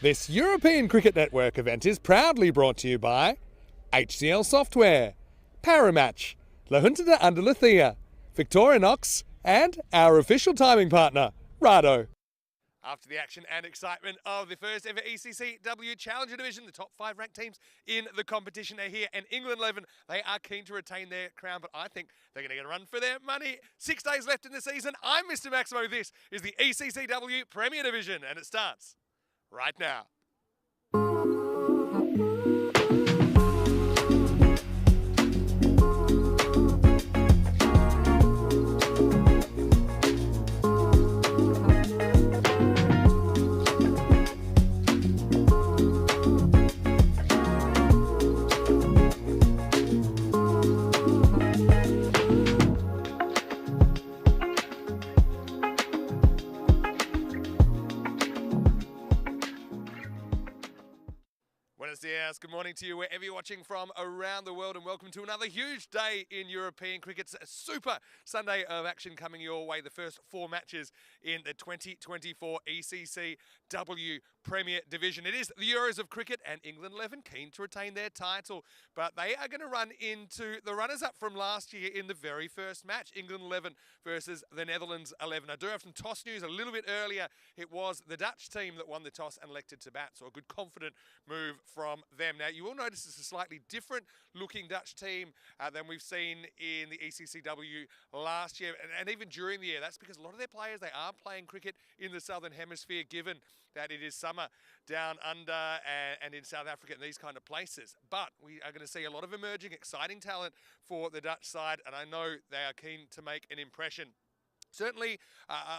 This European Cricket Network event is proudly brought to you by HCL Software, Paramatch, La Junta de Andalucía, Victorinox, and our official timing partner, Rado. After the action and excitement of the first ever ECC-W Challenger Division, the top 5 ranked teams in the competition are here, and England 11, they are keen to retain their crown, but I think they're going to get a run for their money. 6 days left in the season. I'm Mr. Maximo. This is the ECC-W Premier Division, and it starts right now. Yes, good morning to you wherever you're watching from around the world, and welcome to another huge day in European cricket. It's a super Sunday of action coming your way. The first 4 matches in the 2024 ECC-W Premier Division. It is the Euros of cricket, and England 11 keen to retain their title, but they are going to run into the runners-up from last year in the very first match, England 11 versus the Netherlands 11. I do have some toss news a little bit earlier. It was the Dutch team that won the toss and elected to bat, so a good confident move from them. Now, you will notice it's a slightly different looking Dutch team than we've seen in the ECC-W last year and even during the year. That's because a lot of their players, they are playing cricket in the Southern Hemisphere, given that it is summer down under and in South Africa and these kind of places. But we are going to see a lot of emerging, exciting talent for the Dutch side, and I know they are keen to make an impression. Certainly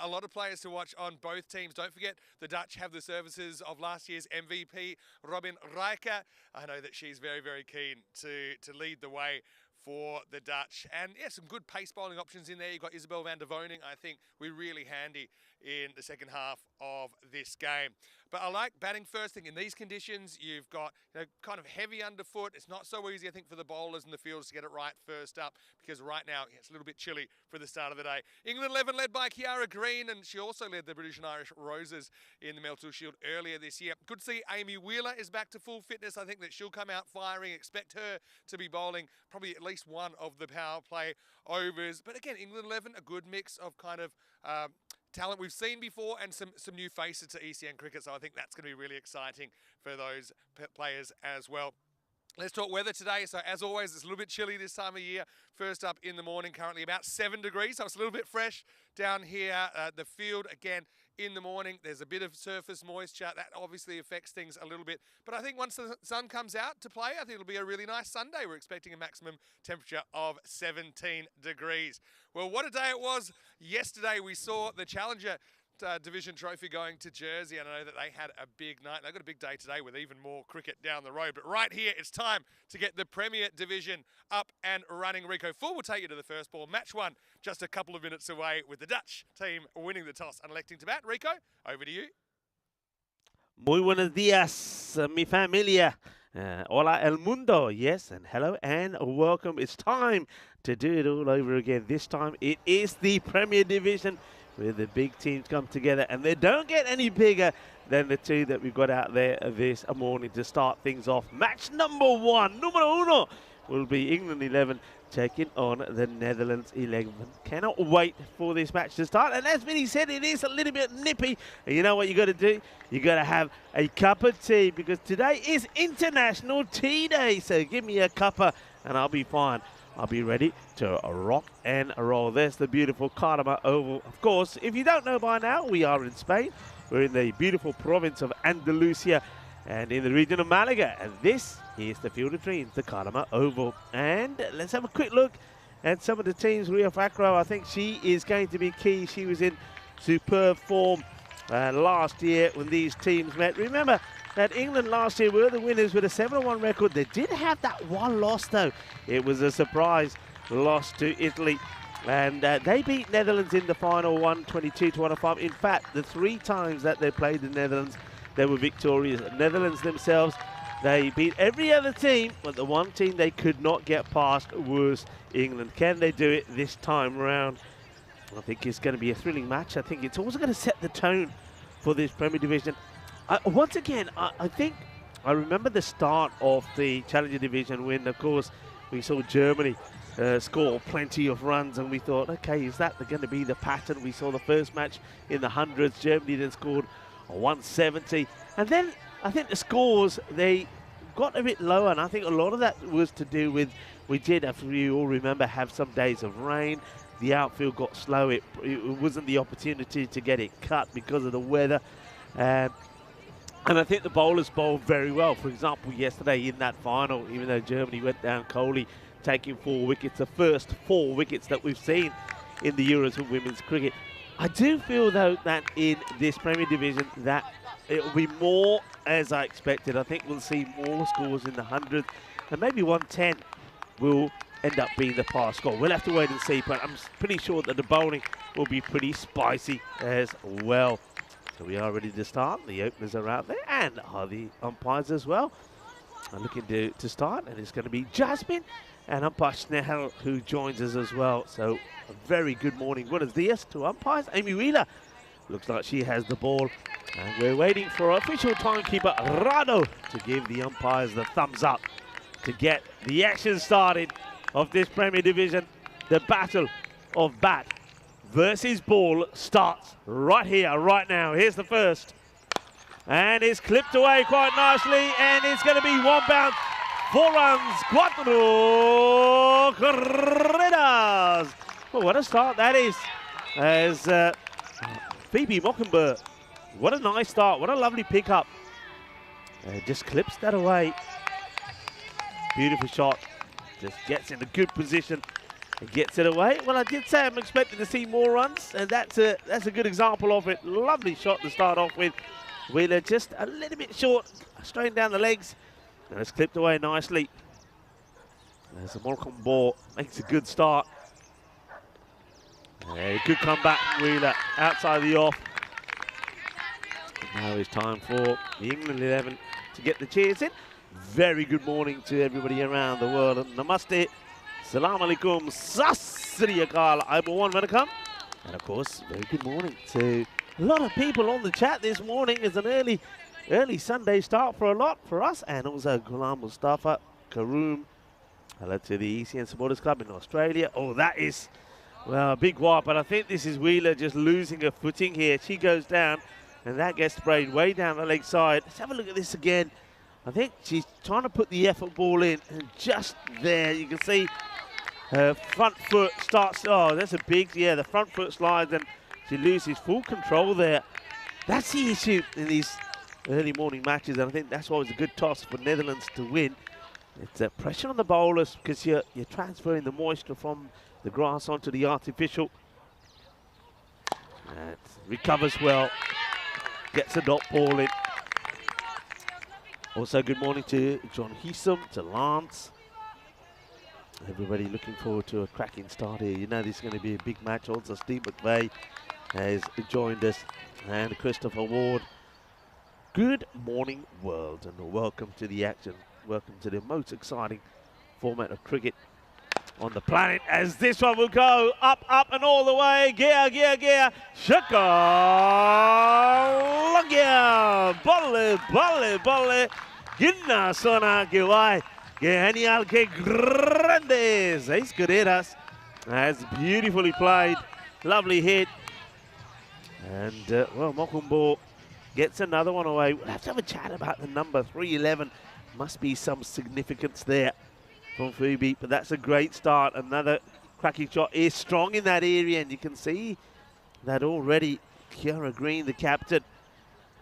a lot of players to watch on both teams. Don't forget, the Dutch have the services of last year's MVP, Robin Rijker. I know that she's very, very keen to lead the way for the Dutch. And yeah, some good pace bowling options in there. You've got Isabel van der Woning, I think, we're really handy in the second half of this game. But I like batting first thing. In these conditions, you've got kind of heavy underfoot. It's not so easy, I think, for the bowlers and the fielders to get it right first up, because right now it's a little bit chilly for the start of the day. England 11 led by Kiara Green, and she also led the British and Irish Roses in the Melville Shield earlier this year. Good to see Amy Wheeler is back to full fitness. I think that she'll come out firing. Expect her to be bowling probably at least one of the power play overs. But again, England 11, a good mix of kind of talent we've seen before and some new faces to ECN cricket, so I think that's going to be really exciting for those players as well. Let's talk weather today. So as always, it's a little bit chilly this time of year. First up in the morning, currently about 7 degrees, so it's a little bit fresh down here. The field, again, in the morning, there's a bit of surface moisture. That obviously affects things a little bit. But I think once the sun comes out to play, I think it'll be a really nice Sunday. We're expecting a maximum temperature of 17 degrees. Well, what a day it was. Yesterday, we saw the Challenger Division trophy going to Jersey, and I know that they had a big night. They've got a big day today with even more cricket down the road. But right here, it's time to get the Premier Division up and running. Rico Full will take you to the first ball. Match 1 just a couple of minutes away, with the Dutch team winning the toss and electing to bat. Rico, over to you. Muy buenos días, mi familia. Hola el mundo. Yes, and hello and welcome. It's time to do it all over again. This time it is the Premier Division, where the big teams come together, and they don't get any bigger than the 2 that we've got out there this morning to start things off. Match number 1, numero uno, will be England 11 taking on the Netherlands 11. Cannot wait for this match to start. And as Vinny said, it is a little bit nippy. And you know what you got to do? You got to have a cup of tea, because today is International Tea Day. So give me a cuppa and I'll be fine. I'll be ready to rock and roll. There's the beautiful Cardiff Oval. Of course, if you don't know by now, we are in Spain. We're in the beautiful province of Andalusia and in the region of Malaga. And this is the Field of Dreams, the Cardiff Oval. And let's have a quick look at some of the teams. Ria Fakro, I think she is going to be key. She was in superb form last year when these teams met. Remember that England last year were the winners with a 7-1 record. They did have that one loss, though. It was a surprise loss to Italy. And they beat Netherlands in the final, 122-105. In fact, the 3 times that they played the Netherlands, they were victorious. Netherlands themselves, they beat every other team, but the one team they could not get past was England. Can they do it this time around? I think it's going to be a thrilling match. I think it's also going to set the tone for this Premier Division. Once again, I think I remember the start of the Challenger Division when, of course, we saw Germany score plenty of runs, and we thought, okay, is that going to be the pattern? We saw the first match in the hundreds. Germany then scored 170, and then I think the scores, they got a bit lower, and I think a lot of that was to do with, we did, if you all remember, have some days of rain. The outfield got slow. It wasn't the opportunity to get it cut because of the weather. And I think the bowlers bowled very well. For example, yesterday in that final, even though Germany went down coldly, taking 4 wickets, the first 4 wickets that we've seen in the Euros of women's cricket. I do feel, though, that in this Premier Division, that it will be more as I expected. I think we'll see more scores in the hundreds, and maybe 110 will end up being the par score. We'll have to wait and see, but I'm pretty sure that the bowling will be pretty spicy as well. So we are ready to start. The openers are out there, and are the umpires as well. I'm looking to start, and it's going to be Jasmine and umpire Snehal who joins us as well. So a very good morning. Buenos dias to umpires. Amy Wheeler looks like she has the ball, and we're waiting for our official timekeeper Rado to give the umpires the thumbs up to get the action started of this Premier Division. The battle of bat versus ball starts right here, right now. Here's the first. And it's clipped away quite nicely, and it's going to be 1 bounce, 4 runs, 4 carreras. Well, what a start that is. As Phoebe Mockingbird, what a nice start, what a lovely pickup. Just clips that away. Beautiful shot. Just gets in a good position and gets it away. Well, I did say I'm expecting to see more runs, and that's a good example of it. Lovely shot to start off with. Wheeler just a little bit short, straight down the legs, and it's clipped away nicely. There's a Moroccan ball, makes a good start. Good comeback from Wheeler, outside the off. Now it's time for the England 11 to get the cheers in. Very good morning to everybody around the world. And namaste, salam alaikum, sas sri akal, Aibawan Manakam. And of course, very good morning to a lot of people on the chat this morning. It's an early Sunday start for a lot for us, and also Ghulam Mustafa, Karoom. Hello to the ECN Supporters Club in Australia. Oh, that is, well, a big wipe, but I think this is Wheeler just losing her footing here. She goes down, and that gets sprayed way down the leg side. Let's have a look at this again. I think she's trying to put the effort ball in, and just there you can see her front foot starts. Oh, that's a big, yeah, the front foot slides, and she loses full control there. That's the issue in these early morning matches, and I think that's why it was a good toss for Netherlands to win. It's pressure on the bowlers because you're transferring the moisture from the grass onto the artificial. And recovers well, gets a dot ball in. Also, good morning to John Heesum, to Lance. Everybody looking forward to a cracking start here. You know this is going to be a big match. Also, Steve McVeigh has joined us, and Christopher Ward. Good morning, world, and welcome to the action. Welcome to the most exciting format of cricket on the planet, as this one will go up, up, and all the way. Gear, gear, gear. Shaka, Lagia, Bolle, Bolle, Bolle. Ginna, Sona, Gewai. Genial, que grandes. 6 carreras. That's beautifully played. Lovely hit. And, well, Mokumbo gets another one away. We'll have to have a chat about the number 311. Must be some significance there from Phoebe, but that's a great start. Another cracking shot is strong in that area, and you can see that already. Kiara Green, the captain,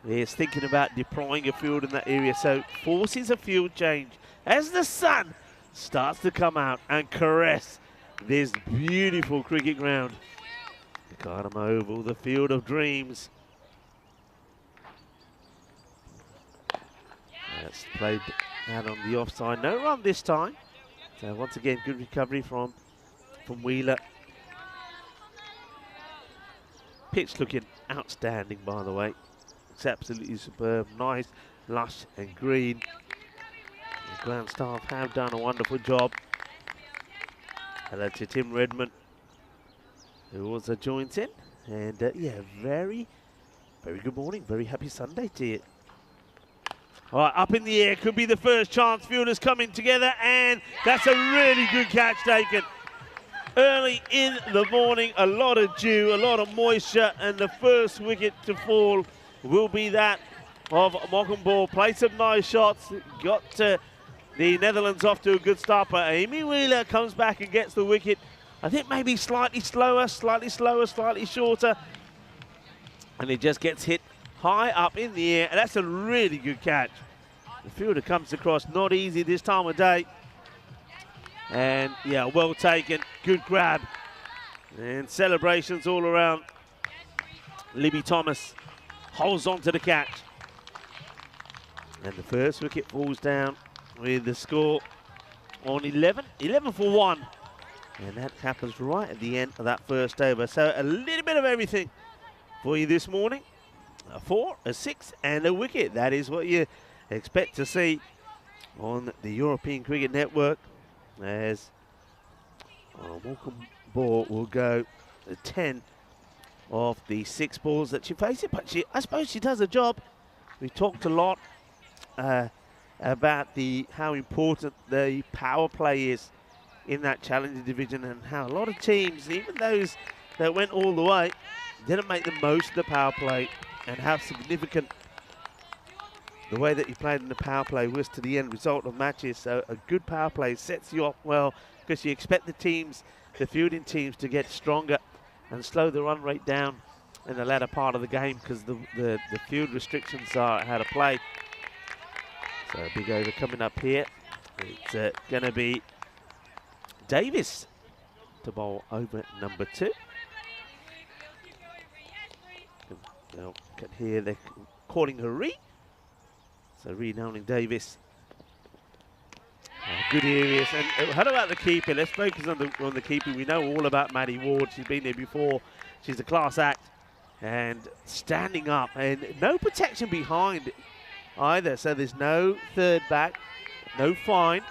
is thinking about deploying a field in that area, so forces a field change as the sun starts to come out and caress this beautiful cricket ground. The Cardam Oval, the field of dreams. That's played out on the offside. No run this time. So once again, good recovery from Wheeler. Pitch looking outstanding, by the way. It's absolutely superb. Nice, lush and green. The ground staff have done a wonderful job. Hello to Tim Redmond, who also joins in. And yeah, very good morning. Very happy Sunday to you. All right, up in the air, could be the first chance. Fielders coming together, and that's a really good catch taken. Early in the morning, a lot of dew, a lot of moisture, and the first wicket to fall will be that of Mockenball. Played some nice shots, got the Netherlands off to a good start, but Amy Wheeler comes back and gets the wicket. I think maybe slightly slower, slightly shorter, and it just gets hit high up in the air, and that's a really good catch. The fielder comes across, not easy this time of day. And yeah, well taken, good grab. And celebrations all around. Libby Thomas holds on to the catch. And the first wicket falls down with the score on 11 for 1. And that happens right at the end of that first over. So a little bit of everything for you this morning. A 4, a 6, and a wicket. That is what you expect to see on the European Cricket Network, as Morecambe Ball will go 10 of the 6 balls that she faces. But I suppose she does a job. We talked a lot about how important the power play is in that Challenger division, and how a lot of teams, even those that went all the way, didn't make the most of the power play, and how significant the way that you played in the power play was to the end result of matches. So a good power play sets you up well, because you expect the fielding teams to get stronger and slow the run rate down in the latter part of the game, because the field restrictions are how to play. So a big over coming up here. It's going to be Davis to bowl over number 2. You can hear they're calling her Ree. So Renowning Davis. Good areas. And how about the keeper? Let's focus on the keeper. We know all about Maddie Ward. She's been there before. She's a class act. And standing up. And no protection behind either. So there's no third back. No fine.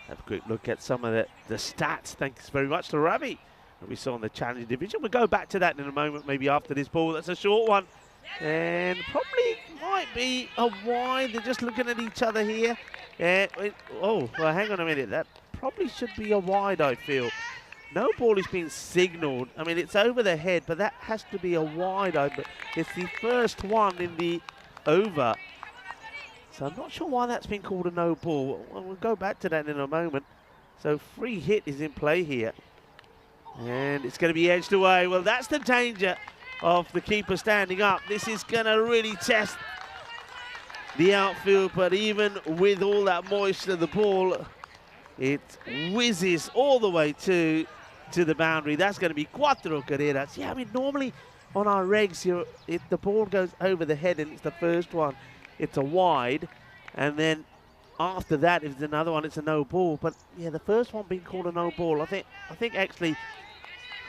Have a quick look at some of the stats. Thanks very much to Ravi that we saw in the Challenger division. We'll go back to that in a moment, maybe after this ball. That's a short one. And probably might be a wide. They're just looking at each other here. Oh, well, hang on a minute. That probably should be a wide, I feel. No ball is being signalled. I mean, it's over the head, but that has to be a wide. But it's the first one in the over. So I'm not sure why that's been called a no ball. We'll go back to that in a moment. So free hit is in play here. And it's going to be edged away. Well, that's the danger of the keeper standing up. This is going to really test the outfield, but even with all that moisture, the ball, it whizzes all the way to the boundary. That's going to be cuatro carreras. Yeah, I mean, normally on our regs, if the ball goes over the head and it's the first one, it's a wide, and then after that, if there's another one, it's a no ball. But yeah, the first one being called a no ball, I think actually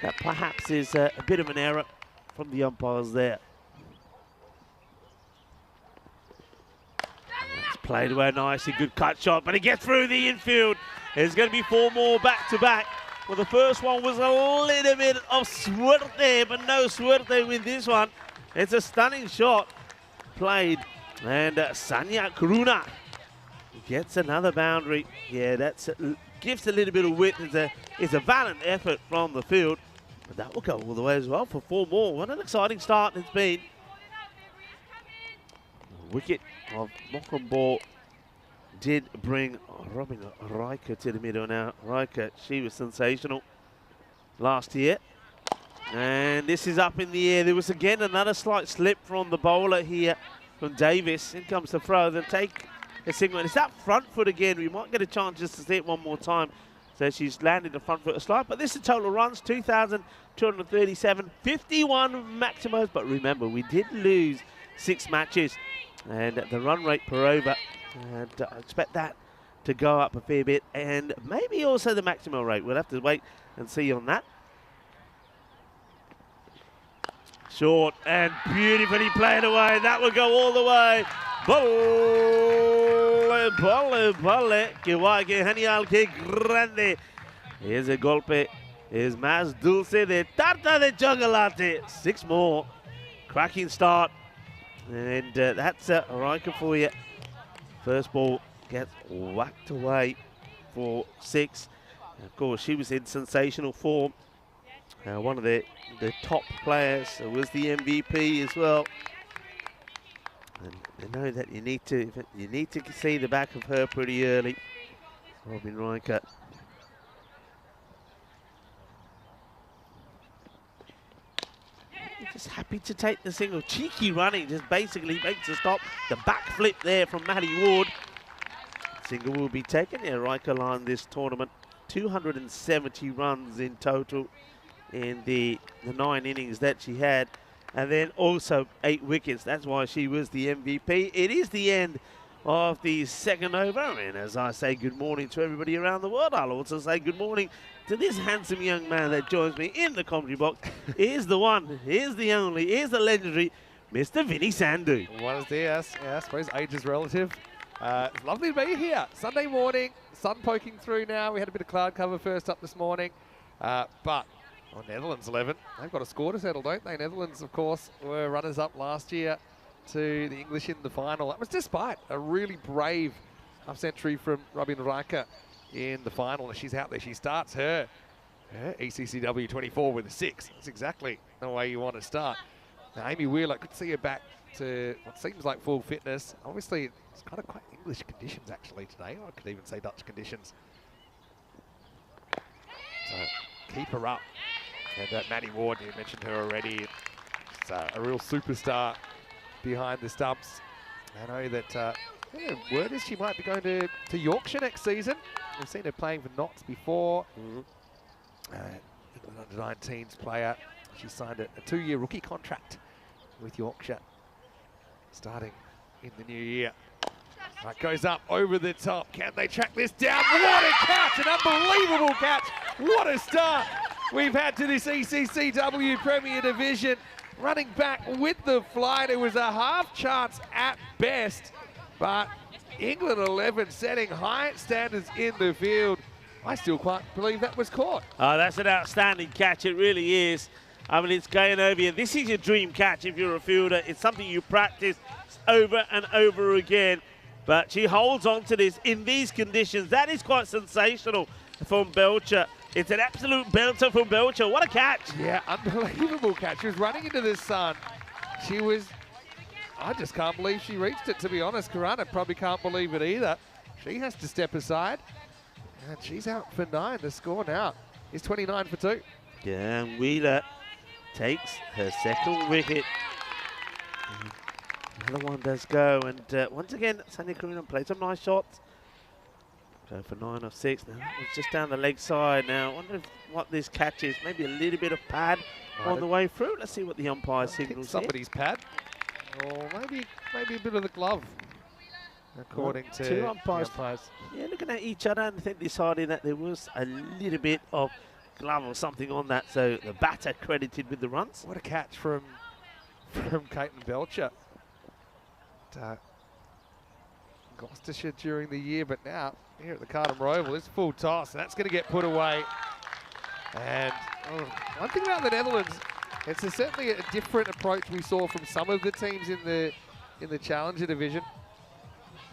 that perhaps is a bit of an error from the umpires there. It's played away nicely, good cut shot, but it gets through the infield. There's going to be 4 more back to back. Well, the first one was a little bit of suerte, but no suerte with this one. It's a stunning shot played, and Sanya Karuna gets another boundary. Yeah, that gives a little bit of width. It's a valiant effort from the field. But that will go all the way as well for 4 more. What an exciting start it's been. The wicket of Morecambe Ball did bring Robin Riker to the middle now. Riker, she was sensational last year. And this is up in the air. There was again another slight slip from the bowler here from Davis. In comes the throw. They'll take a signal. It's that front foot again. We might get a chance just to see it one more time. So she's landed the front foot a slide. But this is total runs, 2,237, 51 maximums. But remember, we did lose 6 matches. And the run rate per over, and I expect that to go up a fair bit. And maybe also the maximum rate. We'll have to wait and see on that. Short and beautifully played away. That will go all the way. Bolle, que guay, que genial, que grande. Ese golpe es más dulce de tarta de chocolate. 6 more. Cracking start. And that's a Riker for you. First ball gets whacked away for 6. And of course, she was in sensational form. One of the top players, was the MVP as well. And they know that you need to see the back of her pretty early. Robin Riker. Just happy to take the single. Cheeky running, just basically makes a stop. The back flip there from Maddie Ward. Single will be taken. Yeah, Riker line this tournament. 270 runs in total in the 9 innings that she had. And then also 8 wickets. That's why she was the MVP. It is the end of the second over. And as I say good morning to everybody around the world, I'll also say good morning to this handsome young man that joins me in the commentary box. Here's the one, here's the only, here's the legendary Mr. Vinny Sandhu. Buenos dias. Yeah, I suppose age is relative. It's lovely to be here. Sunday morning, sun poking through now. We had a bit of cloud cover first up this morning. But Netherlands 11, they've got a score to settle, don't they? Netherlands, of course, were runners-up last year to the English in the final. That was despite a really brave half-century from Robin Riker in the final. And she's out there. She starts her ECC-W 24 with a 6. That's exactly the way you want to start. Now, Amy Wheeler, could see her back to what seems like full fitness. Obviously, it's kind of quite English conditions actually today. I could even say Dutch conditions. So keep her up. And Maddie Ward, you mentioned her already. It's a real superstar behind the stumps. I know that word is she might be going to Yorkshire next season. We've seen her playing for Notts before. England under-19s player. She signed a 2-year rookie contract with Yorkshire, starting in the new year. That goes up over the top. Can they track this down? What a catch! An unbelievable catch! What a start we've had to this ECC-W Premier Division. Running back with the flight. It was a half chance at best, but England 11 setting high standards in the field. I still can't believe that was caught. Oh, that's an outstanding catch. It really is. I mean, it's going over you. This is your dream catch if you're a fielder. It's something you practice over and over again. But she holds on to this in these conditions. That is quite sensational from Belcher. It's an absolute belter from Belcher. What a catch. Yeah, unbelievable catch. She was running into the sun. She was, I just can't believe she reached it, to be honest. Karana probably can't believe it either. She has to step aside. And she's out for 9. The score now is 29 for 2. Yeah, and Wheeler takes her second wicket. Another one does go, and once again, Sanya Karuna played some nice shots. Go for 9 of 6. Now that was just down the leg side. Now I wonder what this catch is. Maybe a little bit of pad on the way through. Let's see what the umpire signals. Somebody's pad, or maybe a bit of the glove, according to two umpires. Yeah, looking at each other and I think deciding that there was a little bit of glove or something on that. So the batter credited with the runs. What a catch from Caitlin Belcher. Gloucestershire during the year, but now here at the Cardham Oval, it's full toss, and that's going to get put away. And one thing about the Netherlands, it's certainly a different approach we saw from some of the teams in the Challenger division.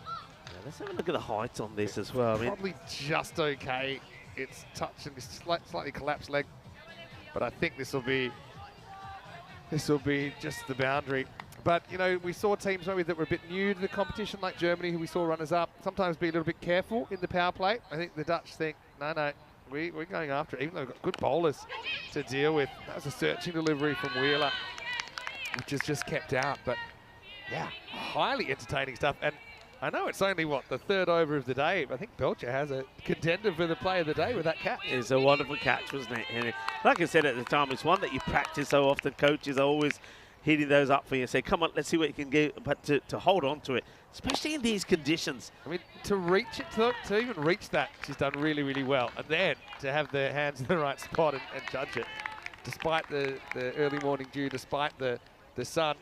Yeah, let's have a look at the height on this as well. Probably just okay. It's touching this slightly collapsed leg, but I think this will be just the boundary. But, you know, we saw teams maybe that were a bit new to the competition, like Germany, who we saw runners-up, sometimes be a little bit careful in the power play. I think the Dutch think, no, we're going after it, even though we've got good bowlers to deal with. That was a searching delivery from Wheeler, which is just kept out. But, yeah, highly entertaining stuff. And I know it's only, the third over of the day, but I think Belcher has a contender for the play of the day with that catch. It's a wonderful catch, wasn't it? And like I said at the time, it's one that you practice so often. Coaches are always hitting those up for you. Say, come on, let's see what you can get, but to hold on to it, especially in these conditions. I mean, to reach it, to even reach that, she's done really, really well. And then to have the hands in the right spot and judge it, despite the early morning dew, despite the sun,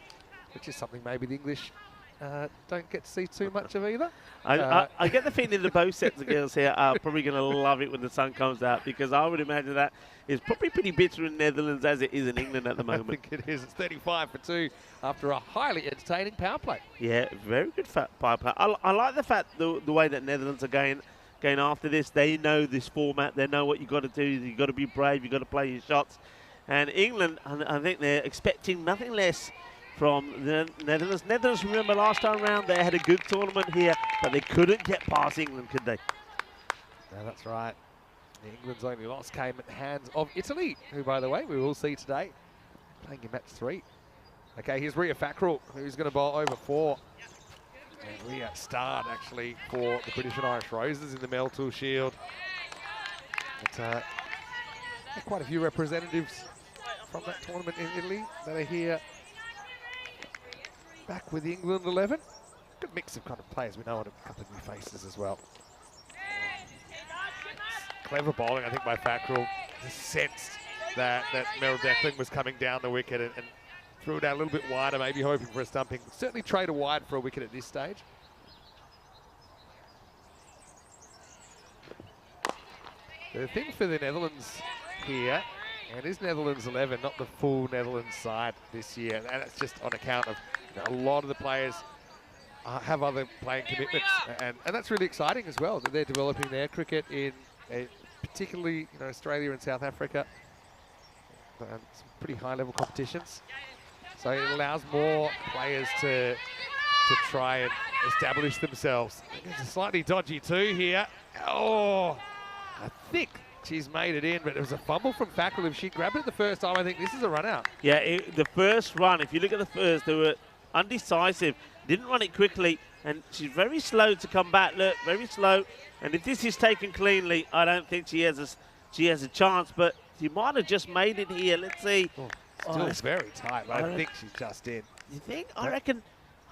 which is something maybe the English don't get to see too much of either. I get the feeling that both sets of girls here are probably going to love it when the sun comes out, because I would imagine that is probably pretty bitter in Netherlands as it is in England at the moment. I think it is. It's 35 for 2 after a highly entertaining power play. Yeah, very good power play. I like the fact the way that Netherlands are going after this. They know this format. They know what you've got to do. You've got to be brave. You've got to play your shots. And England, I think they're expecting nothing less from the Netherlands. Netherlands, remember last time round, they had a good tournament here, but they couldn't get past England, could they? No, that's right. England's only loss came at the hands of Italy, who, by the way, we will see today playing in match 3. Okay, here's Ria Fackrell, who's going to bowl over 4. And Ria starred, actually, for the British and Irish Roses in the Meltool Shield. But, quite a few representatives from that tournament in Italy that are here back with the England 11. Good mix of kind of players we know and a couple of new faces as well. Clever bowling, I think, by Fackrell. Just sensed that Meryl Declan was coming down the wicket and threw it out a little bit wider, maybe hoping for a stumping. Certainly trade a wide for a wicket at this stage. The thing for the Netherlands here, and it is Netherlands 11, not the full Netherlands side this year, and that's just on account of a lot of the players have other playing commitments, and that's really exciting as well, that they're developing their cricket in particularly Australia and South Africa, and some pretty high-level competitions. So it allows more players to try and establish themselves. It's a slightly dodgy 2 here. Oh, I think she's made it in, but it was a fumble from Fackrell. If she grabbed it the first time, I think this is a run out. Yeah, the first run, if you look at the first, they were undecisive, didn't run it quickly, and she's very slow to come back. Look, very slow. And if this is taken cleanly, I don't think she has a chance, but she might have just made it here. Let's see. Still very tight, but I think she's just in. You think? I reckon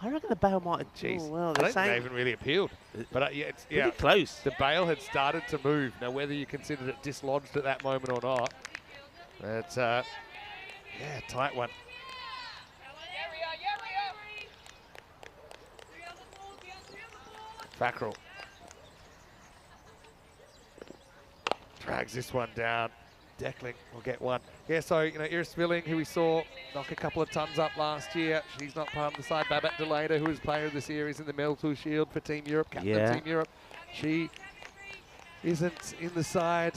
the bail might have. Jeez, Oh, well, I don't think they even really appealed. But yeah, it's pretty close. The bail had started to move. Now, whether you considered it dislodged at that moment or not, it's yeah, tight one. Fackrell drags this one down. Declan will get one. Yeah, so, Iris Milling, who we saw knock a couple of tons up last year, she's not part of the side. Babette Deleda, who is player of the series in the Meltool Shield for Team Europe, captain of Team Europe. She isn't in the side.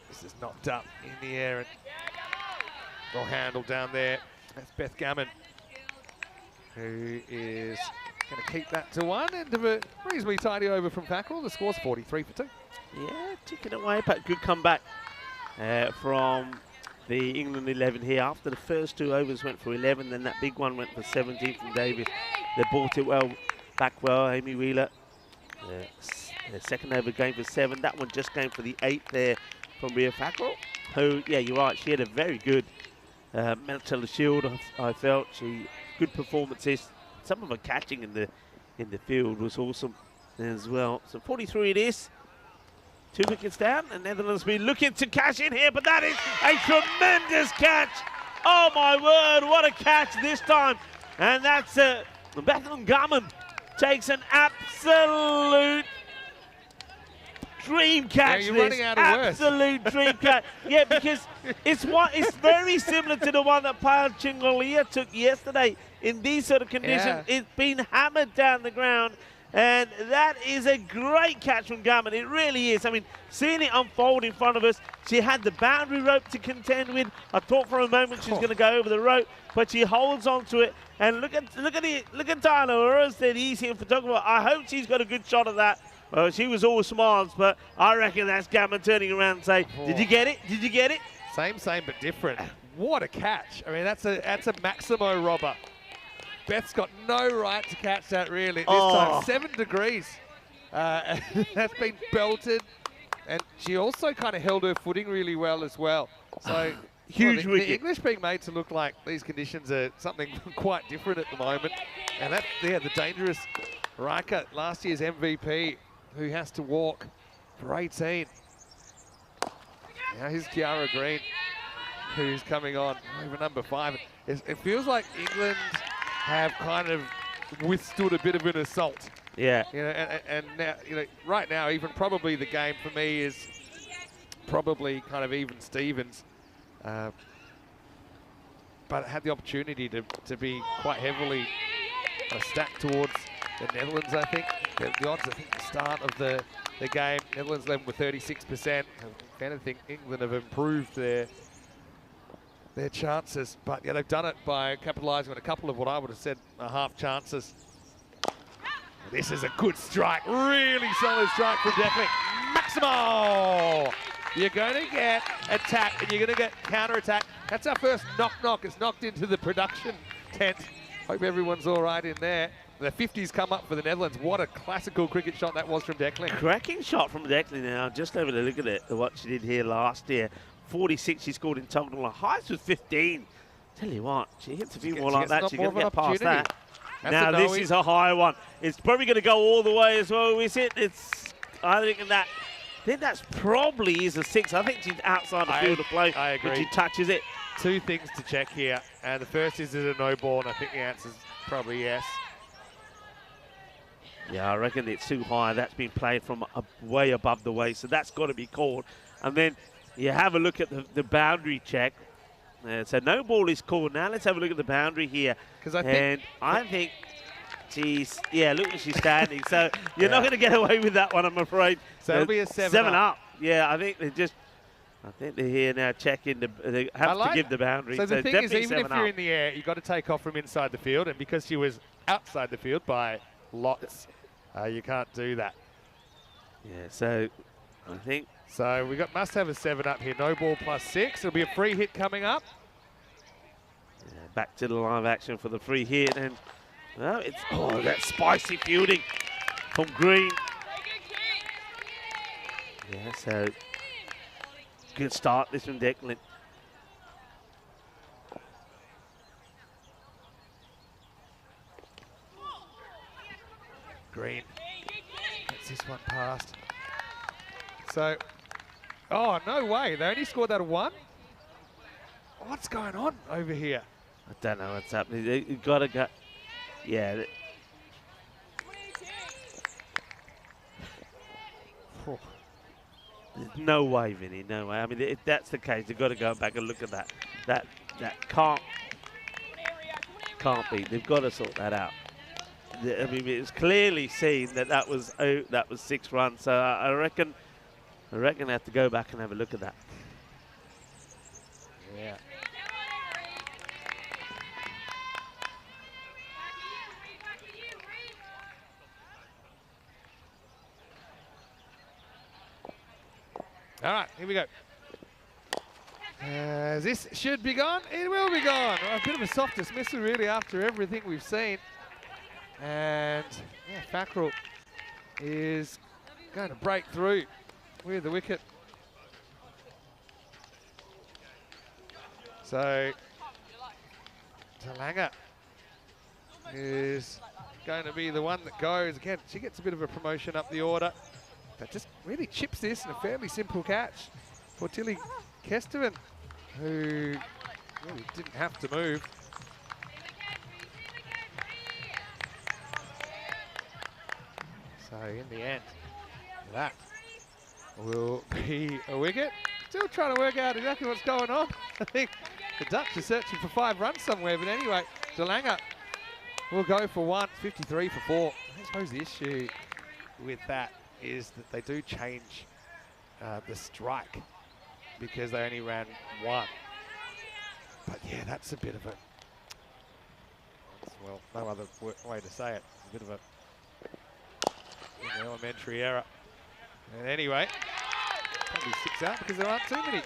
This is knocked up in the air and well handled down there. That's Beth Gammon, who is going to keep that to 1. End of a reasonably tidy over from Fackrell. The score's 43 for 2. Yeah, ticking away, but good comeback from the England 11 here. After the first 2 overs went for 11, then that big one went for 17 from Davis. They bought it back well, Amy Wheeler. The second over game for 7. That one just came for the 8 there from Ria Fackrell, who, yeah, you're right, she had a very good Meltool Shield, I felt. Good performances. Some of her catching in the field was awesome as well. So 43 it is. 2 wickets down, and Netherlands will be looking to cash in here, but that is a tremendous catch. Oh my word, what a catch this time. And that's Bethlehem Garman takes an absolute dream catch. Yeah, you're running out of words. Absolute dream catch. Yeah, because it's very similar to the one that Payal Chingolia took yesterday. In these sort of conditions, it's been hammered down the ground, and that is a great catch from Garman. It really is. I mean, seeing it unfold in front of us, she had the boundary rope to contend with. I thought for a moment she's going to go over the rope, but she holds on to it. And look at Diana, or as said, easy in photographer. I hope she's got a good shot of that. Well, she was all smiles, but I reckon that's Garman turning around and saying, "Did you get it? Did you get it?" Same, but different. What a catch! I mean, that's a Maximo robber. Beth's got no right to catch that, really. This time, 7 degrees. That's been belted, and she also kind of held her footing really well as well. So huge wicket. The English being made to look like these conditions are something quite different at the moment, and that the dangerous Riker, last year's MVP, who has to walk for 18. Now here's Kiara Green. who's coming on over number 5. It feels like England have kind of withstood a bit of an assault. Yeah. You know, and now, you know, right now, even probably the game for me is probably kind of even Stevens. But it had the opportunity to be quite heavily stacked towards the Netherlands, I think. The odds, I think, at the start of the game, Netherlands led with 36%. If anything, England have improved their chances. But yeah, they've done it by capitalising on a couple of what I would have said are half chances. This is a good strike, really solid strike from Declan. Maximo! You're going to get attack and you're going to get counter-attack. That's our first knock-knock. It's knocked into the production tent. Hope everyone's all right in there. The 50s come up for the Netherlands. What a classical cricket shot that was from Declan. Cracking shot from Declan now. Just having a look at it, what she did here last year. 46 she scored in total. Her highest was 15. Tell you what, she hits a few more like that. She's going to get past that. Now this is a high one. It's probably going to go all the way as well. Is it? I think that's probably is a 6. I think she's outside the field of play when she touches it. 2 things to check here. And the first is it a no ball? And I think the answer is probably yes. Yeah, I reckon it's too high. That's been played from way above the waist, so that's got to be called. And then you have a look at the boundary check. So no ball is called. Now let's have a look at the boundary here. I think she's, yeah, look where she's standing. So you're not going to get away with that one, I'm afraid. So it'll be a 7 up. Yeah, I think they're here now checking. They have to give the boundary. So the thing is, even if you're in the air, you've got to take off from inside the field. And because she was outside the field by lots, you can't do that. Yeah, so I think. So we must have a 7 up here. No ball plus 6. It'll be a free hit coming up. Yeah, back to the live action for the free hit. And, well, that spicy fielding from Green. Yeah, so good start this from Declan. Green gets this one past. So, oh, no way. They only scored that 1? What's going on over here? I don't know what's happening. You've got to go. Yeah. There's no way, Vinny, no way. I mean, if that's the case, you've got to go back and look at that. That can't be. They've got to sort that out. I mean, it's clearly seen that was 6 runs. So I reckon I have to go back and have a look at that. Yeah. All right, here we go. This should be gone. It will be gone. A bit of a soft dismissal, really, after everything we've seen. And yeah, Fackrell is going to break through with the wicket. So Talanga is going to be the one that goes. Again, she gets a bit of a promotion up the order, but just really chips this in a fairly simple catch for Tilly Kesteven, who really didn't have to move. So in the end, that will be a wicket. Still trying to work out exactly what's going on. I think the Dutch are searching for 5 runs somewhere, but anyway, DeLange will go for 1, 53 for 4. I suppose the issue with that is that they do change the strike because they only ran 1. But yeah, that's a bit of a, well, no other way to say it. It's a bit of an elementary error. And anyway, probably 6 out because there aren't too many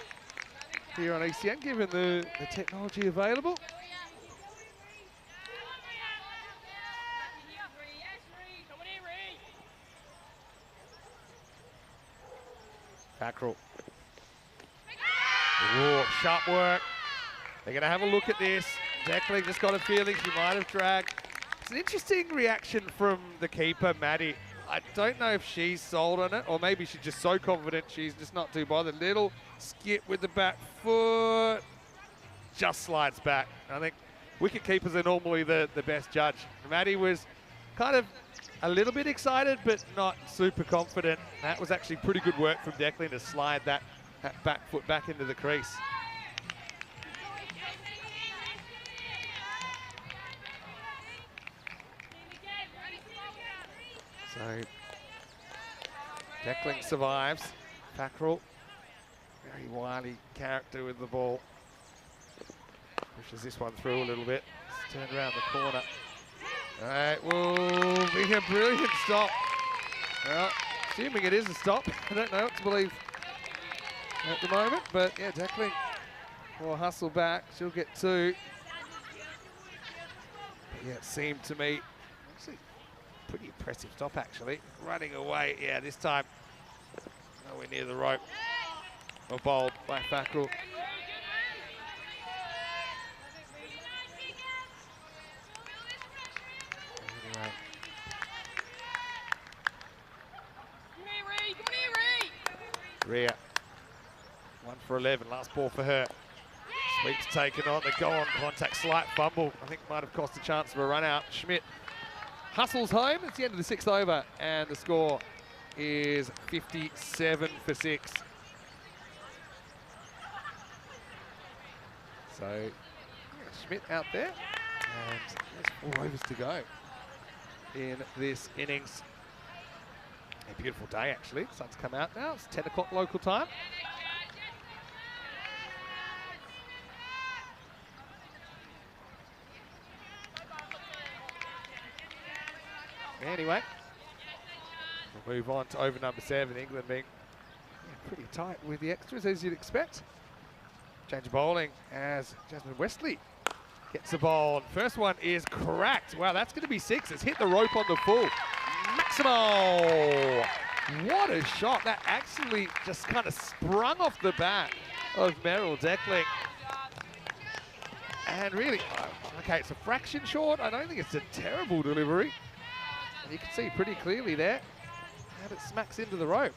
here on ECN given the technology available. Fackrell. Oh, sharp work. They're going to have a look at this. Declan just got a feeling she might have dragged. It's an interesting reaction from the keeper, Maddie. I don't know if she's sold on it, or maybe she's just so confident she's just not too bothered. Little skip with the back foot. just slides back. I think wicket keepers are normally the best judge. Maddie was kind of a little bit excited, but not super confident. That was actually pretty good work from Declan to slide that back foot back into the crease. So Declan survives. Fackrell, very wily character with the ball. Pushes this one through a little bit. It's turned around the corner. All right, will be a brilliant stop. Well, assuming it is a stop. I don't know what to believe at the moment, but yeah, Declan will hustle back. She'll get two. But yeah, it seemed to me actually pretty impressive stop actually. Running away, yeah, this time nowhere near the rope. Or bowled by Fackrell. Anyway. Rhea, 1 for 11, last ball for her. Sweep's taken on, the go on contact, slight fumble. I think might have cost a chance of a run out. Schmidt hustles home. It's the end of the 6th over, and the score is 57 for 6. So yeah, Schmidt out there, and there's 4 overs to go in this innings. A beautiful day actually. Sun's come out now. It's 10 o'clock local time. Anyway, we'll move on to over number 7. England being pretty tight with the extras as you'd expect. Change of bowling as Jasmine Wesley gets the ball. First one is cracked. Wow, that's going to be 6. It's hit the rope on the full. Maximo! What a shot. That actually just kind of sprung off the bat of Meryl Declan. And really, okay, it's a fraction short. I don't think it's a terrible delivery. And you can see pretty clearly there. And it smacks into the rope.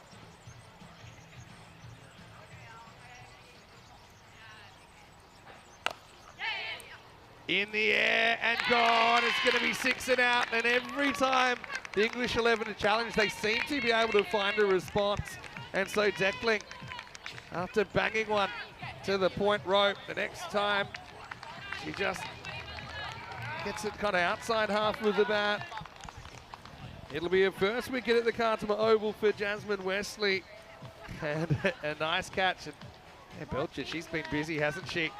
In the air and gone. It's going to be 6 and out. And every time the English 11 are challenged, they seem to be able to find a response. And so Declan, after banging one to the point rope, the next time she just gets it kind of outside half with the bat. It'll be a first wicket at the Khartoum Oval for Jasmine Wesley. And a nice catch. And yeah, Belcher, she's been busy, hasn't she?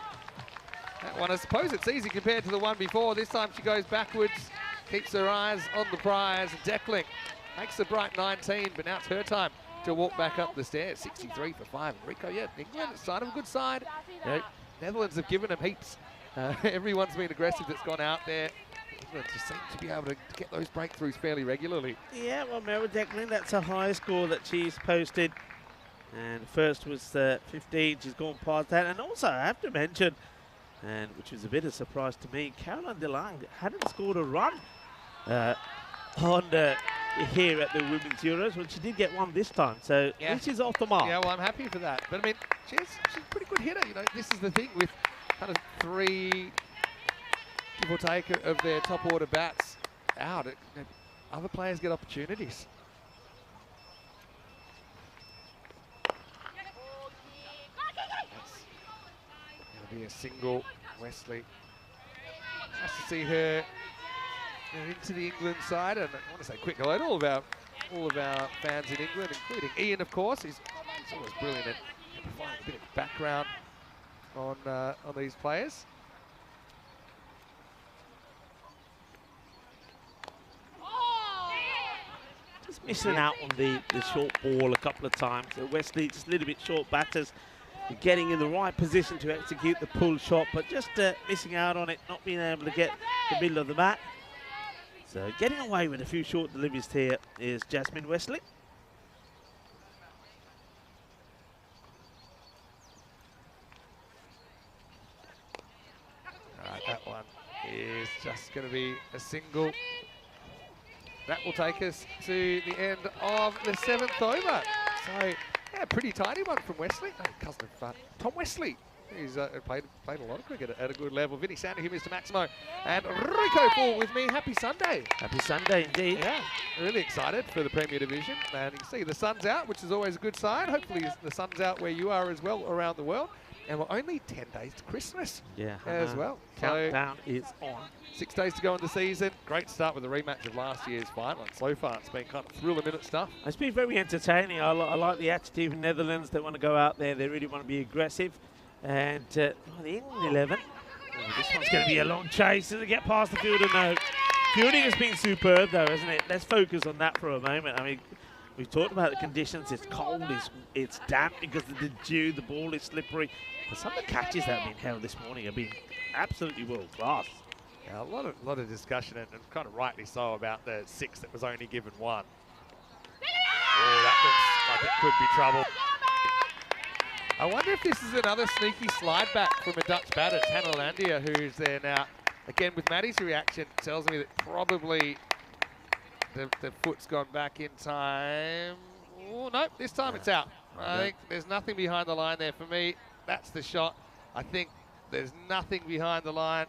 That one, I suppose it's easy compared to the one before. This time she goes backwards, keeps her eyes on the prize. Declan makes a bright 19, but now it's her time to walk back up the stairs. 63 for 5. Rico, yeah, England, a sign of a good side. Yeah, Netherlands have given them heaps. Everyone's been aggressive that's gone out there. England just seems to be able to get those breakthroughs fairly regularly. Yeah, well, Meryl Declan, that's a high score that she's posted. And first was 15, she's gone past that. And also, I have to mention, and which was a bit of a surprise to me, Caroline DeLange hadn't scored a run here at the Women's Euros, when she did get one this time. So yeah, she's off the mark. Yeah, well, I'm happy for that. But I mean, she's a pretty good hitter. You know, this is the thing with kind of 3, give or take, of their top order bats out. Other players get opportunities. Be a single. Wesley. Nice to see her into the England side, and I want to say quick hello to all of our fans in England, including Ian, of course. He's always brilliant at providing a bit of background on these players. Just missing out on the short ball a couple of times. So Wesley just a little bit short batters. Getting in the right position to execute the pull shot, but just missing out on it, not being able to get the middle of the bat. So getting away with a few short deliveries here is Jasmine Wesley. All right, that one is just going to be a single. That will take us to the end of the 7th over. So, yeah, pretty tidy one from Wesley. Oh, cousin of Tom Wesley He's played a lot of cricket at a good level. Vinny Sander here, Mr. Maximo. And Rico Full with me. Happy Sunday. Happy Sunday indeed. Yeah, really excited for the Premier Division. And you can see the sun's out, which is always a good sign. Hopefully the sun's out where you are as well around the world. And we're only 10 days to Christmas as well. Countdown is on. 6 days to go in the season. Great start with the rematch of last year's final. And so far, it's been kind of thrill-a-minute stuff. It's been very entertaining. I like the attitude of Netherlands. They want to go out there. They really want to be aggressive. And the England 11. This one's going to be a long chase. Does it get past the fielder? No. Fielding has been superb, though, hasn't it? Let's focus on that for a moment. I mean, we've talked about the conditions. It's cold. It's damp because of the dew. The ball is slippery. But some of the catches that have been held this morning have been absolutely world class. Yeah, a lot of discussion, and kind of rightly so, about the 6 that was only given 1. Oh, that looks like it could be trouble. I wonder if this is another sneaky slide back from a Dutch batter, Hannah Landia, who's there now. Again, with Maddie's reaction, tells me that probably the foot's gone back in time. Oh, no, this time it's out. I think there's nothing behind the line there for me. That's the shot. I think there's nothing behind the line.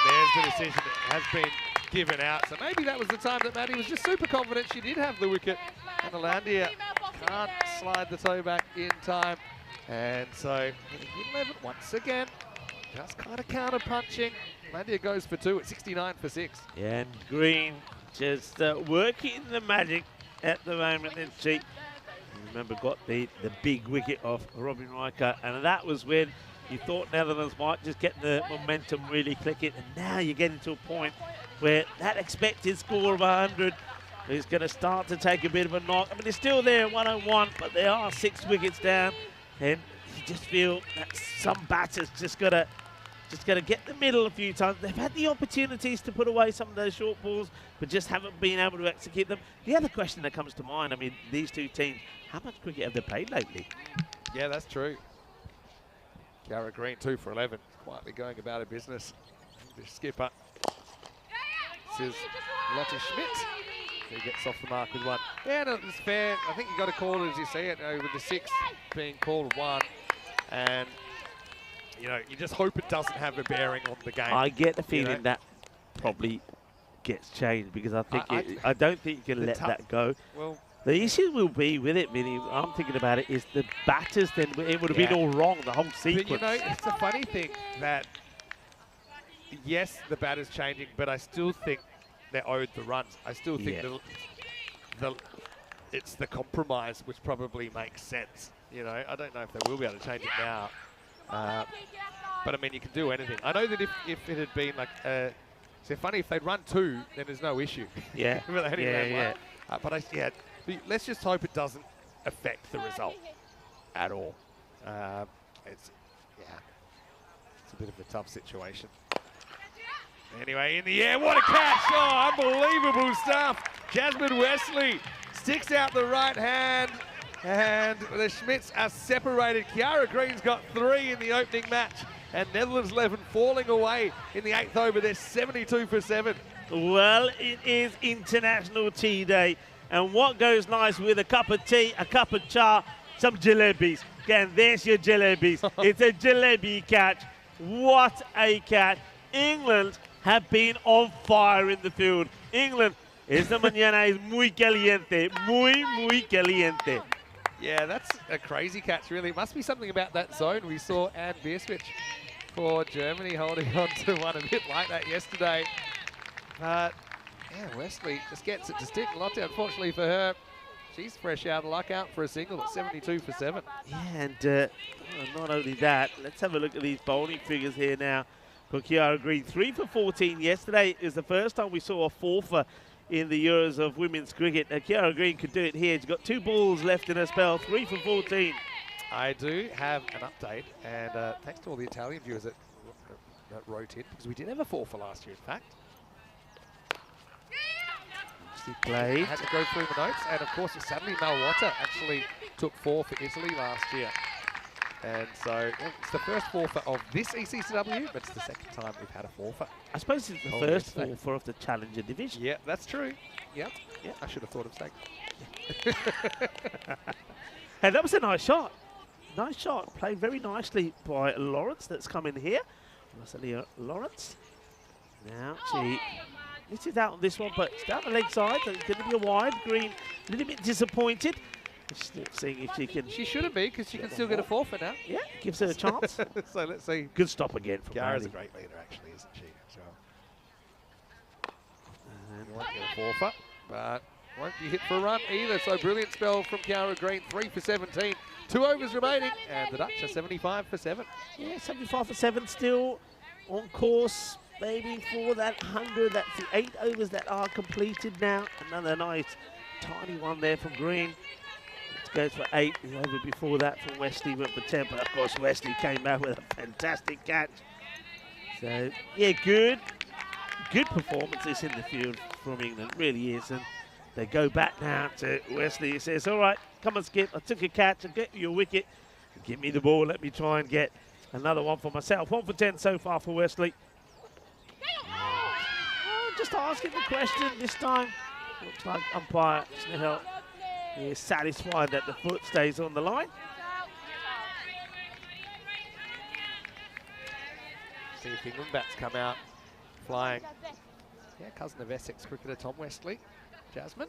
There's the decision that has been given out. So maybe that was the time that Maddie was just super confident she did have the wicket. And Landia can't slide the toe back in time. And so 11 once again, just kind of counter punching. Landia goes for 2 at 69 for 6. Yeah, and Green just working the magic at the moment. Then she, remember, got the big wicket off Robin Riker, and that was when you thought Netherlands might just get the momentum really clicking, and now you're getting to a point where that expected score of 100 is going to start to take a bit of a knock. I mean, it's still there at 101, but they are 6 wickets down, and you just feel that some batters just got to get the middle a few times. They've had the opportunities to put away some of those short balls, but just haven't been able to execute them. The other question that comes to mind, I mean, these two teams, how much cricket have they played lately? Yeah, that's true. Kiara Green, 2 for 11, quietly going about her business. The skipper. This is Lotte Schmidt, who gets off the mark with 1. Yeah, no, it's fair. I think you got to call it as you see it, with the 6 being called 1. And, you know, you just hope it doesn't have a bearing on the game. I get the feeling that probably gets changed, because I think I don't think you can let that go. Well, the issue will be with it, Vinny, I'm thinking about it, is the batters then, it would have been all wrong, the whole sequence. But, you know, it's a funny thing that, yes, the batter's changing, but I still think they're owed the runs. I still think it's the compromise which probably makes sense. You know, I don't know if they will be able to change it now. But, I mean, you can do anything. I know that if it had been like, it's funny, if they'd run 2, then there's no issue. Yeah, But, let's just hope it doesn't affect the result at all. It's a bit of a tough situation. Anyway, in the air, what a catch! Oh, unbelievable stuff. Jasmine Wesley sticks out the right hand, and the Schmidts are separated. Kiara Green's got 3 in the opening match, and Netherlands 11 falling away in the 8th over. They're 72 for 7. Well, it is International Tea Day, and what goes nice with a cup of tea, a cup of cha, some jalebis. Again, there's your jalebis. It's a jalebi catch. What a catch. England have been on fire in the field. England, esta mañana es muy caliente, muy caliente. Yeah, that's a crazy catch, really. It must be something about that zone. We saw Anne Bierswich for Germany holding on to one a bit like that yesterday. But, yeah, Wesley just gets it to stick. Lotte, unfortunately for her, she's fresh out of luck, out for a single at 72 for 7. Yeah, and not only that, let's have a look at these bowling figures here now. For Kiara Green, 3 for 14 yesterday is the first time we saw a 4-for in the Euros of women's cricket. Kiara Green could do it here. She's got 2 balls left in her spell, 3 for 14. I do have an update, and thanks to all the Italian viewers that wrote in, because we did have a 4-for last year, in fact. She played. I had to go through the notes, and of course, sadly, Malwata actually took 4 for Italy last year. And so it's the first 4-for of this ECC-W, but it's the second time we've had a 4-for. I suppose it's the first 4-for of the Challenger division. Yeah, that's true. Yep. Yeah, I should have thought of saying. And that was a nice shot. Nice shot. Played very nicely by Lawrence. That's come in here. Rosalia Lawrence. Now she misses out on this one, but it's down the leg side. So it's going to be a wide. Green a little bit disappointed. Still seeing if she can. She shouldn't be, because she can still get a forfeit now. Yeah, gives her a chance. So let's see. Good stop again from Kiara's a Maddie. great leader, actually, isn't she? So, you won't get a forfeit, but won't be hit for a run either. So brilliant spell from Kiara Green, 3 for 17. 2 overs remaining, and the Dutch are 75 for 7. Yeah, 75 for 7, still on course, maybe for that 100. That's the 8 overs that are completed now. Another nice tiny one there from Green. It goes for 8. The over before that from Wesley went for 10, but of course Wesley came out with a fantastic catch. So yeah, good performances in the field from England, really is. And they go back now to Wesley. He says, all right, come on, Skip. I took a catch. I'll get you a wicket. Give me the ball. Let me try and get another one for myself. 1 for 10 so far for Wesley. Just asking the question this time. Looks like umpire Snehel is satisfied that the foot stays on the line. See if England bats come out flying. Yeah, cousin of Essex cricketer Tom Wesley. Jasmine.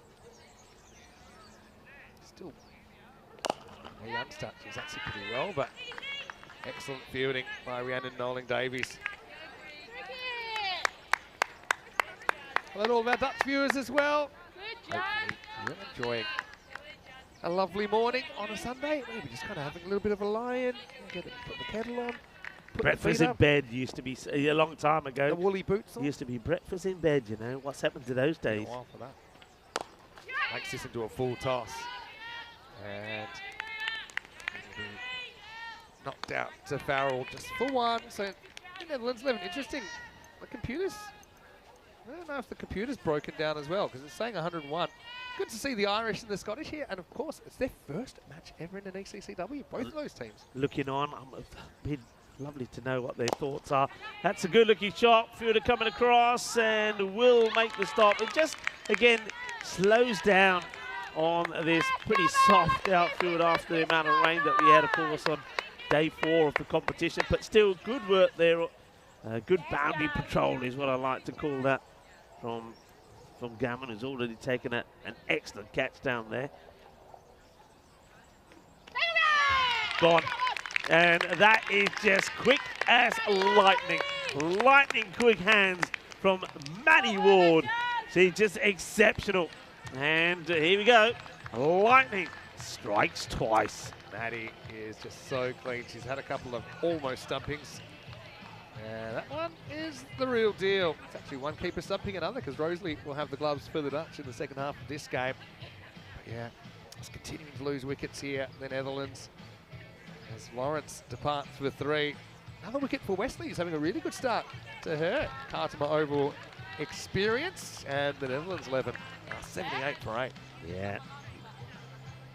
Still a youngster. She's actually pretty well, but excellent fielding by Rhiannon Noling-Davies. Hello to all of our Dutch viewers as well. Hopefully you're enjoying a lovely morning on a Sunday. Maybe just kind of having a little bit of a lie-in. Put the kettle on. Breakfast in bed used to be a long time ago. The woolly boots on. Used to be breakfast in bed, you know. What's happened to those days? Been a while for that. Makes this into a full toss. And knocked out to Farrell just for 1. So the Netherlands 11. Interesting. The computers. I don't know if the computer's broken down as well, because it's saying 101. Good to see the Irish and the Scottish here. And of course, it's their first match ever in an ECC-W. Both of those teams. Looking on, it'd be lovely to know what their thoughts are. That's a good looking shot. Fielder coming across and will make the stop. It just, again, slows down on this pretty soft outfield after the amount of rain that we had, of course, on day 4 of the competition. But still, good work there. Good boundary patrol is what I like to call that from Gammon, who's already taken an excellent catch down there. Gone. And that is just quick as lightning. Lightning quick hands from Maddie Ward. She's just exceptional. And here we go. Lightning strikes twice. Maddie is just so clean. She's had a couple of almost stumpings. And that one is the real deal. It's actually one keeper stumping another, because Rosalie will have the gloves for the Dutch in the second half of this game. But yeah, it's continuing to lose wickets here, the Netherlands. As Lawrence departs for 3. Another wicket for Wesley, who's having a really good start to her Kartama Oval experience. And the Netherlands 11 are 78 for 8. Yeah.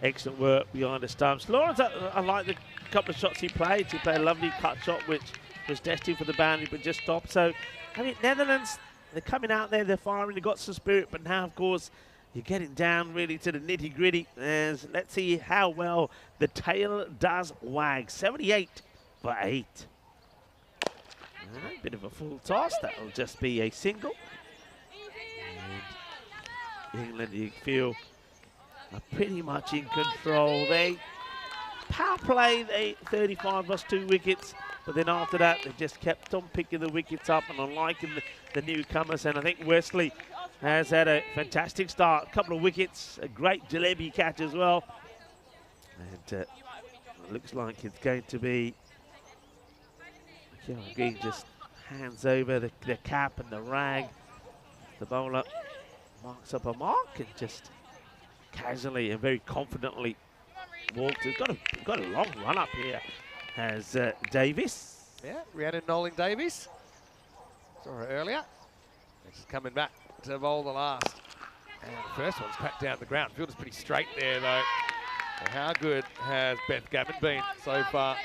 Excellent work behind the stumps. Lawrence, I like the couple of shots he played. He played a lovely cut shot, which was destined for the boundary, but just stopped. So, I mean, Netherlands, they're coming out there, they're firing, they've got some spirit, but now, of course, you're getting down really to the nitty-gritty. As let's see how well the tail does wag. 78 for 8. A bit of a full toss. That'll just be a single. And England, you feel, are pretty much in control. They power play, they 35 plus 2 wickets. But then after that, they just kept on picking the wickets up and on liking the newcomers. And I think Wesley has had a fantastic start. A couple of wickets, a great jalebi catch as well. And it looks like it's going to be Green just hands over the cap and the rag. The bowler marks up a mark and just casually and very confidently walked. He's got a long run up here. Has Davis. Yeah, Rhiannon Noling-Davies. Saw her earlier. And she's coming back to bowl the last. And the first one's cracked down the ground. Fielder's pretty straight there, though. And how good has Beth Gammon been so far?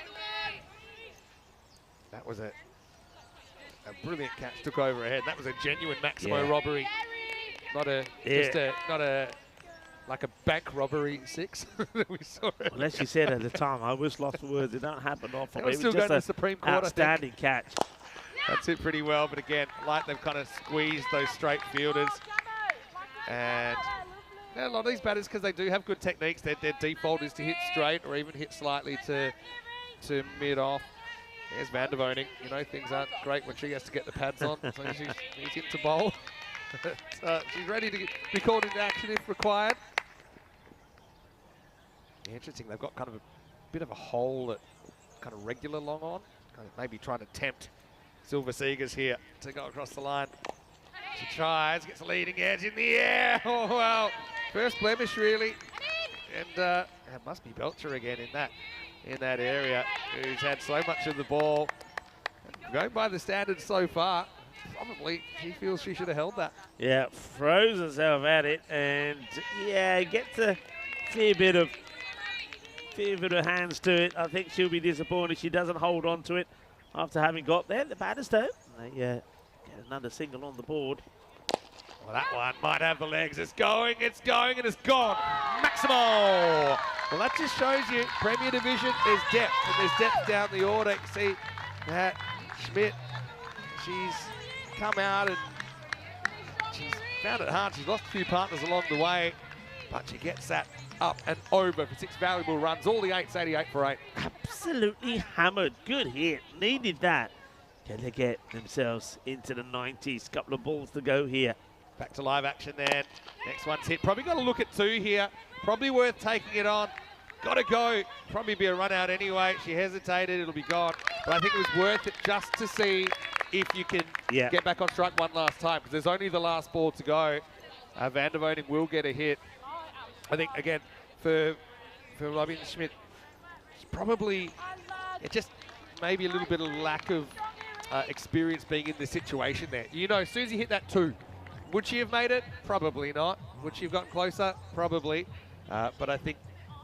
That was a brilliant catch. Took over her head. That was a genuine Maximo robbery. Not a like a bank robbery 6 that we saw. Well, as you said at the time, I was lost for words. It don't happen often. It was still going to the Supreme Court, outstanding catch. That's it pretty well, but again, like they've kind of squeezed those straight fielders. And a lot of these batters, because they do have good techniques, their default is to hit straight or even hit slightly to mid-off. There's Van der Woning. You know, things aren't great when she has to get the pads on, so she's hit to bowl. She's ready to be called into action if required. Interesting, they've got kind of a bit of a hole at kind of regular long on. Kind of maybe trying to tempt Silver Seegers here to go across the line. She tries, gets a leading edge in the air. Oh, well, first blemish really. And it must be Belcher again in that area, who's had so much of the ball. Going by the standards so far, probably she feels she should have held that. Yeah, throws herself at it, and yeah, gets a fair bit of hands to it. I think she'll be disappointed she doesn't hold on to it after having got there. The batters though, they get another single on the board. Well, that one might have the legs. It's going, and it's gone. Maximal! Well, that just shows you Premier Division is depth, and there's depth down the order. You see that Schmidt, she's come out and she's found it hard. She's lost a few partners along the way, but she gets that up and over for 6 valuable runs. All the 8s, 88 for 8. Absolutely hammered. Good hit. Needed that. Can they get themselves into the 90s? Couple of balls to go here. Back to live action then. Next one's hit. Probably got to look at 2 here. Probably worth taking it on. Got to go. Probably be a run out anyway. She hesitated. It'll be gone. But I think it was worth it just to see if you can get back on strike one last time, because there's only the last ball to go. Van der Woning will get a hit. I think, again, for Robin Schmidt, it's probably just maybe a little bit of lack of experience being in the situation there. You know, as soon as you hit that 2, would she have made it? Probably not. Would she have gotten closer? Probably. But I think,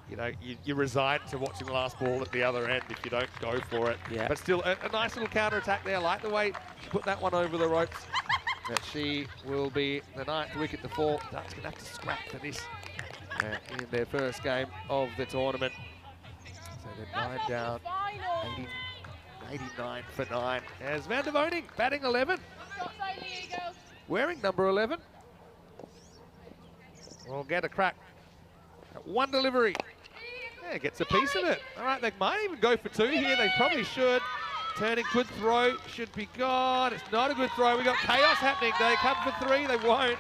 you know, you resign to watching the last ball at the other end if you don't go for it. Yeah. But still, a nice little counter-attack there. I like the way she put that one over the ropes. That she will be the 9th wicket to fall. Ducks going to have to scrap for this in their first game of the tournament. So they're 9 down, 89 for 9. As Van der Woning batting 11. Wearing number 11. We'll get a crack at 1 delivery. Yeah, gets a piece of it. All right, they might even go for 2 here. They probably should. Turning, good throw, should be gone. It's not a good throw. We got chaos happening. They come for 3, they won't.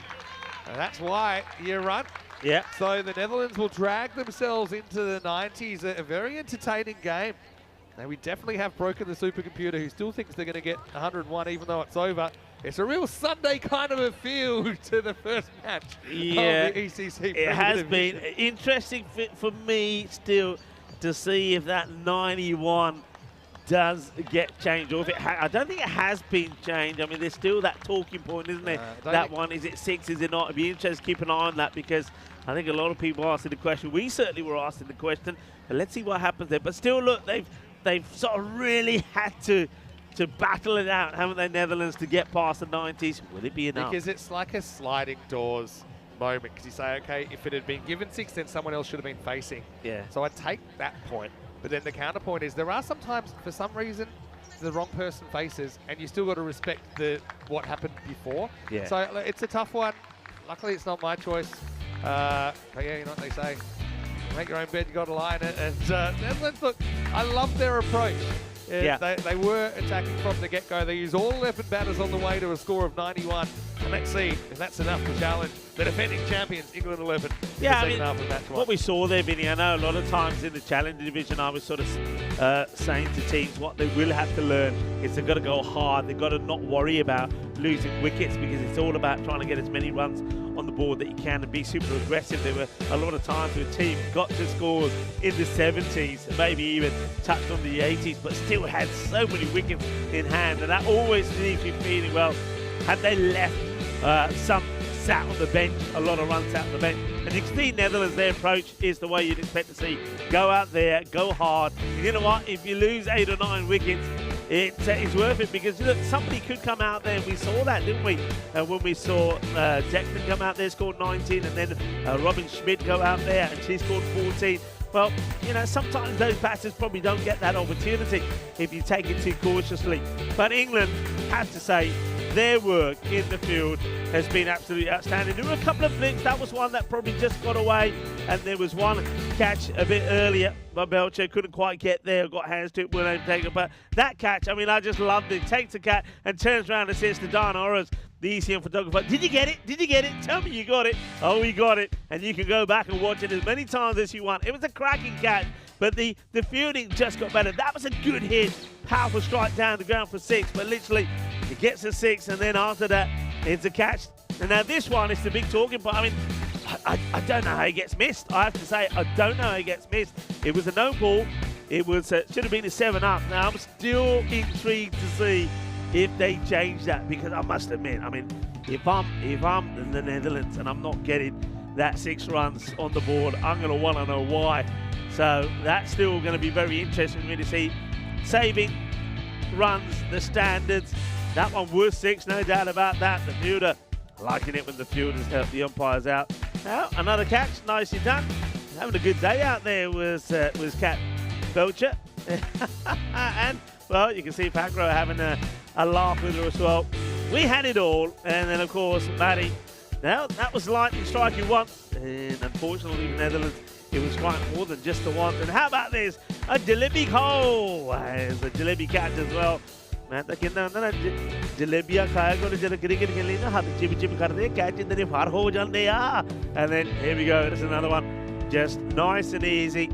And that's why you run. Yeah. So the Netherlands will drag themselves into the 90s. A very entertaining game. Now, we definitely have broken the supercomputer, who still thinks they're going to get 101 even though it's over. It's a real Sunday kind of a feel to the first match of the ECC. It has been interesting for me still to see if that 91 does get changed, or if it I don't think it has been changed. I mean, there's still that talking point, isn't there? That one, is it 6, is it not? It'd be interesting to keep an eye on that, because I think a lot of people are asking the question. We certainly were asking the question, but let's see what happens there. But still, look, they've sort of really had to battle it out, haven't they, Netherlands, to get past the 90s. Will it be enough? Because it's like a sliding doors moment, because you say, okay, if it had been given 6, then someone else should have been facing. Yeah. So I take that point. But then the counterpoint is there are sometimes, for some reason, the wrong person faces, and you still got to respect what happened before. Yeah. So it's a tough one. Luckily, it's not my choice. But yeah, you know what they say. Make your own bed, you got to lie in it. And Netherlands, look, I love their approach. Yeah. They were attacking from the get-go. They used all 11 batters on the way to a score of 91. And let's see if that's enough to challenge the defending champions, England 11. Yeah, I mean, match what we saw there, Vinny, I know a lot of times in the Challenger Division, I was sort of saying to teams what they will have to learn is they've got to go hard. They've got to not worry about losing wickets, because it's all about trying to get as many runs on the board that you can and be super aggressive. There were a lot of times where teams got to scores in the 70s, maybe even touched on the 80s, but still had so many wickets in hand, and that always leaves you feeling, well, had they left some sat on the bench, a lot of runs sat on the bench. And you can see Netherlands, their approach is the way you'd expect to see. Go out there, go hard. And you know what? If you lose 8 or 9 wickets, it's worth it because look, somebody could come out there. We saw that, didn't we? When we saw Declan come out there, scored 19, and then Robin Schmidt go out there and she scored 14. Well, you know, sometimes those batters probably don't get that opportunity if you take it too cautiously. But England, have to say, their work in the field has been absolutely outstanding. There were a couple of blips. That was one that probably just got away. And there was one catch a bit earlier. But Belcher couldn't quite get there, got hands to it, weren't able to take it. But that catch, I mean, I just loved it. Takes the catch and turns around and says to Diana Orers, the ECM photographer, did you get it? Did you get it? Tell me you got it. Oh, we got it. And you can go back and watch it as many times as you want. It was a cracking catch, but the fielding just got better. That was a good hit. Powerful strike down the ground for 6, but literally it gets a 6, and then after that, it's a catch. And now this one is the big talking point. I mean, I don't know how he gets missed. I have to say, I don't know how he gets missed. It was a no ball. It was should have been a 7-up. Now, I'm still intrigued to see if they change that, because I must admit, I mean, if I'm in the Netherlands and I'm not getting that 6 runs on the board, I'm going to want to know why. So that's still going to be very interesting for me to see. Saving runs, the standards. That one was 6, no doubt about that. The fielder liking it when the fielders help the umpires out. Now, another catch, nicely done. Having a good day out there was Cat Belcher. And, well, you can see Pacro having a laugh with her as well. We had it all, and then, of course, Maddie. Now, that was lightning striking once, and unfortunately, the Netherlands, it was quite more than just the one. And how about this? A Jalebi hole. There's a Jalebi catch as well. Jalebi खाया करो जरा cricket खेलने ना हाथ chip chip कर दे catch इधर ही फार हो जाते यार. And then here we go. There's another one, just nice and easy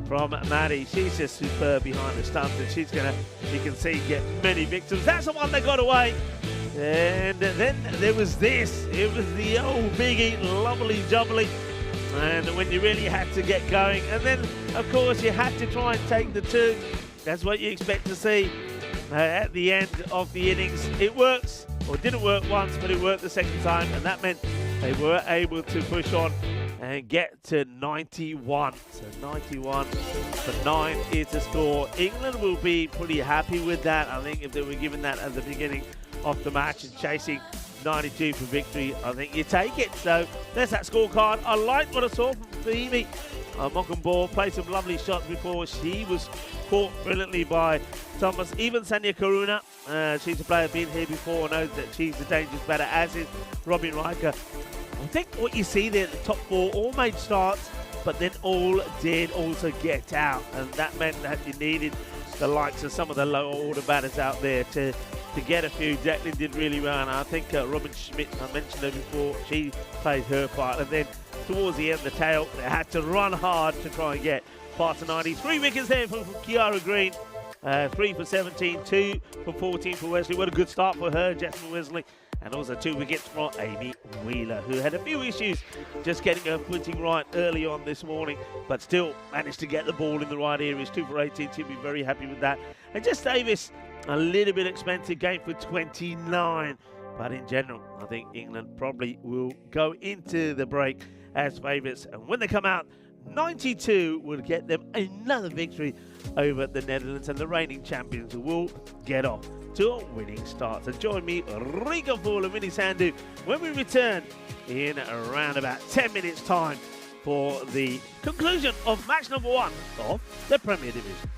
from Maddie. She's just superb behind the stumps, and she's gonna, you can see, get many victims. That's the one that got away. And then there was this. It was the old biggie, lovely jubbly. And when you really had to get going, and then of course you had to try and take the 2. That's what you expect to see at the end of the innings. It works, or didn't work once, but it worked the second time, and that meant they were able to push on and get to 91. So 91 for 9 is the score. England will be pretty happy with that. I think if they were given that at the beginning of the match and chasing 92 for victory, I think you take it. So there's that scorecard. I liked what I saw from Phoebe Mokum Ball. Played some lovely shots before. She was caught brilliantly by Thomas. Even Sanya Karuna, she's a player been here before, knows that she's a dangerous batter, as is Robin Riker. I think what you see there, the top 4 all made starts, but then all did also get out, and that meant that you needed the likes of some of the lower order batters out there to get a few. Declan did really well, and I think Robin Schmidt, I mentioned her before, she played her part, and then towards the end, the tail, they had to run hard to try and get past the 90. 3 wickets there from Kiara Green. 3 for 17, 2 for 14 for Wesley. What a good start for her, Jasmine Wesley. And also 2 wickets from Amy Wheeler, who had a few issues just getting her footing right early on this morning, but still managed to get the ball in the right areas. 2 for 18, she'll be very happy with that. And Jess Davis, a little bit expensive, game for 29. But in general, I think England probably will go into the break as favourites. And when they come out, 92 will get them another victory over the Netherlands, and the reigning champions will get off to a winning start. So join me, Rico Fall and Vinny Sandu, when we return in around about 10 minutes time for the conclusion of match number 1 of the Premier Division.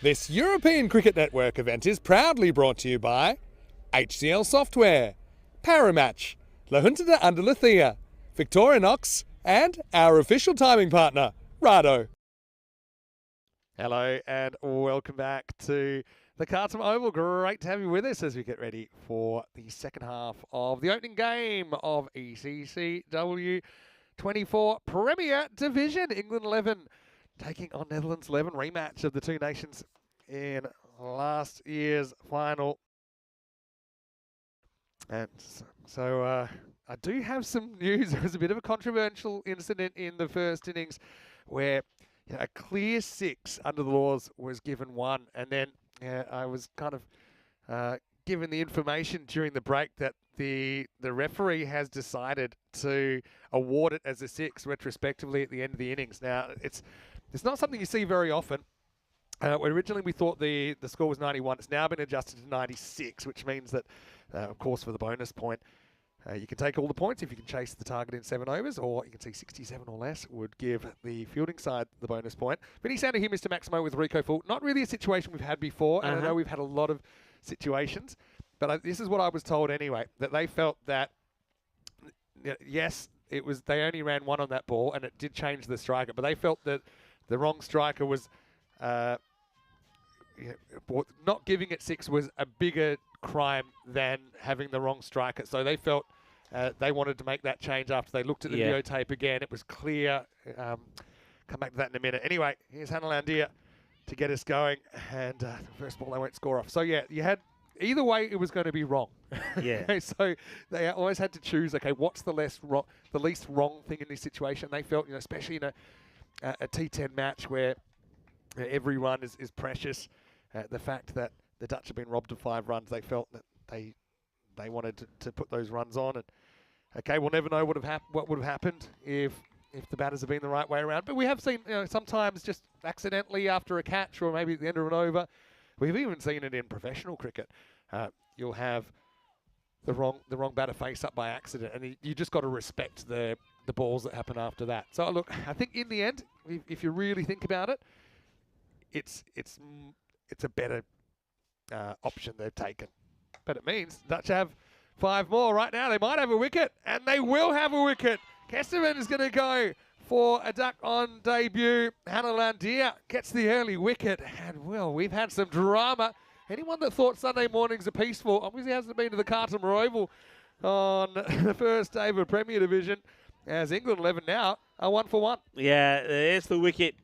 This European Cricket Network event is proudly brought to you by HCL Software, Paramatch, La Junta de Andalucía, Victorinox, and our official timing partner, Rado. Hello and welcome back to the Carlton Oval. Great to have you with us as we get ready for the second half of the opening game of ECC-W 24 Premier Division. England 11 taking on Netherlands 11, rematch of the two nations in last year's final. And so I do have some news. There was a bit of a controversial incident in the first innings where a clear 6 under the laws was given 1, and then I was kind of given the information during the break that the referee has decided to award it as a 6 retrospectively at the end of the innings. Now, it's not something you see very often. Originally, we thought the score was 91. It's now been adjusted to 96, which means that, of course, for the bonus point, you can take all the points if you can chase the target in 7 overs, or you can see 67 or less would give the fielding side the bonus point. Vinny Sander here, Mr. Maximo with Rico Full. Not really a situation we've had before, and I know we've had a lot of situations, but this is what I was told anyway, that they felt that, yes, they only ran 1 on that ball, and it did change the striker, but they felt that the wrong striker was, not giving it 6 was a bigger crime than having the wrong striker. So they felt they wanted to make that change after they looked at the videotape again. It was clear. Come back to that in a minute. Anyway, here's Hannah Landia to get us going. And the first ball they won't score off. So, yeah, you had either way it was going to be wrong. Yeah. So they always had to choose, okay, what's the least wrong thing in this situation? They felt, especially in a T10 match where every run is precious. The fact that the Dutch have been robbed of 5 runs, they felt that they wanted to put those runs on. And okay, we'll never know what would have happened if the batters have been the right way around. But we have seen, sometimes just accidentally after a catch or maybe at the end of an over. We've even seen it in professional cricket. You'll have the wrong batter face up by accident, and you just got to respect the balls that happen after that. So look, I think in the end, if you really think about it, it's a better option they've taken. But it means Dutch have 5 more right now. They might have a wicket, and they will have a wicket. Kesterman is going to go for a duck on debut. Hannah Landia gets the early wicket, and well, we've had some drama. Anyone that thought Sunday mornings are peaceful obviously hasn't been to the Carlton Oval on the first day of a Premier Division, as England 11 now are 1 for 1. Yeah, there's the wicket.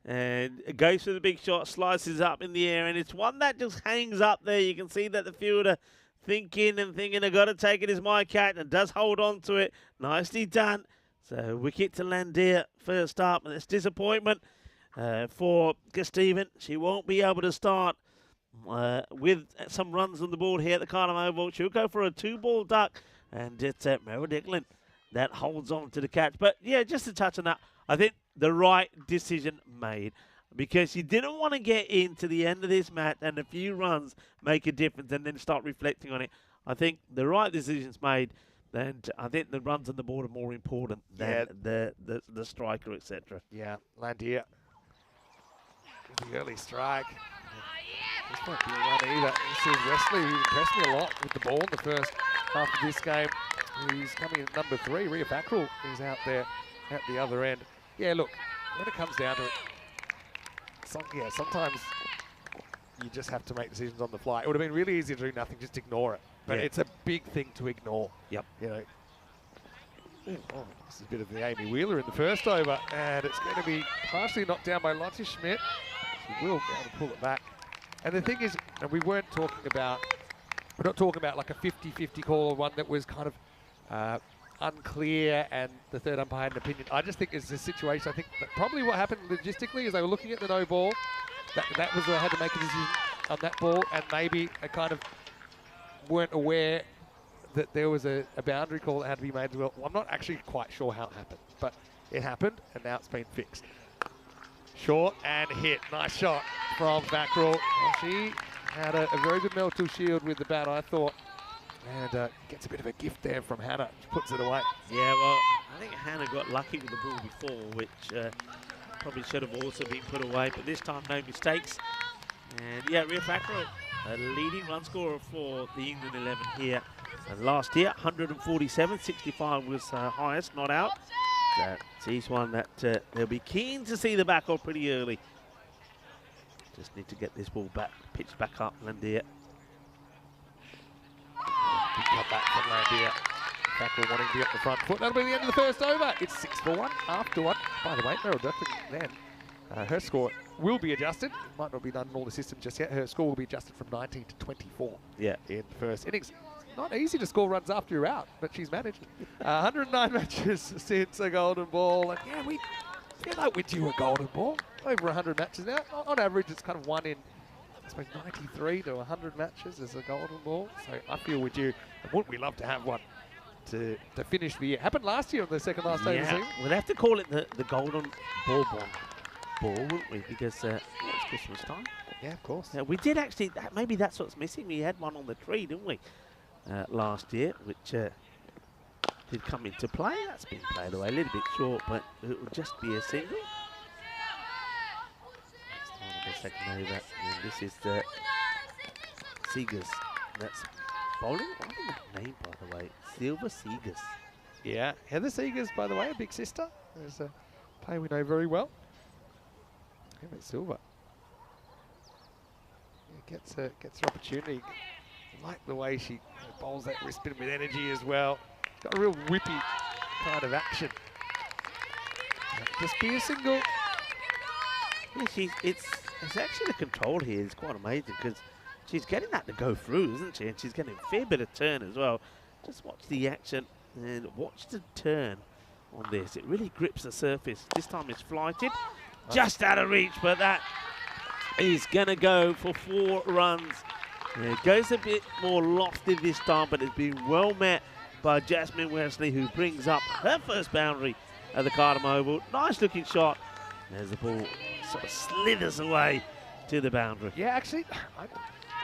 And it goes for the big shot, slices up in the air, and it's one that just hangs up there. You can see that the fielder thinking, I've got to take it as my cat, and does hold on to it. Nicely done. So wicket to Landia first up, and it's disappointment for Steven. She won't be able to start with some runs on the board here at the Carlton Oval. She'll go for a 2-ball duck, and it's Merrill Dicklin that holds on to the catch. But yeah, just to touch on that, I think the right decision made, because you didn't want to get into the end of this match and a few runs make a difference and then start reflecting on it. I think the right decision's made, and I think the runs on the board are more important than the striker, etc. Yeah, Landia. The early strike. This won't be a run either. This is Wesley, who impressed me a lot with the ball in the first half of this game. He's coming in at number 3. Ria Fackrell is out there at the other end. Yeah, look, when it comes down to it, sometimes you just have to make decisions on the fly. It would have been really easy to do nothing, just ignore it. But it's a big thing to ignore. Yep. Oh, this is a bit of the Amy Wheeler in the first over, and it's going to be partially knocked down by Lotte Schmidt. She will be able to pull it back. And the thing is, and we're not talking about like a 50-50 call or one that was kind of unclear and the third umpire had an opinion. I just think it's a situation. I think that probably what happened logistically is they were looking at the no ball. That was where they had to make a decision on that ball, and maybe a kind of weren't aware that there was a boundary call that had to be made as well. I'm not actually quite sure how it happened, but it happened, and now it's been fixed. Short and hit. Nice shot from Fackrell. Well, she had a very good mental shield with the bat, I thought. And gets a bit of a gift there from Hannah. She puts it away. Yeah, well, I think Hannah got lucky with the ball before, which probably should have also been put away. But this time, no mistakes. And yeah, Rio Facro, a leading run scorer for the England 11 here. And last year, 147, 65 was highest, not out. He's one that they'll be keen to see the back of pretty early. Just need to get this ball back, pitched back up, Landia. Big cut back from Landia. Fackrell wanting to be up the front foot. That'll be the end of the first over. It's 6-1 after one. By the way, Meryl Duffin then. Her score will be adjusted. Might not be done in all the systems just yet. Her score will be adjusted from 19 to 24 in the first innings. Not easy to score runs after you're out, but she's managed. 109 matches since a golden ball. And yeah, we feel like we're due a golden ball. Over 100 matches now. On average, it's kind of one in, I suppose, 93 to 100 matches as a golden ball. So I feel we're due. And wouldn't we love to have one to finish the year? Happened last year on the second last day of the season. We'll have to call it the golden ball, wouldn't we? Because it's Christmas time. Yeah, of course. Yeah, we did actually, maybe that's what's missing. We had one on the tree, didn't we, last year, which did come into play. That's been played away a little bit short, but it will just be a single. That's the second over. And this is the Seegers. That's bowling. What is that name, by the way? Silver Seegers. Yeah, Heather Seegers, by the way, a big sister. There's a player we know very well. Heather Silver. Yeah, gets her opportunity. I like the way she bowls that wrist spin with energy as well. Got a real whippy kind of action. Just be a single. Yeah, it's actually the control here is quite amazing because she's getting that to go through, isn't she? And she's getting a fair bit of turn as well. Just watch the action and watch the turn on this. It really grips the surface. This time it's flighted, just out of reach, but that is going to go for 4 runs. Yeah, it goes a bit more lofty this time, but it's been well met by Jasmine Wesley, who brings up her first boundary at the Cardamom Oval. Nice looking shot. There's the ball sort of slithers away to the boundary. Yeah, actually, I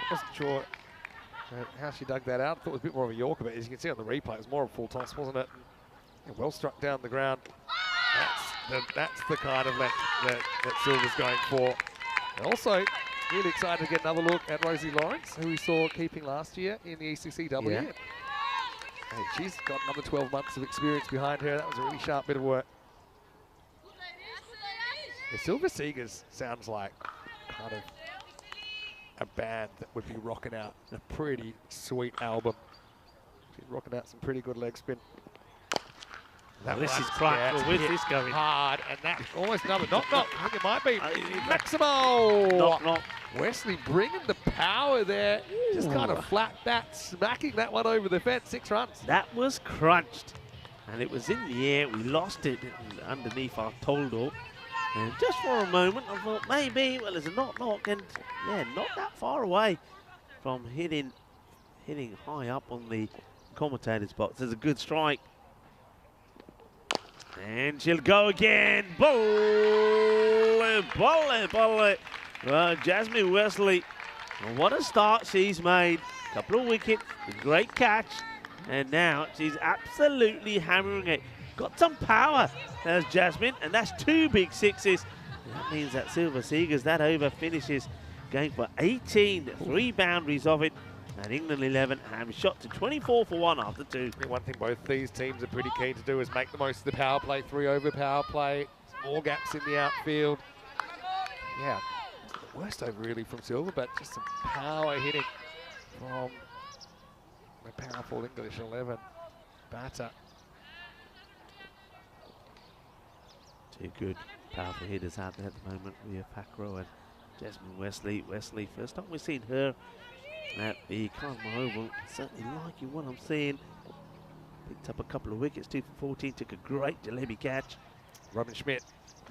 wasn't sure how she dug that out. I thought it was a bit more of a Yorker, but as you can see on the replay, it was more of a full toss, wasn't it? Yeah, well struck down the ground. That's the kind of length that Silver's going for. And also, really excited to get another look at Rosie Lawrence, who we saw keeping last year in the ECC-W. Yeah. Hey, she's got another 12 months of experience behind her. That was a really sharp bit of work. The Silver Seegers sounds like kind of a band that would be rocking out a pretty sweet album. She's rocking out some pretty good leg spin. Well, this is cracked. Well, where's this going? Hard, and that's almost another knock-knock. I think it might be Maximo. Knock-knock. Wesley bringing the power there. Just kind of flat bat, smacking that one over the fence. 6 runs. That was crunched, and it was in the air. We lost it underneath our total. And just for a moment, I thought maybe, well, there's a knock-knock, and yeah, not that far away from hitting high up on the commentator's box. There's a good strike. And she'll go again. Bowl it. Well, Jasmine Wesley, well, what a start she's made. Couple of wickets, a great catch, and now she's absolutely hammering it. Got some power, there's Jasmine, and that's 2 big sixes. And that means that Silver Seegers, that over finishes going for 18, 3 boundaries of it. And England 11 have shot to 24 for 1 after 2. I think one thing both these teams are pretty keen to do is make the most of the power play, 3 over power play, more gaps in the outfield. Yeah, worst over really from Silver, but just some power hitting from the powerful English 11 batter. 2 good, powerful hitters out there at the moment. Ria Facro and Jasmine Wesley. Wesley, first time we've seen her at the Cardamom Oval. Certainly liking what I'm seeing. Picked up a couple of wickets, 2 for 14. Took a great jalebi catch. Robin Schmidt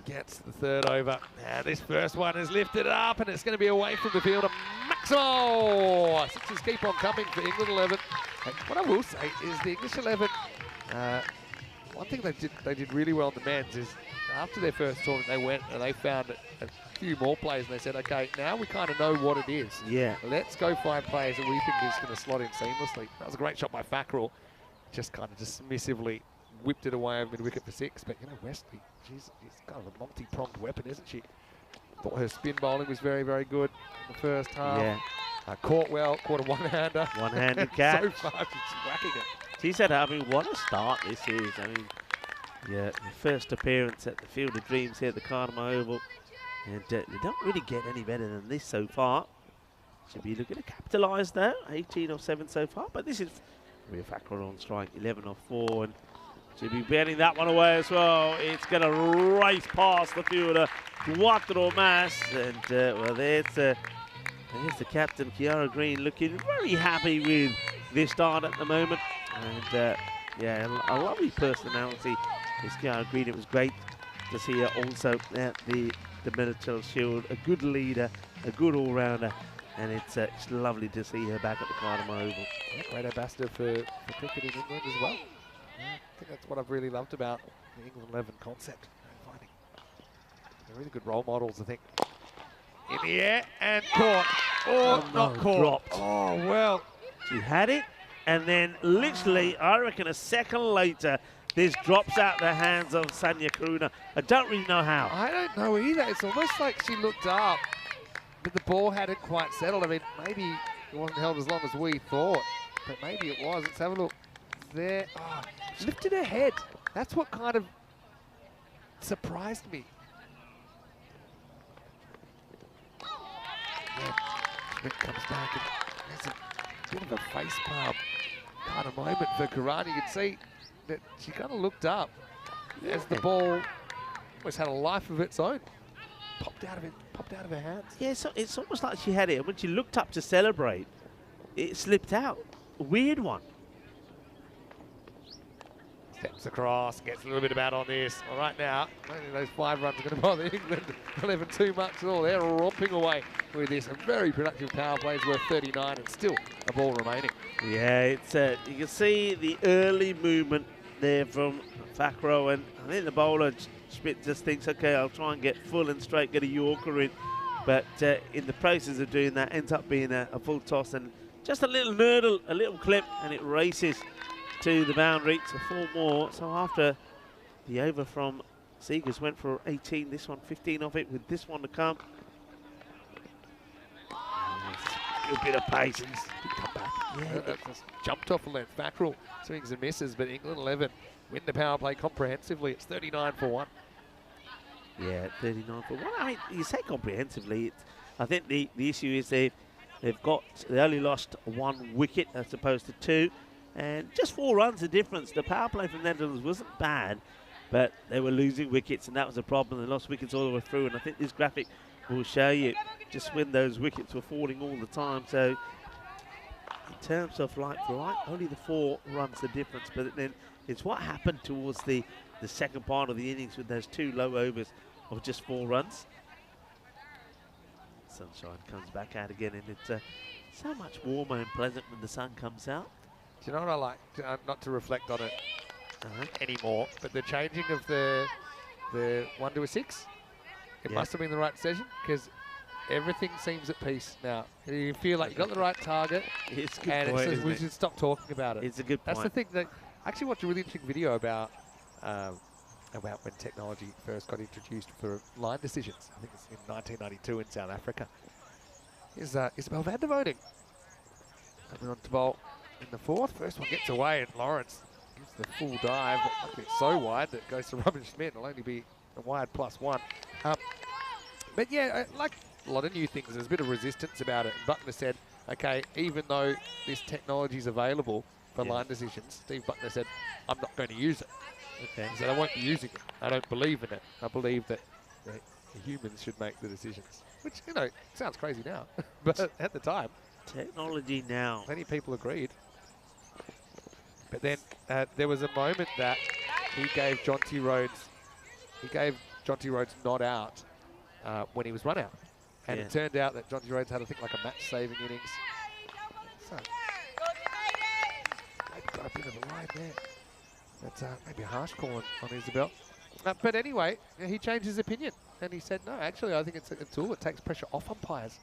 gets the 3rd over. And this first one is lifted up, and it's going to be away from the field. Maximo! 6s keep on coming for England 11. And what I will say is the English 11, one thing they did really well in the men's is after their first tournament, they went and they found a few more players, and they said, okay, now we kind of know what it is. Yeah. Let's go find players that we think is going to slot in seamlessly. That was a great shot by Fackrell. Just kind of dismissively whipped it away over mid-wicket for 6. But, you know, Wesley, she's kind of a multi-pronged weapon, isn't she? Thought her spin bowling was very, very good in the first half. Yeah. Caught well, caught a one-hander. One-handed catch. So far, she's whacking it. She said, I mean, what a start this is. I mean, yeah, the first appearance at the Field of Dreams here at the Cardamom Oval. And they don't really get any better than this so far. Should be looking to capitalise though. 18 of 7 so far. But this is a factor on strike. 11 of 4. And should be batting that one away as well. It's going to race past the fielder. 4 más. And, well, there's the captain, Kiara Green, looking very happy with this start at the moment. And, yeah, a lovely personality is Kiara Green. It was great to see her also at the Military Shield. A good leader, a good all-rounder. And it's lovely to see her back at the Cardamom Oval. Yeah, great ambassador for cricket in England as well. Yeah, I think that's what I've really loved about the England 11 concept. Finding they're really good role models, I think. In the air and caught. Oh, not caught. Dropped. Oh, well. She had it, and then literally, I reckon a second later, this drops out the hands of Sanya Karuna. I don't really know how. I don't know either. It's almost like she looked up, but the ball hadn't quite settled. I mean, maybe it wasn't held as long as we thought, but maybe it was. Let's have a look. There. Oh, she lifted her head. That's what kind of surprised me. Yeah, Schmidt comes back and there's a bit of a face palm kind of moment for Karani. You can see that she kind of looked up as the ball almost had a life of its own. Popped out of her hands. Yeah, so it's almost like she had it. When she looked up to celebrate, it slipped out. A weird one. Steps across, gets a little bit of bat on this. All right now, I don't think those 5 runs are going to bother England 11 too much at all. They're romping away with this. A very productive power play is worth 39 and still a ball remaining. Yeah, it's you can see the early movement there from Fakro, and I think the bowler Schmidt just thinks, okay, I'll try and get full and straight, get a Yorker in. But in the process of doing that, ends up being a full toss and just a little nurdle, a little clip, and it races to the boundary. So 4 more. So after the over from Seegers went for 18, this one 15 of it with this one to come. A little bit of pace. Come back. Yeah, that's jumped off a length. Fackrell swings and misses, but England 11 win the power play comprehensively. It's 39 for 1. Yeah, 39 for 1. I mean, you say comprehensively. I think the issue is they only lost 1 wicket as opposed to 2. And just 4 runs of difference. The power play from the Netherlands wasn't bad, but they were losing wickets, and that was a problem. They lost wickets all the way through, and I think this graphic will show you just when those wickets were falling all the time. So in terms of like for like, only the 4 runs of difference, but then it's what happened towards the second part of the innings with those 2 low overs of just 4 runs. Sunshine comes back out again, and it's so much warmer and pleasant when the sun comes out. Do you know what I like? Not to reflect on it anymore, but the changing of the 1 to a 6, it must have been the right decision, because everything seems at peace now. You feel like you got the right target, It's a good and point, it says isn't we it? should stop talking about it. It's a good point. That's the thing. That I actually watched a really interesting video about when technology first got introduced for line decisions. I think it's in 1992 in South Africa. Is Isabel van der Woning coming on to bowl in the 4th. First one gets away, and Lawrence gives the full dive. It's so wide that it goes to Robin Schmidt. It'll only be a wide +1. But yeah, like a lot of new things, there's a bit of resistance about it. And Buckner said, okay, even though this technology is available for line decisions, Steve Buckner said, I'm not going to use it. Okay. He said, I won't be using it. I don't believe in it. I believe that the humans should make the decisions. Which, you know, sounds crazy now. But at the time, Technology now. plenty of people agreed. But then there was a moment that he gave Jonty Rhodes not out when he was run out. And it turned out that Jonty Rhodes had, I think, like a match-saving innings. So, maybe got a bit of a line there. That's maybe a harsh call on Isabel. But anyway, he changed his opinion. And he said, no, actually, I think it's a tool that takes pressure off umpires.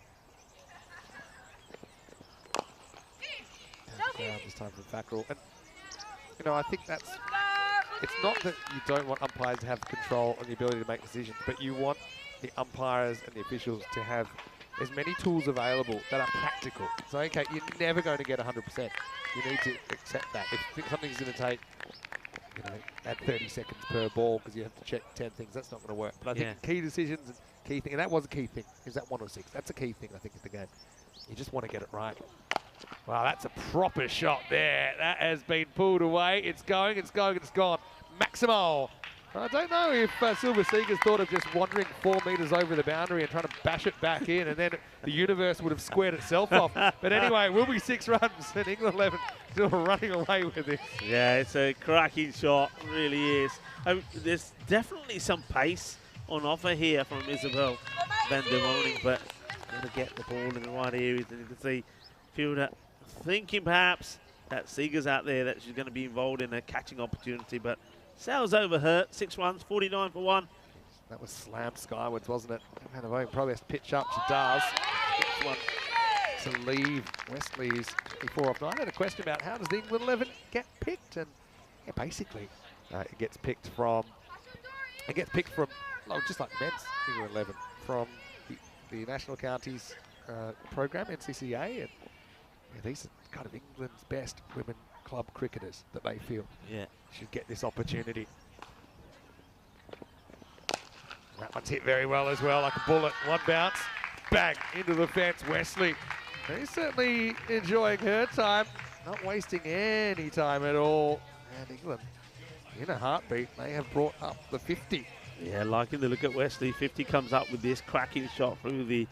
This time from Fackrell. And, you know, I think it's not that you don't want umpires to have control and the ability to make decisions, but you want the umpires and the officials to have as many tools available that are practical. So, okay, you're never going to get 100%. You need to accept that. If something's going to take, at 30 seconds per ball because you have to check 10 things, that's not going to work. But I think key decisions and key thing, and that was a key thing, is that 1 or 6. That's a key thing, I think, in the game. You just want to get it right. Wow, that's a proper shot there. That has been pulled away. It's going, it's gone. Maximo. I don't know if Silver Seegers thought of just wandering 4 metres over the boundary and trying to bash it back in, and then the universe would have squared itself off. But anyway, it will be 6 runs, and England 11 still running away with this. Yeah, it's a cracking shot, really is. There's definitely some pace on offer here from Isabel van der Woning, but going to get the ball in the right areas, and you can see fielder thinking perhaps that Seegers out there that she's going to be involved in a catching opportunity, but sails over her. 6 runs, 49 for 1. That was slammed skywards, wasn't it? Van der Woning probably has to pitch up. She does. Next one to leave. Wesley's 24 off 9. I had a question about how does the England 11 get picked, and yeah, basically it gets picked from just like men's England 11 from the National Counties program, NCCA, and these are kind of England's best women club cricketers that they feel should get this opportunity. That one's hit very well as well, like a bullet. One bounce, bang, into the fence. Wesley, he's certainly enjoying her time, not wasting any time at all. And England, in a heartbeat, they have brought up the 50. Yeah, liking the look at Wesley. 50 comes up with this cracking shot through the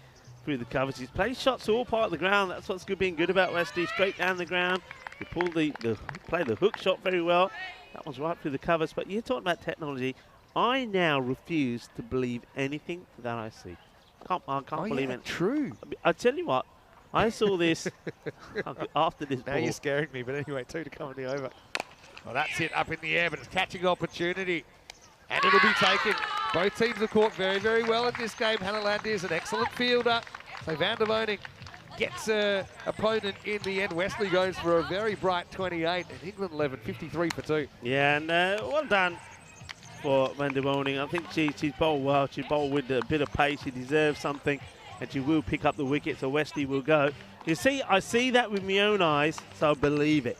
covers. He's played shots all part of the ground. That's what's being good about Wesley. Straight down the ground. He pulled play the hook shot very well. That was right through the covers. But you're talking about technology. I now refuse to believe anything that I see. I can't believe it. True. I tell you what, I saw this after this Now ball. you're scaring me, but anyway, 2 to come in the over. Well, that's it up in the air, but it's catching opportunity. And it'll be taken. Both teams have caught very, very well in this game. Hannah Landy is an excellent fielder. So Van der Woning gets an opponent in the end. Wesley goes for a very bright 28, and England 11, 53 for 2. Yeah, and well done for Van der Woning. I think she's bowled well. She bowled with a bit of pace. She deserves something, and she will pick up the wicket, so Wesley will go. You see, I see that with my own eyes, so I believe it.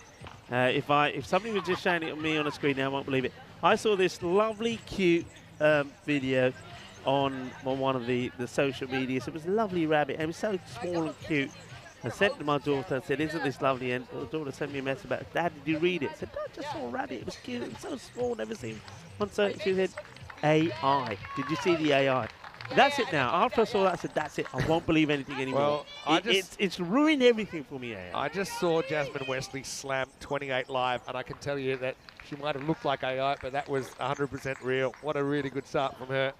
If somebody was just showing it to me on the screen now, I won't believe it. I saw this lovely, cute video on one of the social media. So it was a lovely rabbit, and it was so small and cute. I sent it to my daughter. I said, "Isn't this lovely?" And my daughter sent me a message about, "Dad, did you read it?" I said, "No, I just saw a rabbit. It was cute. It was so small. Never seen one." So she said, "AI. Did you see the AI?" That's it now. After I saw that, I said, "That's it. I won't believe anything anymore." Well, it's ruined everything for me. AI. I just saw Jasmine Wesley slam 28 live, and I can tell you that she might have looked like AI, but that was 100% real. What a really good start from her.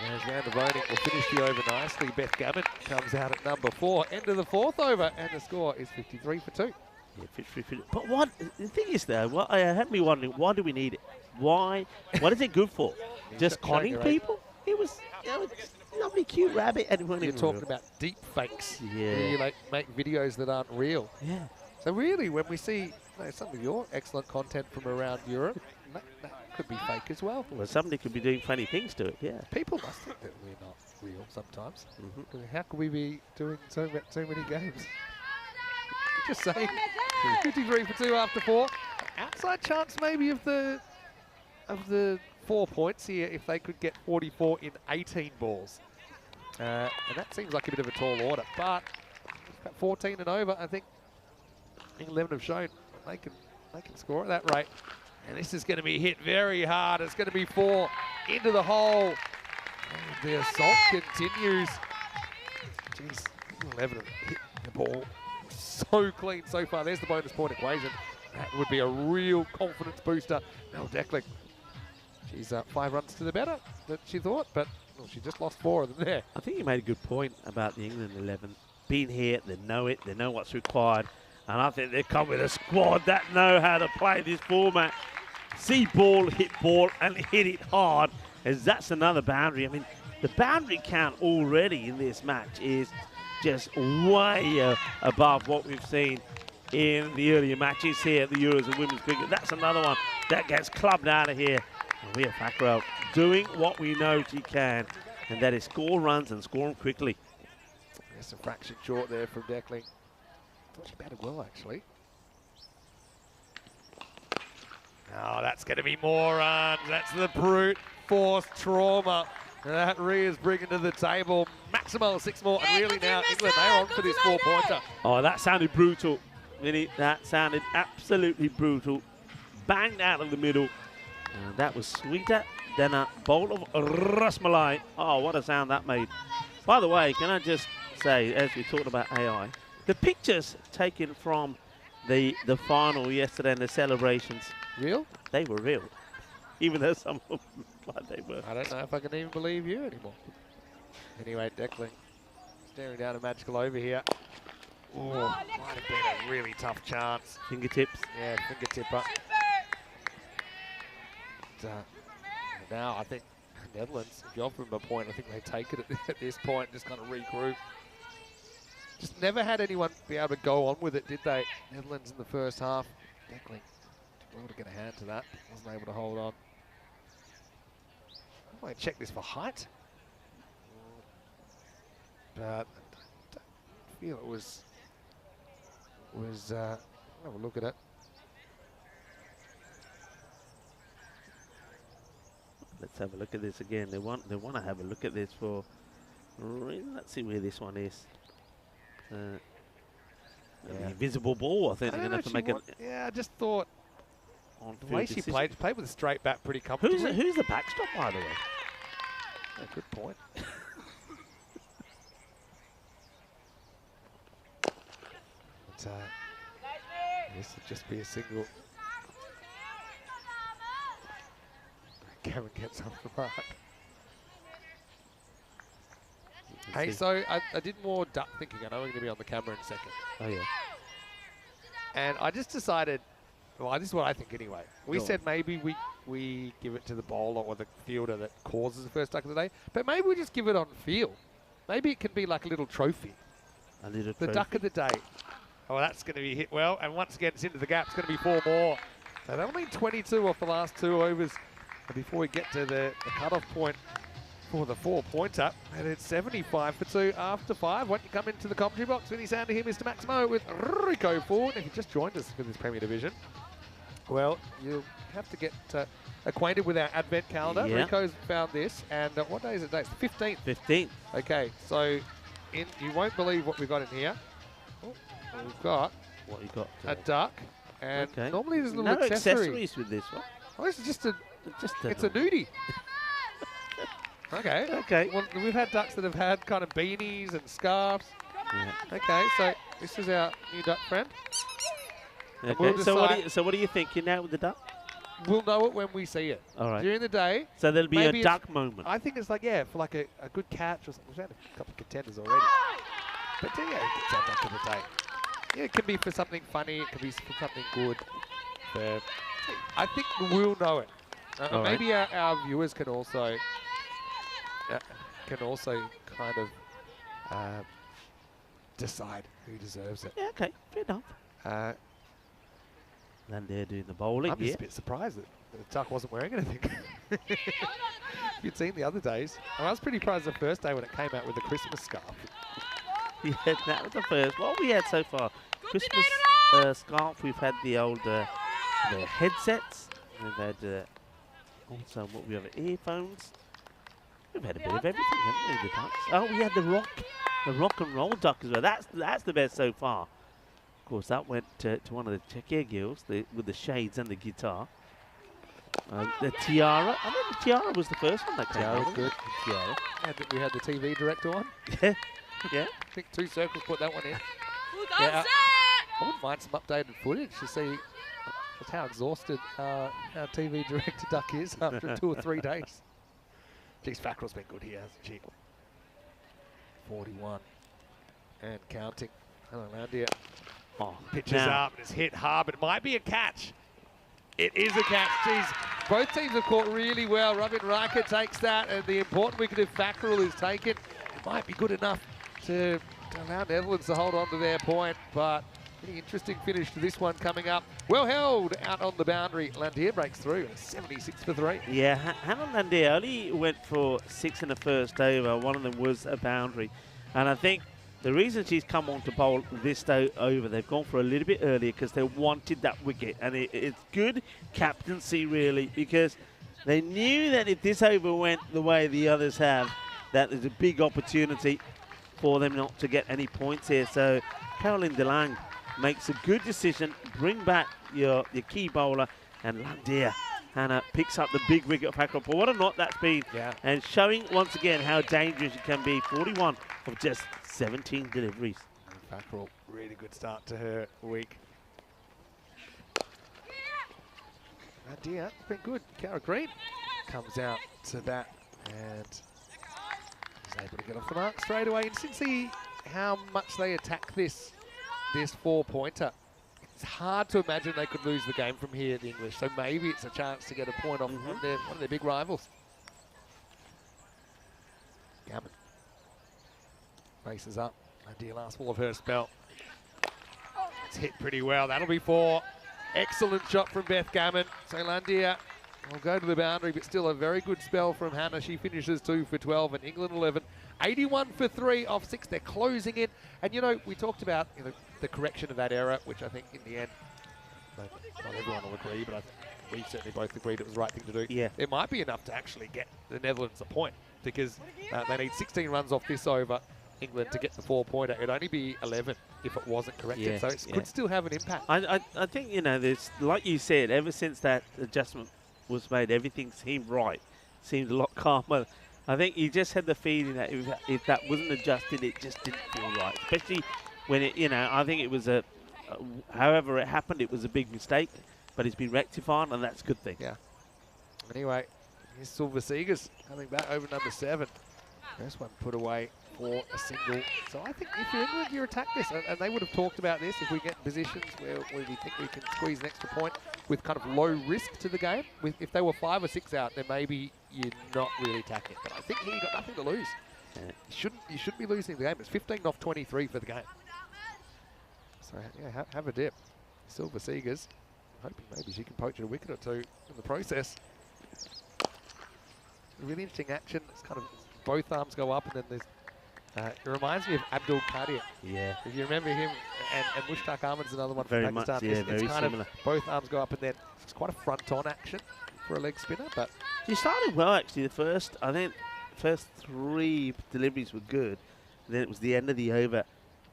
As Van der Woning will finish the over nicely. Beth Gammon comes out at number 4. End of the 4th over, and the score is 53 for 2. Yeah, 53. But what the thing is, though, what I had me wondering, why do we need it? Why? What is it good for? Just conning people? It was, it's a lovely, cute rabbit. And you're talking about deep fakes. Yeah. Where you make videos that aren't real. Yeah. So really, when we see some of your excellent content from around Europe, that could be fake as well. Well, somebody could be doing funny things to it, yeah. People must think that we're not real sometimes. How can we be doing so many games? Just saying. 53 for 2 after 4. Outside chance maybe of the 4 points here if they could get 44 in 18 balls. And that seems like a bit of a tall order, but at 14 and over, I think England 11 have shown they can score at that rate. And this is going to be hit very hard. It's going to be 4 into the hole. And the assault continues. Jeez, England 11 have hit the ball so clean so far. There's the bonus point equation. That would be a real confidence booster. Mel Deckling. She's 5 runs to the better than she thought, but she just lost 4 of them there. I think you made a good point about the England 11. Being here, they know it, they know what's required. And I think they come with a squad that know how to play this format. See ball, and hit it hard, as that's another boundary. I mean, the boundary count already in this match is just way above what we've seen in the earlier matches here at the Euros of Women's Cricket. That's another one that gets clubbed out of here. And we have Fakro doing what we know she can. and that is score runs and score them quickly. Just a fraction short there from Deckling. Thought she batted well, actually. Oh, that's going to be more runs. That's the brute force trauma that Ria's bringing to the table. Maximal 6 more, and really now England, they're on for this 4-pointer. Oh, that sounded brutal, Vinny. That sounded absolutely brutal. Banged out of the middle. And that was sweeter than a bowl of rasmalai. Oh, what a sound that made. By the way, can I just say, as we talked about AI, the pictures taken from the final yesterday and the celebrations, Real? they were real. Even though some of them looked like they were. I don't know if I can even believe you anymore. Anyway, Deckling staring down a magical over here. Oh, might have been a really tough chance. Fingertips. Yeah, fingertip up. Now I think Netherlands, if you offer them a point, I think they take it at this point and just kind of regroup. Just never had anyone be able to go on with it, did they? Netherlands in the first half. Deckling did well to get a hand to that. Wasn't able to hold on. I might check this for height. But I don't feel it was I'll have a look at it. Let's have a look at this again. They want to have a look at this for. Let's see where this one is. The invisible ball. I think they're going to have to make it. Yeah, I just thought On the way she played with a straight bat pretty comfortably. Who's the backstop, by the way? Yeah, good point. But, this would just be a single. Kevin gets off the mark. Hey, so I did more duck thinking. I know we're going to be on the camera in a second. Oh, yeah. And I just decided, well, this is what I think anyway. We said maybe we give it to the bowler or the fielder that causes the first duck of the day, but maybe we just give it on field. Maybe it can be like a little trophy. A little The duck of the day. Oh, that's going to be hit well, and once again, it's into the gap. It's going to be 4 more. So they've only 22 off the last 2 overs. And before we get to the cut-off point for the 4-pointer, and it's 75 for 2 after 5. Won't you come into the commentary box? Vinny Sander here, Mr. Maximo with Rico Ford. If you just joined us for this Premier Division, well, you'll have to get acquainted with our advent calendar. Yeah. Rico's found this, and what day is it? It's the 15th. 15th. Okay, so you won't believe what we've got in here. Oh, we've got What you got? a duck, and Okay. normally there's a No little accessory. accessories with this one. Oh, this is just a, Just it's a nudie. Okay. Okay. Well, we've had ducks that have had kind of beanies and scarves. Yeah. Okay, so this is our new duck friend. Okay. we'll So what are you thinking now with the duck? We'll know it when we see it. All right. During the day, So there'll be maybe a it's- duck moment. I think it's like, yeah, for like a good catch or something. We've had a couple of contenders already. But yeah, it's our duck of the day. Yeah, it can be for something funny. It can be for something good. I think we'll know it. All right. Maybe our viewers can also kind of decide who deserves it. Yeah, okay. Fair enough. And they're doing the bowling. I'm just Yeah. a bit surprised that the duck wasn't wearing anything. You'd seen the other days. And I was pretty surprised the first day when it came out with the Christmas scarf. Yeah, that was the first. What we had so far? Christmas scarf. We've had the old the headsets. We've had also what we have earphones. We've had a bit of everything, haven't we? The ducks. Oh, we had the rock and roll duck as well. That's the best so far. Of course, that went to one of the Czechia girls with the shades and the guitar. The tiara. I think the tiara was the first one that came Tiara out. was good. The tiara. And we had the TV director on. Yeah. Yeah. I think 2 Circles put that one in. Yeah. Yeah, I wouldn't mind some updated footage to see just how exhausted our TV director duck is after 2 or 3 days. Geez, Fackrell's been good here, hasn't she? 41 and counting. Hello, Landia. Oh, Pitches now, up and it's hit hard, but it might be a catch. It is a catch. Jeez, both teams have caught really well. Robin Riker takes that, and the important wicket of Fackrell is taken. It might be good enough to allow Netherlands to hold on to their point, but Pretty interesting finish to this one coming up. Well held out on the boundary. Landier breaks through. 76 for 3. Yeah, Hannah Landier only went for 6 in the first over. One of them was a boundary. And I think the reason she's come on to bowl this over, they've gone for a little bit earlier because they wanted that wicket. And it's good captaincy, really, because they knew that if this over went the way the others have, that there's a big opportunity for them not to get any points here. So Caroline DeLange makes a good decision, bring back your key bowler, and Landier, Hannah, picks up the big wicket of Hackrock. But what a knot that's been, and showing once again how dangerous it can be. 41 of just 17 deliveries. Hackrock, really good start to her week. Landier, it's been good. Cara Green comes out to that and is able to get off the mark straight away. And since how much they attack this 4-pointer, it's hard to imagine they could lose the game from here, the English. So maybe it's a chance to get a point off one of their big rivals. Gammon faces up. Landier last ball of her spell. It's hit pretty well. That'll be 4. Excellent shot from Beth Gammon. So Landier will go to the boundary, but still a very good spell from Hannah. She finishes 2 for 12 and England 11. 81 for 3 off 6. They're closing in. And, we talked about the correction of that error, which I think in the end, not everyone will agree, but I think we certainly both agreed it was the right thing to do. Yeah. It might be enough to actually get the Netherlands a point because they need 16 runs off this over, England, to get the 4-pointer. It'd only be 11 if it wasn't corrected. Yeah, So it could still have an impact. I think, there's, like you said, ever since that adjustment was made, everything seemed right, seemed a lot calmer. I think you just had the feeling that if that wasn't adjusted, it just didn't feel right. Especially when I think it was however it happened, it was a big mistake, but it's been rectified, and that's a good thing. Yeah. Anyway, here's Silver Seegers coming back over number 7. First one put away for a single. So I think if you're England, you attack this. And they would have talked about this if we get in positions where we think we can squeeze an extra point with kind of low risk to the game. If they were 5 or 6 out, then maybe you're not really attacking it. But I think here you've got nothing to lose. You shouldn't be losing the game. It's 15 off 23 for the game. So yeah, have a dip. Silver Seegers, hoping maybe she can poach a wicket or 2 in the process. Really interesting action. It's kind of both arms go up and then there's it reminds me of Abdul Qadir. Yeah. If you remember him, and Mushtaq Ahmed's another one Very from Pakistan. much, yeah, very kind similar. of both arms go up and then it's quite a front-on action for a leg spinner. But She started well, actually. I think first 3 deliveries were good. Then it was the end of the over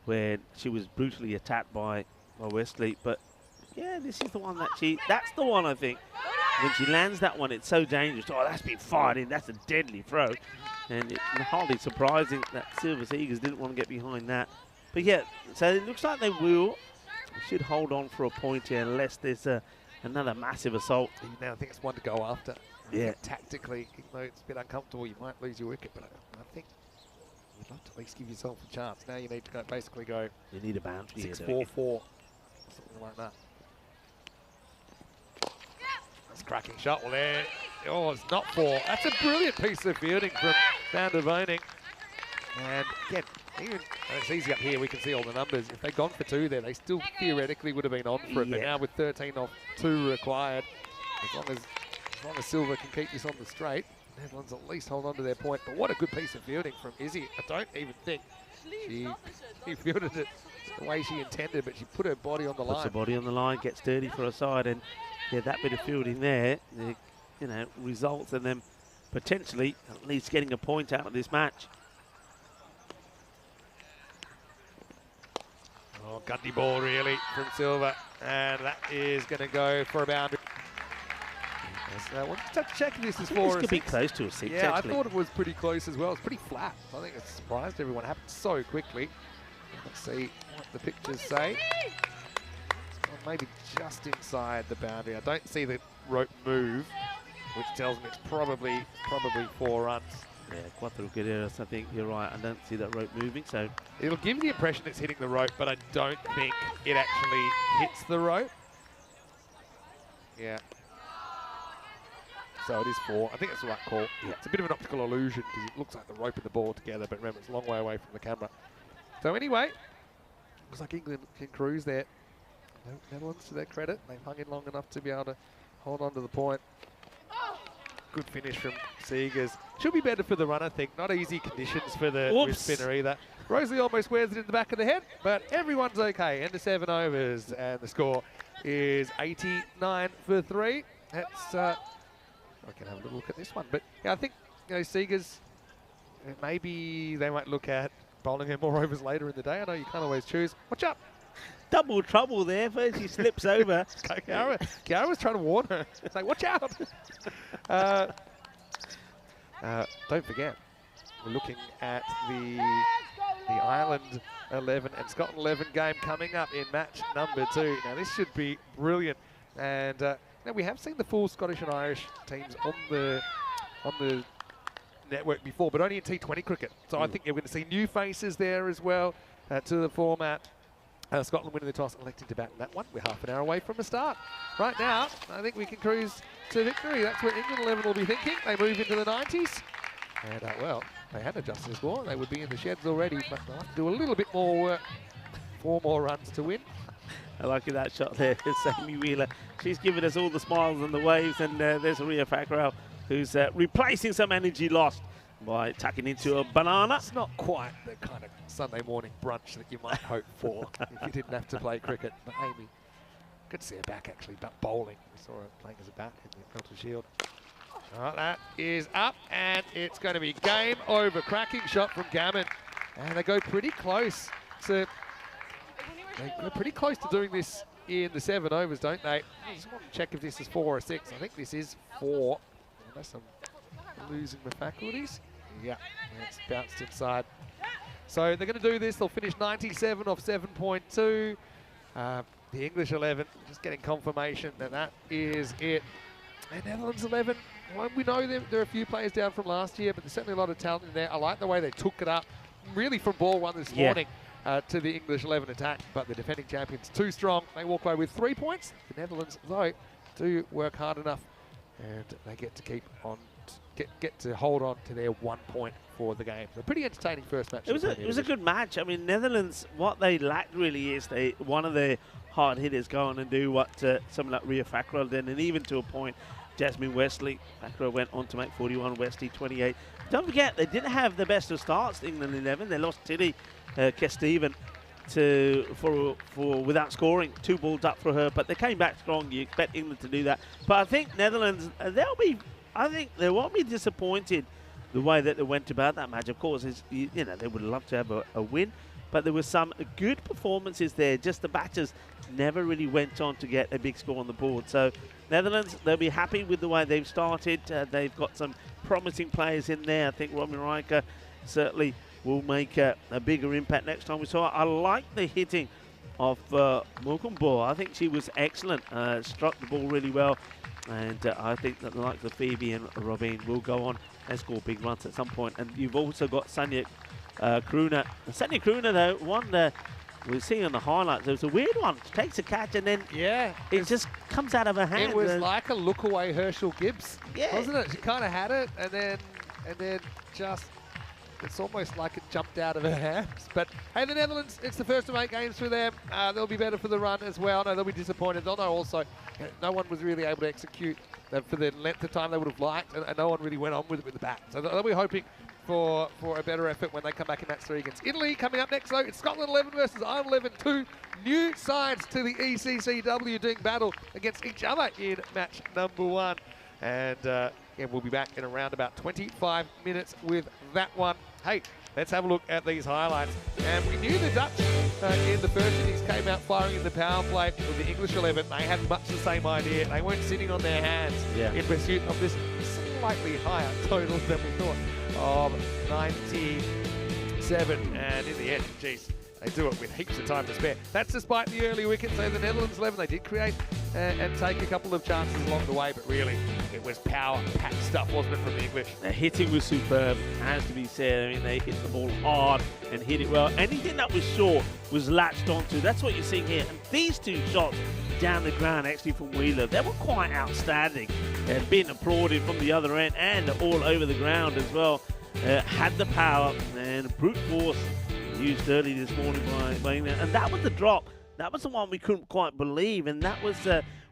when she was brutally attacked by Wesley. But yeah, this is the one that's the one I think. When she lands that one, it's so dangerous. Oh, that's been fired in. That's a deadly throw. And it's hardly surprising that Silver Seegers didn't want to get behind that. But yeah, so it looks like they should hold on for a point here unless there's another massive assault. now I think it's one to go after. Yeah. Tactically, even though it's a bit uncomfortable, you might lose your wicket. But I think you'd love to at least give yourself a chance. Now you need to basically go. You need a boundary. 6-4-4, something like that. That's a cracking shot. Well, there. Oh, it's not 4. That's a brilliant piece of fielding from Van der Woning. And again, and it's easy up here. We can see all the numbers. If they'd gone for 2 there, they still theoretically would have been on for it. But now with 13 off 2 required, as long as Silver can keep this on the straight, Netherlands at least hold on to their point. But what a good piece of fielding from Izzy. I don't even think she fielded it the way she intended, but she put her body on the line. Puts her body on the line, gets dirty for a side, and yeah, that bit of fielding there, results in them potentially at least getting a point out of this match. Oh, Gundy ball really from Silver, and that is going to go for a boundary. We'll just have to check if this is 4 or 6. This could be close to a 6, Yeah, actually. I thought it was pretty close as well. It's pretty flat. I think it surprised everyone. It happened so quickly. Let's see what the pictures say. Maybe just inside the boundary. I don't see the rope move, which tells me it's probably 4 runs. Yeah, cuatro carreras, I think you're right. I don't see that rope moving, so It'll give you the impression it's hitting the rope, but I don't think it actually hits the rope. Yeah. So it is 4. I think that's the right call. Yeah. It's a bit of an optical illusion because it looks like the rope and the ball together, but remember, it's a long way away from the camera. So anyway, looks like England can cruise there. No, Netherlands, to their credit, they've hung in long enough to be able to hold on to the point. Good finish from Seegers. Should be better for the run, I think. Not easy conditions for the wrist spinner either. Rosalie almost wears it in the back of the head, but everyone's okay. End of 7 overs, and the score is 89 for 3. That's, I can have a little look at this one. But yeah, I think, Seegers, maybe they might look at bowling her more overs later in the day. I know you can't always choose. Watch out. Double trouble there. First she slips over. Kiara was trying to warn her. It's like, watch out. Don't forget, we're looking at the Ireland 11 and Scotland 11 game coming up in match number 2. Now this should be brilliant, and we have seen the full Scottish and Irish teams on the network before, but only in T20 cricket. So I think you're going to see new faces there as well to the format. Scotland winning the toss and electing to bat in that one. We're half an hour away from the start. Right now, I think we can cruise to victory. That's what England 11 will be thinking. They move into the 90s. And, well, they had adjusted the score. They would be in the sheds already, but they'll have to do a little bit more work. 4 more runs to win. I like that shot there. It's Amy Wheeler. She's giving us all the smiles and the waves, and there's Ria Thakral, who's replacing some energy lost by tucking into a banana. It's not quite the kind of Sunday morning brunch that you might hope for if you didn't have to play cricket. But Amy, good to see her back actually, but bowling. We saw her playing as a bat in the Belter Shield. All right, that is up, and it's going to be game over. Cracking shot from Gammon, and they go pretty close to doing this in the 7 overs, don't they? I just want to check if this is 4 or 6. I think this is 4. Unless I'm losing the faculties. Yeah, it's bounced inside. So they're going to do this. They'll finish 97 off 7.2. The English 11 just getting confirmation that that is it. And Netherlands 11, well, we know there are a few players down from last year, but there's certainly a lot of talent in there. I like the way they took it up, really from ball 1 this morning to the English 11 attack. But the defending champions too strong. They walk away with 3 points. The Netherlands, though, do work hard enough, and they get to keep on, get to hold on to their 1 point for the game. So pretty entertaining first match. It was a good match. I mean, Netherlands, what they lacked really is one of their hard hitters go on and do what someone like Ria Thakral did, and even to a point, Jasmine Wesley. Thakral went on to make 41, Wesley 28. Don't forget, they didn't have the best of starts, England 11. They lost Tilly Kesteven for without scoring, 2 balls up for her, but they came back strong. You expect England to do that, but I think Netherlands, I think they won't be disappointed the way that they went about that match. Of course, they would love to have a win, but there were some good performances there. Just the batters never really went on to get a big score on the board. So Netherlands, they'll be happy with the way they've started. They've got some promising players in there. I think Robin Riker certainly will make a bigger impact next time we saw her. I like the hitting of Mukumbo. I think she was excellent. Struck the ball really well. And I think that the likes of Phoebe and Robin will go on and score big runs at some point. And you've also got Sanya Kruna. Sanya Kruna, though, we're seeing on the highlights, there was a weird one. She takes a catch and then it just comes out of her hand. It was like a look away Herschel Gibbs, wasn't it? She kind of had it and then just, it's almost like it jumped out of her hands. But hey, the Netherlands, it's the first of 8 games for them. They'll be better for the run as well. No, they'll be disappointed. They'll know also no one was really able to execute for the length of time they would have liked, and no one really went on with it with the bat. So they'll be hoping for a better effort when they come back in match 3 against Italy. Coming up next, though, it's Scotland 11 versus Ireland 11. 2 new sides to the ECC-W doing battle against each other in match number 1. And we'll be back in around about 25 minutes with that one. Hey, let's have a look at these highlights. And we knew the Dutch in the first innings came out firing in the power play with the English 11. They had much the same idea. They weren't sitting on their hands in pursuit of this slightly higher total than we thought of 97. And in the end, geez, they do it with heaps of time to spare. That's despite the early wicket. So the Netherlands 11, they did create and take a couple of chances along the way, but really it was power-packed stuff, wasn't it, from the English? The hitting was superb, has to be said. I mean, they hit the ball hard and hit it well. Anything that was short was latched onto. That's what you're seeing here. And these 2 shots down the ground, actually from Wheeler, they were quite outstanding. Being applauded from the other end and all over the ground as well. Had the power and brute force used early this morning by England. And that was the drop. That was the one we couldn't quite believe. And that was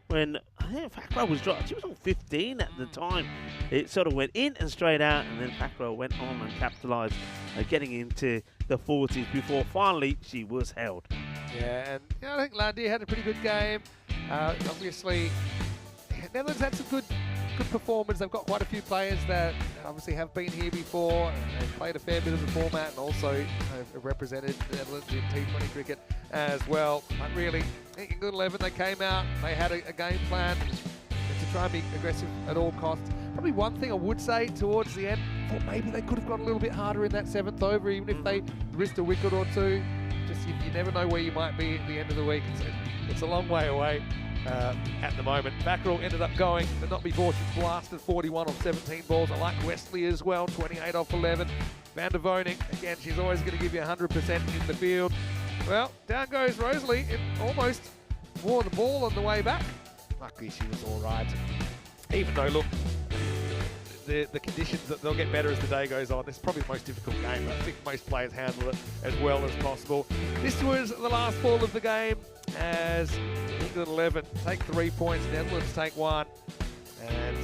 when I think Fakro was dropped. She was on 15 at the time. It sort of went in and straight out. And then Fakro went on and capitalised, getting into the 40s before finally she was held. Yeah, and I think Lundy had a pretty good game. Obviously, Netherlands had some good performance. They've got quite a few players that obviously have been here before. They've played a fair bit of the format and also have represented the Netherlands in T20 cricket as well. But really, England 11, they came out, they had a game plan to try and be aggressive at all costs. Probably one thing I would say towards the end, I thought maybe they could have gone a little bit harder in that 7th over, even if they risked a wicket or two. Just you never know where you might be at the end of the week. It's a long way away. At the moment, Fackrell ended up going, but not before she blasted 41 on 17 balls. I like Wesley as well, 28 off 11. Van der Voning, again, she's always going to give you 100% in the field. Well, down goes Rosalie. It almost wore the ball on the way back. Luckily, she was all right. Even though, look, the conditions, that they'll get better as the day goes on. This is probably the most difficult game. I think most players handle it as well as possible. This was the last ball of the game as England 11 take 3 points, Netherlands take 1. And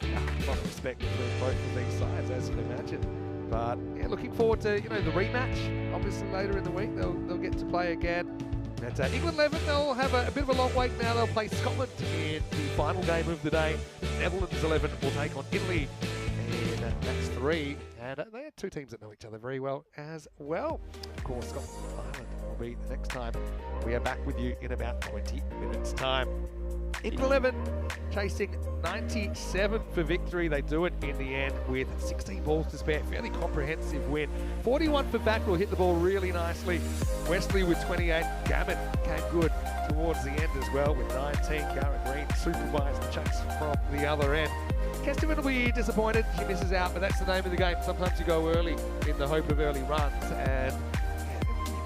a lot of respect between both of these sides, as you can imagine. But yeah, looking forward to the rematch. Obviously later in the week they'll get to play again. At England 11, they'll have a bit of a long wait now. They'll play Scotland in the final game of the day. Netherlands 11 will take on Italy in match 3. And they are two teams that know each other very well as well. Of course, Scotland and Ireland will be the next time. We are back with you in about 20 minutes' time. England 11 chasing 97 for victory. They do it in the end with 16 balls to spare. Fairly comprehensive win. 41 for Backrell, hit the ball really nicely. Wesley with 28. Gammon came good towards the end as well with 19. Cara Green supervised the chase from the other end. Kesterman will be disappointed. She misses out, but that's the name of the game. Sometimes you go early in the hope of early runs, and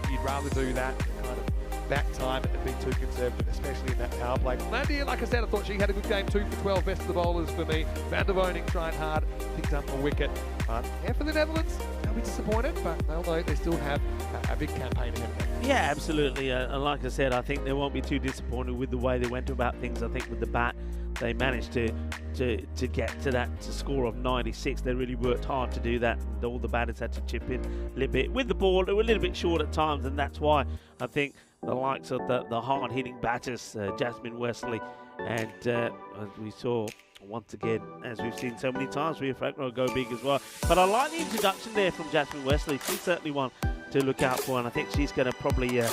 you'd rather do that than kind of back time and be too conservative, especially in that power play. Landia, like I said, I thought she had a good game, 2 for 12, best of the bowlers for me. Van der Voning trying hard, picked up a wicket. But yeah, for the Netherlands, they'll be disappointed, but they'll know they still have a big campaign ahead of them. Yeah, absolutely. And like I said, I think they won't be too disappointed with the way they went about things. I think with the bat, they managed to get to that score of 96. They really worked hard to do that, and all the batters had to chip in a little bit. With the ball, they were a little bit short at times, and that's why I think the likes of the hard-hitting batters, Jasmine Wesley, and as we saw once again, as we've seen so many times, Ria Faulkner go big as well. But I like the introduction there from Jasmine Wesley. She's certainly one to look out for, and I think she's going to probably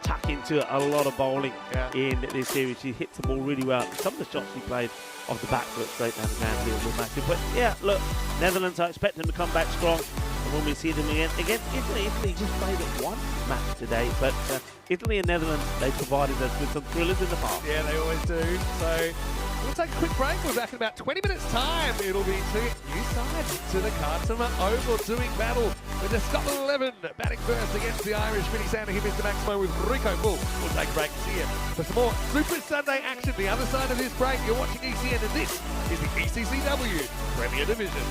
tuck into a lot of bowling in this series. She hits the ball really well. Some of the shots she played off the back foot straight down the downfield were massive. But yeah, look, Netherlands, I expect them to come back strong. And when we see them again against Italy just played at one match today, but Italy and Netherlands, they provided us with some thrillers in the past. Yeah, they always do. So we'll take a quick break. We're back in about 20 minutes' time. It'll be two new sides to the Khartoum Oval doing battle with the Scotland 11 batting first against the Irish. Vinny Sander here, Mr. Maximo with Rico Bull. We'll take a break and see you for some more Super Sunday action. The other side of this break, you're watching ECN, and this is the ECC-W Premier Division.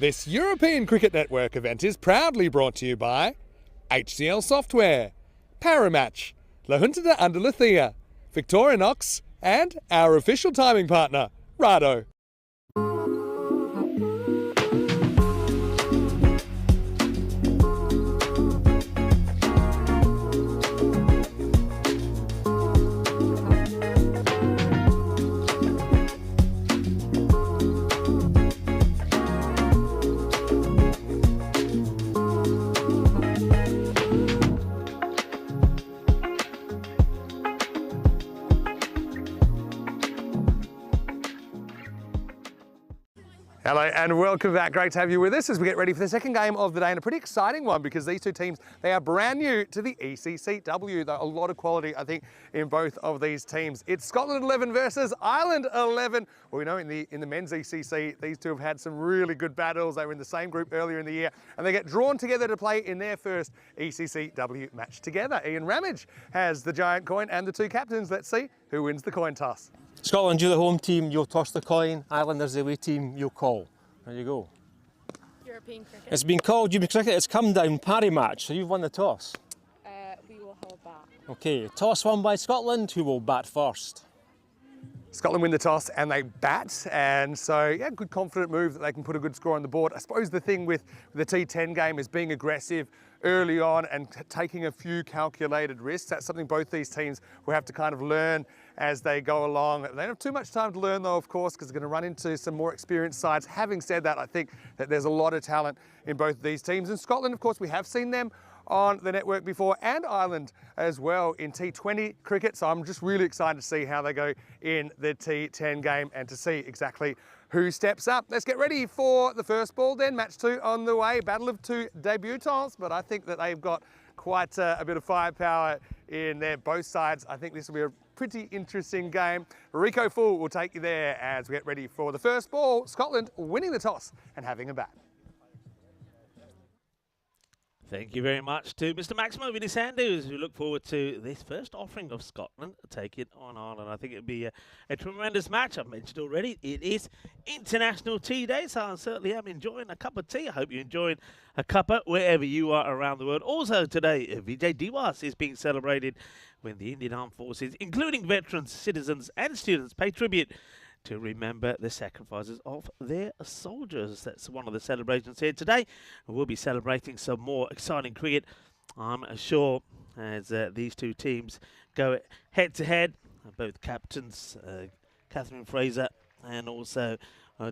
This European Cricket Network event is proudly brought to you by HCL Software, Paramatch, La Junta de Andalucía, Victorinox, and our official timing partner, Rado. Hello and welcome back. Great to have you with us as we get ready for the second game of the day, and a pretty exciting one because these two teams, they are brand new to the ECC-W. A lot of quality, I think, in both of these teams. It's Scotland 11 versus Ireland 11. Well, we know in the men's ECC, these two have had some really good battles. They were in the same group earlier in the year, and they get drawn together to play in their first ECC-W match together. Ian Ramage has the giant coin and the two captains. Let's see who wins the coin toss. Scotland, you're the home team, you'll toss the coin. Ireland is the away team, you'll call. There you go. European cricket. It's been called European cricket, it's come down parry match, so you've won the toss. We will hold back. Okay, toss won by Scotland, who will bat first? Scotland win the toss and they bat, and so yeah, good confident move that they can put a good score on the board. I suppose the thing with the T10 game is being aggressive early on and taking a few calculated risks. That's something both these teams will have to kind of learn as they go along. They don't have too much time to learn though, of course, because they're going to run into some more experienced sides. Having said that, I think that there's a lot of talent in both of these teams. And Scotland, of course, we have seen them on the network before, and Ireland as well in T20 cricket. So I'm just really excited to see how they go in the T10 game and to see exactly who steps up. Let's get ready for the first ball then. Match 2 on the way. Battle of two debutants, but I think that they've got quite a bit of firepower in there, both sides. I think this will be a pretty interesting game. Rico Full will take you there as we get ready for the first ball. Scotland winning the toss and having a bat. Thank you very much to Mr. Maximo Vinisandus. We look forward to this first offering of Scotland taking on Ireland. I think it'll be a tremendous match. I've mentioned already, it is International Tea Day, so I certainly am enjoying a cup of tea. I hope you're enjoying a cuppa wherever you are around the world. Also today, Vijay Diwas is being celebrated when the Indian Armed Forces, including veterans, citizens and students, pay tribute to remember the sacrifices of their soldiers. That's one of the celebrations here today. We'll be celebrating some more exciting cricket, I'm sure, as these two teams go head to head. Both captains, Catherine Fraser and also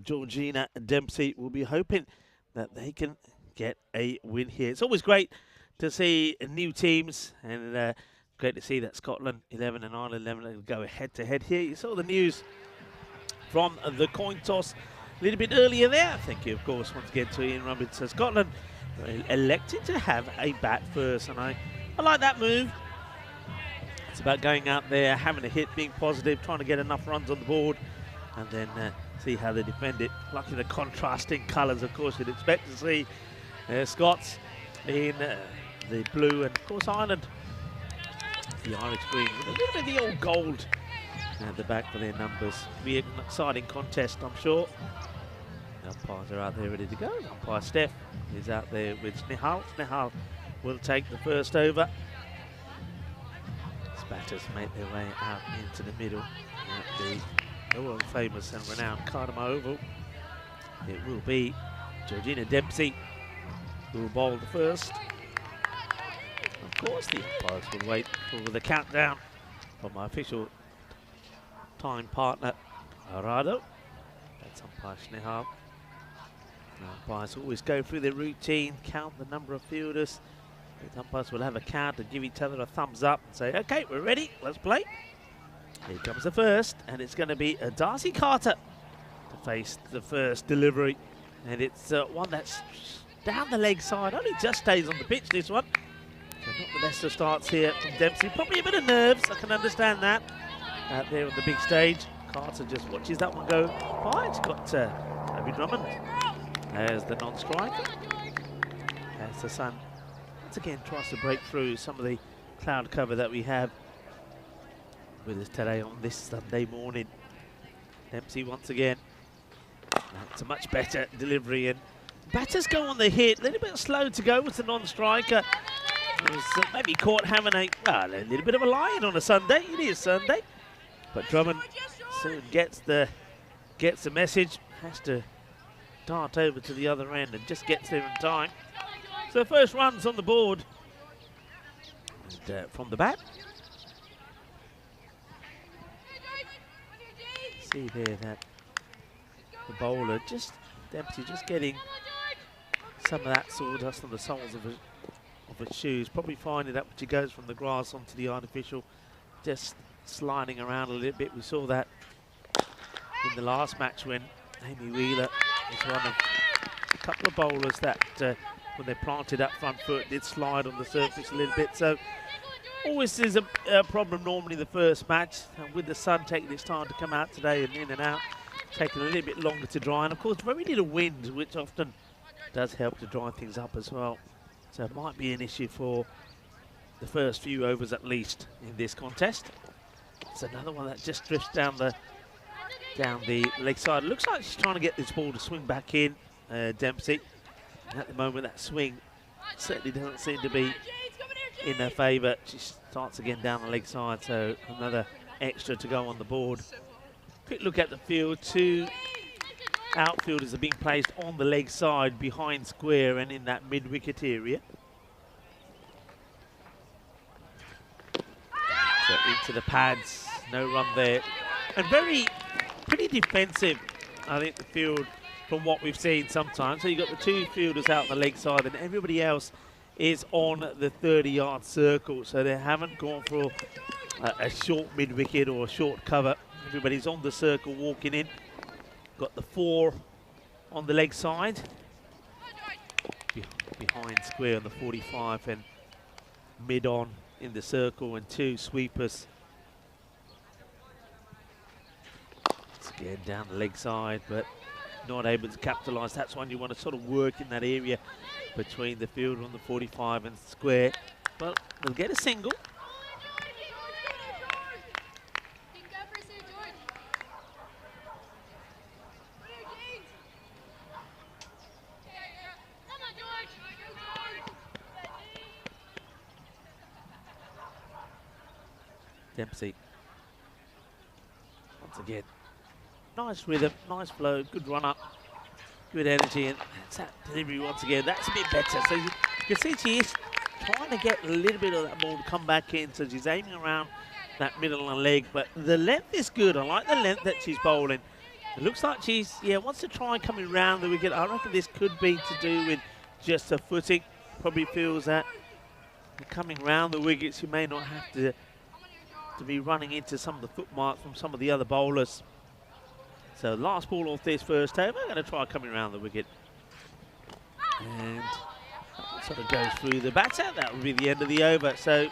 Georgina Dempsey, will be hoping that they can get a win here. It's always great to see new teams, and great to see that Scotland 11 and Ireland 11 go head to head here. You saw the news from the coin toss a little bit earlier there. Thank you, of course, once again to Ian Rumble. So Scotland elected to have a bat first, and I like that move. It's about going out there, having a hit, being positive, trying to get enough runs on the board, and then see how they defend it. Lucky the contrasting colours, of course, you'd expect to see Scots in the blue, and of course Ireland, the Irish green, with a little bit of the old gold at the back for their numbers. Be an exciting contest, I'm sure. The umpires are out there ready to go. Umpire Steph is out there with Snehal. Snehal will take the first over. As batters make their way out into the middle at the world famous and renowned Cardamom Oval. It will be Georgina Dempsey who will bowl the first. Of course, the umpires will wait for the countdown from my official time partner, Rado. That's umpire Snehal. Umpires always go through their routine, count the number of fielders. The umpires will have a count and give each other a thumbs up and say, okay, we're ready, let's play. Here comes the first, and it's going to be Darcy Carter to face the first delivery. And it's one that's down the leg side, only just stays on the pitch, this one. So not the best of starts here from Dempsey. Probably a bit of nerves, I can understand that. Out there on the big stage, Carter just watches that one go by. It's got Abby Drummond as the non-striker. As the sun once again tries to break through some of the cloud cover that we have with us today on this Sunday morning. Dempsey once again. That's a much better delivery, and batters go on the hit. A little bit slow to go with the non-striker. Was maybe caught having a little bit of a lie-in on a Sunday. It is Sunday. But Drummond soon gets the message. Has to dart over to the other end and just gets there in time. So first runs on the board. And, from the bat. See there that the bowler Dempsey just getting some of that sawdust on the soles of his shoes. Probably finding that when she goes from the grass onto the artificial, just sliding around a little bit. We saw that in the last match when Amy Wheeler was one of a couple of bowlers that when they planted that front foot did slide on the surface a little bit. So always is a problem normally the first match, and with the sun taking its time to come out today and in and out, taking a little bit longer to dry, and of course very little wind, which often does help to dry things up as well. So it might be an issue for the first few overs at least in this contest. It's another one that just drifts down the leg side. It looks like she's trying to get this ball to swing back in, Dempsey. And at the moment that swing certainly doesn't seem to be in her favour. She starts again down the leg side, so another extra to go on the board. Quick look at the field. Two outfielders are being placed on the leg side behind square and in that mid-wicket area. So into the pads, no run there. And pretty defensive, I think, the field from what we've seen sometimes. So you've got the two fielders out on the leg side and everybody else is on the 30-yard circle. So they haven't gone for a short mid-wicket or a short cover. Everybody's on the circle walking in. Got the 4 on the leg side. Behind square on the 45 and mid on in the circle, and 2 sweepers. It's again down the leg side, but not able to capitalise. That's one you want to sort of work in that area between the fielder on the 45 and square. Well, they'll get a single. Dempsey, once again, nice rhythm, nice flow, good run up, good energy, and that's that delivery once again. That's a bit better. So you can see she is trying to get a little bit of that ball to come back in, so she's aiming around that middle of the leg, but the length is good. I like the length that she's bowling. It looks like she's, wants to try coming round the wicket. I reckon this could be to do with just her footing. Probably feels that coming round the wicket, she may not have to be running into some of the foot marks from some of the other bowlers. So last ball off this first over, going to try coming around the wicket. And sort of goes through the batter. That will be the end of the over. So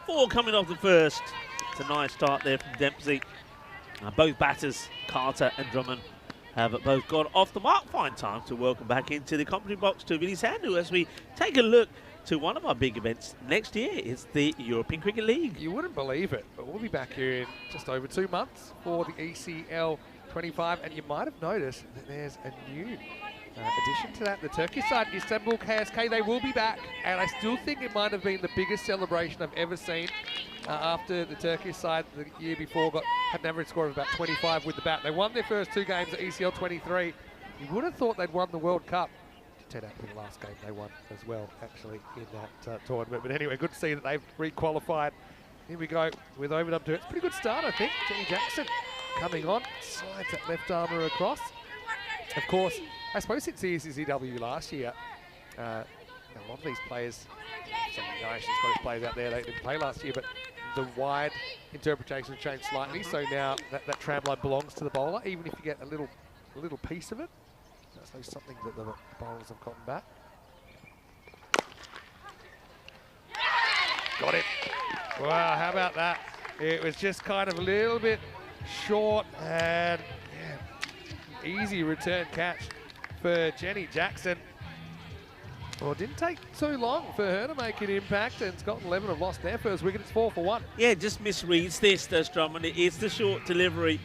4 coming off the first. It's a nice start there from Dempsey. Both batters, Carter and Drummond, have both gone off the mark. Fine time to welcome back into the commentary box to Vinny Sandu as we take a look to one of our big events next year. It's the European Cricket League. You wouldn't believe it, but we'll be back here in just over 2 months for the ECL-25, and you might have noticed that there's a new addition to that. The Turkish side, Istanbul KSK, they will be back, and I still think it might have been the biggest celebration I've ever seen after the Turkish side the year before had an average score of about 25 with the bat. They won their first 2 games at ECL-23. You would have thought they'd won the World Cup. Turned out to be the last game they won as well, actually, in that tournament. But anyway, good to see that they've re-qualified. Here we go with overdub to it. It's a pretty good start, I think. Jenny Jackson coming on, slides that left armour across. Of course, I suppose since the ECC-W last year, a lot of these players, some Irish and Scottish players out there, they didn't play last year, but the wide interpretation has changed slightly. So now that tramline belongs to the bowler, even if you get a little piece of it. That's something that the bowlers have gotten back. Got it. Wow, how about that? It was just kind of a little bit short and easy return catch for Jenny Jackson. Well, it didn't take too long for her to make an impact, and Scotland 11 have lost their first wicket. It's 4 for 1. Yeah, just misreads this, does Drummond. It's the short delivery.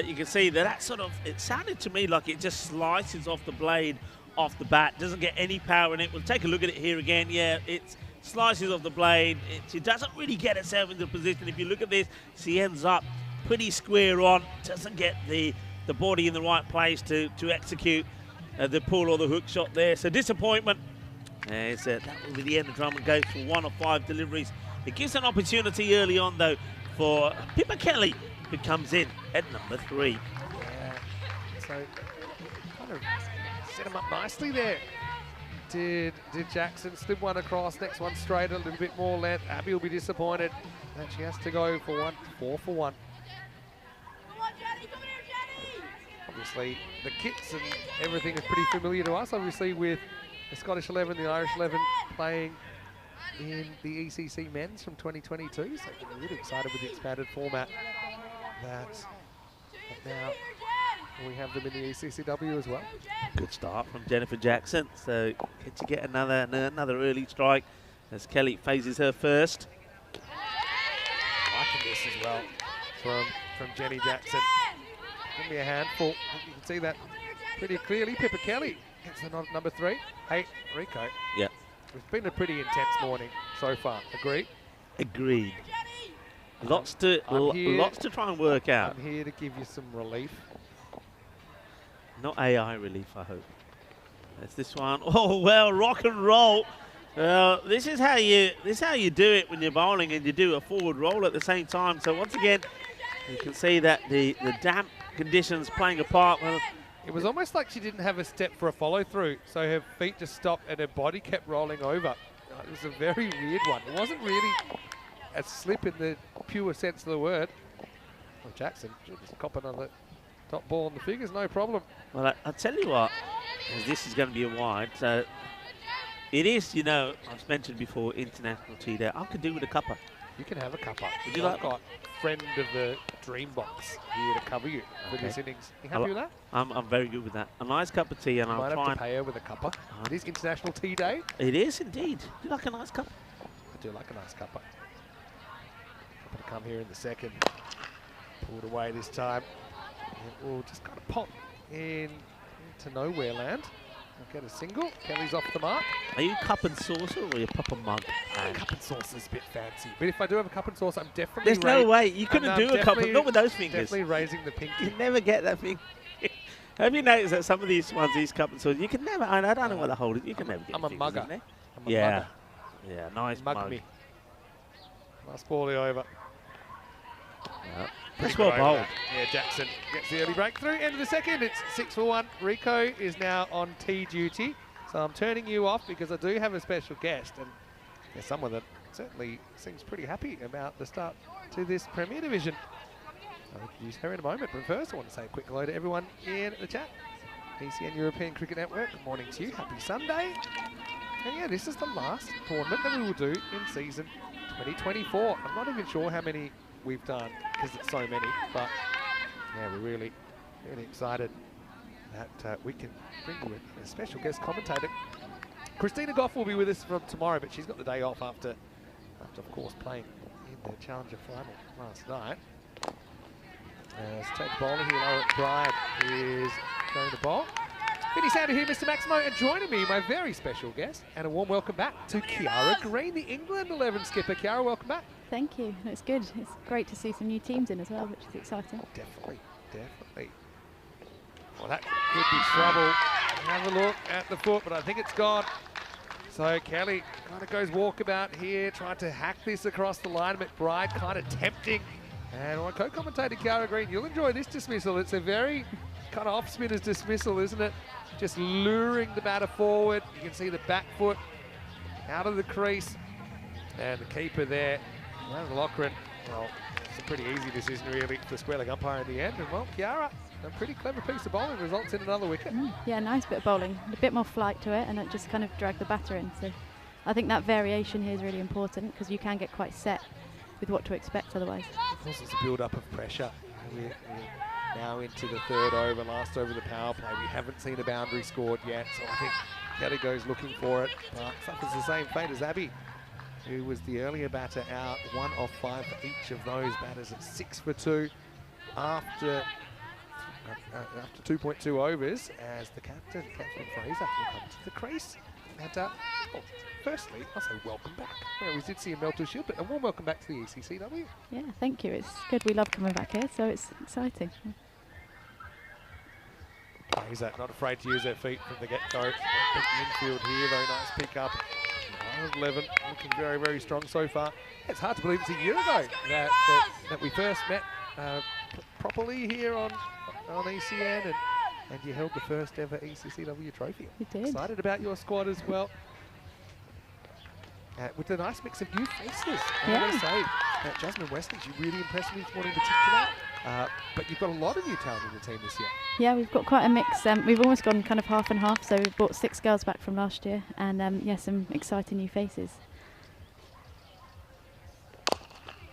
You can see that sort of, it sounded to me like it just slices off the blade off the bat. Doesn't get any power in it. We'll take a look at it here again. Yeah, it's slices off the blade. She doesn't really get herself into position. If you look at this, she ends up pretty square on. Doesn't get the body in the right place to execute the pull or the hook shot there. So disappointment. That will be the end of Drummond goes for 1 of 5 deliveries. It gives an opportunity early on, though, for Pippa Kelly, who comes in at number 3. Yeah, so kind of set him up nicely there. Did Jackson. Slid one across, next one straight, a little bit more length. Abby will be disappointed that she has to go for 1, 4 for 1. Obviously, the kits and everything is pretty familiar to us, obviously, with the Scottish 11, the Irish 11 playing in the ECC men's from 2022. So I'm really excited with the expanded format that now we have them in the ECC-W as well. Good start from Jennifer Jackson. So can she get another early strike as Kelly phases her first? Liking this as well from Jenny Jackson. Give me a handful. You can see that pretty clearly. Pippa Kelly gets the nod at number 3. Hey, Rico. Yeah. It's been a pretty intense morning so far. Agreed? Agreed. Lots to try and work out. I'm here to give you some relief. Not AI relief, I hope. That's this one. Oh well, rock and roll. This is how you do it when you're bowling, and you do a forward roll at the same time. So once again, you can see that the damp conditions playing a part. Well, it was almost like she didn't have a step for a follow through, so her feet just stopped and her body kept rolling over. It was a very weird one. It wasn't really a slip in the pure sense of the word. Well, Jackson should just cop another top ball on the fingers, no problem. Well, I'll tell you what, this is going to be a wide. So it is, I've mentioned before, International Tea Day. I could do with a cuppa. You can have a cuppa. Would you like got friend of the dream box here to cover you for this innings. You happy with that? I'm very good with that. A nice cup of tea, and I'll might try have to pay her with a cuppa. It is International Tea Day. It is indeed. Do you like a nice cup? I do like a nice cuppa. Cuppa to come here in the second. Pulled away this time. And we'll just kind of pop into nowhere land. I'll get a single. Kelly's off the mark. Are you cup and saucer or are you proper mug? Cup and saucer is a bit fancy. But if I do have a cup and saucer, I'm definitely... There's no way. You couldn't do a cup, not with those fingers. Definitely raising the pinky. You never get that thing. Have you noticed that some of these ones, these cup and saucer, you can never... I don't know what the hold is. You can never get I'm a fingers, mugger. isn't it? I'm a mugger. Yeah, nice mug. Me. Nice ball over. That's well bowled. Yeah, Jackson gets the early breakthrough. End of the second, it's 6 for 1. Rico is now on tea duty. So I'm turning you off because I do have a special guest, and there's someone that certainly seems pretty happy about the start to this Premier Division. I'll introduce her in a moment, but first I want to say a quick hello to everyone in the chat. ECN European Cricket Network, good morning to you. Happy Sunday. And yeah, this is the last tournament that we will do in season 2024. I'm not even sure how many we've done because it's so many, but yeah, we're really excited that we can bring you a special guest commentator. Christina Goff will be with us from tomorrow, but she's got the day off after of course, playing in the Challenger final last night. Change bowler here, Laura Bride is going to bowl. Vinny Sander here, Mr. Maximo, and joining me, my very special guest, and a warm welcome back to Kiara Green, the England 11 skipper. Kiara, welcome back. Thank you. It's good. It's great to see some new teams in as well, which is exciting. Definitely. Well, that could be trouble. Have a look at the foot, but I think it's gone. So Kelly kind of goes walkabout here, trying to hack this across the line. McBride kind of tempting. And my co-commentator, Kiara Green, you'll enjoy this dismissal. It's a very kind of off-spinner's dismissal, isn't it? Just luring the batter forward. You can see the back foot out of the crease. And the keeper there, Aaron Loughran. Well, it's a pretty easy decision, really, for the square leg umpire in the end. And, well, Kiara, a pretty clever piece of bowling results in another wicket. Yeah, nice bit of bowling. A bit more flight to it, and it just kind of dragged the batter in. So I think that variation here is really important because you can get quite set with what to expect otherwise. Of course, it's a build-up of pressure. We're now into the third over, last over the power play. We haven't seen a boundary scored yet, so I think Kelly goes looking for it. But suffers the same fate as Abby, who was the earlier batter out. 1 of 5 for each of those batters at 6 for 2 after after 2.2 overs, as the captain, Catherine Fraser, will come to the crease. And well, firstly, I'll say welcome back. Well, we did see a Melton Shield, but a warm welcome back to the ECC-W. Yeah, thank you. It's good. We love coming back here, so it's exciting. Fraser not afraid to use her feet from the get-go. Big infield here, very nice pick up. 11, looking very, very strong so far. It's hard to believe it's a year ago that we first met properly here on ECN, and you held the first ever ECC-W trophy. We did. Excited about your squad as well. With a nice mix of new faces. I Yeah. got to say, Jasmine Weston, she really impressed me this morning in particular. But you've got a lot of new talent in the team this year. Yeah, we've got quite a mix. We've almost gone kind of half and half, so we've brought 6 girls back from last year, and yeah, some exciting new faces.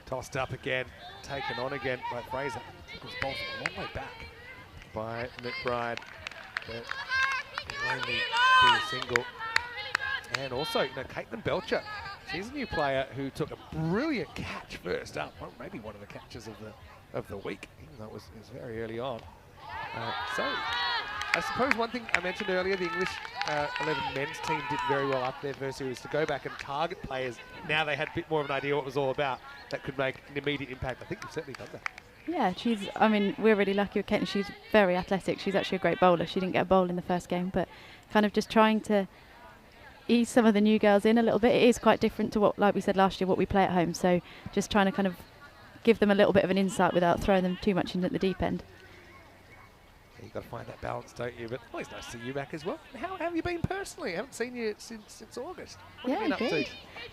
Tossed up again, taken on again by Fraser. It was bowled a long way back by McBride. But it'll only be a single. And also, Caitlin Belcher. She's a new player who took a brilliant catch first up. Well, maybe one of the catches of the week, even though it was very early on. So, I suppose one thing I mentioned earlier, the English 11 men's team did very well up there versus was to go back and target players. Now they had a bit more of an idea what it was all about that could make an immediate impact. I think you've certainly done that. Yeah, I mean, we're really lucky with Caitlin. She's very athletic. She's actually a great bowler. She didn't get a bowl in the first game, but kind of just trying to ease some of the new girls in a little bit. It is quite different to what, like we said last year, what we play at home. So just trying to kind of give them a little bit of an insight without throwing them too much into the deep end. You've got to find that balance, don't you? But always nice to see you back as well. How have you been personally? I haven't seen you since August. What have you been good.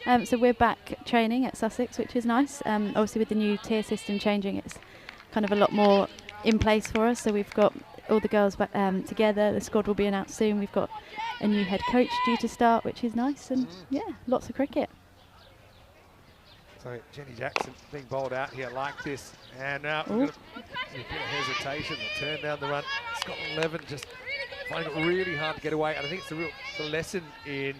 up to? So we're back training at Sussex, which is nice. Obviously with the new tier system changing, it's kind of a lot more in place for us. So we've got all the girls back together. The squad will be announced soon. We've got a new head coach due to start, which is nice. And yeah, lots of cricket. So Jenny Jackson being bowled out here like this, and now we've got a bit of hesitation. The turn down the run. Scotland 11 just finding it really hard to get away, and I think it's a lesson in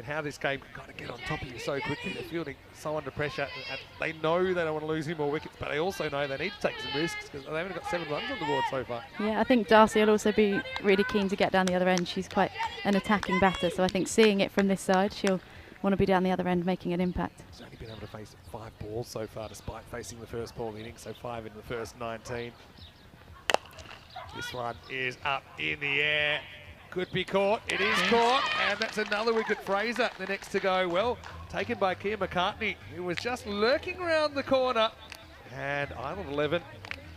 how this game can kind of get on top of you so quickly. They're fielding so under pressure, and they know they don't want to lose any more wickets, but they also know they need to take some risks because they've only got 7 runs on the board so far. Yeah, I think Darcy will also be really keen to get down the other end. She's quite an attacking batter, so I think seeing it from this side, she'll want to be down the other end making an impact. She's only been able to face 5 balls so far, despite facing the first ball inning, so 5 in the first 19. This one is up in the air. Could be caught. It is caught, and that's another wicket. Fraser, the next to go. Well, taken by Kia McCartney, who was just lurking around the corner. And Island 11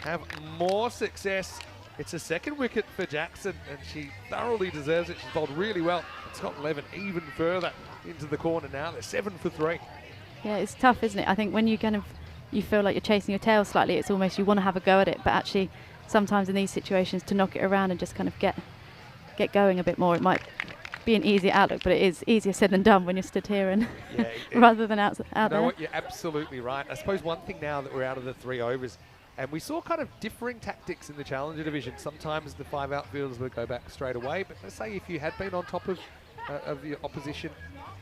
have more success. It's a second wicket for Jackson, and she thoroughly deserves it. She's bowled really well. Scott 11 even further into the corner now. They're 7 for 3. Yeah, it's tough, isn't it? I think when you you feel like you're chasing your tail slightly, it's almost you want to have a go at it, but actually sometimes in these situations to knock it around and just kind of get going a bit more, it might be an easier outlook, but it is easier said than done when you're stood here and rather than out You there. know what? You're absolutely right. I suppose one thing now that we're out of the 3 overs, and we saw kind of differing tactics in the Challenger division. Sometimes the 5 outfielders would go back straight away, but let's say if you had been on top of the opposition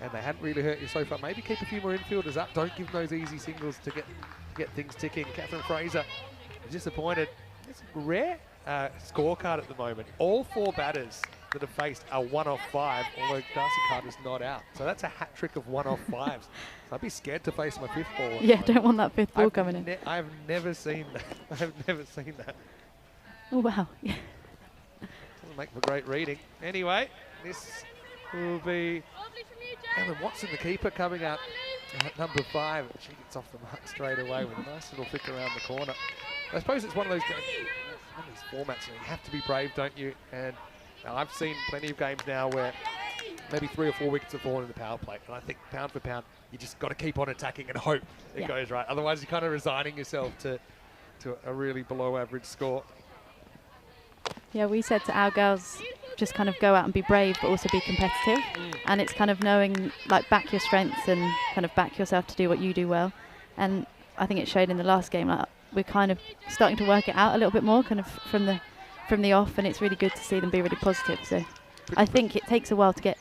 and they hadn't really hurt you so far, maybe keep a few more infielders up. Don't give them those easy singles to get things ticking. Catherine Fraser disappointed. It's a rare scorecard at the moment. All 4 batters that have faced are 1 off 5, although Darcy Carter's not out. So that's a hat trick of 1 off 5s. So I'd be scared to face my 5th ball. Yeah, don't want that 5th ball coming in. I've never seen that. I've never seen that. Oh, wow. Yeah. Doesn't make for great reading. Anyway, this will be Ellen Watson, the keeper, coming out at number 5. She gets off the mark straight away with a nice little flick around the corner. I suppose it's one of these formats where you have to be brave, don't you? And now I've seen plenty of games now where maybe 3 or 4 wickets have fallen in the power play. And I think pound for pound, you just got to keep on attacking and hope it goes right. Otherwise, you're kind of resigning yourself to a really below average score. Yeah, we said to our girls, just kind of go out and be brave, but also be competitive. And it's kind of knowing, like, back your strengths and kind of back yourself to do what you do well. And I think it showed in the last game, like, we're kind of starting to work it out a little bit more, kind of from the off, and it's really good to see them be really positive. So I think it takes a while to get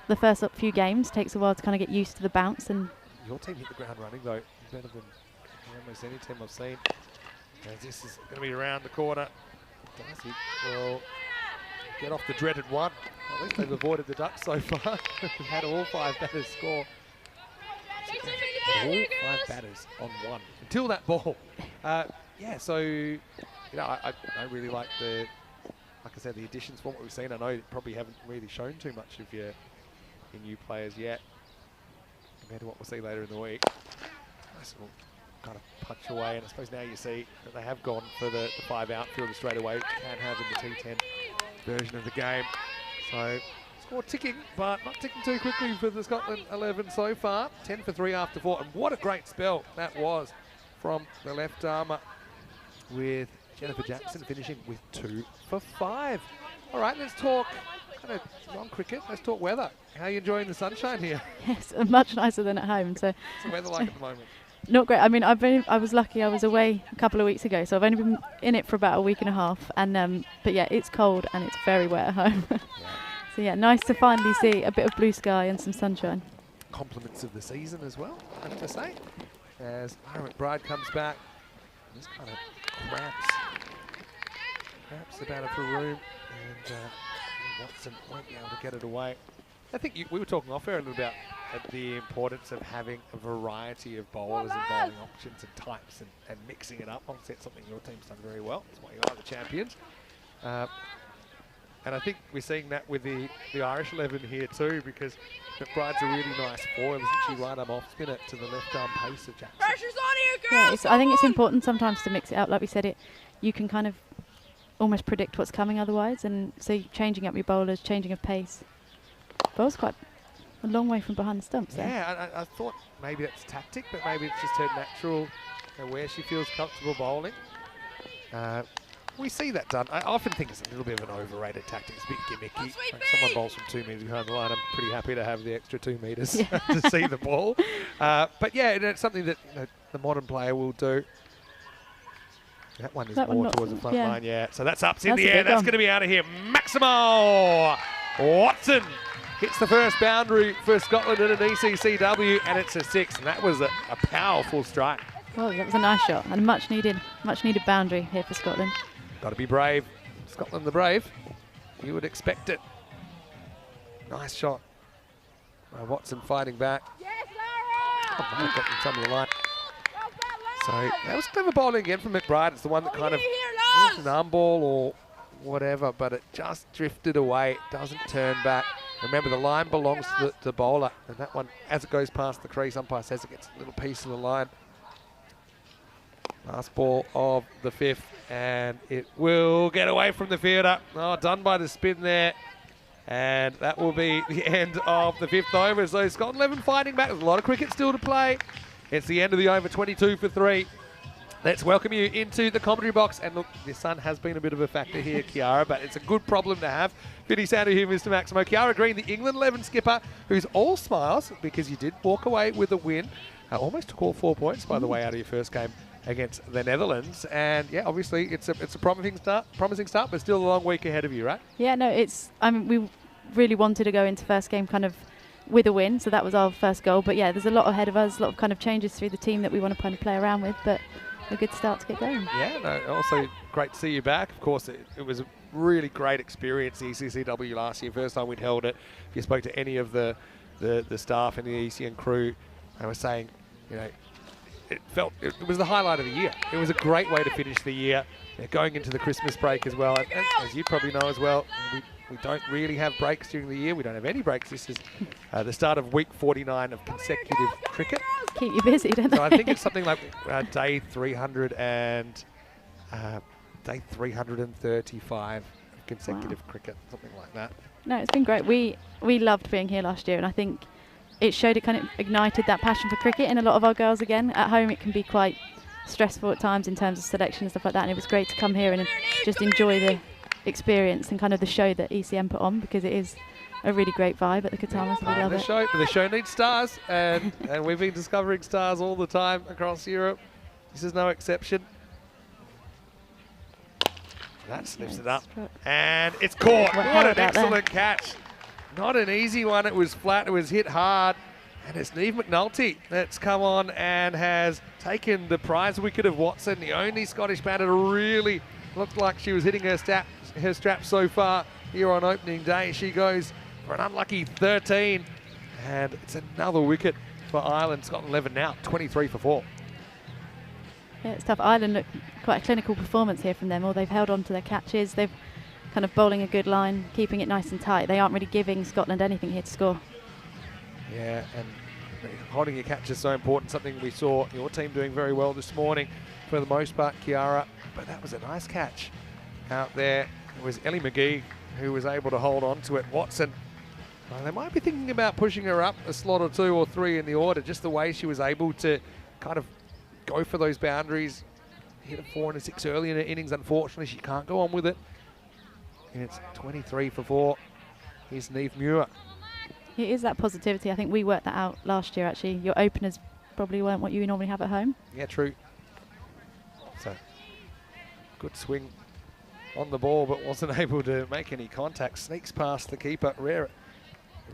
the first few games, takes a while to kind of get used to the bounce. And your team hit the ground running though, better than almost any team I've seen. And this is going to be around the corner. Darcy will get off the dreaded one. At least they've avoided the Ducks so far. We've had all 5 batters score. All 5 batters on 1 until that ball. Yeah, so I really like like I said, the additions from what we've seen. I know you probably haven't really shown too much of your new players yet compared to what we'll see later in the week. Nice little kind of punch away, and I suppose now you see that they have gone for the 5 outfielders straight away, which you can have in the T10 version of the game. So score ticking, but not ticking too quickly for the Scotland 11 so far. 10 for 3 after 4, and what a great spell that was from the left armour, with Jennifer Jackson finishing with 2 for 5. All right, let's talk kind of non-cricket. Let's talk weather. How are you enjoying the sunshine here? Yes, much nicer than at home. So What's the weather like at the moment? not great. I mean, I was lucky. I was away a couple of weeks ago, so I've only been in it for about a week and a half. And but yeah, it's cold and it's very wet at home. So yeah, nice to finally see a bit of blue sky and some sunshine. Compliments of the season as well, I have to say. As Ira McBride comes back, just kind of cramps the batter for room, and Watson won't be able to get it away. I think we were talking off air a little about the importance of having a variety of bowlers and bowling options and types and mixing it up. Obviously, it's something your team's done very well. That's why you are the champions. And I think we're seeing that with the Irish 11 here too, because McBride's a really nice foil, isn't she? Right arm off spinner to the left arm pace of Jackson. Pressure's on here, girls! Yeah, I think it's important sometimes to mix it up. Like we said, you can kind of almost predict what's coming otherwise, and so changing up your bowlers, changing of pace. Bowl's quite a long way from behind the stumps there. Yeah, I thought maybe that's tactic, but maybe it's just her natural, where she feels comfortable bowling. We see that done. I often think it's a little bit of an overrated tactic. It's a bit gimmicky. Like someone bowls from 2 metres behind the line, I'm pretty happy to have the extra 2 metres to see the ball. But yeah, it's something that the modern player will do. That one is more towards the front line, yeah. So that's ups in the air. That's going to be out of here. Maximo Watson hits the first boundary for Scotland in an ECC-W, and it's a 6. And that was a powerful strike. Well, that was a nice shot and a much needed boundary here for Scotland. Got to be brave. Scotland the brave. You would expect it. Nice shot. Watson fighting back. Oh, might have gotten some of the line. So that was clever bowling again from McBride. It's the one that kind of was an arm ball or whatever, but it just drifted away. It doesn't turn back. Remember, the line belongs to the bowler, and that one, as it goes past the crease, umpire says it gets a little piece of the line. Last ball of the 5th, and it will get away from the fielder. Oh, done by the spin there. And that will be the end of the 5th over. So Scotland 11 fighting back. There's a lot of cricket still to play. It's the end of the over, 22 for 3. Let's welcome you into the commentary box. And look, the sun has been a bit of a factor here, Kiara, but it's a good problem to have. Vinny Sander here, Mr. Maximo. Kiara Green, the England 11 skipper, who's all smiles because you did walk away with a win. Almost took all 4 points, by the way, out of your first game against the Netherlands. And yeah, obviously it's a promising start, but still a long week ahead of you, right? Yeah, no, we really wanted to go into first game kind of with a win, so that was our first goal. But yeah, there's a lot ahead of us, a lot of kind of changes through the team that we want to kind of play around with, but a good start to get going. Yeah, no, also great to see you back. Of course, it was a really great experience, the ECC-W last year, first time we'd held it. If you spoke to any of the staff and the ECN crew, they were saying, it was the highlight of the year. It was a great way to finish the year, going into the Christmas break as well. And as you probably know as well, we don't really have breaks during the year. We don't have any breaks. This is the start of week 49 of consecutive cricket. Keep you busy, don't they? So I think it's something like day 335 of consecutive cricket, something like that. No, it's been great. We loved being here last year, and I think it showed, it kind of ignited that passion for cricket in a lot of our girls again. At home it can be quite stressful at times in terms of selection and stuff like that, and it was great to come here and just enjoy the experience and kind of the show that ECM put on, because it is a really great vibe at the Katamas, and we love it. The show needs stars, and we've been discovering stars all the time across Europe. This is no exception. That sniffs it up, and it's caught. What an excellent catch. Not an easy one. It was flat. It was hit hard. And it's Neve McNulty that's come on and has taken the prize wicket of Watson, the only Scottish batter to really looked like she was hitting her strap so far here on opening day. She goes for an unlucky 13, and it's another wicket for Ireland. It's got 11 now, 23 for 4. Yeah, it's tough. Ireland look quite a clinical performance here from them. All they've held on to their catches. They've kind of bowling a good line, keeping it nice and tight. They aren't really giving Scotland anything here to score. Yeah, and holding your catch is so important. Something we saw your team doing very well this morning for the most part, Kiara. But that was a nice catch out there. It was Ellie McGee who was able to hold on to it. Watson, they might be thinking about pushing her up a slot or 2 or 3 in the order, just the way she was able to kind of go for those boundaries. Hit a 4 and a 6 early in her innings. Unfortunately, she can't go on with it. And it's 23 for 4. Here's Neve Muir. It is that positivity. I think we worked that out last year, actually. Your openers probably weren't what you normally have at home. Yeah, true. So, good swing on the ball, but wasn't able to make any contact. Sneaks past the keeper. Rare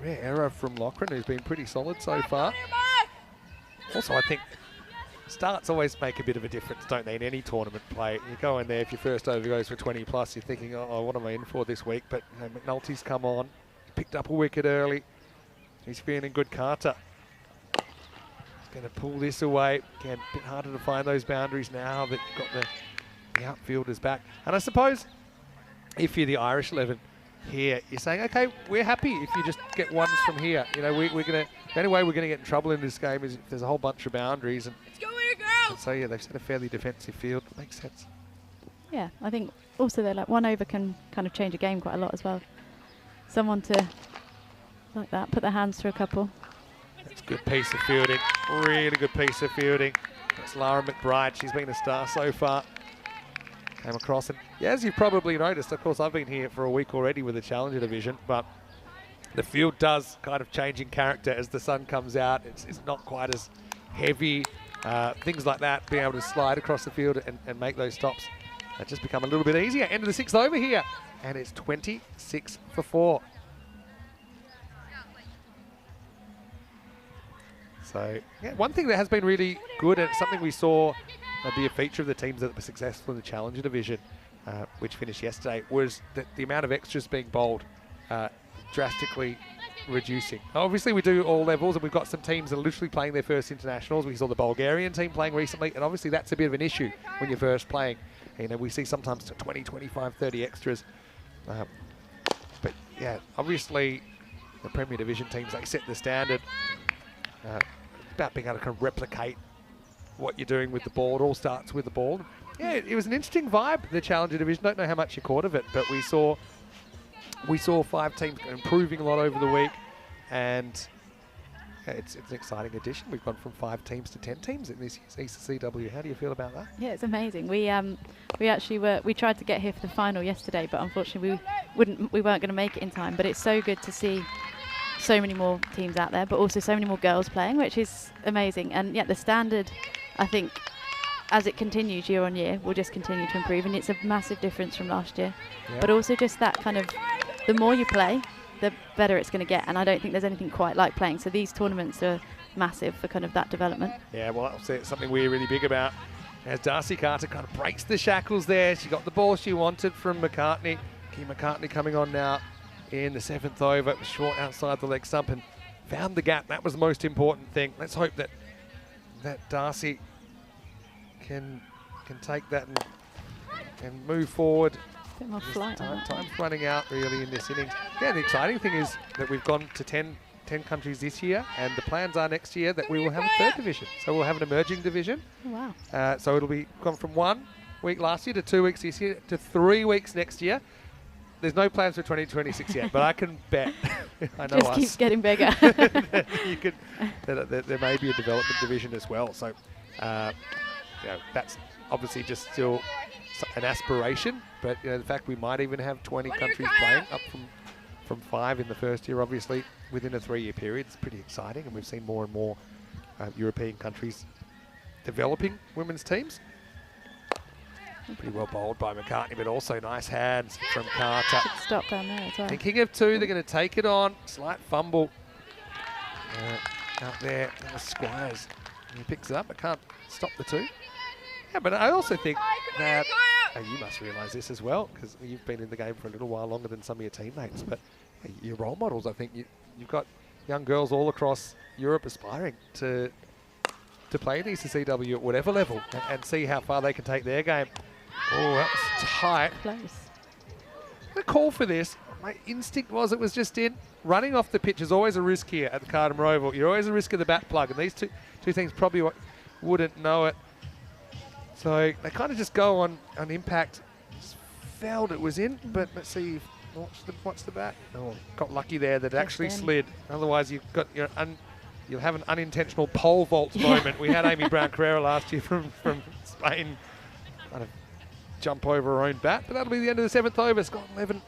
error from Loughran, who's been pretty solid so far. Also, I think starts always make a bit of a difference, don't they, in any tournament play. You go in there, if your first over goes for 20 plus, you're thinking, oh, what am I in for this week? But McNulty's come on, picked up a wicket early. He's feeling good. Carter. He's going to pull this away. Again, a bit harder to find those boundaries now that you've got the outfielders back. And I suppose if you're the Irish 11 here, you're saying, okay, we're happy if you just get ones from here. You know, we're going to, the only way we're going to get in trouble in this game is if there's a whole bunch of boundaries. And so, yeah, they've set a fairly defensive field. It makes sense. Yeah, I think also they're like 1 over can kind of change a game quite a lot as well. Someone to, like that, put their hands through a couple. That's a good piece of fielding. Really good piece of fielding. That's Lara McBride. She's been a star so far. Came across, and yeah, as you've probably noticed, of course, I've been here for a week already with the Challenger division, but the field does kind of change in character as the sun comes out. It's not quite as heavy. Things like that, being able to slide across the field and make those stops, that just become a little bit easier. End of the 6th over here, and it's 26 for 4. So, yeah, one thing that has been really good, and something we saw be a feature of the teams that were successful in the Challenger division, which finished yesterday, was that the amount of extras being bowled drastically reducing. Obviously, we do all levels, and we've got some teams that are literally playing their first internationals. We saw the Bulgarian team playing recently, and obviously that's a bit of an issue when you're first playing. You know, we see sometimes 20, 25, 30 extras. But yeah, obviously the Premier Division teams, they set the standard. About being able to kind of replicate what you're doing with the ball. It all starts with the ball. Yeah, it was an interesting vibe, the Challenger division. Don't know how much you caught of it, but we saw 5 teams improving a lot over the week, and it's an exciting addition. We've gone from 5 teams to 10 teams in this year's ECC-W. How do you feel about that? Yeah, it's amazing. We tried to get here for the final yesterday, but unfortunately we weren't going to make it in time. But it's so good to see so many more teams out there, but also so many more girls playing, which is amazing. And yeah, the standard, I think, as it continues year on year, will just continue to improve, and it's a massive difference from last year. Yep. But also just that kind of, the more you play, the better it's going to get, and I don't think there's anything quite like playing. So these tournaments are massive for kind of that development. Yeah, well, that's something we're really big about. As Darcy Carter kind of breaks the shackles there, she got the ball she wanted from McCartney. Key McCartney coming on now in the 7th over. It was short outside the leg stump and found the gap. That was the most important thing. Let's hope that Darcy can take that and move forward. A bit more flight. Time's running out really in this innings. Yeah, the exciting thing is that we've gone to 10 countries this year, and the plans are next year that we will have a 3rd division. So we'll have an emerging division. Oh, wow. So it'll be gone from 1 week last year to 2 weeks this year to 3 weeks next year. There's no plans for 2026 yet, but I can bet. I know just keeps getting bigger. there may be a development division as well. So that's obviously just still an aspiration. But the fact we might even have 20 countries playing, up from 5 in the first year, obviously within a 3-year period, is pretty exciting. And we've seen more and more European countries developing women's teams. Pretty well bowled by McCartney, but also nice hands from Carter. Good stop down there as well. Thinking of 2, they're going to take it on. Slight fumble out there. Squires, he picks it up, but can't stop the 2. Yeah, but I also think that you must realise this as well, because you've been in the game for a little while longer than some of your teammates, but your role models, I think you've got young girls all across Europe aspiring to play in ECC-W at whatever level and see how far they can take their game. Oh, that was tight. Close. The call for this, my instinct was it was just in. Running off the pitch is always a risk here at the Cardham Oval. You're always a risk of the bat plug, and these two things probably wouldn't know it. So they kind of just go on impact. Just felt it was in, but let's see. What's the bat? Oh, got lucky there that it actually slid. Otherwise, you'll have an unintentional pole vault moment. We had Amy Brown Carrera last year from Spain kind of jump over her own bat, but that'll be the end of the 7th over. Scott 11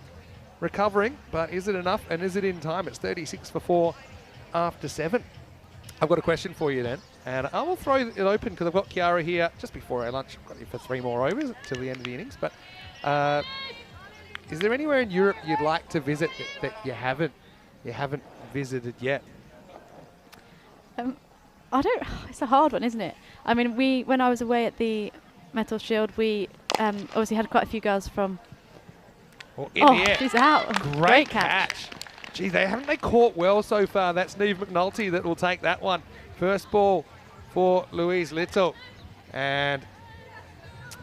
recovering, but is it enough and is it in time? It's 36 for 4 after 7. I've got a question for you then, and I will throw it open because I've got Kiara here just before our lunch. I've got you for 3 more overs until the end of the innings, but is there anywhere in Europe you'd like to visit that you haven't visited yet? It's a hard one, isn't it? I mean, when I was away at the Metal Shield, we obviously had quite a few girls from. Oh, in the air. She's out. Great catch. Gee, haven't they caught well so far? That's Neve McNulty that will take that one. First ball for Louise Little, and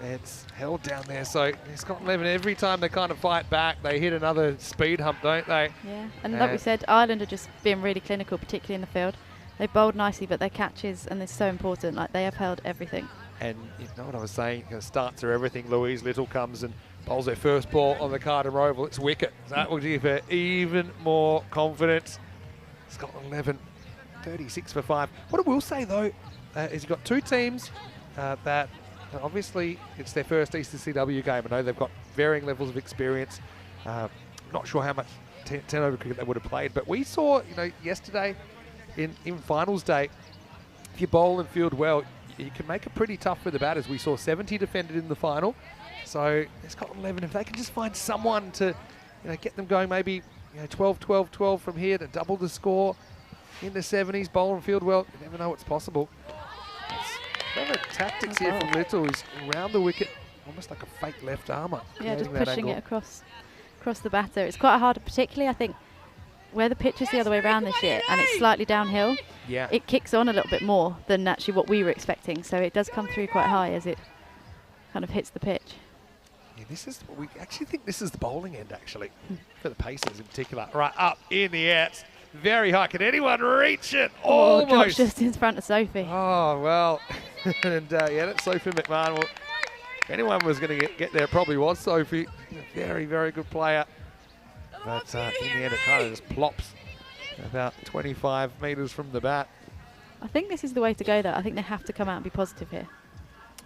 it's held down there. So Scotland 11, every time they kind of fight back, they hit another speed hump, don't they? Yeah, and like we said, Ireland are just being really clinical, particularly in the field. They bowled nicely, but their catches, and they're so important, like they have held everything. And you know what I was saying, starts are everything. Louise Little comes and bowls their first ball on the Cardham Oval. It's wicket. So that will give her even more confidence. Scotland 11, 36 for 5. What I will say, though, is you've got 2 teams that obviously it's their first ECC-W game. I know they've got varying levels of experience. Not sure how much 10 over cricket they would have played, but we saw, yesterday in finals day, if you bowl and field well, you can make it pretty tough for the batters. We saw 70 defended in the final. So Scotland 11, if they can just find someone to get them going, maybe 12, 12, 12 from here to double the score in the 70s, bowl and field well, you never know what's possible. Clever tactics here from Little, who's around the wicket, almost like a fake left armour. Yeah, just pushing it across the batter. It's quite hard, particularly I think where the pitch is the other way around this year and it's slightly downhill. Yeah, it kicks on a little bit more than actually what we were expecting. So it does come through quite high as it kind of hits the pitch. Yeah, we actually think this is the bowling end actually for the Pacers in particular. Right up in the air. It's very high. Can anyone reach it? Almost. Dropped just in front of Sophie. Oh, well. And that's Sophie McMahon. Well, if anyone was going to get there, it probably was Sophie. Very, very good player. But in the end, it kind of just plops about 25 metres from the bat. I think this is the way to go, though. I think they have to come out and be positive here.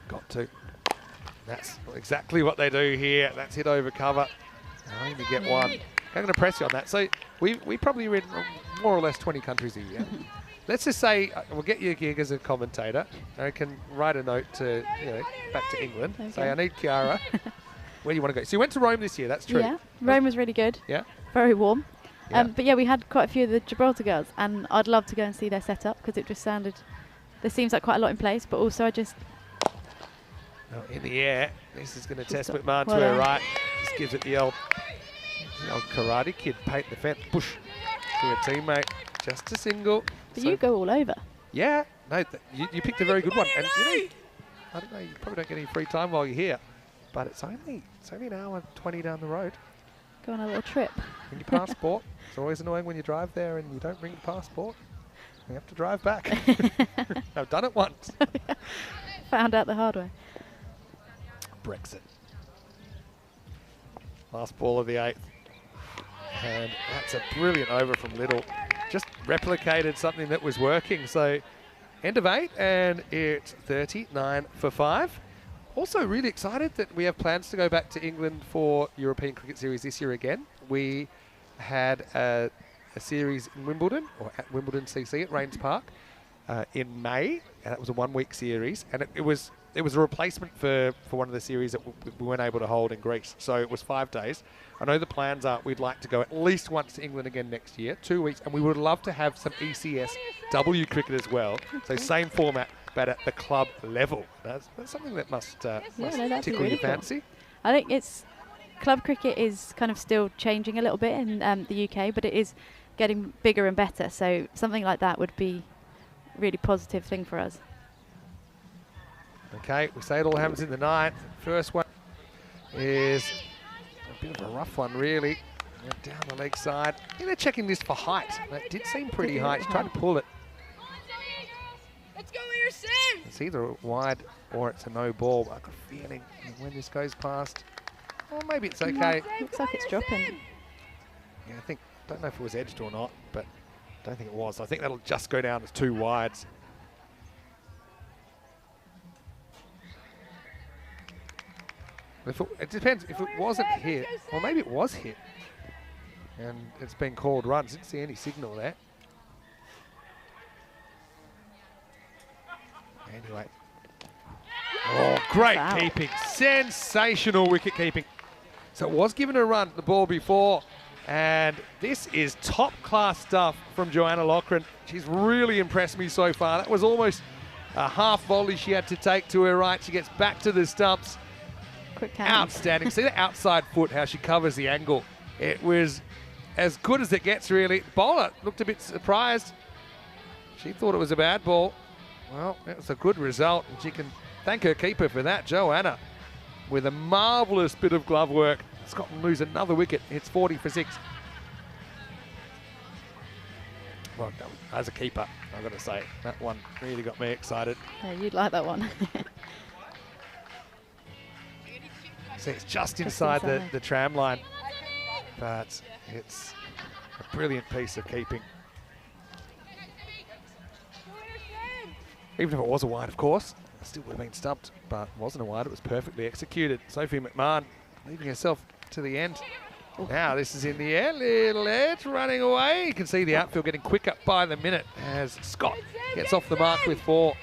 Got to. That's exactly what they do here. That's hit over cover. I only get one. I'm going to press you on that. So we probably read more or less 20 countries a year. Let's just say we'll get you a gig as a commentator. I can write a note to back to England. Okay. Say I need Kiara. Where do you want to go? So you went to Rome this year. That's true. Yeah, Rome was really good. Yeah. Very warm. Yeah. But yeah, we had quite a few of the Gibraltar girls, and I'd love to go and see their setup because it just sounded. There seems like quite a lot in place, but also I just. In the air. This is going to test McMahon to her right. Just gives it the old Karate Kid, paint the fence, push to a teammate. Just a single. But you go all over. Yeah. No, you picked a very good one. And I don't know, you probably don't get any free time while you're here. But it's only an hour and 20 down the road. Go on a little trip. Bring your passport. It's always annoying when you drive there and you don't bring your passport. You have to drive back. I've done it once. Found out the hard way. Brexit. Last ball of the 8th. And that's a brilliant over from Little. Just replicated something that was working. So end of 8 and it's 39 for 5. Also really excited that we have plans to go back to England for European Cricket Series this year again. We had a series in Wimbledon, or at Wimbledon CC at Rains Park in May, and that was a 1-week series, and it was a replacement for one of the series that we weren't able to hold in Greece. So it was 5 days. I know the plans are we'd like to go at least once to England again next year, 2 weeks, and we would love to have some ECS-W cricket as well. So same format, but at the club level. That's something that must tickle really your fancy. I think club cricket is kind of still changing a little bit in the UK, but it is getting bigger and better. So something like that would be a really positive thing for us. Okay, we say it all happens in the ninth. First one is a bit of a rough one, really. Down the leg side. I think they're checking this for height. That did seem pretty high. She tried to pull it. Let's go, Emerson! It's either wide or it's a no ball. I've got a feeling when this goes past, well, maybe it's okay. Looks like it's dropping. Yeah, don't know if it was edged or not, but I don't think it was. I think that'll just go down as 2 wides. It depends. If it wasn't hit, or maybe it was hit, and it's been called runs. Didn't see any signal there. Anyway. Oh, great keeping. Sensational wicket keeping. So it was given a run, the ball before, and this is top-class stuff from Joanna Loughran. She's really impressed me so far. That was almost a half volley she had to take to her right. She gets back to the stumps. Quick hands. Outstanding. See the outside foot, how she covers the angle. It was as good as it gets, really. Bowler looked a bit surprised. She thought it was a bad ball. Well, it was a good result, and she can thank her keeper for that, Joanna, with a marvellous bit of glove work. Scotland lose another wicket. It's 40 for 6. Well done as a keeper, I've got to say. That one really got me excited. Yeah, you'd like that one. See, it's just inside the tram line, but it's a brilliant piece of keeping. Even if it was a wide, of course, it still would have been stumped, but it wasn't a wide. It was perfectly executed. Sophie McMahon leaving herself to the end. Now this is in the air, little edge running away. You can see the outfield getting quicker by the minute as Scott gets off the mark with 4.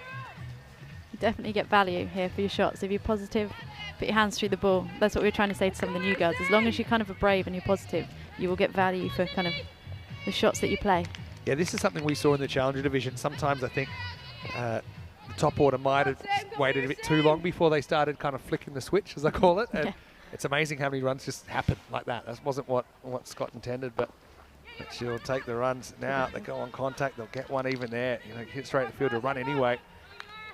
You definitely get value here for your shots. If you're positive, put your hands through the ball. That's what we're trying to say to some of the new girls. As long as you kind of are brave and you're positive, you will get value for kind of the shots that you play. Yeah, this is something we saw in the Challenger division. Sometimes I think the top order might have waited a bit too long before they started kind of flicking the switch, as I call it. And it's amazing how many runs just happen like that. That wasn't what Scott intended, but she'll take the runs now. They go on contact, they'll get one even there. You know, hit straight to the field to run anyway.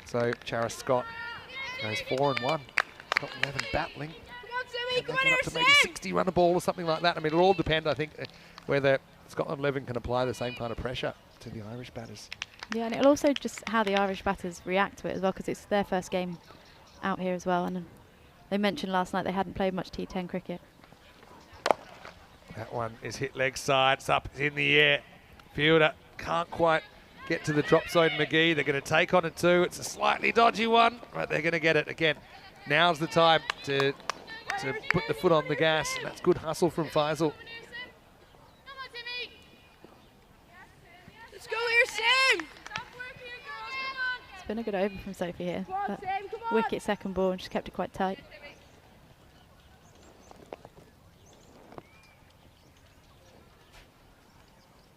So Charis Scott goes 4 and 1. Scott 11 battling. Come on, up to maybe 60 run a ball or something like that. I mean, it'll all depend, I think, whether Scotland 11 can apply the same kind of pressure to the Irish batters. Yeah, and it'll also just how the Irish batters react to it as well, because it's their first game out here as well. And they mentioned last night they hadn't played much T10 cricket. That one is hit leg side, it's up, it's in the air. Fielder can't quite get to the drop zone, McGee. They're going to take on it too. It's a slightly dodgy one, but they're going to get it again. Now's the time to put the foot on the gas, and that's good hustle from Faisal. Let's go here, Sam! It's been a good over from Sophie here. Wicket second ball, and she's kept it quite tight.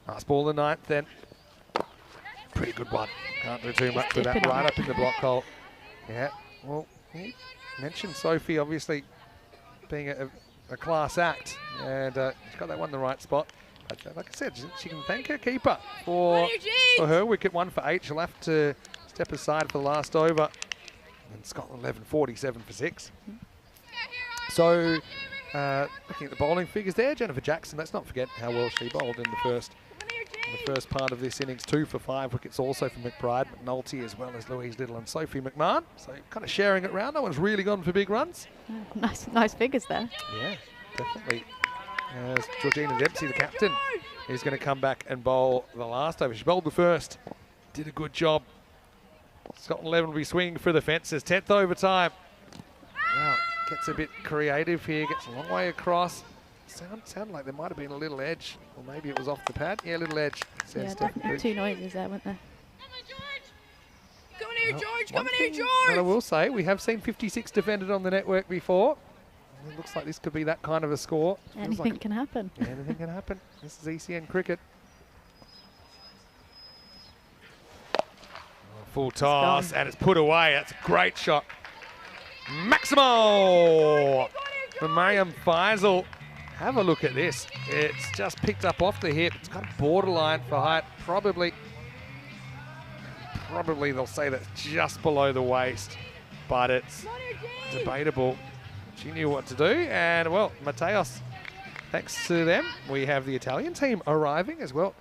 Last ball of the 9th then. Pretty good one. Can't do too much with that. Right up in the block hole. Yeah, well, he mentioned Sophie obviously being a class act, and she's got that one in the right spot. But like I said, she can thank her keeper for her wicket. 1 for 8. She'll have to step aside for the last over. And Scotland 11, 47 for 6. So, looking at the bowling figures there, Jennifer Jackson, let's not forget how well she bowled in the first part of this innings. 2 for 5 wickets also from McBride, McNulty, as well as Louise Little and Sophie McMahon. So kind of sharing it around. No one's really gone for big runs. Nice figures there. Yeah, definitely. As Georgina Dempsey, the captain, is going to come back and bowl the last over. She bowled the first, did a good job. Scotland 11 will be swinging for the fences. 10th overtime. Now gets a bit creative here, gets a long way across. Sounded like there might have been a little edge, or maybe it was off the pad. Yeah, a little edge. Yeah, definitely 2 noises there, weren't there? Come on here, George! Come on here, George! And I will say, we have seen 56 defended on the network before. It looks like this could be that kind of a score. Anything can happen. Yeah, anything can happen. This is ECN cricket. Full toss, and it's put away. That's a great shot. Maximo! from Mariam Faisal. Have a look at this. It's just picked up off the hip. It's kind of borderline for height. Probably they'll say that's just below the waist, but it's debatable. She knew what to do, and well, Mateos, thanks to them, we have the Italian team arriving as well.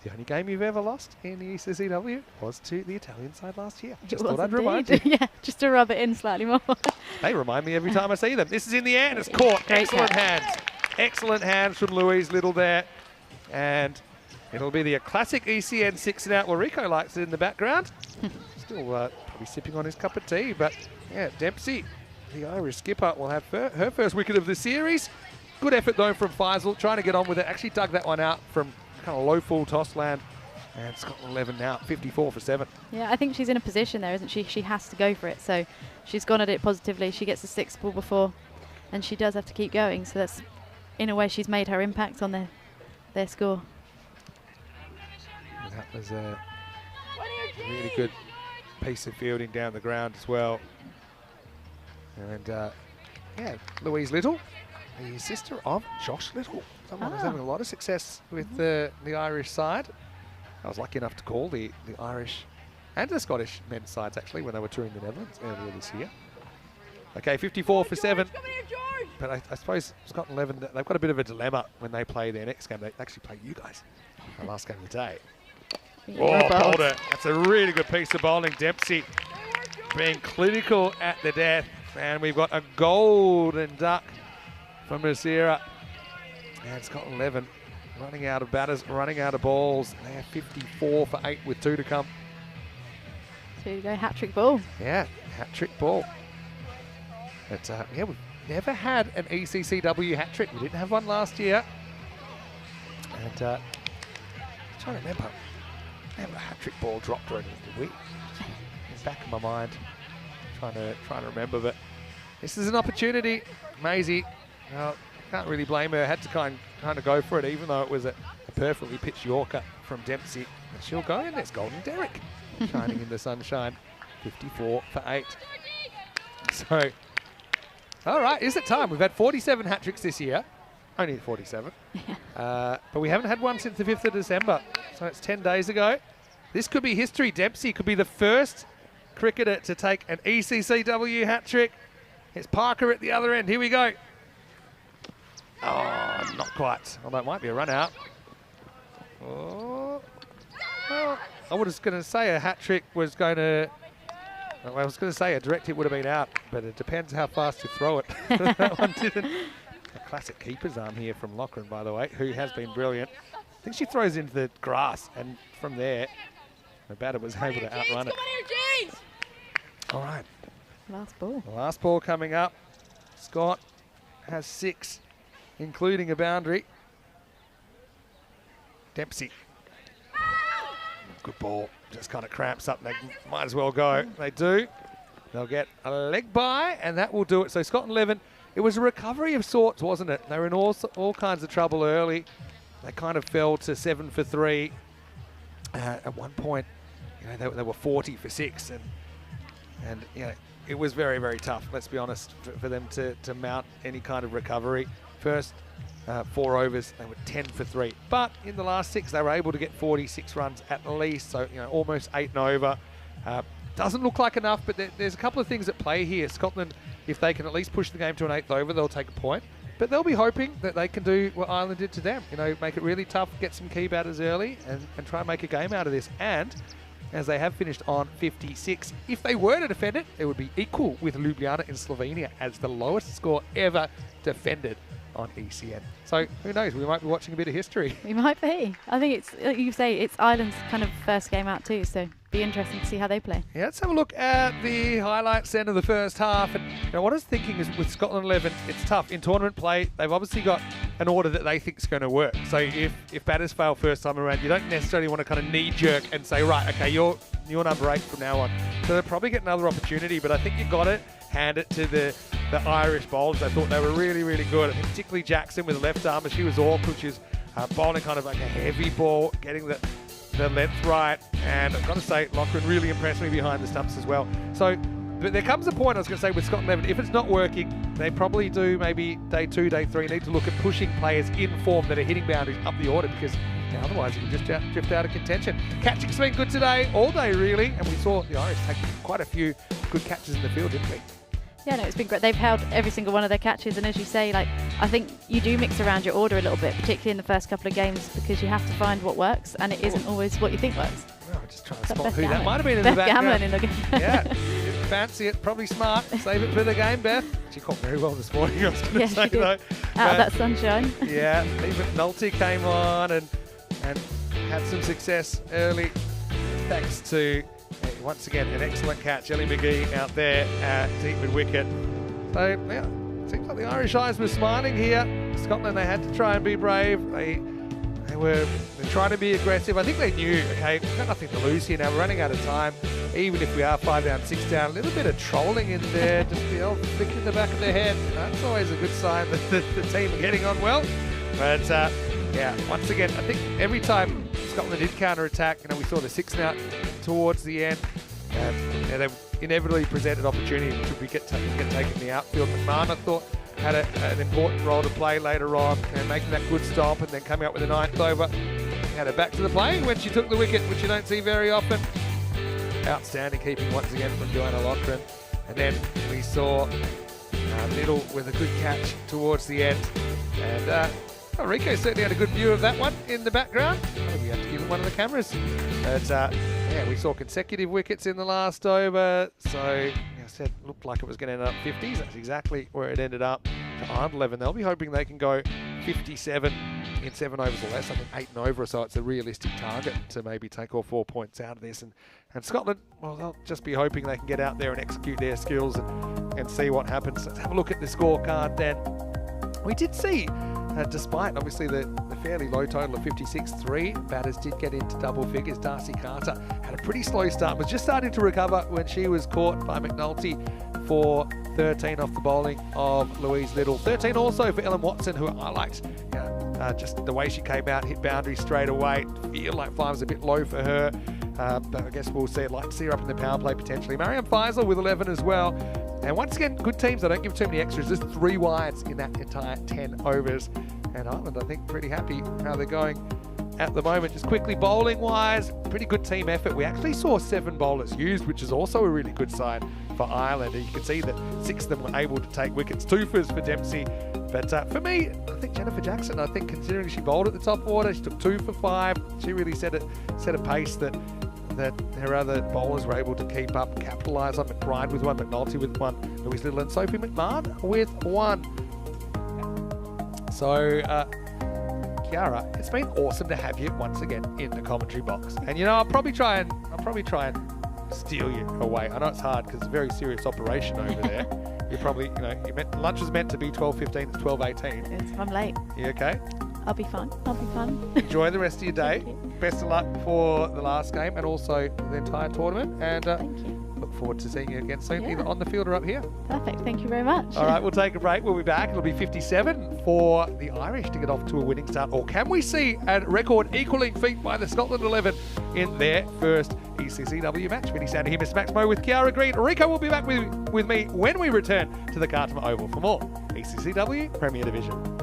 The only game you've ever lost in the ECC-W was to the Italian side last year. Just thought I'd remind you. Yeah, just to rub it in slightly more. They remind me every time I see them. This is in the air and it's caught. Great Excellent catch. hands. Excellent hands from Louise Little there. And it'll be the classic ECN 6-and-out. Well, Rico likes it in the background. Still probably sipping on his cup of tea. But yeah, Dempsey, the Irish skipper, will have her first wicket of the series. Good effort though from Faisal, trying to get on with it. Actually dug that one out from kind of low full toss land. And Scotland 11 now, 54 for 7. Yeah, I think she's in a position there, isn't she? She has to go for it. So she's gone at it positively. She gets the 6th ball before, and she does have to keep going. So that's, in a way, she's made her impact on their score. And that was a really good piece of fielding down the ground as well. And yeah, Louise Little, the sister of Josh Little, someone who's having a lot of success with the Irish side. I was lucky enough to call the Irish and the Scottish men's sides actually when they were touring the Netherlands earlier this year. Okay, 54 for 7. But I suppose Scotland 11, they've got a bit of a dilemma when they play their next game. They actually play you guys, the last game of the day. Oh, bowled it. That's a really good piece of bowling. Dempsey being clinical at the death. And we've got a golden duck from Masira. And Scotland 11 running out of batters, running out of balls. They're 54 for 8 with 2 to come. So you go hat-trick ball. Yeah, hat-trick ball. But yeah, we've never had an ECC-W hat-trick. We didn't have one last year. And I'm trying to remember, never a hat-trick ball dropped or anything, did we? In the back of my mind, trying to remember. But this is an opportunity. Maisie, can't really blame her. Had to kind of go for it, even though it was a perfectly pitched Yorker from Dempsey. And she'll go in. There's Golden Derek shining in the sunshine. 54 for 8. So, all right, is it time? We've had 47 hat-tricks this year. Only 47. But we haven't had one since the 5th of December. So it's 10 days ago. This could be history. Dempsey could be the first cricketer to take an ECC-W hat-trick. It's Parker at the other end. Here we go. Oh, not quite. Although it might be a run out. Oh. Well, I was going to say a hat trick was going to... I was going to say a direct hit would have been out, but it depends how fast you throw it. That one didn't. A classic keeper's arm here from Loughran, by the way, who has been brilliant. I think she throws into the grass, and from there, the batter was able to outrun it. All right. Last ball. The last ball coming up. Scott has 6. Including a boundary. Dempsey. Good ball. Just kind of cramps up. They might as well go. They do. They'll get a leg by, and that will do it. So Scotland 11, it was a recovery of sorts, wasn't it? They were in all kinds of trouble early. They kind of fell to 7 for 3. At one point, you know, they were 40 for 6, and you know, it was very, very tough. Let's be honest, for them to mount any kind of recovery. First 4 overs, they were 10 for 3. But in the last 6, they were able to get 46 runs at least. So, you know, almost 8 and over. Doesn't look like enough, but there's a couple of things at play here. Scotland, if they can at least push the game to an 8th over, they'll take a point. But they'll be hoping that they can do what Ireland did to them. You know, make it really tough, get some key batters early, and try and make a game out of this. And as they have finished on 56, if they were to defend it, it would be equal with Ljubljana in Slovenia as the lowest score ever defended on ECN. So who knows, we might be watching a bit of history. We might be. I think it's, like you say, it's Ireland's kind of first game out too, so be interesting to see how they play. Yeah, let's have a look at the highlights then of the first half. And you know, what I was thinking is with Scotland 11, it's tough. In tournament play, they've obviously got an order that they think is going to work. So if batters fail first time around, you don't necessarily want to kind of knee-jerk and say, right, okay, you're number 8 from now on. So they'll probably get another opportunity, but I think you've got to hand it to the Irish bowlers. I thought they were really, really good. I think particularly Jackson with the left arm, she was awkward. She was bowling kind of like a heavy ball, getting the length right. And I've got to say, Loughran really impressed me behind the stumps as well. So But there comes a point, I was going to say, with Scotland 11, if it's not working, they probably do maybe day 2, day 3, need to look at pushing players in form that are hitting boundaries up the order, because otherwise you can just drift out of contention. Catching's been good today, all day really, and we saw the Irish take quite a few good catches in the field, didn't we? Yeah, no, it's been great. They've held every single one of their catches, and as you say, like, I think you do mix around your order a little bit, particularly in the first couple of games, because you have to find what works, and it isn't always what you think works. Well, just trying to But spot Beth who that Gammon. might have been in Beth the background. Gammon in the game. Yeah, didn't fancy it, probably smart. Save it for the game, Beth. She caught very well this morning, I was going to Yeah, say, she did. though. Out But, of that sunshine. yeah, Lee McNulty came on and had some success early, thanks to, once again, an excellent catch. Ellie McGee out there at deep mid wicket. So, yeah, seems like the Irish eyes were smiling here. Scotland, they had to try and be brave. They were trying to be aggressive. I think they knew, okay, we've got nothing to lose here now. We're running out of time. Even if we are 5 down, 6 down, a little bit of trolling in there, just the old flick in the back of the head. That's always a good sign that the team are getting on well. But, yeah, once again, I think every time Scotland did counter-attack, we saw the 6 out towards the end. They inevitably presented opportunity to get taken in the outfield. McMahon, I thought, had an important role to play later on, and making that good stop and then coming up with a 9th over. Had her back to the play when she took the wicket, which you don't see very often. Outstanding keeping once again from Joanna Lochran. And then we saw Middle with a good catch towards the end. And Rico certainly had a good view of that one in the background. We have to give him one of the cameras. But yeah, we saw consecutive wickets in the last over. So I said, looked like it was going to end up 50s. That's exactly where it ended up. To Ireland 11, they'll be hoping they can go 57 in 7 overs or less. I think 8 and over, so it's a realistic target to maybe take all 4 points out of this. And Scotland, well, they'll just be hoping they can get out there and execute their skills and see what happens. Let's have a look at the scorecard then. We did see, despite obviously the fairly low total of 56-3, batters did get into double figures. Darcy Carter had a pretty slow start, was just starting to recover when she was caught by McNulty for 13 off the bowling of Louise Little. 13 also for Ellen Watson, who I liked. Just the way she came out, hit boundaries straight away. Feel like 5 was a bit low for her, but I guess we'll see. I'd like to see her up in the power play potentially. Mariam Faisal with 11 as well. And once again, good teams. I don't give too many extras. Just 3 wides in that entire 10 overs. And Ireland, I think, pretty happy how they're going at the moment. Just quickly, bowling-wise, pretty good team effort. We actually saw 7 bowlers used, which is also a really good sign for Ireland. And you can see that 6 of them were able to take wickets. 2 for Dempsey. But for me, I think Jennifer Jackson, I think considering she bowled at the top order, she took 2 for 5. She really set a pace that her other bowlers were able to keep up, capitalise on. McBride with 1, McNulty with 1, Louise Little and Sophie McMahon with 1. So, Kiara, it's been awesome to have you once again in the commentary box. And I'll probably try and steal you away. I know it's hard because it's a very serious operation over there. You're probably, lunch was meant to be 12:15, it's 12:18. I'm late. You okay? I'll be fine. Enjoy the rest of your day. Thank you. Best of luck for the last game and also the entire tournament. And Thank you. look forward to seeing you again soon, Yeah. either on the field or up here. Perfect. Thank you very much. All right, we'll take a break. We'll be back. It'll be 57 for the Irish to get off to a winning start. Or can we see a record equaling feat by the Scotland 11 in their first ECC-W match? Vinny Sandy here, Mr. Max Mo with Kiara Green. Rico will be back with me when we return to the Khartoum Oval for more ECC-W Premier Division.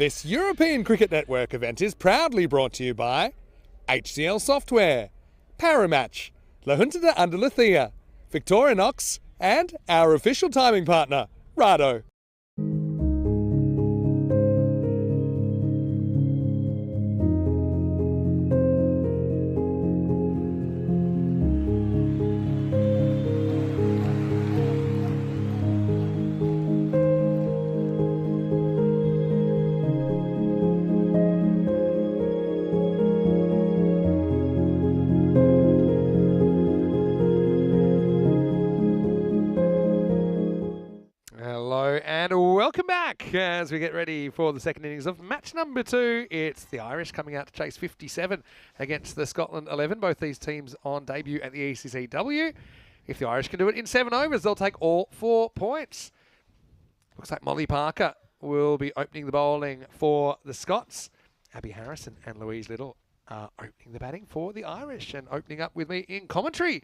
This European Cricket Network event is proudly brought to you by HCL Software, Paramatch, La Junta de Andalucía, Victorinox, and our official timing partner, Rado. Hello and welcome back as we get ready for the second innings of match number 2. It's the Irish coming out to chase 57 against the Scotland 11. Both these teams on debut at the ECC-W. If the Irish can do it in 7 overs, they'll take all 4 points. Looks like Molly Parker will be opening the bowling for the Scots. Abby Harrison and Louise Little are opening the batting for the Irish. And opening up with me in commentary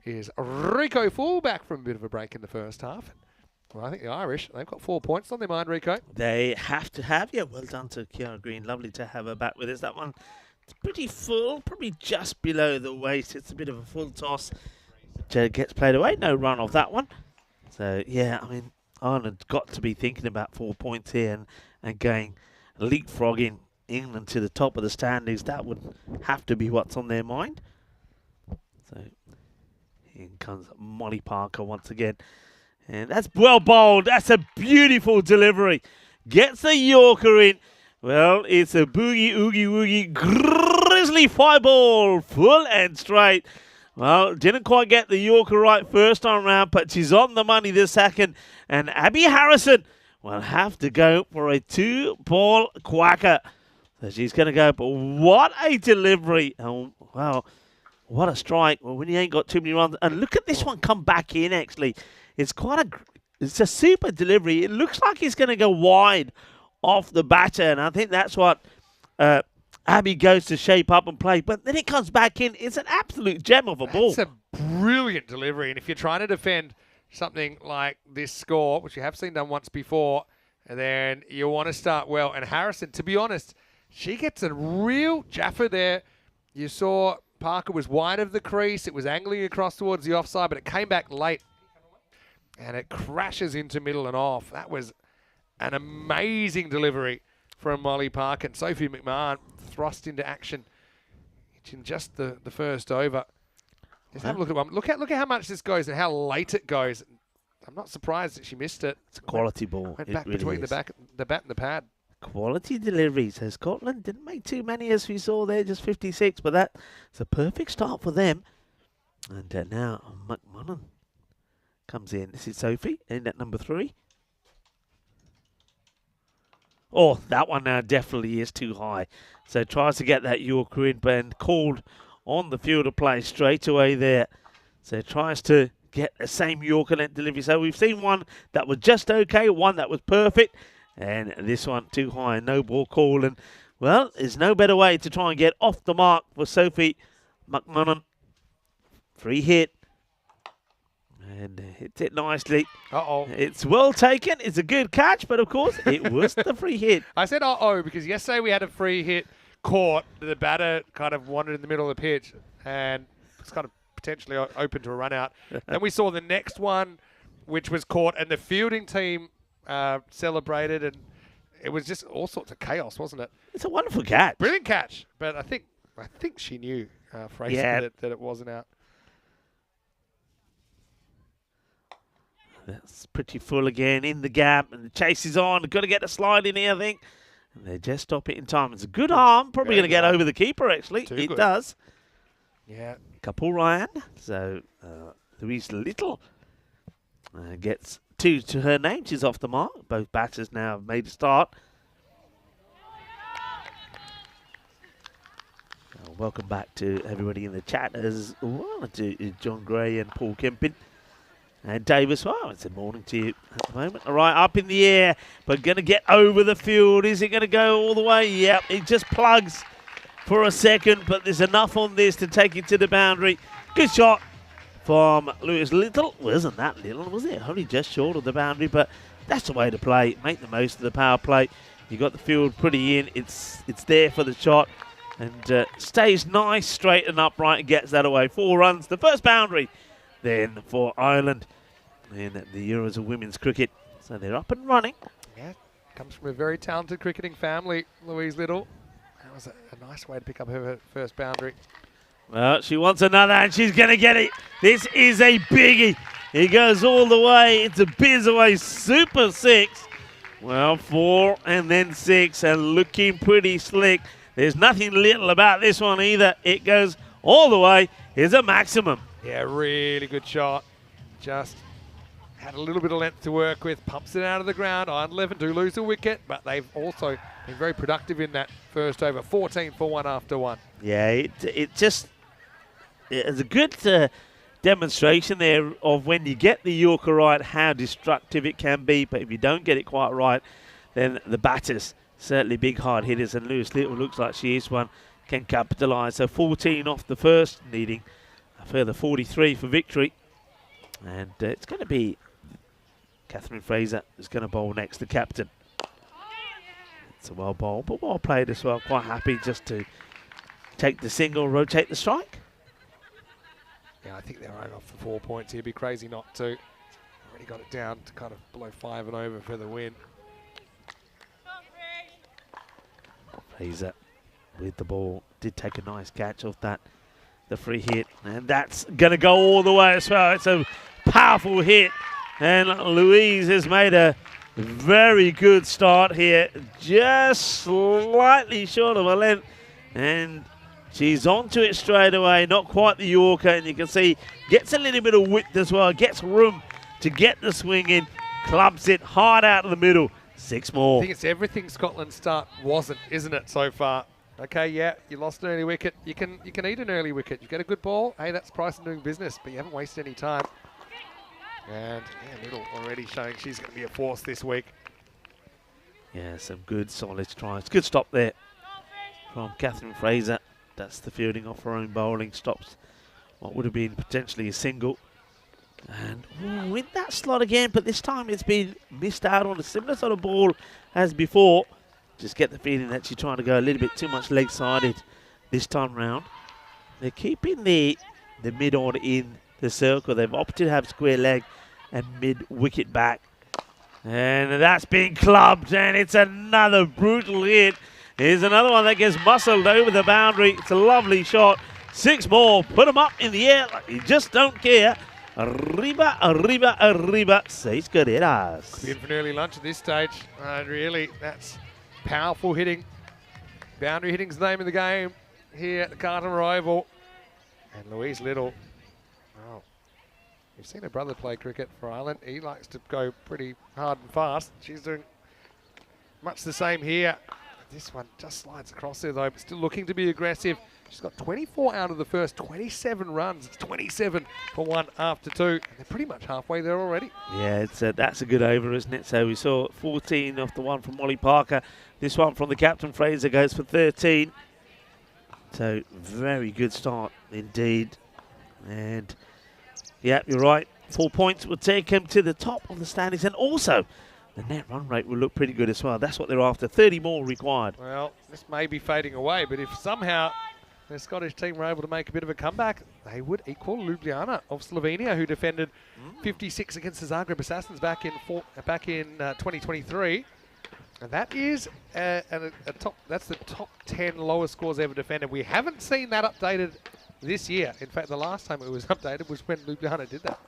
is Rico Full, back from a bit of a break in the first half. Well, I think the Irish, they've got 4 points on their mind, Rico. They have to have. Yeah, well done to Kiara Green. Lovely to have her back with us. That one, it's pretty full, probably just below the waist. It's a bit of a full toss. Gets played away. No run off that one. So, yeah, I mean, Ireland got to be thinking about 4 points here and going leapfrogging England to the top of the standings. That would have to be what's on their mind. So, here comes Molly Parker once again. And that's well bowled. That's a beautiful delivery. Gets the Yorker in. Well, it's a boogie, oogie, woogie, grizzly fly ball. Full and straight. Well, didn't quite get the Yorker right first time round, but she's on the money this second. And Abby Harrison will have to go for a 2-ball quacker. So she's going to go, but what a delivery. Oh, wow, what a strike. Well, when you ain't got too many runs. And look at this one come back in, actually. It's a super delivery. It looks like it's going to go wide off the batter, and I think that's what Abby goes to shape up and play. But then it comes back in. It's an absolute gem of a ball. It's a brilliant delivery, and if you're trying to defend something like this score, which you have seen done once before, then you want to start well. And Harrison, to be honest, she gets a real jaffer there. You saw Parker was wide of the crease. It was angling across towards the offside, but it came back late. And it crashes into middle and off. That was an amazing delivery from Molly Parker. And Sophie McMahon thrust into action in just the first over. Just have a look at one. Look at how much this goes and how late it goes. I'm not surprised that she missed it. It's a quality ball. Went it back really between is. the bat and the pad. Quality delivery. So Scotland didn't make too many, as we saw there, just 56. But that's a perfect start for them. And now McMahon comes in. This is Sophie in at number 3. Oh, that one now definitely is too high. So tries to get that Yorker in, but called on the field of play straight away there. So tries to get the same Yorker length delivery. So we've seen one that was just okay, one that was perfect, and this one too high, no ball call. And, well, there's no better way to try and get off the mark for Sophie McMahon. Free hit. And hits it nicely. Uh-oh. It's well taken. It's a good catch, but of course, it was the free hit. I said uh-oh because yesterday we had a free hit caught. The batter kind of wandered in the middle of the pitch and it's kind of potentially open to a run out. Then we saw the next one, which was caught, and the fielding team celebrated, and it was just all sorts of chaos, wasn't it? It's a wonderful catch. Brilliant catch, but I think she knew, Fraser, that it wasn't out. That's pretty full again in the gap, and the chase is on. Got to get a slide in here, I think. And they just stop it in time. It's a good arm. Probably going to get over the keeper, actually. It does. Yeah. Couple Ryan. So Louise Little gets 2 to her name. She's off the mark. Both batters now have made a start. Welcome back to everybody in the chat as well, to John Gray and Paul Kempin. And Davis, well, it's a morning to you at the moment. All right, up in the air, but going to get over the field. Is it going to go all the way? Yep, it just plugs for a second, but there's enough on this to take it to the boundary. Good shot from Louise Little. Wasn't that little, was it? Only just short of the boundary, but that's the way to play. Make the most of the power play. You got the field pretty in. It's there for the shot. And stays nice, straight and upright and gets that away. 4 runs, the first boundary then for Ireland in the Euros of Women's Cricket. So they're up and running. Yeah, comes from a very talented cricketing family, Louise Little. That was a nice way to pick up her first boundary. Well, she wants another and she's going to get it. This is a biggie. He goes all the way. It's a biz away, super 6. Well, 4 and then 6 and looking pretty slick. There's nothing little about this one either. It goes all the way. Here's a maximum. Yeah, really good shot. Just had a little bit of length to work with. Pumps it out of the ground. Ireland 11 do lose a wicket, but they've also been very productive in that first over. 14 for 1 after 1. Yeah, it's a good demonstration there of when you get the Yorker right, how destructive it can be. But if you don't get it quite right, then the batters, certainly big hard hitters, and Louise Little looks like she is one, can capitalise. So 14 off the first, needing a further 43 for victory. And it's going to be Catherine Fraser who's going to bowl next, the captain. It's a well bowled, but well played as well. Quite happy just to take the single, rotate the strike. Yeah, I think they're only off for 4 points here. Be crazy not to. Already got it down to kind of below 5 and over for the win. Fraser with the ball. Did take a nice catch off that, the free hit. And that's going to go all the way as well. It's a powerful hit. And Louise has made a very good start here. Just slightly short of a length. And she's onto it straight away. Not quite the Yorker. And you can see gets a little bit of width as well. Gets room to get the swing in. Clubs it hard out of the middle. 6 more. I think it's everything Scotland's start wasn't, isn't it, so far? Okay, yeah, you lost an early wicket. You can eat an early wicket. You get a good ball. Hey, that's price in doing business, but you haven't wasted any time. And yeah, Little already showing she's going to be a force this week. Yeah, some good solid tries. Good stop there from Catherine Fraser. That's the fielding off her own bowling. Stops what would have been potentially a single. And with that slot again, but this time it's been missed out on a similar sort of ball as before. Just get the feeling that she's trying to go a little bit too much leg-sided this time round. They're keeping the mid-on in the circle. They've opted to have square leg and mid-wicket back. And that's been clubbed, and it's another brutal hit. Here's another one that gets muscled over the boundary. It's a lovely shot. 6 more. Put them up in the air like you just don't care. Arriba, arriba, arriba. 6 carreras. Could be in for an early lunch at this stage. Really, that's powerful hitting. Boundary hitting's the name of the game here at the Carter Oval. And Louise Little, oh, you've seen her brother play cricket for Ireland. He likes to go pretty hard and fast. She's doing much the same here. This one just slides across there though, but still looking to be aggressive. She's got 24 out of the first 27 runs. It's 27 for 1 after 2. And they're pretty much halfway there already. Yeah, that's a good over, isn't it? So we saw 14 off the one from Molly Parker. This one from the captain, Fraser, goes for 13. So very good start indeed. And yeah, you're right. 4 points will take him to the top of the standings. And also, the net run rate will look pretty good as well. That's what they're after. 30 more required. Well, this may be fading away, but if somehow the Scottish team were able to make a bit of a comeback, they would equal Ljubljana of Slovenia, who defended 56 against the Zagreb Assassins back in 2023. And that is that's the top 10 lowest scores ever defended. We haven't seen that updated this year. In fact, the last time it was updated was when Ljubljana did that.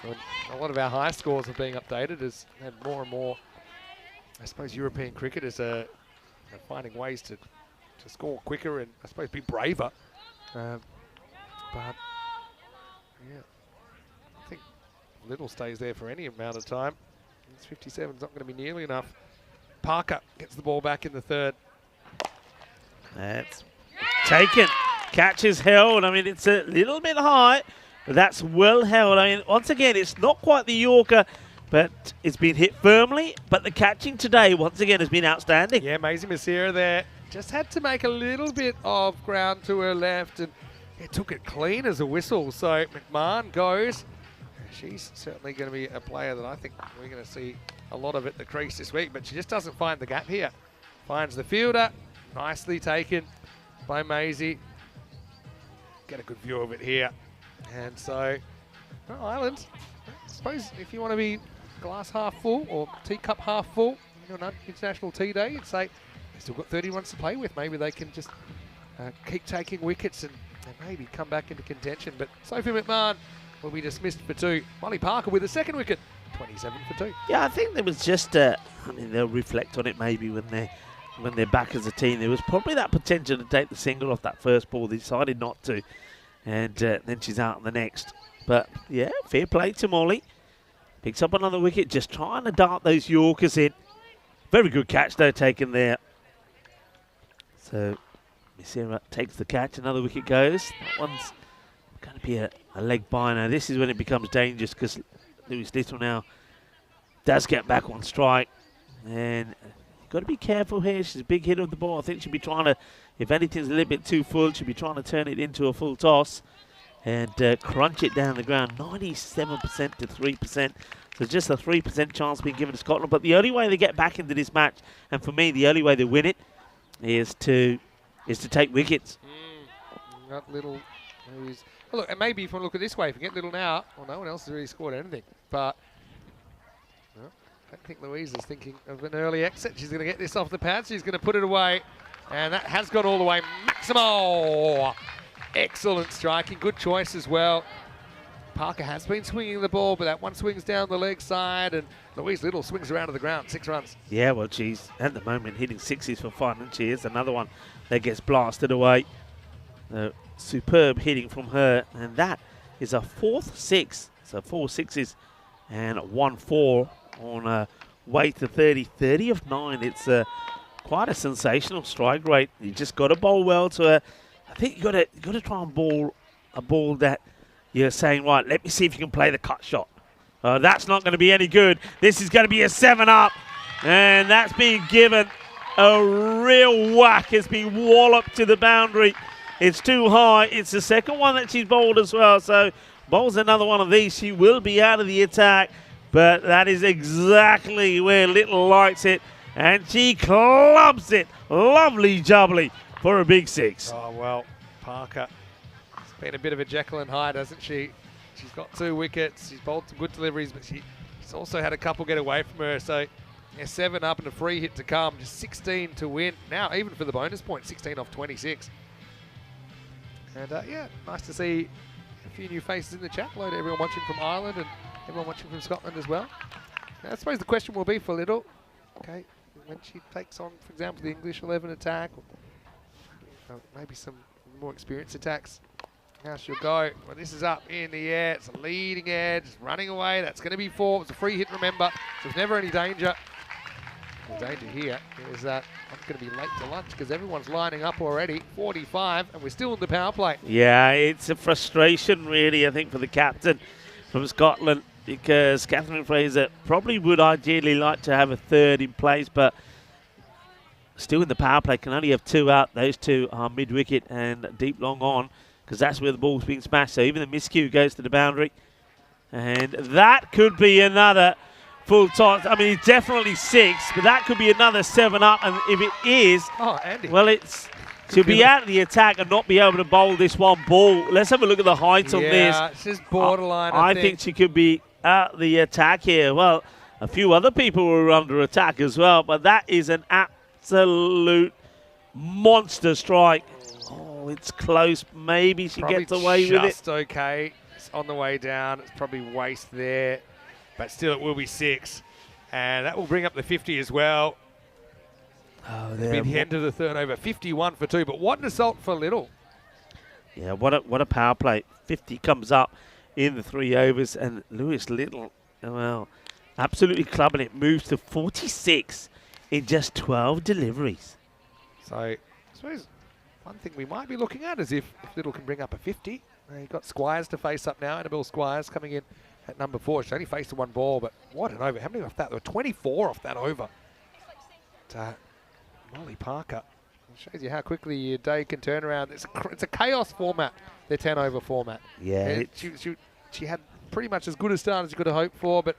So a lot of our high scores are being updated as had more and more, I suppose, European cricketers are finding ways to score quicker and, I suppose, be braver. But, yeah, I think Little stays there for any amount of time. This 57 is not going to be nearly enough. Parker gets the ball back in the third. That's taken. Catch is held. I mean, it's a little bit high, but that's well held. I mean, once again, it's not quite the Yorker, but it's been hit firmly. But the catching today, once again, has been outstanding. Yeah, Maisie Masira there. Just had to make a little bit of ground to her left, and it took it clean as a whistle. So McMahon goes, She's certainly going to be a player that I think we're going to see a lot of at the crease this week, but she just doesn't find the gap here. Finds the fielder, nicely taken by Maisie. Get a good view of it here. And so, well, Ireland, I suppose if you want to be glass half full or teacup half full, on an International Tea Day, you'd say they've still got 30 runs to play with. Maybe they can just keep taking wickets and maybe come back into contention. But Sophie McMahon will be dismissed for 2. Molly Parker with a second wicket, 27 for 2. Yeah, I think there was just, I mean, they'll reflect on it maybe when they're back as a team. There was probably that potential to take the single off that first ball. They decided not to, and then she's out on the next. But, yeah, fair play to Molly. Picks up another wicket, just trying to dart those Yorkers in. Very good catch, though, taken there. So, Missira takes the catch, another wicket goes. That one's going to be a leg by now. This is when it becomes dangerous because Lewis Little now does get back on strike. And you've got to be careful here. She's a big hitter of the ball. I think she'll be trying to, if anything's a little bit too full, she'll be trying to turn it into a full toss and crunch it down the ground. 97% to 3%. So just a 3% chance being given to Scotland. But the only way they get back into this match, and for me, the only way they win it, is to take wickets. Got Little. Well, look, and maybe if you want to look at it this way, if you get Little now, well, no one else has really scored anything. But well, I don't think Louise is thinking of an early exit. She's going to get this off the pad. She's going to put it away. And that has gone all the way. Maximo! Excellent striking. Good choice as well. Parker has been swinging the ball, but that one swings down the leg side, and Louise Little swings around to the ground. 6 runs. Yeah, well, she's at the moment hitting 6s for fun, and she is another one that gets blasted away. Superb hitting from her, and that is a 4th 6. So 4 6s and 1 4 on way to 30. 30 of 9. It's quite a sensational strike rate. You just got to bowl well to her. I think you got to try and bowl a ball that you're saying, right, let me see if you can play the cut shot. That's not going to be any good. This is going to be a 7-up. And that's being given a real whack. It's been walloped to the boundary. It's too high. It's the second one that she's bowled as well. So bowls another one of these. She will be out of the attack. But that is exactly where Little likes it. And she clubs it. Lovely jubbly for a big 6. Oh, well, Parker. Been a bit of a Jekyll and Hyde, hasn't she? She's got 2 wickets. She's bowled some good deliveries, but she's also had a couple get away from her. So, yeah, 7 up and a free hit to come. Just 16 to win. Now, even for the bonus point, 16 off 26. And, yeah, nice to see a few new faces in the chat. Hello to everyone watching from Ireland and everyone watching from Scotland as well. Now, I suppose the question will be for Little, okay, when she takes on, for example, the English 11 attack, or maybe some more experienced attacks. How she'll go. Well, this is up in the air. It's a leading edge. Running away. That's going to be 4. It's a free hit, remember. So there's never any danger. The danger here is that I'm going to be late to lunch because everyone's lining up already. 45, and we're still in the power play. Yeah, it's a frustration, really, I think, for the captain from Scotland because Catherine Fraser probably would ideally like to have a 3rd in place, but still in the power play. Can only have 2 out. Those 2 are mid-wicket and deep long on, because that's where the ball's being smashed. So even the miscue goes to the boundary. And that could be another full toss. I mean, it's definitely 6, but that could be another 7-up. And if it is, Andy. well, she'll be out of the attack and not be able to bowl this one ball. Let's have a look at the height on this. Yeah, it's just borderline, I think she could be out the attack here. Well, a few other people were under attack as well, but that is an absolute monster strike. Oh, it's close. Maybe she gets away with it. Just okay. It's on the way down. It's probably waste there. But still, it will be 6. And that will bring up the 50 as well. Oh, Been the end of the 3rd over. 51 for 2. But what an assault for Little. Yeah, what a power play. 50 comes up in the 3 overs. And Lewis Little, well, absolutely clubbing it. Moves to 46 in just 12 deliveries. So, I suppose one thing we might be looking at is if Little can bring up a 50. You've got Squires to face up now. Annabelle Squires coming in at number 4. She only faced 1 ball, but what an over. How many off that? There were 24 off that over. Molly Parker. It shows you how quickly your day can turn around. It's a chaos format, the 10 over format. Yeah. She She had pretty much as good a start as you could have hoped for, but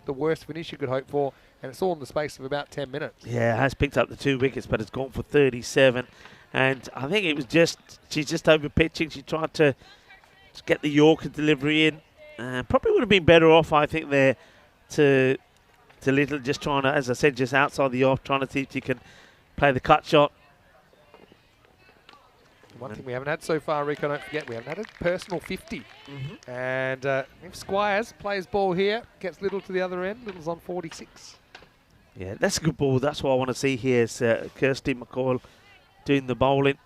the worst finish you could hope for, and it's all in the space of about 10 minutes. Yeah, has picked up the 2 wickets, but it's gone for 37. And I think it was she's just over pitching. She tried to get the Yorker delivery in. Probably would have been better off, I think, there to Little, just trying to, as I said, just outside the off, trying to see if she can play the cut shot. One thing we haven't had so far, Rico, don't forget, we haven't had a personal 50. And if Squires plays ball here, gets Little to the other end, Little's on 46. Yeah, that's a good ball. That's what I want to see here is Kirsty McCall doing the bowling.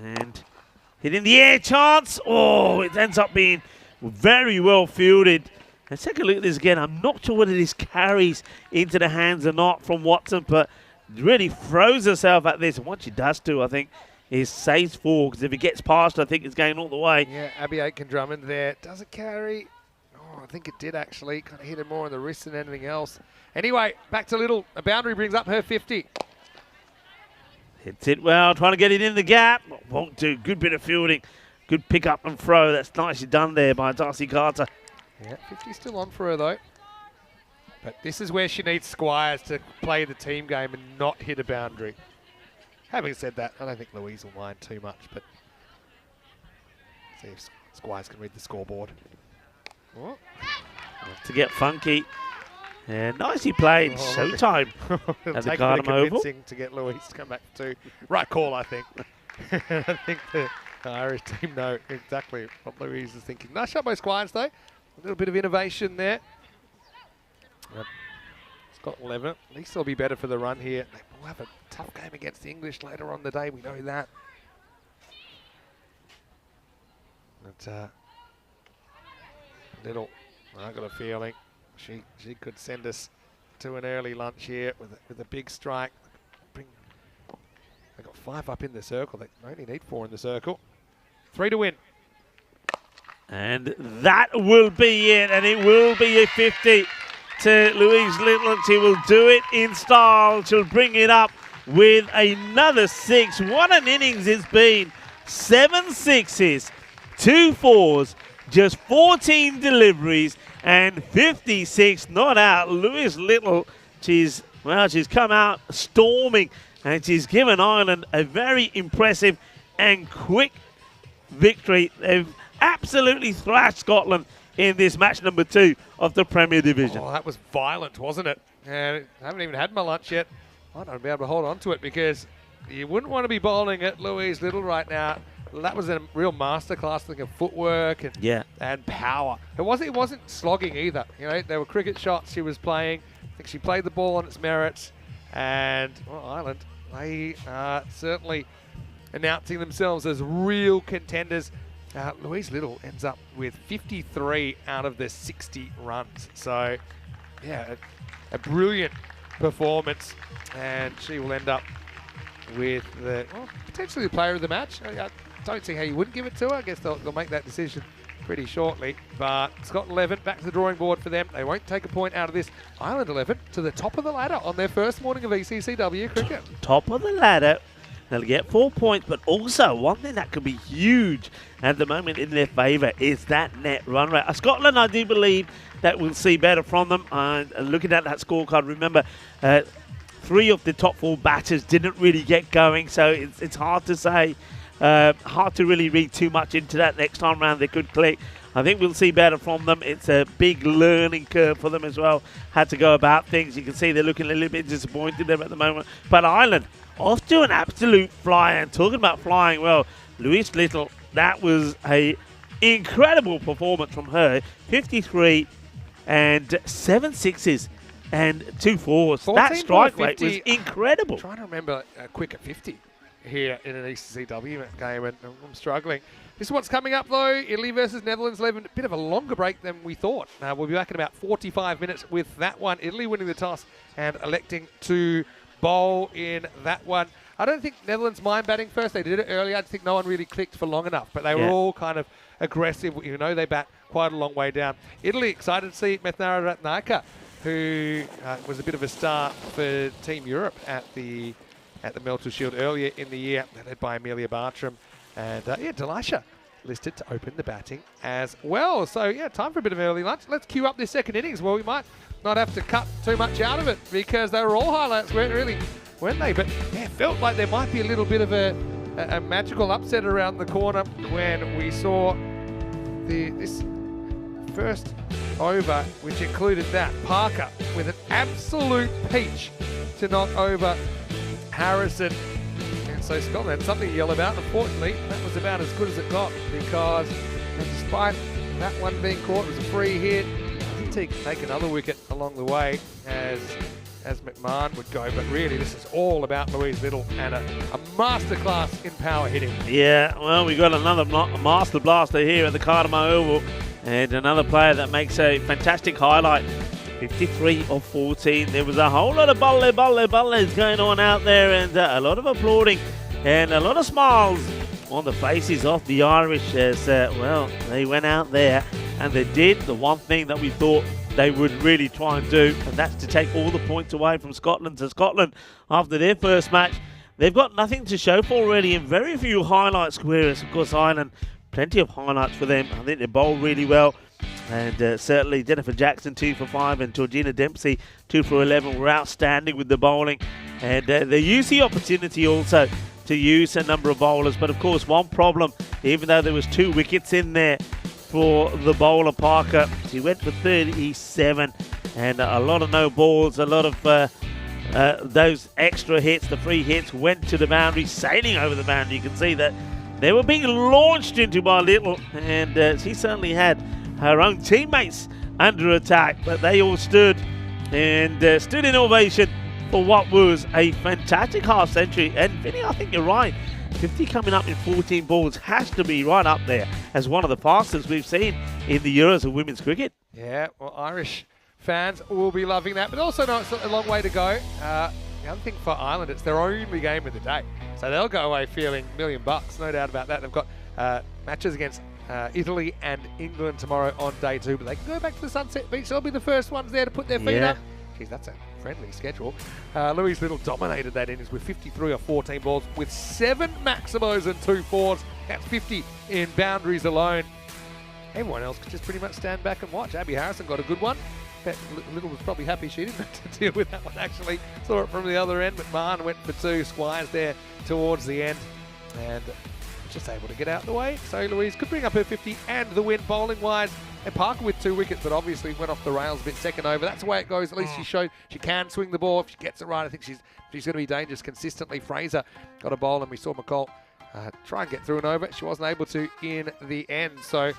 And hitting the air chance. Oh, it ends up being very well fielded. Let's take a look at this again. I'm not sure whether this carries into the hands or not from Watson, but really throws herself at this. And what she does do, I think, is saves 4, because if it gets past, I think it's going all the way. Yeah, Abby Aitken-Drummond there. Does it carry? Oh, I think it did actually. Kind of hit her more on the wrist than anything else. Anyway, back to Little. A boundary brings up her 50. Hits it well, trying to get it in the gap. Won't do. Good bit of fielding. Good pick up and throw. That's nicely done there by Darcy Carter. Yeah, 50 still on for her though. But this is where she needs Squires to play the team game and not hit a boundary. Having said that, I don't think Louise will mind too much, but see if Squires can read the scoreboard. Oh. To get funky. And nicely played. Oh, Showtime at the Cardam Oval. Convincing to get Louise to come back to right call, I think. I think the Irish team know exactly what Louise is thinking. Nice shot by Squires, though. A little bit of innovation there. Yep. Scott 11. At least they'll be better for the run here. They will have a tough game against the English later on in the day. We know that. But Little, I got a feeling she could send us to an early lunch here with a big strike. They got 5 up in the circle. They only need 4 in the circle. 3 to win. And that will be it. And it will be a 50 to Louise Little. She will do it in style. She'll bring it up with another 6. What an innings it's been. 7 6s, 2 4s, just 14 deliveries, and 56 not out. Louise Little, she's come out storming, and she's given Ireland a very impressive and quick victory. They've absolutely thrashed Scotland in this match number 2 of the Premier Division. Oh, that was violent, wasn't it? And I haven't even had my lunch yet. I don't be able to hold on to it because you wouldn't want to be bowling at Louise Little right now. That was a real masterclass thing of footwork and power. It wasn't slogging either. You know, there were cricket shots she was playing. I think she played the ball on its merits. And Ireland, they are certainly announcing themselves as real contenders. Louise Little ends up with 53 out of the 60 runs. So, yeah, a brilliant performance. And she will end up with potentially the player of the match. I don't see how you wouldn't give it to her. I guess they'll make that decision pretty shortly. But Scotland 11, back to the drawing board for them. They won't take a point out of this. Ireland 11 to the top of the ladder on their first morning of ECC-W cricket. Top of the ladder. They'll get 4 points, but also one thing that could be huge at the moment in their favour is that net run rate. Scotland, I do believe that we'll see better from them. Looking at that scorecard, remember, 3 of the top 4 batters didn't really get going, so it's hard to say. Hard to really read too much into that. Next time round, they could click. I think we'll see better from them. It's a big learning curve for them as well. Had to go about things. You can see they're looking a little bit disappointed there at the moment. But Ireland, off to an absolute flyer. And talking about flying, well, Louise Little, that was a incredible performance from her. 53 and 7 6s and 2 4s. That strike rate was incredible. I'm trying to remember a quick at 50 here in an ECC-W game, and I'm struggling. This is what's coming up, though. Italy versus Netherlands 11. A bit of a longer break than we thought. We'll be back in about 45 minutes with that one. Italy winning the toss and electing to bowl in that one. I don't think Netherlands mind batting first. They did it earlier. I think no one really clicked for long enough, but they were all kind of aggressive. You know, they bat quite a long way down. Italy excited to see Methnara Ratnaka, who was a bit of a star for Team Europe at the Melter Shield earlier in the year, led by Amelia Bartram. And Delisha listed to open the batting as well. So, yeah, time for a bit of early lunch. Let's queue up this second innings. Well, we might not have to cut too much out of it because they were all highlights, weren't they? But, yeah, it felt like there might be a little bit of a magical upset around the corner when we saw this first over, which included that Parker with an absolute peach to knock over Harrison. And so Scotland had something to yell about. Unfortunately, that was about as good as it got because despite that one being caught, it was a free hit. I did take another wicket along the way as McMahon would go, but really this is all about Louise Little and a masterclass in power hitting. Yeah, well, we got another master blaster here at the Cardamom Oval, and another player that makes a fantastic highlight. 53 of 14. There was a whole lot of balles going on out there, and a lot of applauding and a lot of smiles on the faces of the Irish as, well, they went out there and they did the one thing that we thought they would really try and do, and that's to take all the points away from Scotland. So Scotland, after their first match, they've got nothing to show for really, and very few highlights. Whereas, of course, Ireland, plenty of highlights for them. I think they bowled really well, and certainly Jennifer Jackson 2 for 5 and Georgina Dempsey 2 for 11 were outstanding with the bowling, and they used the opportunity also to use a number of bowlers. But of course, one problem, even though there was 2 wickets in there for the bowler Parker, he went for 37 and a lot of no balls, a lot of those extra hits, the free hits went to the boundary, sailing over the boundary. You can see that they were being launched into by Little, and she certainly had her own teammates under attack, but they all stood stood in ovation for what was a fantastic half century. And Vinny, I think you're right. 50 coming up in 14 balls has to be right up there as one of the fastest we've seen in the Euros of women's cricket. Yeah, well, Irish fans will be loving that, but also no, it's a long way to go. The other thing for Ireland, it's their only game of the day, so they'll go away feeling $1 million, no doubt about that. They've got matches against Italy and England tomorrow on day 2, but they can go back to the Sunset Beach. They'll be the first ones there to put their feet up. Geez, that's a friendly schedule. Louise Little dominated that innings with 53 or 14 balls with 7 maximos and 2 fours. That's 50 in boundaries alone. Everyone else could just pretty much stand back and watch. Abby Harrison got a good one. Bet Little was probably happy she didn't have to deal with that one, actually. Saw it from the other end, but McMahon went for 2. Squires there towards the end, and just able to get out of the way. So Louise could bring up her 50 and the win bowling-wise. And Parker with 2 wickets, but obviously went off the rails a bit second over. That's the way it goes. At least she showed she can swing the ball. If she gets it right, I think she's going to be dangerous consistently. Fraser got a bowl, and we saw McCall try and get through and over. She wasn't able to in the end. So,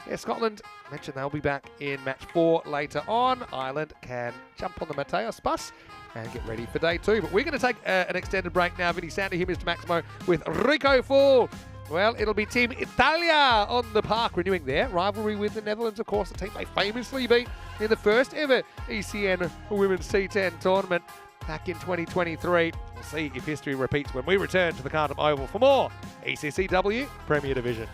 yeah, Scotland, mentioned they'll be back in match 4 later on. Ireland can jump on the Mateos bus and get ready for day 2. But we're going to take an extended break now. Vinny Sandy here, Mr. Maximo, with Rico Full. Well, it'll be Team Italia on the park, renewing their rivalry with the Netherlands, of course, the team they famously beat in the first ever ECN Women's T10 tournament back in 2023. We'll see if history repeats when we return to the Cardamom Oval for more ECC-W Premier Division.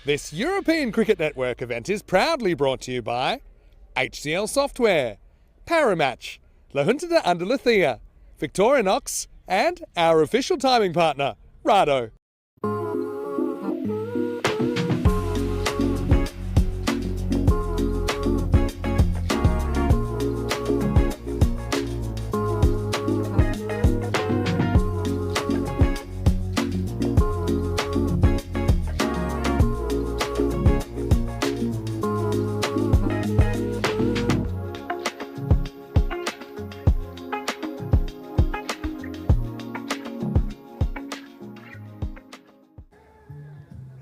This European Cricket Network event is proudly brought to you by HCL Software, Paramatch, La Junta de Andalucía, Victorinox, and our official timing partner, Rado.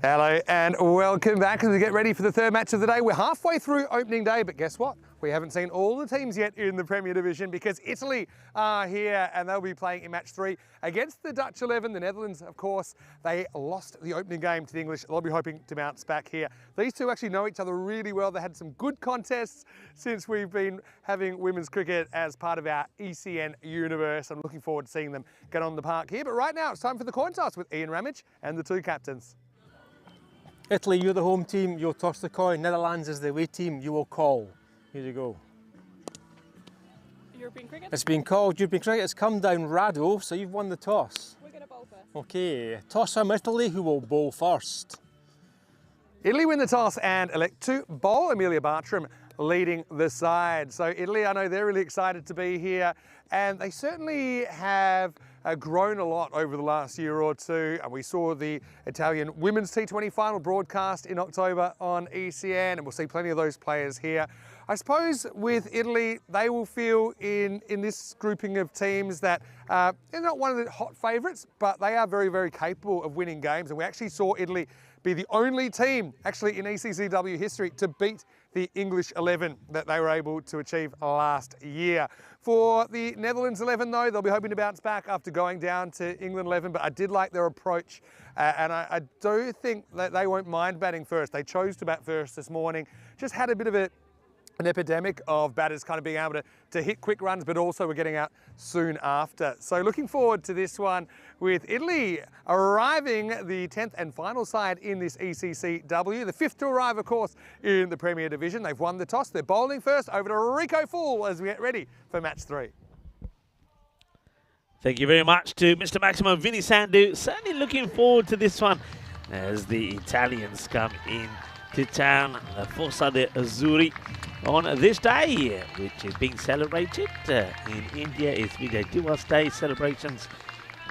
Hello and welcome back as we get ready for the third match of the day. We're halfway through opening day, but guess what? We haven't seen all the teams yet in the Premier Division because Italy are here and they'll be playing in match 3 against the Dutch 11. The Netherlands, of course, they lost the opening game to the English. They'll be hoping to bounce back here. These two actually know each other really well. They had some good contests since we've been having women's cricket as part of our ECN universe. I'm looking forward to seeing them get on the park here. But right now, it's time for the coin toss with Ian Ramage and the two captains. Italy, you're the home team, you'll toss the coin. Netherlands is the away team, you will call. Here you go. European cricket? It's been called European cricket. It's come down Rado, so you've won the toss. We're going to bowl first. Okay, toss from Italy, who will bowl first? Italy win the toss and elect to bowl. Amelia Bartram leading the side. So Italy, I know they're really excited to be here, and they certainly have grown a lot over the last year or two. And we saw the Italian women's T20 final broadcast in October on ECN, and we'll see plenty of those players here. I suppose with Italy, they will feel in this grouping of teams that they're not one of the hot favourites, but they are very, very capable of winning games. And we actually saw Italy be the only team actually in ECC-W history to beat the English 11 that they were able to achieve last year. For the Netherlands 11 though, they'll be hoping to bounce back after going down to England 11, but I did like their approach and I do think that they won't mind batting first. They chose to bat first this morning, just had a bit of an epidemic of batters kind of being able to hit quick runs, but also were getting out soon after. So looking forward to this one with Italy arriving the 10th and final side in this ECC-W, the 5th to arrive, of course, in the Premier Division. They've won the toss. They're bowling first. Over to Rico Full as we get ready for match 3. Thank you very much to Mr. Maximo Vinny Sandu. Certainly looking forward to this one as the Italians come in to town, the Fossa de Azzurri, on this day, which is being celebrated in India. It's Vijay Diwas Day celebrations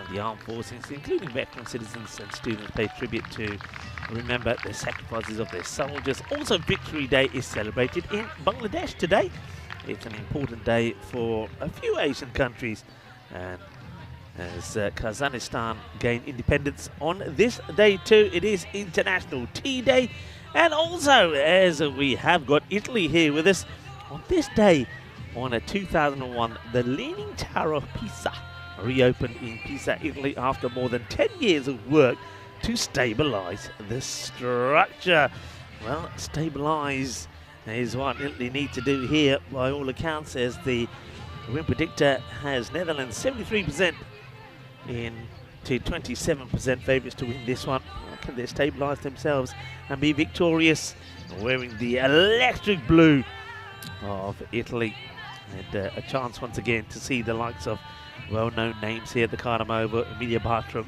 of the armed forces, including veteran citizens and students, pay tribute to remember the sacrifices of their soldiers. Also, Victory Day is celebrated in Bangladesh today. It's an important day for a few Asian countries, and as Kazakhstan gained independence on this day too, it is International Tea Day. And also, as we have got Italy here with us, on this day, on 2001, the Leaning Tower of Pisa reopened in Pisa, Italy, after more than 10 years of work to stabilise the structure. Well, stabilise is what Italy need to do here, by all accounts, as the win predictor has Netherlands 73% in to 27% favourites to win this one. Can they stabilise themselves and be victorious, wearing the electric blue of Italy? And a chance once again to see the likes of well-known names here at the Carnamovo, Emilia Bartram,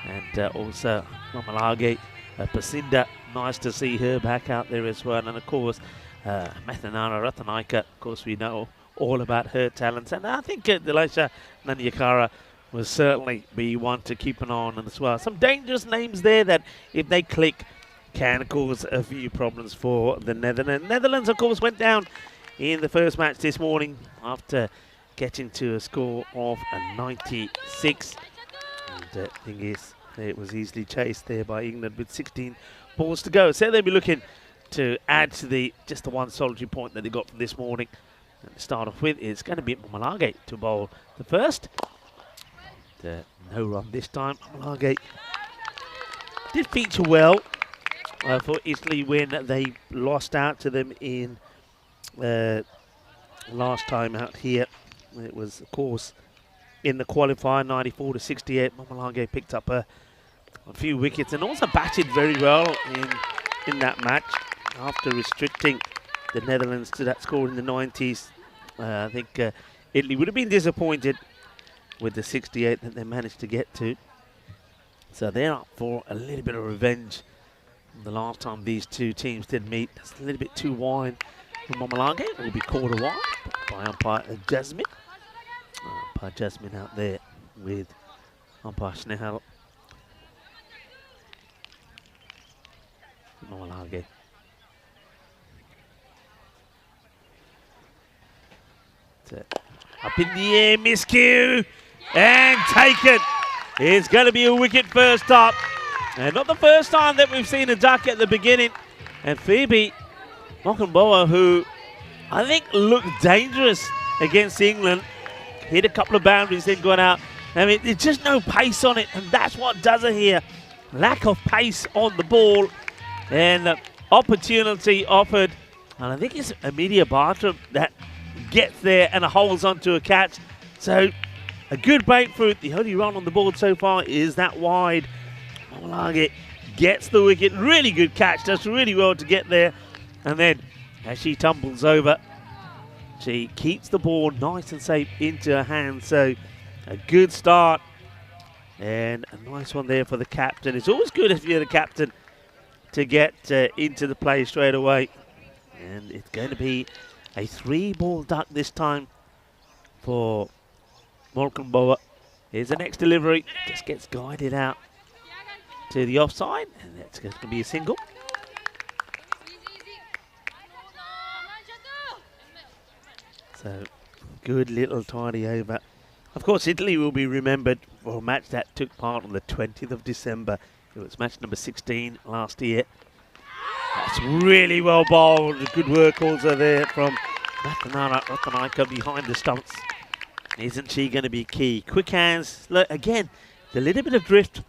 and also Nomalage, Pasinda. Nice to see her back out there as well. And of course, Mathanana Ratanaika, of course we know all about her talents. And I think Delisha Nanyakara will certainly be one to keep an eye on as well. Some dangerous names there that, if they click, can cause a few problems for the Netherlands. Netherlands, of course, went down in the first match this morning after getting to a score of a 96. And the thing is, it was easily chased there by England with 16 balls to go. So they'll be looking to add to just the one solitary point that they got from this morning. And to start off with, it's going to be Mamalage to bowl the first. No run this time. Mamalage did feature well for Italy when they lost out to them in last time out here. It was, of course, in the qualifier, 94 to 68. Mamalage picked up a few wickets and also batted very well in that match after restricting the Netherlands to that score in the 90s. I think Italy would have been disappointed with the 68 that they managed to get to. So they're up for a little bit of revenge from the last time these two teams did meet. That's a little bit too wide for Mamalage. It will be called a wide by umpire Jasmine. Umpire Jasmine out there with umpire Snehal. Mamalage. Up in the air, miscue, and taken. It's going to be a wicket first up. And not the first time that we've seen a duck at the beginning. And Phoebe Mokumboa, who I think looked dangerous against England, hit a couple of boundaries, then got out. I mean, there's just no pace on it, and that's what does it here. Lack of pace on the ball, and opportunity offered. And I think it's Amelia Bartram that gets there and holds onto a catch. So a good breakthrough. The only run on the board so far is that wide. Mamalage gets the wicket. Really good catch. Does really well to get there. And then as she tumbles over, she keeps the ball nice and safe into her hands. So a good start. And a nice one there for the captain. It's always good if you're the captain to get into the play straight away. And it's going to be a 3-ball duck this time for Mokumboa. Here's the next delivery. Just gets guided out to the offside. And that's going to be a single. So, good little tidy over. Of course, Italy will be remembered for a match that took part on the 20th of December. It was match number 16 last year. That's really well bowled. Good work also there from Ratanaika behind the stumps. Isn't she going to be key? Quick hands. Look, again, a little bit of drift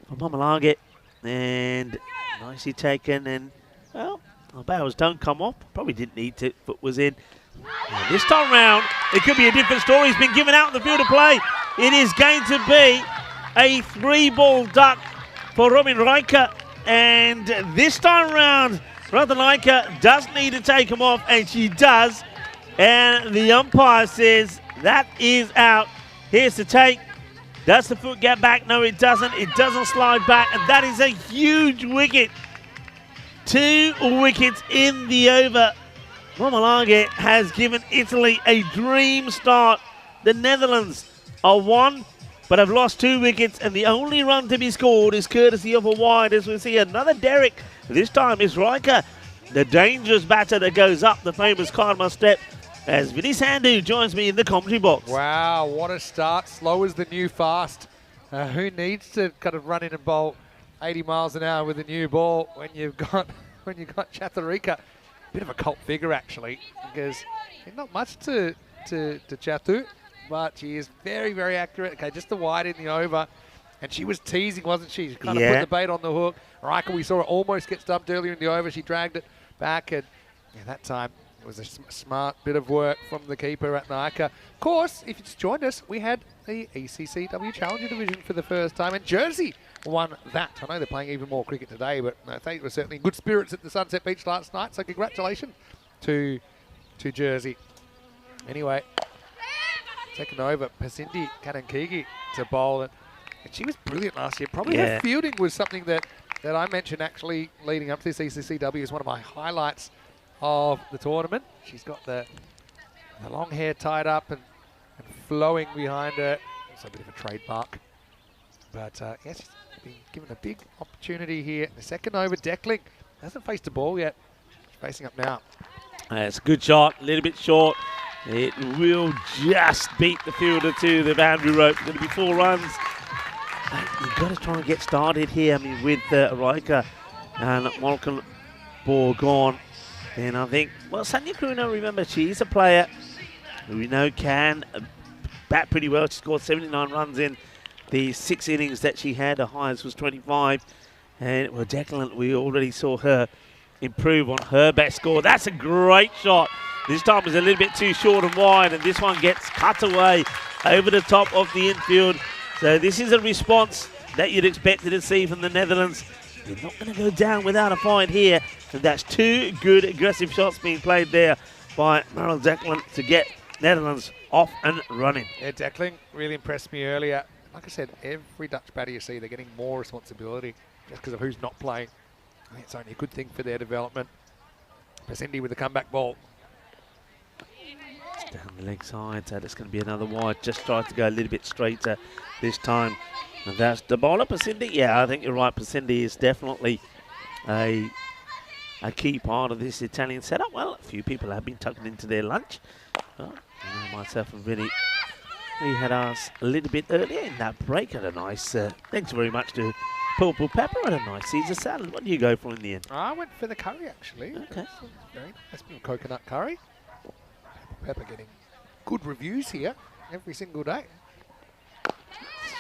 from Mamalage. And nicely taken. And, well, the barrels don't come off. Probably didn't need to. Foot was in. And this time round, it could be a different story. He's been given out in the field of play. It is going to be a 3-ball duck for Robin Riker. And this time round, Ratanaika does need to take him off, and she does. And the umpire says that is out. Here's the take. Does the foot get back? No, it doesn't. It doesn't slide back, and that is a huge wicket. 2 wickets in the over. Mamalage has given Italy a dream start. The Netherlands are 1, but have lost 2 wickets, and the only run to be scored is courtesy of a wide, as we see another Derek. This time it's Riker, the dangerous batter that goes up the famous Karma step, as Vinny Sandhu joins me in the commentary box. Wow, what a start. Slow as the new fast. Who needs to kind of run in and bowl 80 miles an hour with a new ball when you've got Chatharika? Bit of a cult figure, actually, because not much to Chatu, but she is very, very accurate. Okay, just the wide in the over. And she was teasing, wasn't she? She kind of put the bait on the hook. Riker, we saw her almost get stumped earlier in the over. She dragged it back, and that time it was a smart bit of work from the keeper at Naka. Of course, if you just joined us, we had the ECC-W Challenger Division for the first time, and Jersey won that. I know they're playing even more cricket today, but I think it was certainly good spirits at the Sunset Beach last night, so congratulations to Jersey. Anyway, taking over, Pasindi Kanankigi to bowl, and she was brilliant last year. Probably her fielding was something that I mentioned actually leading up to this ECC-W as one of my highlights of the tournament. She's got the long hair tied up and flowing behind her. also a bit of a trademark. But yes, he's been given a big opportunity here. The second over, Deckling hasn't faced the ball yet. He's facing up now. It's a good shot, a little bit short. It will just beat the fielder to the boundary rope. Going to be 4 runs. You've got to try and get started here. I mean, with Riker and Malcolm ball gone, then I think, well, Sanya Kruna, remember, she's a player who we know can bat pretty well. She scored 79 runs in the 6 innings that she had. Her highest was 25. And, well, Declan, we already saw her improve on her best score. That's a great shot. This time was a little bit too short and wide, and this one gets cut away over the top of the infield. So this is a response that you'd expect to see from the Netherlands. They're not going to go down without a fight here. And that's 2 good aggressive shots being played there by Meryl Declan to get Netherlands off and running. Yeah, Deckling really impressed me earlier. Like I said, every Dutch batter you see, they're getting more responsibility just because of who's not playing. I think it's only a good thing for their development. Pasindi with the comeback ball. It's down the leg side, so that's going to be another wide. Just tried to go a little bit straighter this time. And that's the bowler, Pasindi. Yeah, I think you're right. Pasindi is definitely a key part of this Italian setup. Well, a few people have been tucking into their lunch. Well, myself and Vinny, we had ours a little bit earlier in that break. Had a nice, thanks very much to Purple Pepper, had a nice Caesar salad. What do you go for in the end? I went for the curry, actually. Okay. Very nice bit of coconut curry. Pepper getting good reviews here every single day.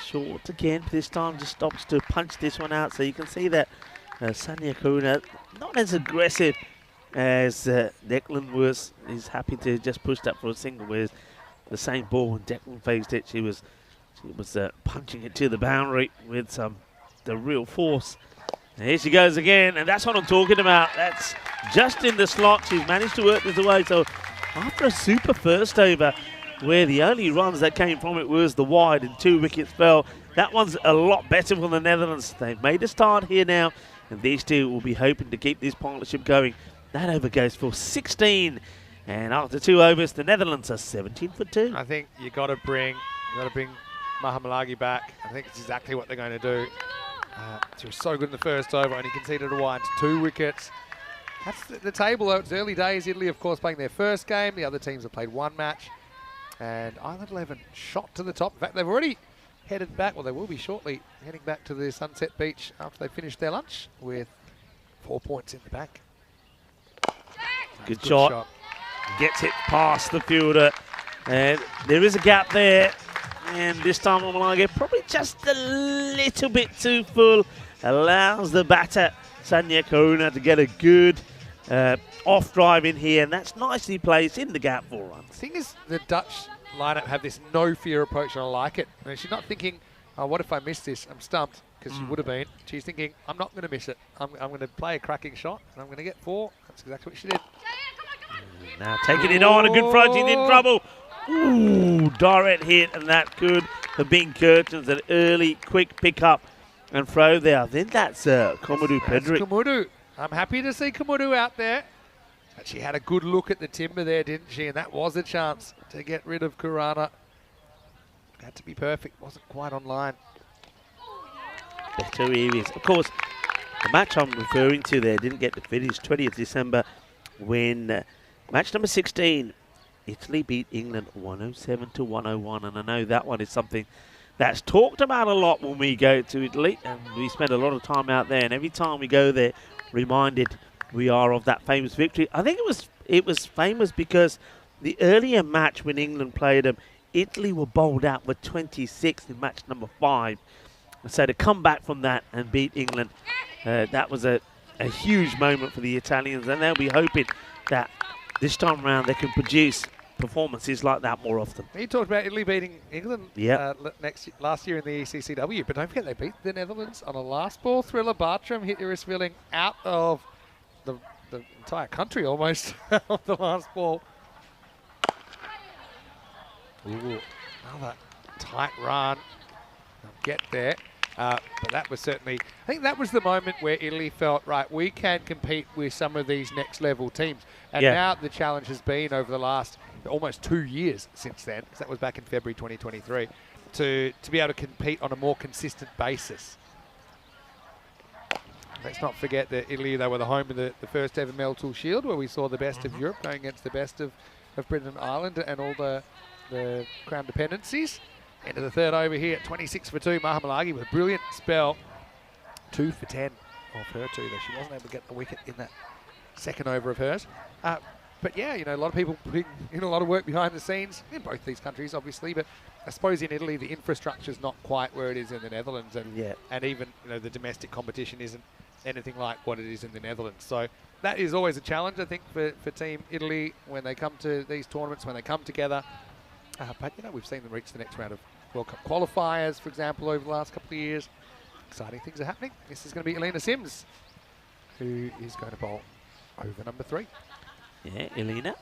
Short again, but this time just stops to punch this one out. So you can see that Sanya Kuna, not as aggressive as Declan was. He's happy to just push that for a single, whereas the same ball when Declan faced it, she was punching it to the boundary with the real force. And here she goes again, and that's what I'm talking about. That's just in the slot. She's managed to work this away. So after a super first over, where the only runs that came from it was the wide and 2 wickets fell, that one's a lot better for the Netherlands. They've made a start here now, and these two will be hoping to keep this partnership going. That over goes for 16, and after 2 overs, the Netherlands are 17 for 2. I think you got to bring Mahamalagi back. I think it's exactly what they're going to do. She was so good in the first over, only conceded a wide to 2 wickets. That's the table, though. It's early days. Italy, of course, playing their first game. The other teams have played 1 match. And Island 11 shot to the top. In fact, they've already headed back, well, they will be shortly, heading back to the Sunset Beach after they finish their lunch with 4 points in the bank. Good shot. Gets it past the fielder. And there is a gap there. And this time Omalage probably just a little bit too full. Allows the batter, Sanya Karuna, to get a good off drive in here. And that's nicely placed in the gap for runs. The thing is, the Dutch lineup have this no fear approach, and I like it. I mean, she's not thinking, oh, what if I miss this? I'm stumped, because she would have been. She's thinking, I'm not going to miss it. I'm going to play a cracking shot, and I'm going to get 4. That's exactly what she did. Now taking it on, a good front, she's in trouble. Ooh, direct hit, and that could have been Curtains. An early, quick pick-up and throw there. I think that's Komodo Pedrick. Komodo. I'm happy to see Komodo out there. But she had a good look at the timber there, didn't she? And that was a chance to get rid of Kurana. Had to be perfect. Wasn't quite online. Better areas. Of course, the match I'm referring to there didn't get to finish 20th December when match number 16, Italy beat England 107 to 101. And I know that one is something that's talked about a lot when we go to Italy. And we spend a lot of time out there. And every time we go there, reminded we are of that famous victory. I think it was famous because the earlier match when England played them, Italy were bowled out with 26 in match number 5. So to come back from that and beat England, that was a huge moment for the Italians. And they'll be hoping that this time around they can produce performances like that more often. You talked about Italy beating England last year in the ECC-W, but don't forget they beat the Netherlands on a last ball thriller. Bartram hit Irisvilling out of the entire country almost of the last ball. Ooh, another tight run. They'll get there. But that was certainly, I think that was the moment where Italy felt, right, we can compete with some of these next level teams. And now the challenge has been over the last almost 2 years since then, because that was back in February 2023, to be able to compete on a more consistent basis. Let's not forget that Italy, they were the home of the first ever Meltool Shield, where we saw the best of Europe going against the best of Britain and Ireland and all the Crown dependencies. Into the third over here, 26 for 2. Mahamalagi with a brilliant spell. 2 for 10 off her too, though she wasn't able to get the wicket in that second over of hers. But yeah, a lot of people putting in a lot of work behind the scenes in both these countries, obviously. But I suppose in Italy, the infrastructure is not quite where it is in the Netherlands, and even the domestic competition isn't anything like what it is in the Netherlands. So that is always a challenge, I think, for Team Italy when they come to these tournaments, when they come together. But we've seen them reach the next round of World Cup qualifiers, for example, over the last couple of years. Exciting things are happening. This is going to be Elena Sims, who is going to bowl over number 3. Yeah, Elena.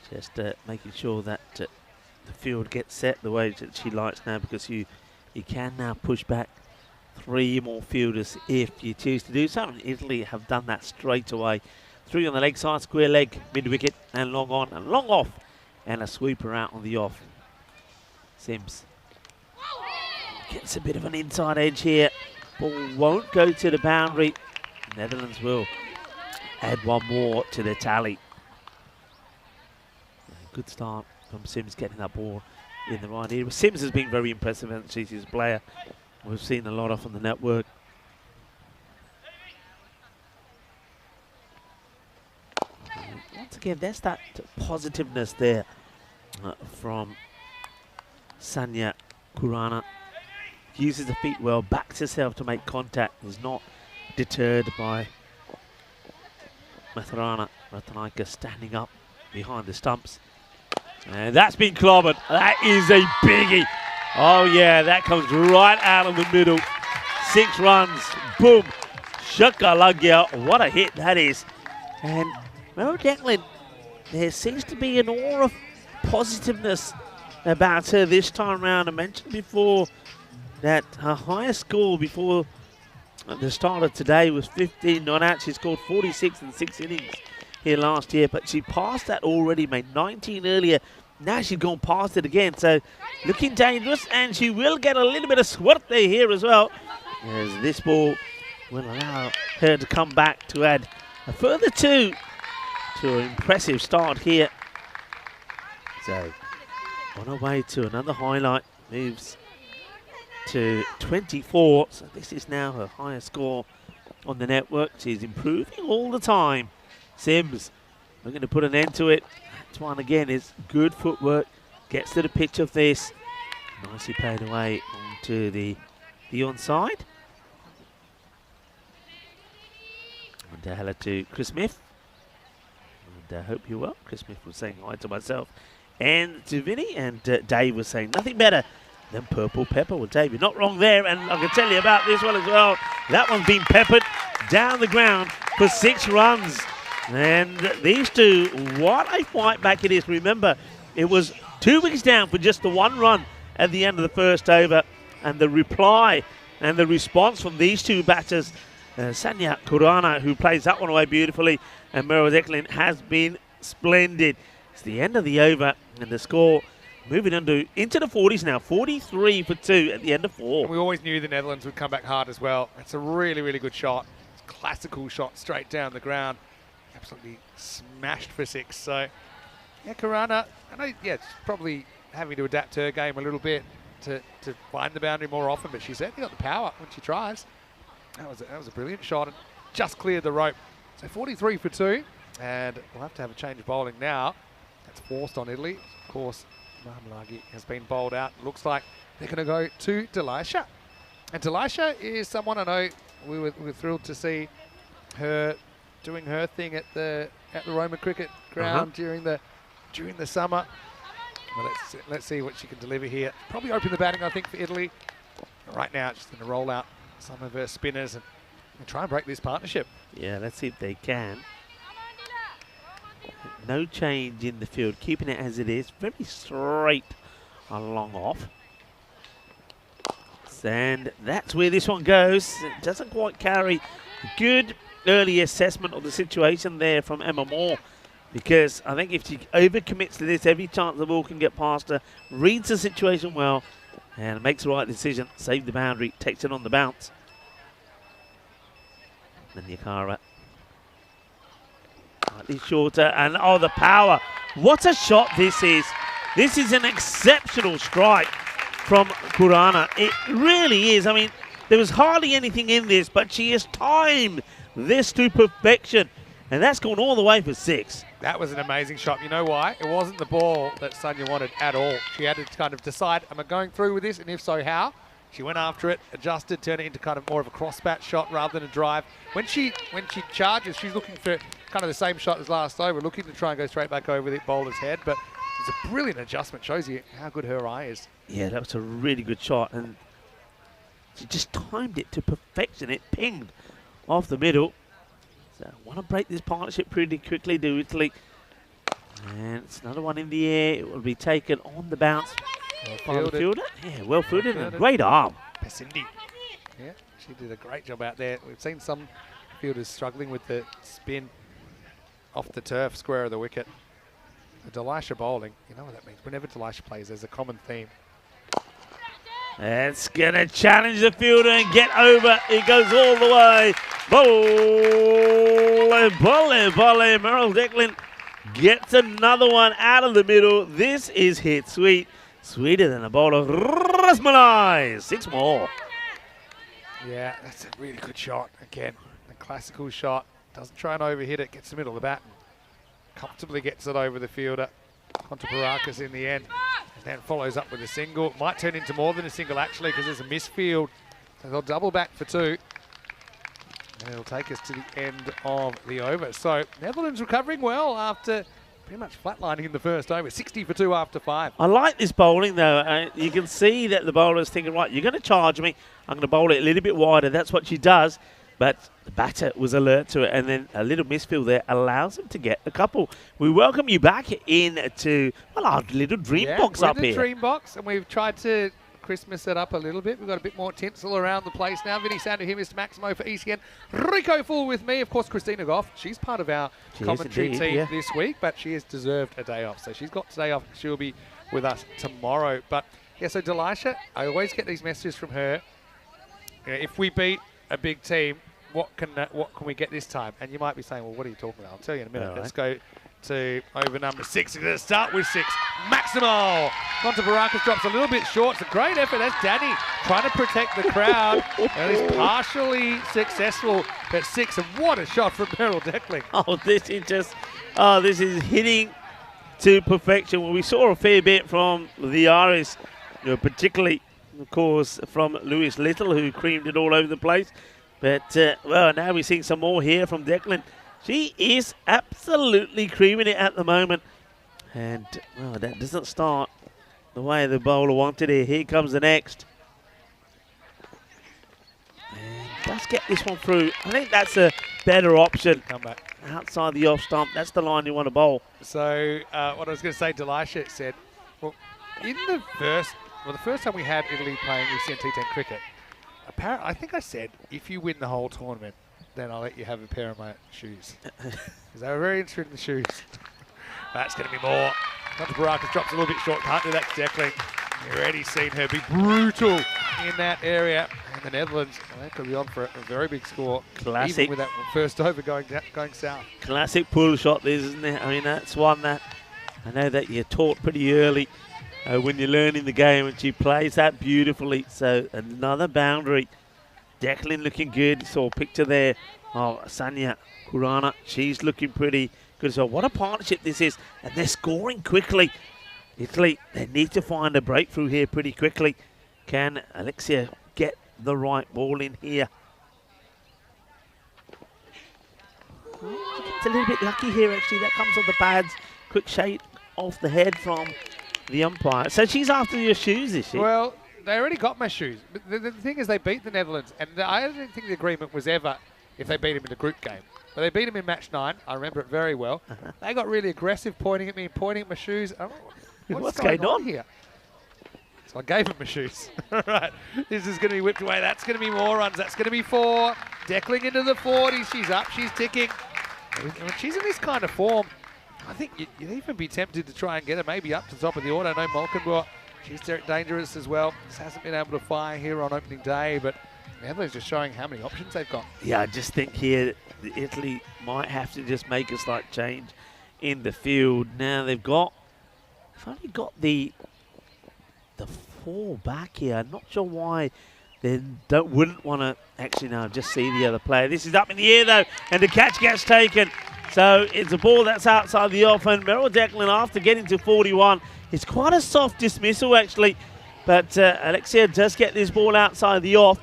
Just making sure that the field gets set the way that she likes now, because you can now push back 3 more fielders if you choose to do so. And Italy have done that straight away. 3 on the leg side, square leg, mid wicket, and long on and long off, and a sweeper out on the off. Sims gets a bit of an inside edge here. Ball won't go to the boundary. Netherlands will add 1 more to the tally. Good start from Sims getting that ball in the right area. Sims has been very impressive, and she's his player we've seen a lot of on the network. Once again, there's that positiveness there from Sanya Kurana. Uses the feet well, backs herself to make contact, is not deterred by Matharana Ratanaika standing up behind the stumps. And that's been clobbered. That is a biggie. Oh yeah, that comes right out of the middle. 6 runs, boom, shakalagya. What a hit that is. And Mel Declan, there seems to be an aura of positiveness about her this time round. I mentioned before that her highest score before the start of today was 15 not out. She scored 46 in 6 innings here last year, but she passed that already, made 19 earlier. Now she's gone past it again, so looking dangerous, and she will get a little bit of suerte here as well, as this ball will allow her to come back to add a further 2 to an impressive start here. So on her way to another highlight, moves to 24, so this is now her highest score on the network. She's improving all the time. Sims looking to put an end to it. That one again is good footwork, gets to the pitch of this, nicely played away onto the onside. And hello to Chris Smith, and I hope you're well. Chris Smith was saying hi to myself and to Vinny, and Dave was saying nothing better than purple pepper. Well, Dave, you're not wrong there, and I can tell you about this one as well. That one's been peppered down the ground for 6 runs. And these two, what a fight back it is. Remember, it was 2 wickets down for just the 1 run at the end of the first over, and the reply and the response from these 2 batters, Sanya Kurana, who plays that one away beautifully, and Merwa Declan has been splendid. It's the end of the over, and the score moving into the 40s now, 43 for 2 at the end of 4. And we always knew the Netherlands would come back hard as well. It's a really, really good shot. It's a classical shot straight down the ground. Absolutely smashed for 6. So, yeah, Kurana, I know, yeah, it's probably having to adapt her game a little bit to find the boundary more often, but she's certainly got the power when she tries. That was a brilliant shot and just cleared the rope. So 43 for 2, and we'll have to have a change of bowling now. That's forced on Italy. Of course, Mahamalagi has been bowled out. Looks like they're going to go to Delisha. And Delisha is someone I know we were thrilled to see her doing her thing at the Roman cricket ground during the summer. Well, let's see what she can deliver here. Probably open the batting, I think, for Italy. Right now, she's going to roll out some of her spinners and try and break this partnership. Yeah, let's see if they can. No change in the field, keeping it as it is. Very straight along off. And that's where this one goes. It doesn't quite carry. Good early assessment of the situation there from Emma Moore. because I think if she overcommits to this, every chance the ball can get past her, reads the situation well, and makes the right decision, save the boundary, takes it on the bounce. Then Yakara. Slightly shorter, and oh, the power. What a shot this is. This is an exceptional strike from Kurana. It really is. I mean, there was hardly anything in this, but she has timed this to perfection. And that's gone all the way for 6. That was an amazing shot. You know why? It wasn't the ball that Sonia wanted at all. She had to kind of decide, am I going through with this? And if so, how? She went after it, adjusted, turned it into kind of more of a cross-bat shot rather than a drive. When she charges, she's looking for kind of the same shot as last over, looking to try and go straight back over the bowler's head. But it's a brilliant adjustment. Shows you how good her eye is. Yeah, that was a really good shot. And she just timed it to perfection. It pinged off the middle. So I want to break this partnership pretty quickly, do Italy. And it's another one in the air. It will be taken on the bounce. By the fielder. Yeah, well fielded and a great arm. Pesindi. Yeah, she did a great job out there. We've seen some fielders struggling with the spin off the turf, square of the wicket. The Delisha bowling, you know what that means. Whenever Delisha plays, there's a common theme. It's going to challenge the fielder and get over. It goes all the way. Volley, volley, volley. Meryl Declan gets another one out of the middle. This is hit sweet. Sweeter than a bowl of Rasmalai. 6 more. Yeah, that's a really good shot. Again, a classical shot. Doesn't try and overhit it. Gets the middle of the bat. Comfortably gets it over the fielder. Onto Barakas in the end. And then follows up with a single. Might turn into more than a single, actually, because there's a misfield. So they'll double back for 2. And it'll take us to the end of the over. So Netherlands recovering well after pretty much flatlining in the first over. 60 for 2 after 5. I like this bowling, though. You can see that the bowler's thinking, right, you're going to charge me. I'm going to bowl it a little bit wider. That's what she does. But the batter was alert to it, and then a little misfield there allows him to get a couple. We welcome you back into, well, our little dream box up here. Dream box, and we've tried to Christmas it up a little bit. We've got a bit more tinsel around the place now. Vinny Sander here, Mr. Maximo for ECN. Rico Full with me. Of course, Christina Goff. She's part of our commentary team this week, but she has deserved a day off. So she's got today off. She'll be with us tomorrow. But, yeah, so Delisha, I always get these messages from her. You know, if we beat a big team, what can we get this time? And you might be saying, well, what are you talking about? I'll tell you in a minute. All Let's go to over number 6. We're going to start with 6. Maximo. Monte Barakas drops a little bit short. It's a great effort. That's Danny trying to protect the crowd. And he's partially successful at 6. And what a shot from Meryl Declan. Oh, this is just, this is hitting to perfection. Well, we saw a fair bit from the Irish, particularly, of course, from Lewis Little, who creamed it all over the place. But, well, now we're seeing some more here from Declan. She is absolutely creaming it at the moment. And, well, that doesn't start the way the bowler wanted it. Here comes the next. And let's get this one through. I think that's a better option. Come back. Outside the off stump. That's the line you want to bowl. So, what I was going to say, Delisha said, well, in the first time we had Italy playing ECN T10 cricket, apparently, I think I said, if you win the whole tournament, then I'll let you have a pair of my shoes. Because they were very interested in the shoes. That's going to be more. Dr. Barakas drops a little bit short. Can't do that to Declan. You've already seen her be brutal in that area. And the Netherlands, they could be on for a very big score. Classic. Even with that first over going south. Classic pull shot, this, isn't it? I mean, that's one that I know that you're taught pretty early when you're learning the game, and she plays that beautifully. So another boundary. Declan looking good. Saw a picture there of Sanya Kurana. She's looking pretty good. So what a partnership this is. And they're scoring quickly. Italy, they need to find a breakthrough here pretty quickly. Can Alexia get the right ball in here? It's a little bit lucky here, actually. That comes off the pads. Quick shake off the head from the umpire. So she's after your shoes, is she? Well, they already got my shoes. But the thing is, they beat the Netherlands. And I don't think the agreement was ever if they beat them in a group game. But they beat them in match 9. I remember it very well. They got really aggressive, pointing at me, pointing at my shoes. I don't know, what's going on here? So I gave them my shoes. All right. This is going to be whipped away. That's going to be more runs. That's going to be 4. Declan into the 40s. She's up. She's ticking. When she's in this kind of form, I think you'd even be tempted to try and get her maybe up to the top of the order. I know Malkenbrough, she's dangerous as well. Just hasn't been able to fire here on opening day, but Netherlands just showing how many options they've got. Yeah, I just think here Italy might have to just make a slight change in the field. Now they've only got the 4 back here. I'm not sure why they wouldn't want to actually now just see the other player. This is up in the air though, and the catch gets taken. So it's a ball that's outside the off, and Merrill Declan, after getting to 41, it's quite a soft dismissal actually, but Alexia does get this ball outside the off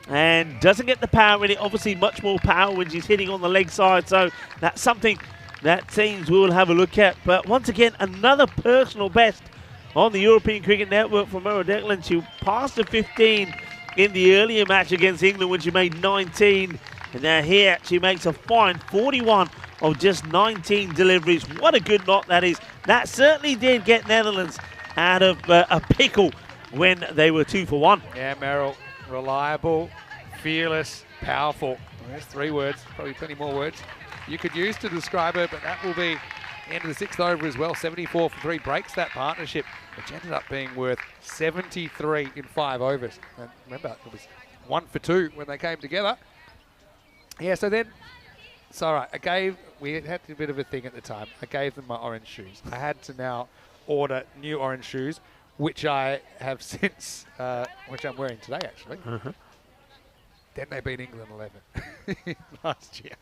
and doesn't get the power in it. Obviously much more power when she's hitting on the leg side, so that's something that teams will have a look at. But once again, another personal best on the European Cricket Network for Merrill Declan. She passed the 15 in the earlier match against England when she made 19, and now here she makes a fine 41 of just 19 deliveries. What a good knock that is. That certainly did get Netherlands out of a pickle when they were 2 for 1. Yeah, Merrill, reliable, fearless, powerful. Well, there's 3 words, probably plenty more words you could use to describe her, but that will be the end of the 6th over as well. 74 for 3 breaks that partnership, which ended up being worth 73 in 5 overs. And remember, it was 1 for 2 when they came together. Yeah, so then, it's all right. We had a bit of a thing at the time. I gave them my orange shoes. I had to now order new orange shoes, which I have since, which I'm wearing today actually. Then they beat England 11 last year.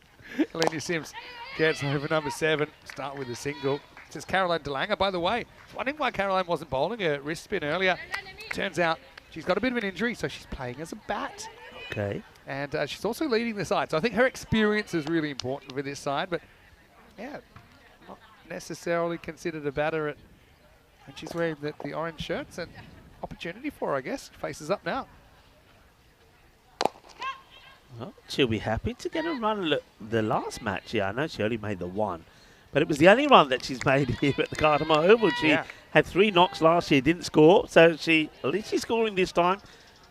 Eleni Sims gets over number 7, start with a single. This is Caroline DeLanger, by the way. I was wondering why Caroline wasn't bowling a wrist spin earlier. Turns out she's got a bit of an injury, so she's playing as a bat. Okay. And she's also leading the side. So I think her experience is really important for this side. But, yeah, not necessarily considered a batter. And she's wearing the orange shirts. And opportunity for her, I guess. Faces up now. Well, she'll be happy to get a run. Look, the last match, yeah, I know she only made the 1. But it was the only run that she's made here at the Gardner Oval. She had 3 knocks last year, didn't score. So at least she's scoring this time.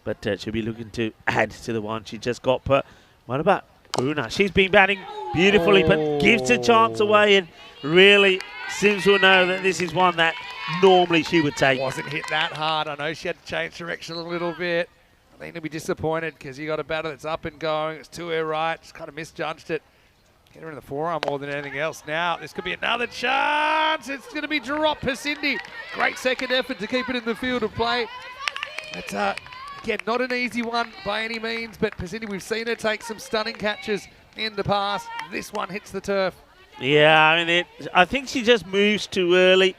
But she'll be looking to add to the 1 she just got. But what about Una? She's been batting beautifully, but gives a chance away. And really, Sims will know that this is one that normally she would take. Wasn't hit that hard. I know she had to change direction a little bit. I think they'll be disappointed because you got a batter that's up and going. It's to her right. Just kind of misjudged it. Hit her in the forearm more than anything else. Now, this could be another chance. It's going to be dropped. Pasindi. Great second effort to keep it in the field of play. It's again, not an easy one by any means, but Pasindi, we've seen her take some stunning catches in the past. This one hits the turf. Yeah, I mean, I think she just moves too early.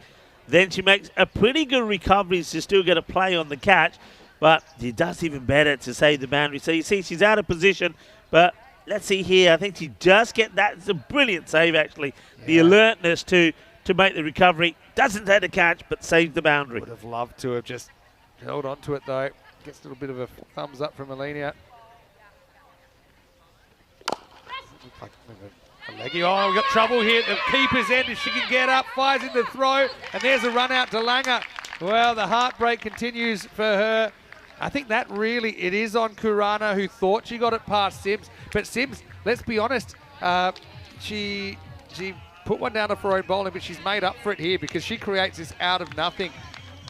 Then she makes a pretty good recovery to still get a play on the catch, but she does even better to save the boundary. So you see she's out of position, but let's see here. I think she does get that. It's a brilliant save, actually. Yeah. The alertness to make the recovery. Doesn't take the catch, but saves the boundary. Would have loved to have just held on to it, though. Gets a little bit of a thumbs up from Alenia. Like a leggy. Oh, we've got trouble here. The keeper's end, if she can get up, fires in the throw, and there's a run out to Langer. Well, the heartbreak continues for her. I think that really, it is on Kurana, who thought she got it past Sims. But Sims, let's be honest, she put one down for her own bowling, but she's made up for it here because she creates this out of nothing.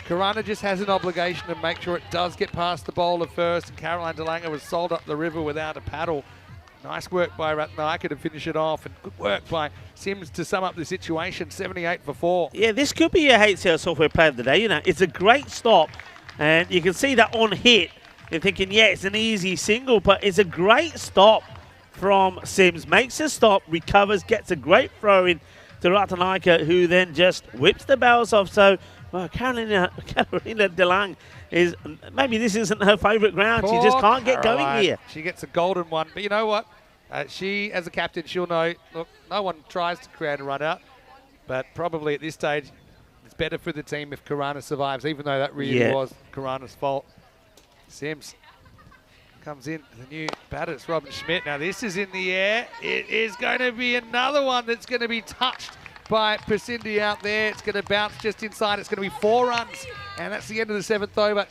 Kurana just has an obligation to make sure it does get past the bowler first, and Caroline DeLanger was sold up the river without a paddle. Nice work by Ratnaka to finish it off, and good work by Sims to sum up the situation, 78 for 4. Yeah, this could be a HCL Software Player of the Day. You know, it's a great stop, and you can see that on hit. You're thinking, yeah, it's an easy single, but it's a great stop from Sims. Makes a stop, recovers, gets a great throw in to Ratnaka, who then just whips the barrels off. So, well, Carolina DeLang is, maybe this isn't her favourite ground. Poor she just can't get Caroline. going here. She gets a golden one. But you know what? She, as a captain, she'll know, look, no one tries to create a run out. But probably at this stage, it's better for the team if Kurana survives, even though that really was Kurana's fault. Sims comes in, the new batter, it's Robin Schmidt. Now this is in the air. It is going to be another one that's going to be touched by Pasindi out there. It's going to bounce just inside. It's going to be 4 runs, and that's the end of the 7th over.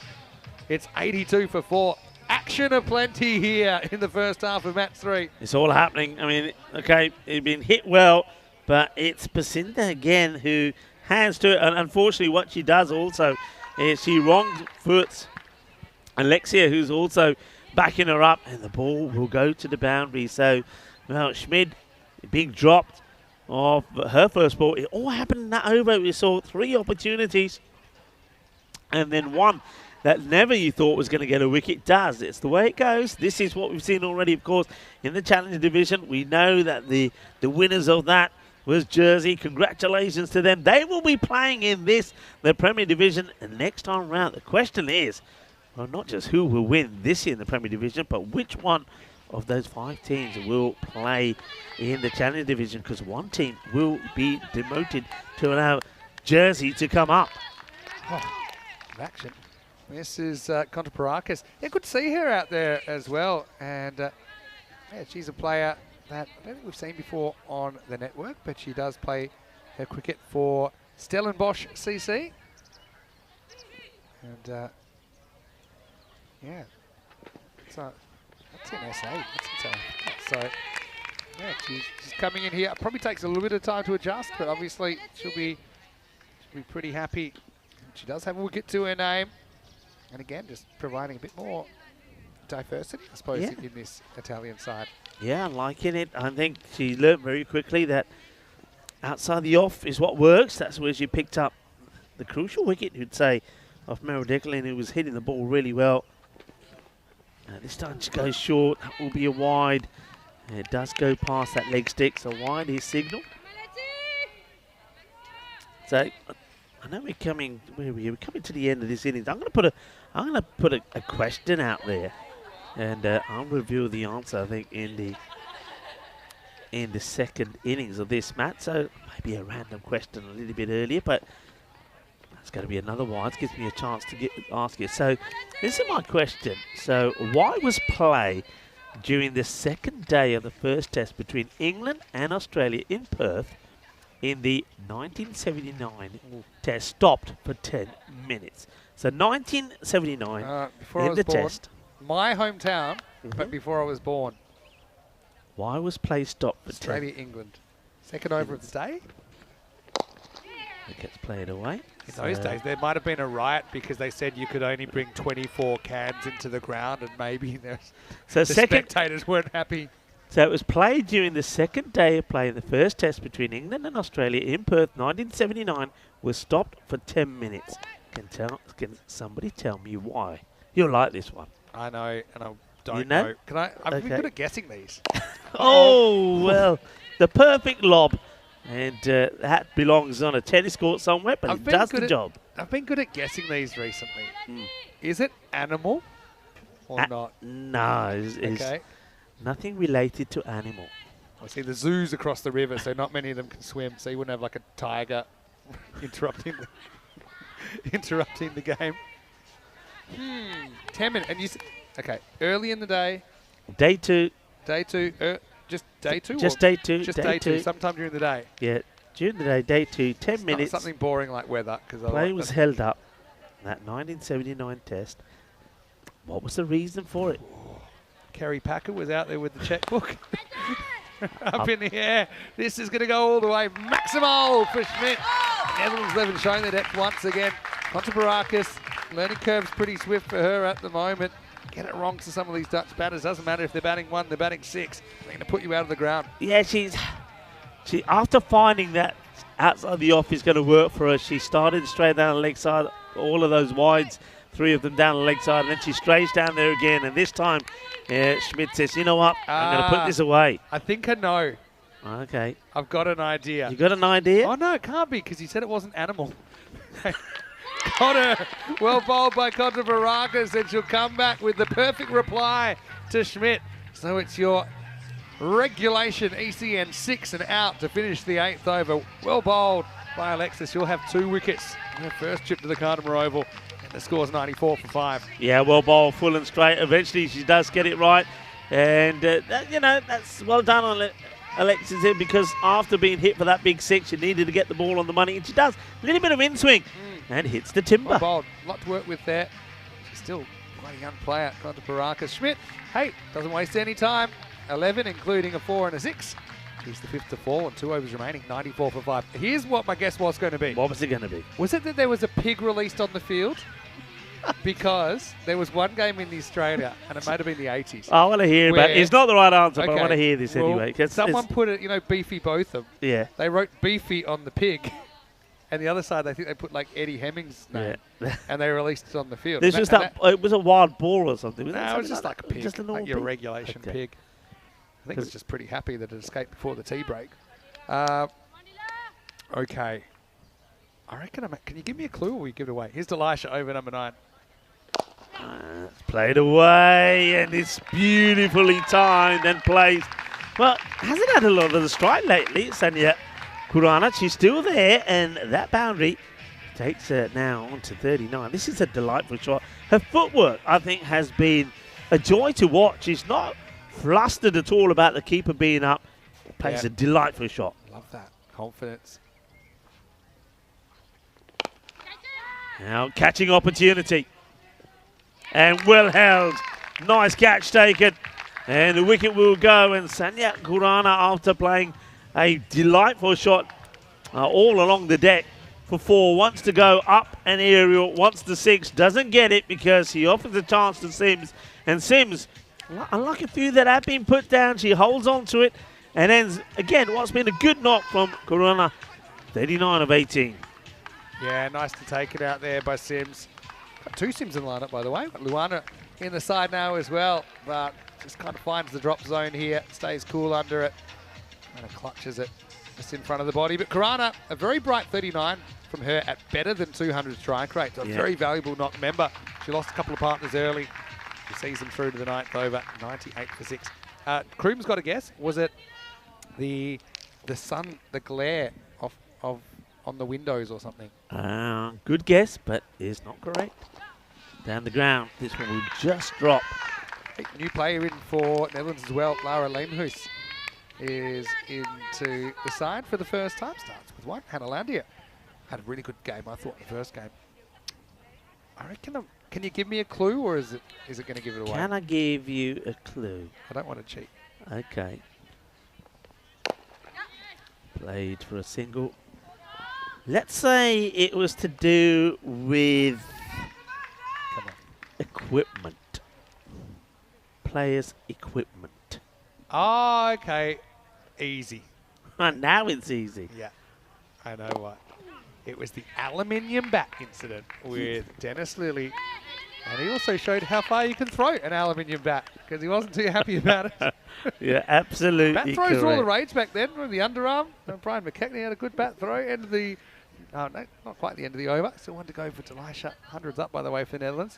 It's 82 for 4. Action aplenty here in the first half of match 3. It's all happening. I mean, okay, it's been hit well, But it's Basinda again who hands to it. And unfortunately, what she does also is she wrong foots Alexia, who's also backing her up, and the ball will go to the boundary. So, well, Schmid being dropped of her first ball. It all happened in that over. We saw 3 opportunities, and then one that never you thought was going to get a wicket does. It's the way it goes. This is what we've seen already, of course, in the Challenger Division. We know that the winners of that was Jersey. Congratulations to them. They will be playing in the Premier Division, and next time round. The question is, well, not just who will win this year in the Premier Division, but which one of those 5 teams will play in the Challenger Division, because one team will be demoted to allow Jersey to come up. Oh, action. This is Kontraparakis. Yeah, good to see her out there as well. And yeah, she's a player that I don't think we've seen before on the network, but she does play her cricket for Stellenbosch CC. And yeah, so that's in SA. That's in South Africa. So yeah, she's coming in here. It probably takes a little bit of time to adjust, but obviously she'll be pretty happy. She does have a wicket to her name. And again, just providing a bit more diversity, I suppose, in this Italian side. Yeah, I'm liking it. I think she learnt very quickly that outside the off is what works. That's where she picked up the crucial wicket, you'd say, of Meryl Declan, who was hitting the ball really well. This time she goes short. That will be a wide. And it does go past that leg stick, so wide is signal. So I know we're coming. Where are we? We're coming to the end of this innings. I'm going to put a question out there, and I'll reveal the answer. I think in the second innings of this match. So maybe a random question a little bit earlier, but that's going to be another wide. It gives me a chance to ask you. So this is my question. So why was play during the second day of the first test between England and Australia in Perth in the 1979 test stopped for 10 minutes? So 1979 in the test. My hometown, but before I was born. Why was play stopped for Australia, 10? England. Second over of the day? It gets played away. In those days, there might have been a riot because they said you could only bring 24 cans into the ground, and maybe the spectators weren't happy. So it was played during the second day of play in the first test between England and Australia in Perth, 1979, was stopped for 10 minutes. Can somebody tell me why? You'll like this one. I know, and I don't you know. I'm good at guessing these. Oh, well, the perfect lob. And that belongs on a tennis court somewhere, but it does the job. I've been good at guessing these recently. Is it animal or not? No, it's nothing related to animal. I see the zoos across the river, so not many of them can swim, so you wouldn't have like a tiger interrupting the game. 10 minutes. And you okay, early in the day. Day 2. Day 2. Just day 2? Just day 2. Just day 2, sometime during the day. Yeah, during the day, day 2, 10 minutes. Something boring like weather. Play was held up. That 1979 test. What was the reason for it? Kerry Packer was out there with the checkbook. Up in the air. This is going to go all the way. Maximal for Schmidt. Netherlands 11 showing their depth once again. Kontraparakis. Learning curve's pretty swift for her at the moment. Get it wrong to some of these Dutch batters. Doesn't matter if they're batting 1, they're batting 6. They're going to put you out of the ground. Yeah, she after finding that outside the off is going to work for her, she started straight down the leg side. All of those wides, 3 of them down the leg side, and then she strays down there again. And this time, Schmidt says, you know what, I'm going to put this away. I think I know. Okay. I've got an idea. You got an idea? Oh, no, it can't be, because you said it wasn't animal. Got her. Well bowled by Kontraparakis, and she'll come back with the perfect reply to Schmidt. So it's your regulation ECN 6 and out to finish the 8th over. Well bowled by Alexis. She'll have 2 wickets in her first trip to the Cardimer Oval. And the score's 94 for 5. Yeah, well bowled, full and straight. Eventually she does get it right. And, that's well done on Alexis here, because after being hit for that big 6, she needed to get the ball on the money. And she does. A little bit of in-swing. And hits the timber. Well bowled. A lot to work with there. She's still quite a young player, Kontraparakis. Schmidt, hey, doesn't waste any time. 11, including a 4 and a 6. He's the 5th to fall and 2 overs remaining, 94 for 5. Here's what my guess was going to be. What was it going to be? Was it that there was a pig released on the field? Because there was one game in Australia, and it might have been the 80s. I want to hear about it. It's not the right answer, but I want to hear this well, anyway. 'Cause someone put it, Beefy Botham. Yeah. They wrote Beefy on the pig. And the other side, I think they put like Eddie Hemmings' name. Yeah. And they released it on the field. This was it was a wild boar or something. Was No, it was just like a pig. Just a normal like your pig? regulation Okay. pig. I think it was just pretty happy that it escaped before the tea break. Okay. I reckon can you give me a clue or will you give it away? Here's Delisha over number 9. Played away, and it's beautifully timed and placed. Well, hasn't had a lot of the strike lately, Sanya Kurana. She's still there, and that boundary takes her now on to 39. This is a delightful shot. Her footwork, I think, has been a joy to watch. She's not flustered at all about the keeper being up. Plays a delightful shot. Love that. Confidence. Now, catching opportunity. And well held. Nice catch taken. And the wicket will go. And Sanya Kurana, after playing a delightful shot all along the deck for 4, wants to go up an aerial, wants the 6, doesn't get it because he offers a chance to Sims. And Sims, unlike a few that have been put down, she holds on to it and ends, again, what's been a good knock from Kurana, 39 of 18. Yeah, nice to take it out there by Sims. Got 2 Sims in the lineup, by the way. Got Luana in the side now as well, but just kind of finds the drop zone here, stays cool under it, and it clutches it just in front of the body. But Kurana, a very bright 39 from her at better than 200 strike rate. So a very valuable knock. Remember, she lost a couple of partners early. She sees them through to the 9th over, 98 for 6. Kroom's got a guess. Was it the sun, the glare of on the windows or something? Good guess, but is not correct. Down the ground, this one will just drop. Hey, new player in for Netherlands as well. Lara Leemhuis is into the side for the first time. Starts with 1. Hannah Landia had a really good game, I thought, in the first game. I reckon. Can you give me a clue, or is it going to give it away? Can I give you a clue? I don't want to cheat. Okay. Played for a single. Let's say it was to do with equipment. Players' equipment. Oh, okay. Easy. Now it's easy. Yeah, I know what. It was the aluminium bat incident with Dennis Lilly. And he also showed how far you can throw an aluminium bat because he wasn't too happy about it. Yeah, absolutely. Bat throws were all the rage back then with the underarm. And Brian McKechnie had a good bat throw. End of the, no, not quite the end of the over. Still wanted to go for Delisha. 100s up, by the way, for the Netherlands.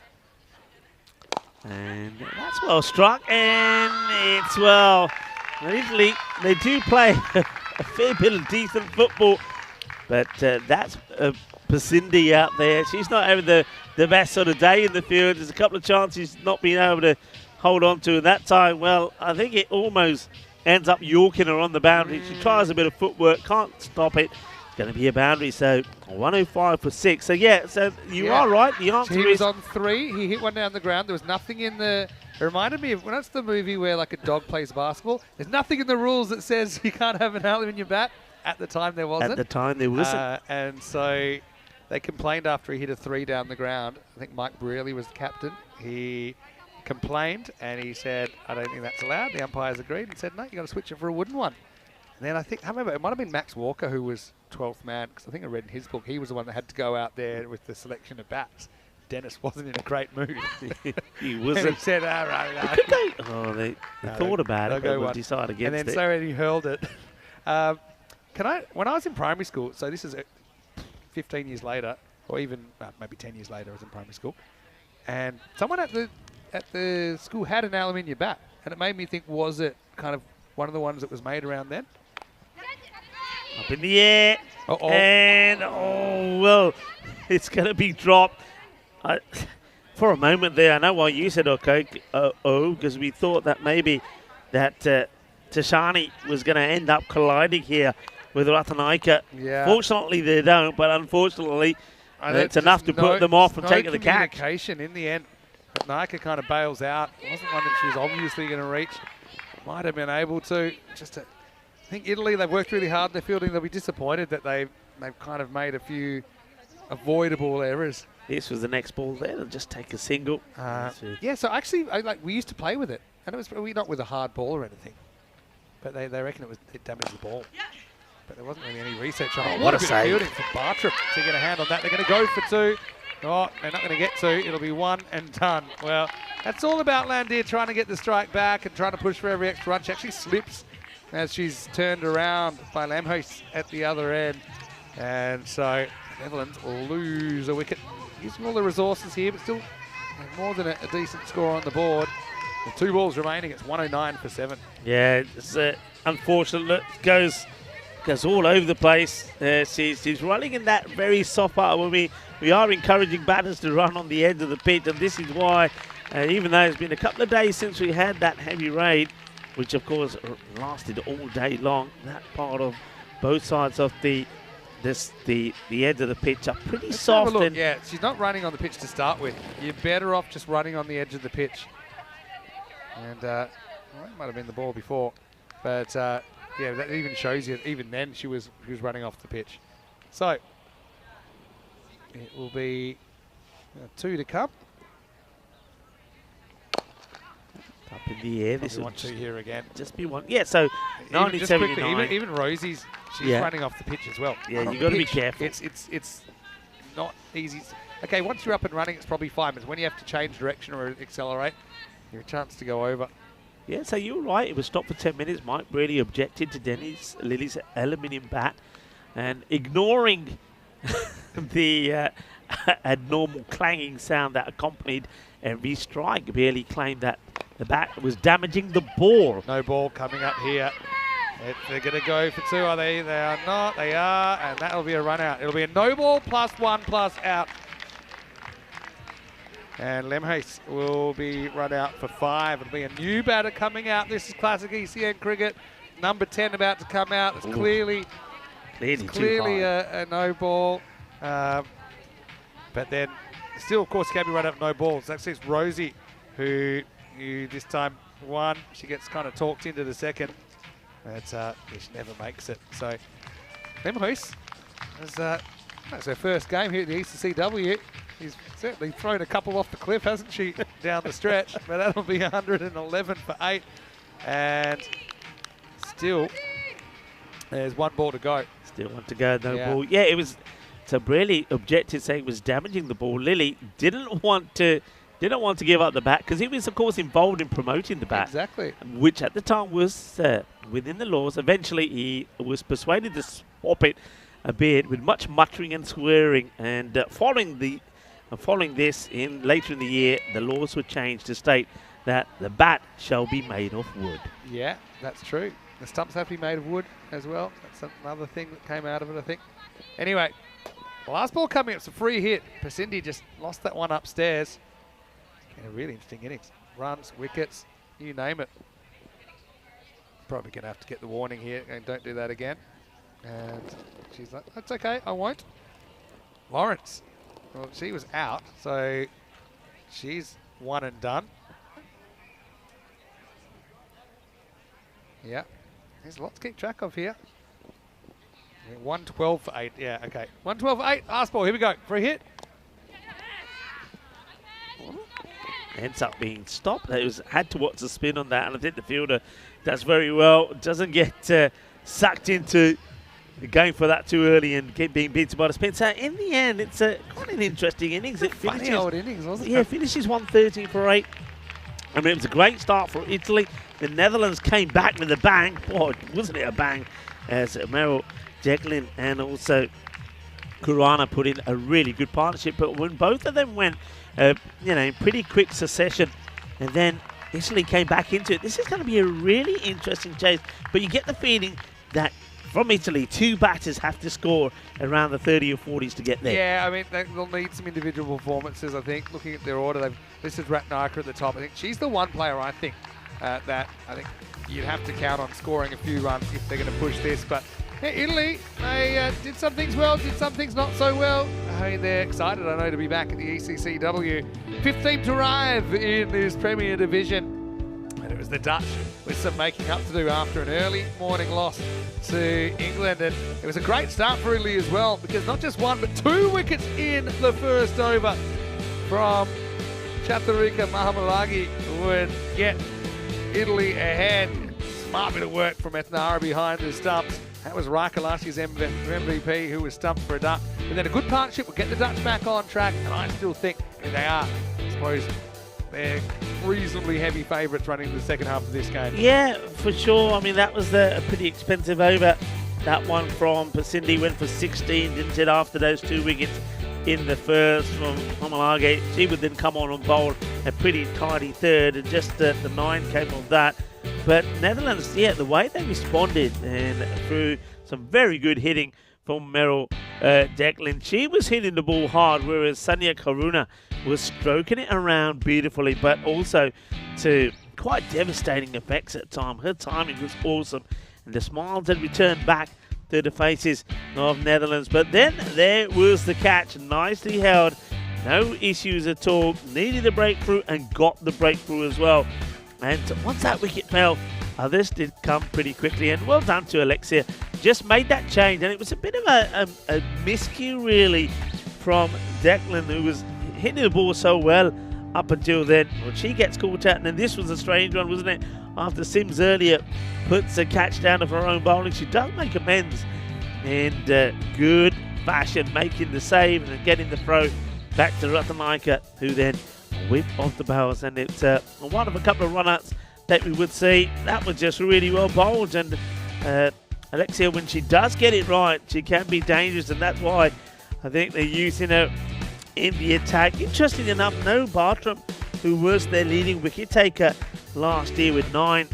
And that's well struck. And it's well. Italy, they do play a fair bit of decent football. But that's Pasindi out there. She's not having the best sort of day in the field. There's a couple of chances not being able to hold on to. And that time, well, I think it almost ends up yorking her on the boundary. She tries a bit of footwork, can't stop it. It's going to be a boundary, so 105 for 6. So, yeah, so you are right. The answer he is... was on 3. He hit one down the ground. There was nothing in the... It reminded me of when that's the movie where, like, a dog plays basketball. There's nothing in the rules that says you can't have an aluminium bat. At the time, there wasn't. At the time, there wasn't. And so they complained after he hit a 3 down the ground. I think Mike Brearley was the captain. He complained and he said, I don't think that's allowed. The umpires agreed and said, no, you got to switch it for a wooden one. And then I remember it might have been Max Walker who was 12th man, because I think I read in his book he was the one that had to go out there with the selection of bats. Dennis wasn't in a great mood. He wasn't. And he said, all right. They thought about it, but decided against it. And then so he hurled it. When I was in primary school, so this is 15 years later, or even maybe 10 years later, I was in primary school, and someone at the school had an aluminium bat, and it made me think, was it kind of one of the ones that was made around then? Up in the air, and well, it's going to be dropped. For a moment there, I know why you said okay, because we thought that maybe that Tashani was going to end up colliding here with Ratanaika. Yeah. Fortunately, they don't, but unfortunately, it's enough to put them off and take the catch. Communication in the end. Ratanaika kind of bails out. It wasn't one that she was obviously going to reach. Might have been able to. Just a I think Italy, they've worked really hard in their fielding. They'll be disappointed that they've kind of made a few avoidable errors. This was the next ball there. They'll just take a single. Yeah, so actually, we used to play with it. And it was probably not with a hard ball or anything. But they reckon it damaged the ball. But there wasn't really any research on it. What a bit of save. fielding from Bartram to get a hand on that. They're going to go for 2. Oh, they're not going to get 2. It'll be 1 and done. Well, that's all about Landier trying to get the strike back and trying to push for every extra run. She actually slips as she's turned around by Lamhouse at the other end. And so the Netherlands will lose a wicket. Using all the resources here, but still more than a decent score on the board. With 2 balls remaining, it's 109 for 7. Yeah, it's unfortunate. Look, goes all over the place. She's running in that very soft part. When we are encouraging batters to run on the edge of the pitch, and this is why, even though it's been a couple of days since we had that heavy rain, which of course lasted all day long, that part of both sides of the edge of the pitch are pretty soft. And yeah, she's not running on the pitch to start with. You're better off just running on the edge of the pitch. And well, that might have been the ball before, but yeah, that even shows you. Even then, she was running off the pitch. So it will be 2 to come. Up in the air. This Probably will 1-2 here again. just be one. Yeah, so 1979. Even Rosie's, she's running off the pitch as well. Yeah, On you got to be pitch, careful. It's not easy. Okay, once you're up and running, it's probably fine. But when you have to change direction or accelerate, you have a chance to go over. Yeah, so you're right. It was stopped for 10 minutes. Mike really objected to Lily's aluminium bat and ignoring the abnormal clanging sound that accompanied every strike. Barely claimed that the bat was damaging the ball. No ball coming up here. They're going to go for 2, are they? They are not. They are, and that'll be a run out. It'll be a no ball +1 +out. And Lemhace will be run out for 5. It'll be a new batter coming out. This is classic ECN cricket. Number 10 about to come out. It's clearly a no ball. But then still, of course, can be run out no balls. Actually, it's Rosie who this time won. She gets kind of talked into the second. But she never makes it. So Lemhace, that's her first game here at the ECC-W. She's certainly thrown a couple off the cliff, hasn't she, down the stretch? But that'll be 111 for 8. And still, there's 1 ball to go. Still 1 to go, no ball. Yeah, it was. So Braley objected, saying it was damaging the ball. Lily didn't want to give up the bat because he was, of course, involved in promoting the bat. Exactly. Which at the time was within the laws. Eventually, he was persuaded to swap it a bit with much muttering and swearing. And following this, later in the year, the laws were changed to state that the bat shall be made of wood. Yeah, that's true. The stumps have to be made of wood as well. That's another thing that came out of it, I think. Anyway, the last ball coming up, it's a free hit. Pasindi just lost that one upstairs. A really interesting innings. Runs, wickets, you name it. Probably going to have to get the warning here and don't do that again. And she's like, that's okay, I won't. Lawrence, well, she was out, so she's 1 and done. Yeah, there's a lot to keep track of here. 112 for 8, yeah, okay. 112 for 8, last ball, here we go, for a hit. Ends up being stopped. It had to watch the spin on that, and I think the fielder does very well. Doesn't get sucked into going for that too early and being beaten by the spin. So in the end, it's quite an interesting innings. It Funny old innings, wasn't it? Yeah, finishes 113 for 8. I mean, it was a great start for Italy. The Netherlands came back with a bang. Boy, wasn't it a bang? As Meryl Jeglin and also Kurana put in a really good partnership. But when both of them went, in pretty quick succession, and then Italy came back into it, this is going to be a really interesting chase. But you get the feeling that from Italy, 2 batters have to score around the 30 or 40s to get there. Yeah, I mean, they'll need some individual performances, I think. Looking at their order, this is Ratnaka at the top. I think she's the one player, I think, that I think you'd have to count on scoring a few runs if they're going to push this. But yeah, Italy, they did some things well, did some things not so well. I mean, they're excited, I know, to be back at the ECC-W. 5th team to arrive in this Premier Division. And it was the Dutch with some making up to do after an early morning loss to England. And it was a great start for Italy as well, because not just one, but 2 wickets in the first over from Chaturika Mahamalagi would get Italy ahead. Smart bit of work from Ethnara behind the stumps. That was Raikalashi's MVP, who was stumped for a duck. And then a good partnership will get the Dutch back on track, and I still think they are, I suppose, they're reasonably heavy favourites running into the second half of this game. Yeah, for sure. I mean, that was a pretty expensive over. That one from Pasindi went for 16, didn't it, after those 2 wickets in the first from Mamalage. She would then come on and bowl a pretty tidy third, and just the 9 came on that. But Netherlands, yeah, the way they responded and through some very good hitting from Meryl Declan. She was hitting the ball hard, whereas Sanya Karuna was stroking it around beautifully, but also to quite devastating effects at times. Her timing was awesome, and the smiles had returned back to the faces of Netherlands. But then there was the catch, nicely held, no issues at all, needed a breakthrough and got the breakthrough as well. And once that wicket fell, others did come pretty quickly, and well done to Alexia. Just made that change, and it was a bit of a miscue really from Declan, who was hitting the ball so well up until then. Well, she gets caught out, and then this was a strange one, wasn't it? After Sims earlier puts a catch down of her own bowling, she does make amends in good fashion, making the save and then getting the throw back to Ratanaika, who then whipped off the bows. And it's one of a couple of run-outs that we would see. That was just really well bowled, and Alexia, when she does get it right, she can be dangerous, and that's why I think they're using her in the attack. Interesting enough, no Bartram, who was their leading wicket taker last year with 9.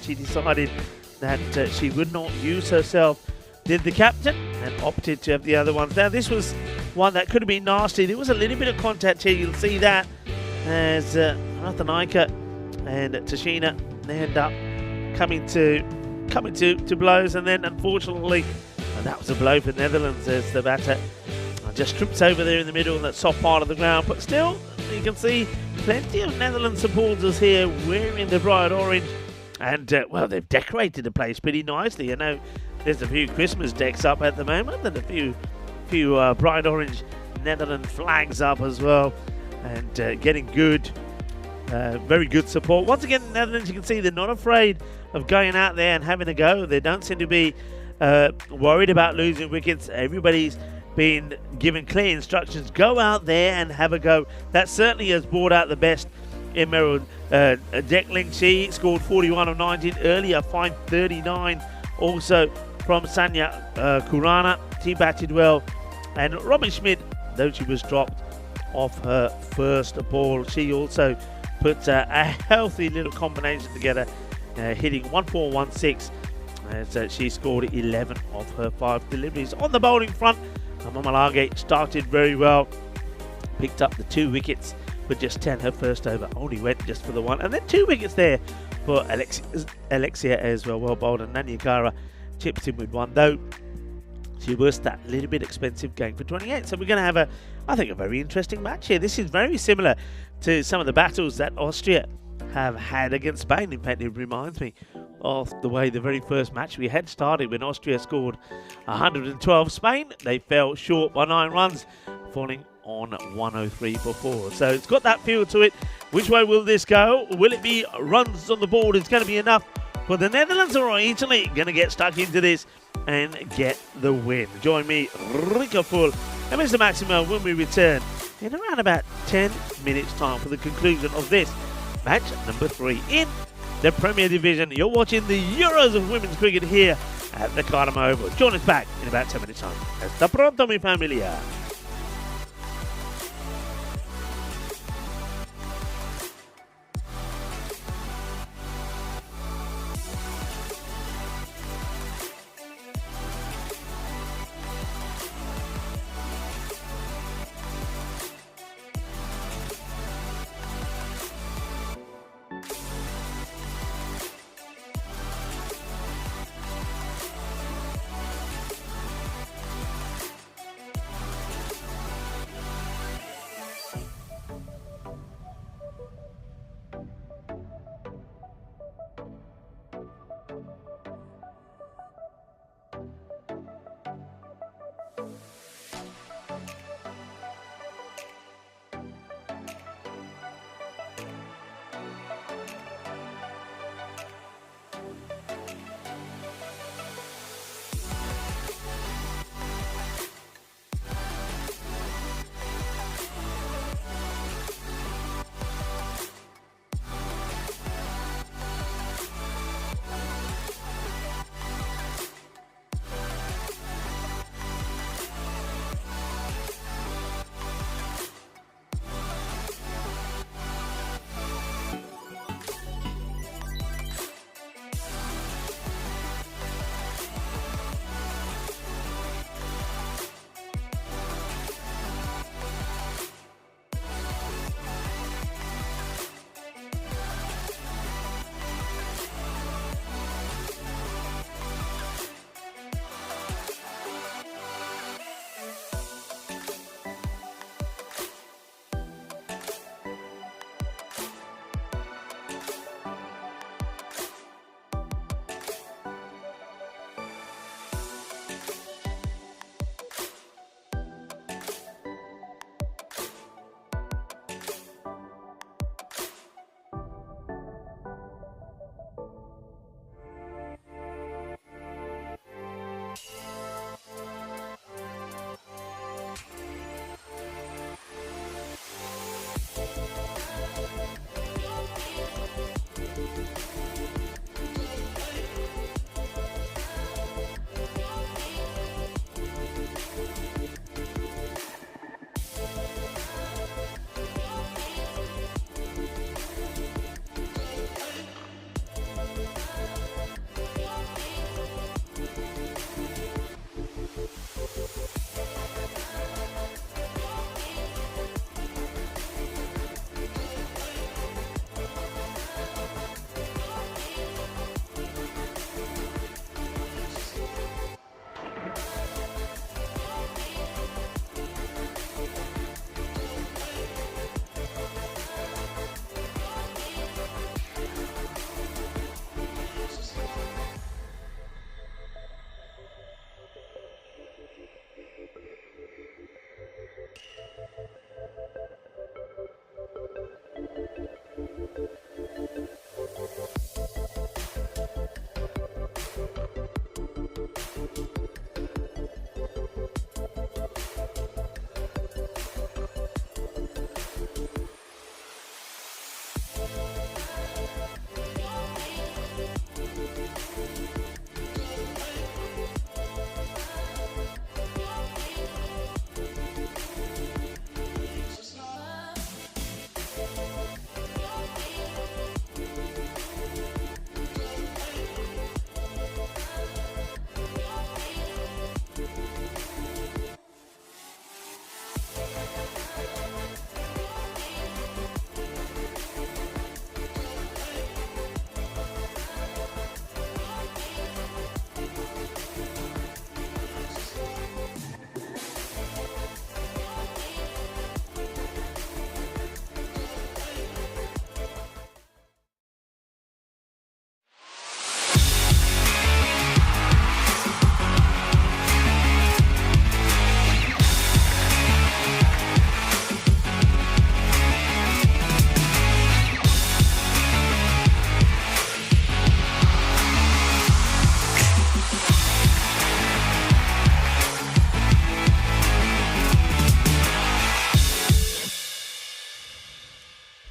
She decided that she would not use herself, did the captain, and opted to have the other ones. Now, this was one that could have been nasty. There was a little bit of contact here. You'll see that as Ratanaika and Tashina, they end up coming to blows, and then unfortunately, that was a blow for Netherlands as the batter just trips over there in the middle on that soft part of the ground. But still, you can see plenty of Netherlands supporters here wearing the bright orange, and well, they've decorated the place pretty nicely. I know there's a few Christmas decks up at the moment, and a few bright orange Netherlands flags up as well, and getting good, very good support. Once again, the Netherlands, you can see they're not afraid of going out there and having a go. They don't seem to be worried about losing wickets. Everybody's been given clear instructions, go out there and have a go. That certainly has brought out the best in Meryl Declan. She scored 41 of 19 earlier, 539 also from Sanya Kurana. She batted well, and Robin Schmidt, though she was dropped off her first ball, she also put a healthy little combination together, hitting 1416 as she scored 11 of her 5 deliveries. On the bowling front, Mamalage started very well, picked up the 2 wickets with just 10. Her first over only went just for the 1, and then 2 wickets there for Alexia as well. Well bowled, and Nanyagara chipped in with 1, though she was that little bit expensive, going for 28. So we're going to have I think a very interesting match here. This is very similar to some of the battles that Austria have had against Spain. In fact, it reminds me of the way the very first match we had started, when Austria scored 112. Spain, they fell short by 9 runs, falling on 103 for 4. So it's got that feel to it. Which way will this go? Will it be runs on the board? It's going to be enough for the Netherlands, or Italy going to get stuck into this and get the win? Join me, Rico Full, and Mr. Maximo when we return in around about 10 minutes time for the conclusion of this match number 3 in the Premier Division. You're watching the Euros of Women's Cricket here at the Carter Oval. Join us back in about 10 minutes time. Hasta pronto, mi familia.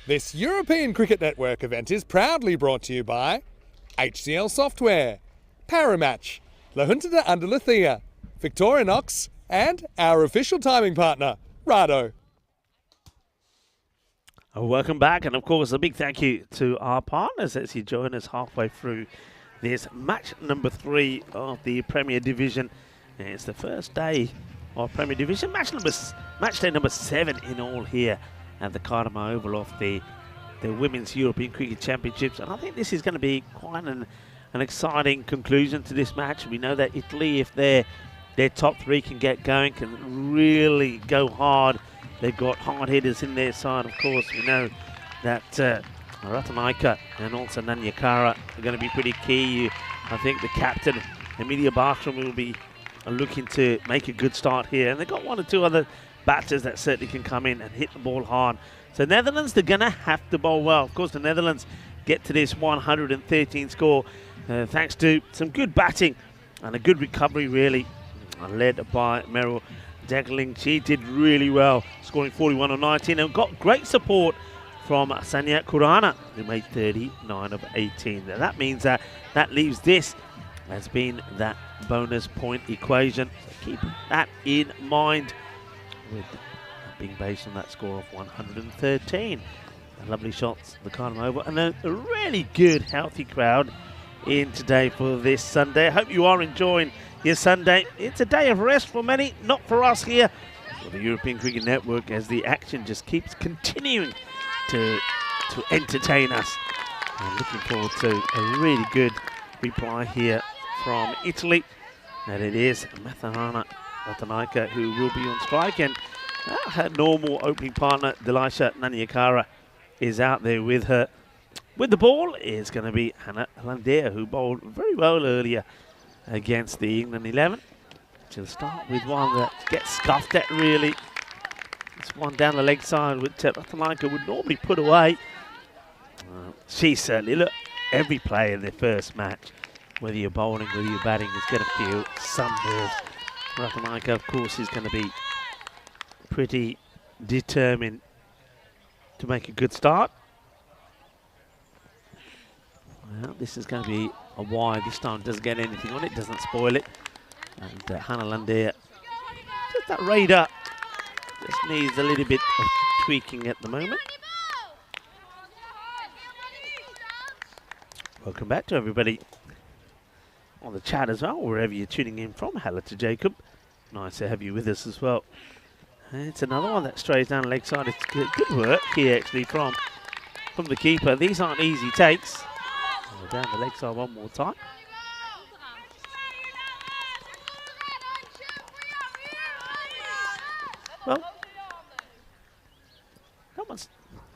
This European Cricket Network event is proudly brought to you by HCL Software, Paramatch, La Junta de Andalucía, Victorinox, and our official timing partner, Rado. Welcome back, and of course a big thank you to our partners as you join us halfway through this match number 3 of the Premier Division. And it's the first day of Premier Division, match day number 7 in all here at the Cardamom Oval of the Women's European Cricket Championships. And I think this is going to be quite an exciting conclusion to this match. We know that Italy, if their top 3 can get going, can really go hard. They've got hard hitters in their side, of course. We know that Ratanaika and also Nanyakara are going to be pretty key. I think the captain, Emilia Bartram, will be looking to make a good start here. And they've got 1 or 2 other batters that certainly can come in and hit the ball hard. So Netherlands, they're going to have to bowl well. Of course, the Netherlands get to this 113 score thanks to some good batting and a good recovery, really, led by Meryl Degling. She did really well, scoring 41 on 19, and got great support from Sanya Kurana, who made 39 of 18. Now that means that leaves this as being that bonus point equation. So keep that in mind, with being based on that score of 113. Lovely shots, the Cardamom Oval, and a really good, healthy crowd in today for this Sunday. I hope you are enjoying your Sunday. It's a day of rest for many, not for us here for the European Cricket Network, as the action just keeps continuing to entertain us. I'm looking forward to a really good reply here from Italy, and it is Ratanaika who will be on strike, and her normal opening partner Delisha Nanyakara is out there with her. With the ball is going to be Hannah Landea, who bowled very well earlier against the England 11. She'll start with one that gets scuffed at, really. It's one down the leg side, which Ratanaika would normally put away. She certainly, look, every player in their first match, whether you're bowling, whether you're batting, is going to feel some nerves. Ratanaika, of course, is going to be pretty determined to make a good start. Well, this is going to be a wide. This time doesn't get anything on it, doesn't spoil it. And Hannah Landea, just that radar, just needs a little bit of tweaking at the moment. Welcome back to everybody on the chat as well, wherever you're tuning in from. Hello to Jacob. Nice to have you with us as well. And it's another one that strays down the leg side. It's good work here, actually, from the keeper. These aren't easy takes. Down the leg side one more time. Well, that one's,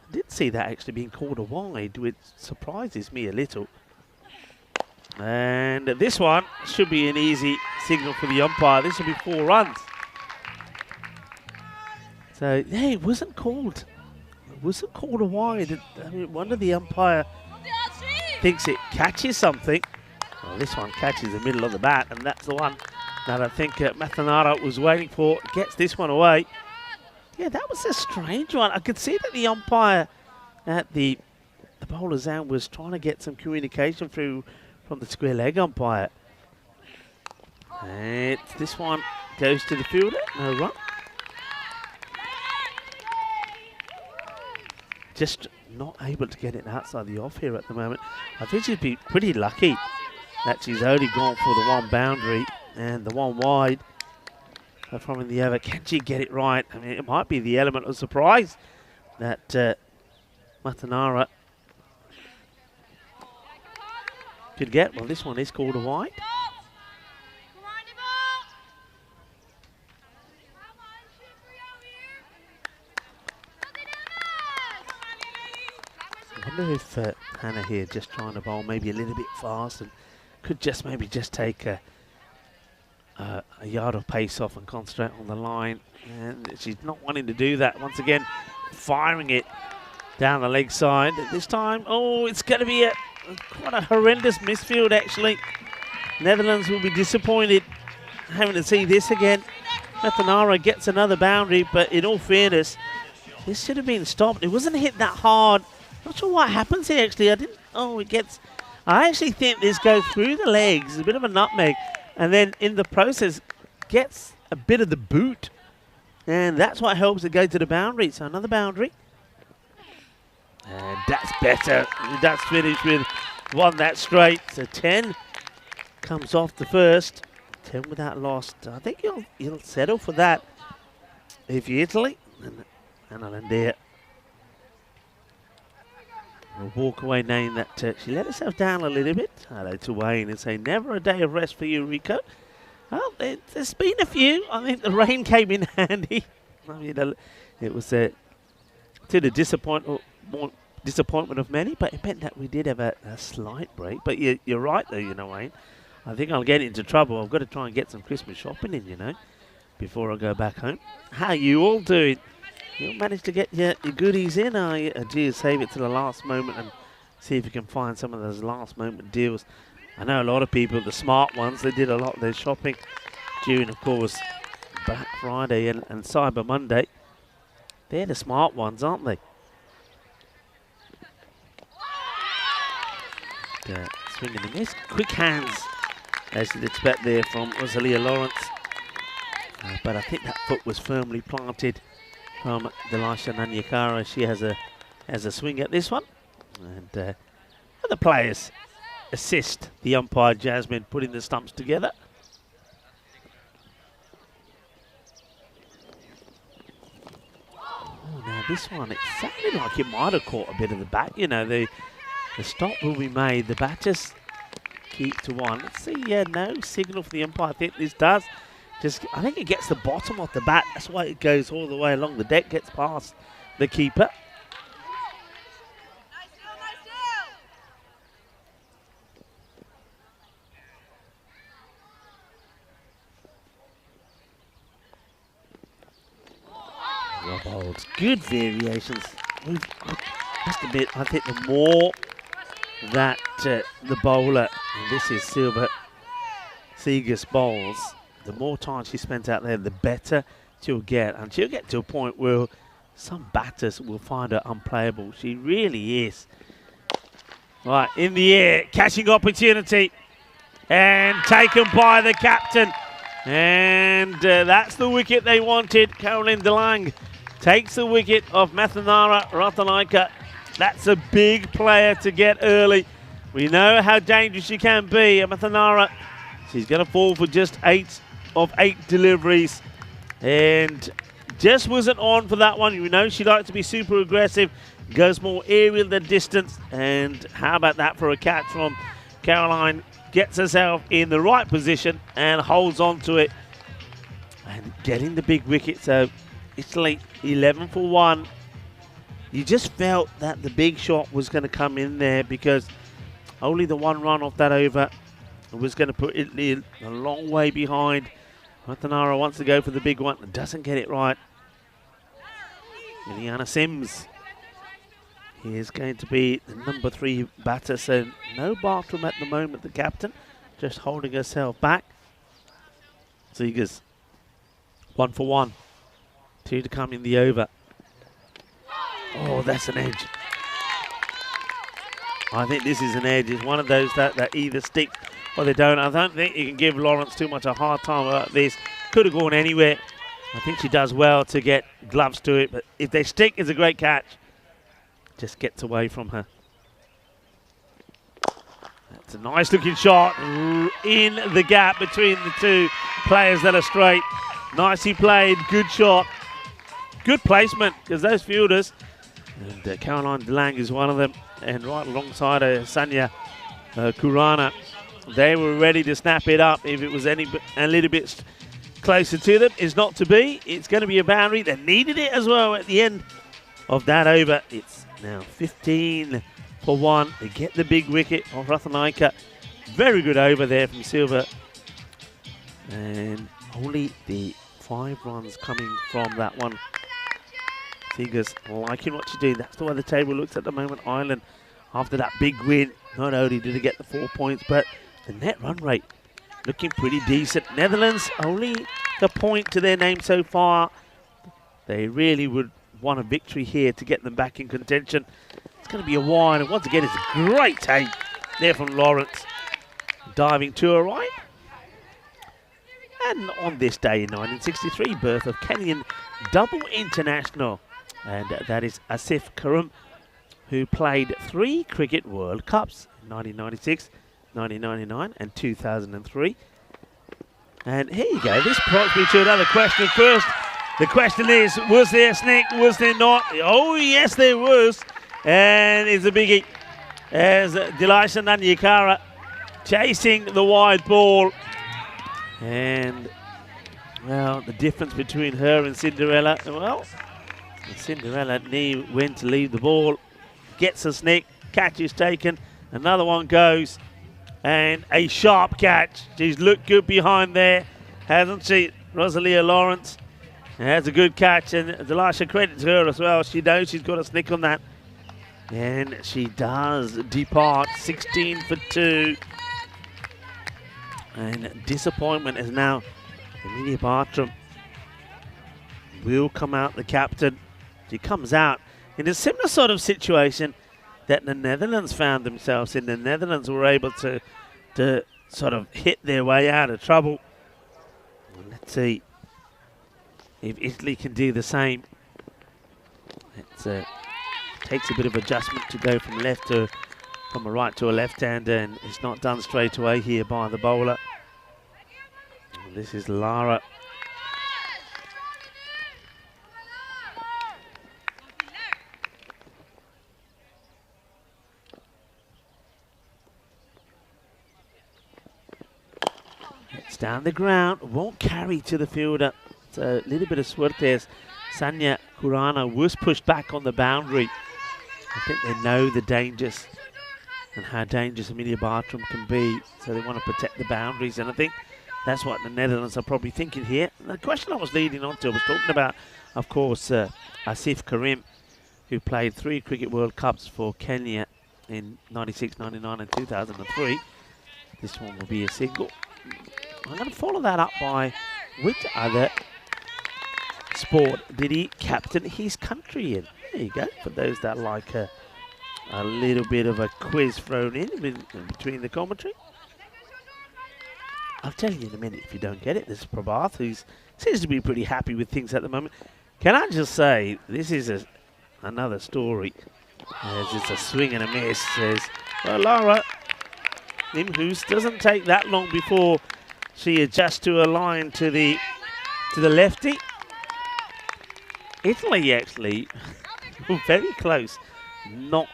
I did see that actually being called a wide, which surprises me a little. And this one should be an easy signal for the umpire. This will be 4 runs. So, yeah, it wasn't called. It wasn't called a wide. I mean, one of the umpire thinks it catches something. Well, this one catches the middle of the bat, and that's the one that I think Mathanara was waiting for. Gets this one away. Yeah, that was a strange one. I could see that the umpire at the bowler's end was trying to get some communication through from the square leg umpire. And this one goes to the fielder. No run. Just not able to get it outside the off here at the moment. I think she'd be pretty lucky that she's only gone for the 1 boundary and the 1 wide. From the other, can she get it right? I mean, it might be the element of surprise that Mathanara could get. Well, this one is called a wide. I wonder if Hannah here just trying to bowl maybe a little bit fast and could just maybe just take a yard of pace off and concentrate on the line. And she's not wanting to do that. Once again, firing it down the leg side. This time, oh, it's going to be quite a horrendous misfield, actually. Netherlands will be disappointed having to see this again. Mathanara gets another boundary, but in all fairness, This should have been stopped. It wasn't hit that hard. Not sure what happens here, actually. I actually think this goes through the legs. It's a bit of a nutmeg. And then in the process, gets a bit of the boot. And that's what helps it go to the boundary. So another boundary. And that's better. That's finished with one that straight. So 10 comes off the first. 10 without lost. I think you'll settle for that if you're Italy. And Alandia will walk away knowing that she let herself down a little bit. Hello to Wayne and say, never a day of rest for you, Rico. Well, there's been a few. I think the rain came in handy. I mean, it was to the disappointment of many, but it meant that we did have a slight break. But you're right, though, Wayne. I think I'll get into trouble. I've got to try and get some Christmas shopping in, before I go back home. How are you all doing? You'll manage to get your goodies in, are you? Do you save it to the last moment and see if you can find some of those last moment deals? I know a lot of people, the smart ones, they did a lot of their shopping during, of course, Black Friday and Cyber Monday. They're the smart ones, aren't they? Swinging and miss. Quick hands, as you'd expect there from Rosalia Lawrence. But I think that foot was firmly planted from Delisha Nanyakara. She has a swing at this one. And the players assist the umpire, Jasmine, putting the stumps together. Oh, now this one, it sounded like it might have caught a bit of the bat. The stop will be made. The batters keep to one. Let's see, no signal for the umpire. I think this does. I think it gets the bottom off the bat. That's why it goes all the way along the deck, gets past the keeper. Rob holds. Good variations. Just a bit, I think the more that the bowler, and this is Silva Segas, bowls, the more time she spends out there, the better she'll get. And she'll get to a point where some batters will find her unplayable. She really is. Right, in the air, catching opportunity. And taken by the captain. And that's the wicket they wanted. Caroline DeLange takes the wicket of Mathanara Ratanaika. That's a big player to get early. We know how dangerous she can be. Mathanara, she's going to fall for just 8 of 8 deliveries. And just wasn't on for that one. You know she likes to be super aggressive. Goes more aerial than distance. And how about that for a catch from Caroline? Gets herself in the right position and holds on to it. And getting the big wicket. So Italy 11 for 1. You just felt that the big shot was going to come in there because only the one run off that over was going to put Italy a long way behind. Mathanara wants to go for the big one and doesn't get it right. Liliana Sims is going to be the number 3 batter, so no Bartram at the moment, the captain, just holding herself back. Seegers 1 for 1. 2 to come in the over. Oh, that's an edge. I think this is an edge. It's one of those that either stick or they don't. I don't think you can give Lawrence too much a hard time about this. Could have gone anywhere. I think she does well to get gloves to it, but if they stick, it's a great catch. Just gets away from her. That's a nice looking shot in the gap between the two players that are straight. Nicely played, good shot. Good placement, because those fielders, and Caroline DeLange is one of them, and right alongside her, Sanya Kurana, they were ready to snap it up if it was a little bit closer to them. It's not to be. It's going to be a boundary. They needed it as well at the end of that over. It's now 15 for 1. They get the big wicket of Ratanaika. Very good over there from Silva. And only the 5 runs coming from that one. Tigers liking what you do. That's the way the table looks at the moment. Ireland, after that big win, not only did they get the 4 points, but the net run rate looking pretty decent. Netherlands, only the point to their name so far. They really would want a victory here to get them back in contention. It's going to be a wide, and once again, it's a great take there from Lawrence. Diving to her right. And on this day in 1963, birth of Kenyan double international. And that is Asif Karim, who played 3 Cricket World Cups, 1996, 1999 and 2003. And here you go, this prompts me to another question. First, the question is, was there a sneak, was there not? Oh yes there was, and it's a biggie. As Delisha Nanyakara chasing the wide ball. And, well, the difference between her and Cinderella, well, Cinderella knew when to leave the ball, gets a snick, catch is taken, another one goes, and a sharp catch. She's looked good behind there, hasn't she? Rosalia Lawrence has a good catch, and Delisha credits her as well. She knows she's got a snick on that, and she does depart 16 for 2. And disappointment is now Amelia Bartram will come out, the captain. She comes out in a similar sort of situation that the Netherlands found themselves in. The Netherlands were able to sort of hit their way out of trouble. Let's see if Italy can do the same. It takes a bit of adjustment to go from a right to a left-hander, and it's not done straight away here by the bowler. This is Lara. It's down the ground, won't carry to the fielder. It's a little bit of suerte as Sanya Kurana was pushed back on the boundary. I think they know the dangers and how dangerous Amelia Bartram can be, so they want to protect the boundaries, and I think that's what the Netherlands are probably thinking here. And the question I was leading on to, I was talking about, of course, Asif Karim, who played 3 Cricket World Cups for Kenya in 96, 99 and 2003. This one will be a single. I'm going to follow that up by which other sport did he captain his country in? There you go, for those that like a little bit of a quiz thrown in between the commentary. I'll tell you in a minute if you don't get it. This is Prabhath, who seems to be pretty happy with things at the moment. Can I just say, this is another story. As it's a swing and a miss. Says, well, Lara Nimhus doesn't take that long before she adjusts to a line to the lefty. Italy actually very close not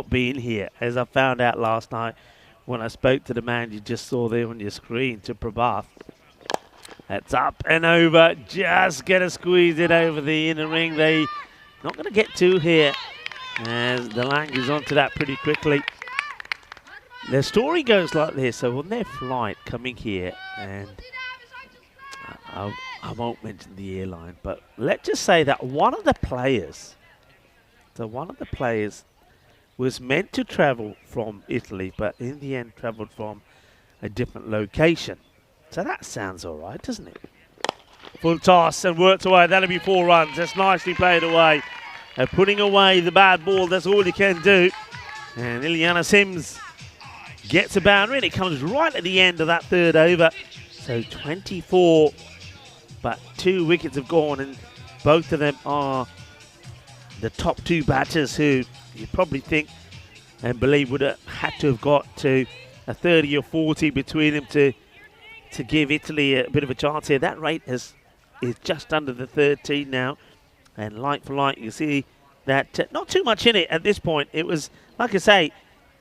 being here, as I found out last night when I spoke to the man you just saw there on your screen, to Prabhath. That's up and over, just gonna squeeze it over the inner ring. They not gonna get 2 here, as the Lang is onto that pretty quickly. The story goes like this. So on their flight coming here, and I won't mention the airline, but let's just say that one of the players was meant to travel from Italy, but in the end traveled from a different location. So that sounds all right, doesn't it? Full toss and worked away. That'll be 4 runs. That's nicely played away. Putting away the bad ball, that's all you can do. And Ileana Sims gets a boundary, and it comes right at the end of that 3rd over. So 24, but 2 wickets have gone, and both of them are the top 2 batters who you probably think and believe would have had to have got to a 30 or 40 between them to give Italy a bit of a chance here. That rate is just under the 13 now, and like for like, you see that not too much in it at this point. It was, like I say,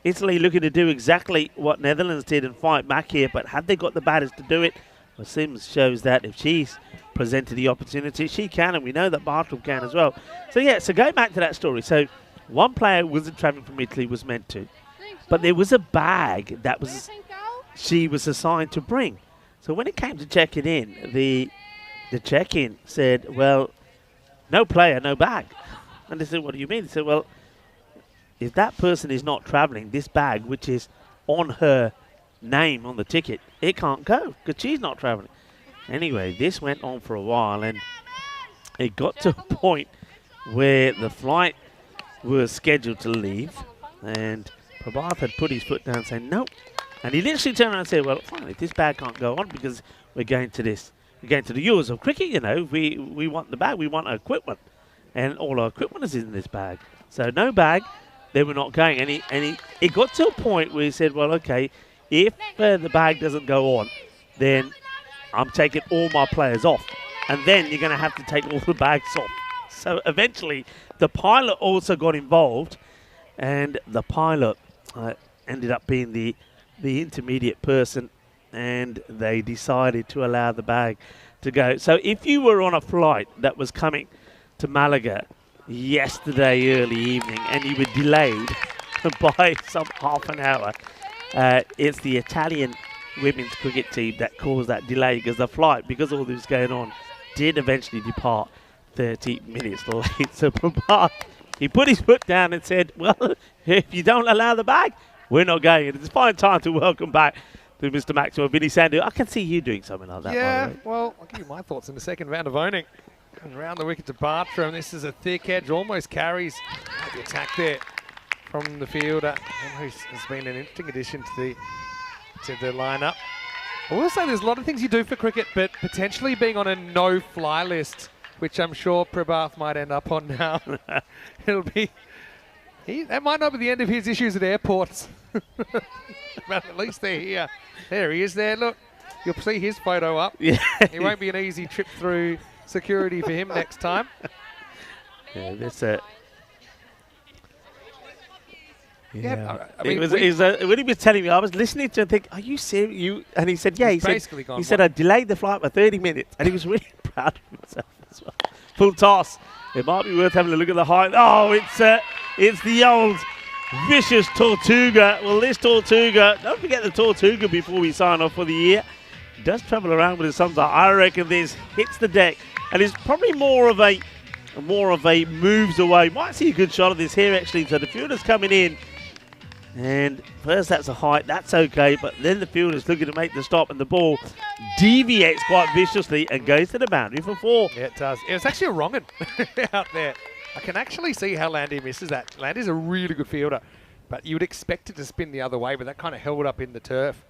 Italy looking to do exactly what Netherlands did and fight back here, but had they got the batters to do it, well, Sims shows that if she's presented the opportunity, she can, and we know that Bartram can as well. So yeah, so going back to that story, so one player wasn't travelling from Italy, was meant to, but there was a bag that she was assigned to bring. So when it came to checking in, the check-in said, well, no player, no bag. And they said, what do you mean? They said, well, if that person is not travelling, this bag, which is on her name on the ticket, it can't go because she's not travelling. Anyway, this went on for a while, and it got to a point where the flight was scheduled to leave, and Prabhath had put his foot down saying, nope. And he literally turned around and said, well, fine, if this bag can't go on because we're going to the Euros of cricket, you know, we want the bag, we want our equipment. And all our equipment is in this bag. So no bag, they were not going. And it got to a point where he said, well, okay, if the bag doesn't go on, then I'm taking all my players off. And then you're going to have to take all the bags off. So eventually, the pilot also got involved, and the pilot ended up being the intermediate person, and they decided to allow the bag to go. So if you were on a flight that was coming to Malaga yesterday early evening and you were delayed by some half an hour, it's the Italian women's cricket team that caused that delay, because the flight, because all this was going on, did eventually depart 30 minutes late. So Prabhat, he put his foot down and said, well, if you don't allow the bag, we're not going. It's a fine time to welcome back to Mr. Maxwell, Vinny Sandhu. I can see you doing something like that. Yeah, well, I'll give you my thoughts in the second round of owning. And round the wicket to Bartram. This is a thick edge, almost carries the attack there from the fielder, who has been an interesting addition to the lineup. I will say there's a lot of things you do for cricket, but potentially being on a no-fly list, which I'm sure Prabhath might end up on now. It'll be... that might not be the end of his issues at airports. But at least they're here. There he is there, look. You'll see his photo up. Yeah. It won't be an easy trip through security for him next time. Yeah, that's it. Yeah, I mean, when he was telling me, I was listening to him and think, are you serious? And he said, yeah. He said, I delayed the flight by 30 minutes. And he was really proud of himself as well. Full toss. It might be worth having a look at the height. Oh, it's the old vicious Tortuga. Well, this Tortuga, don't forget the Tortuga before we sign off for the year. It does travel around with it sometimes. I reckon this hits the deck. And it's probably more of a moves away. Might see a good shot of this here, actually. So the fielder's coming in. And first that's a height, that's okay, but then the fielder's looking to make the stop, and the ball deviates quite viciously and goes to the boundary for 4. Yeah, it does. It's actually a wrong 'un out there. I can actually see how Landy misses that. Landy's a really good fielder, but you would expect it to spin the other way, but that kind of held up in the turf.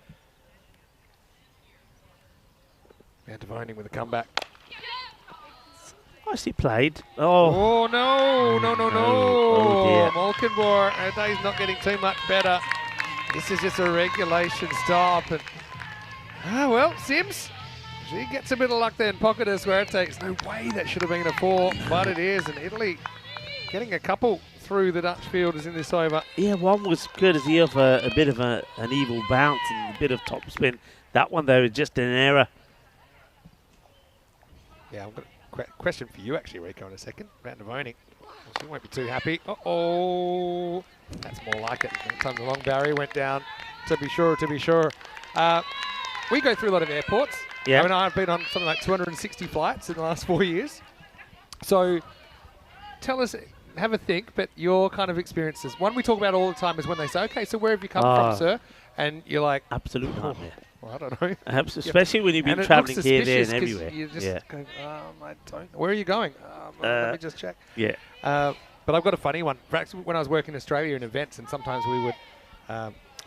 Now Devoning with a comeback. Nicely played. Oh, no. Oh, dear. Malkinbor, our day's not getting too much better. This is just a regulation stop. And well, Sims, she gets a bit of luck there in pocket as where it takes. No way that should have been a 4, but it is. And Italy getting a couple through the Dutch fielders in this over. Yeah, one was courtesy of a bit of an evil bounce and a bit of topspin. That one, though, is just an error. Yeah, I've got a question for you, actually, Rico, in a second. Round of owning. She won't be too happy. Uh-oh. That's more like it. Sometimes the long barrier went down, to be sure. We go through a lot of airports. Yeah. I mean, I've been on something like 260 flights in the last 4 years. So tell us, have a think, but your kind of experiences. One we talk about all the time is when they say, okay, so where have you come from, sir? And you're like... Absolute nightmare. Well, I don't know. Especially when you've been travelling here, there, and everywhere. You just go, I don't. Where are you going? Let me just check. Yeah. But I've got a funny one. Perhaps when I was working in Australia in events, and sometimes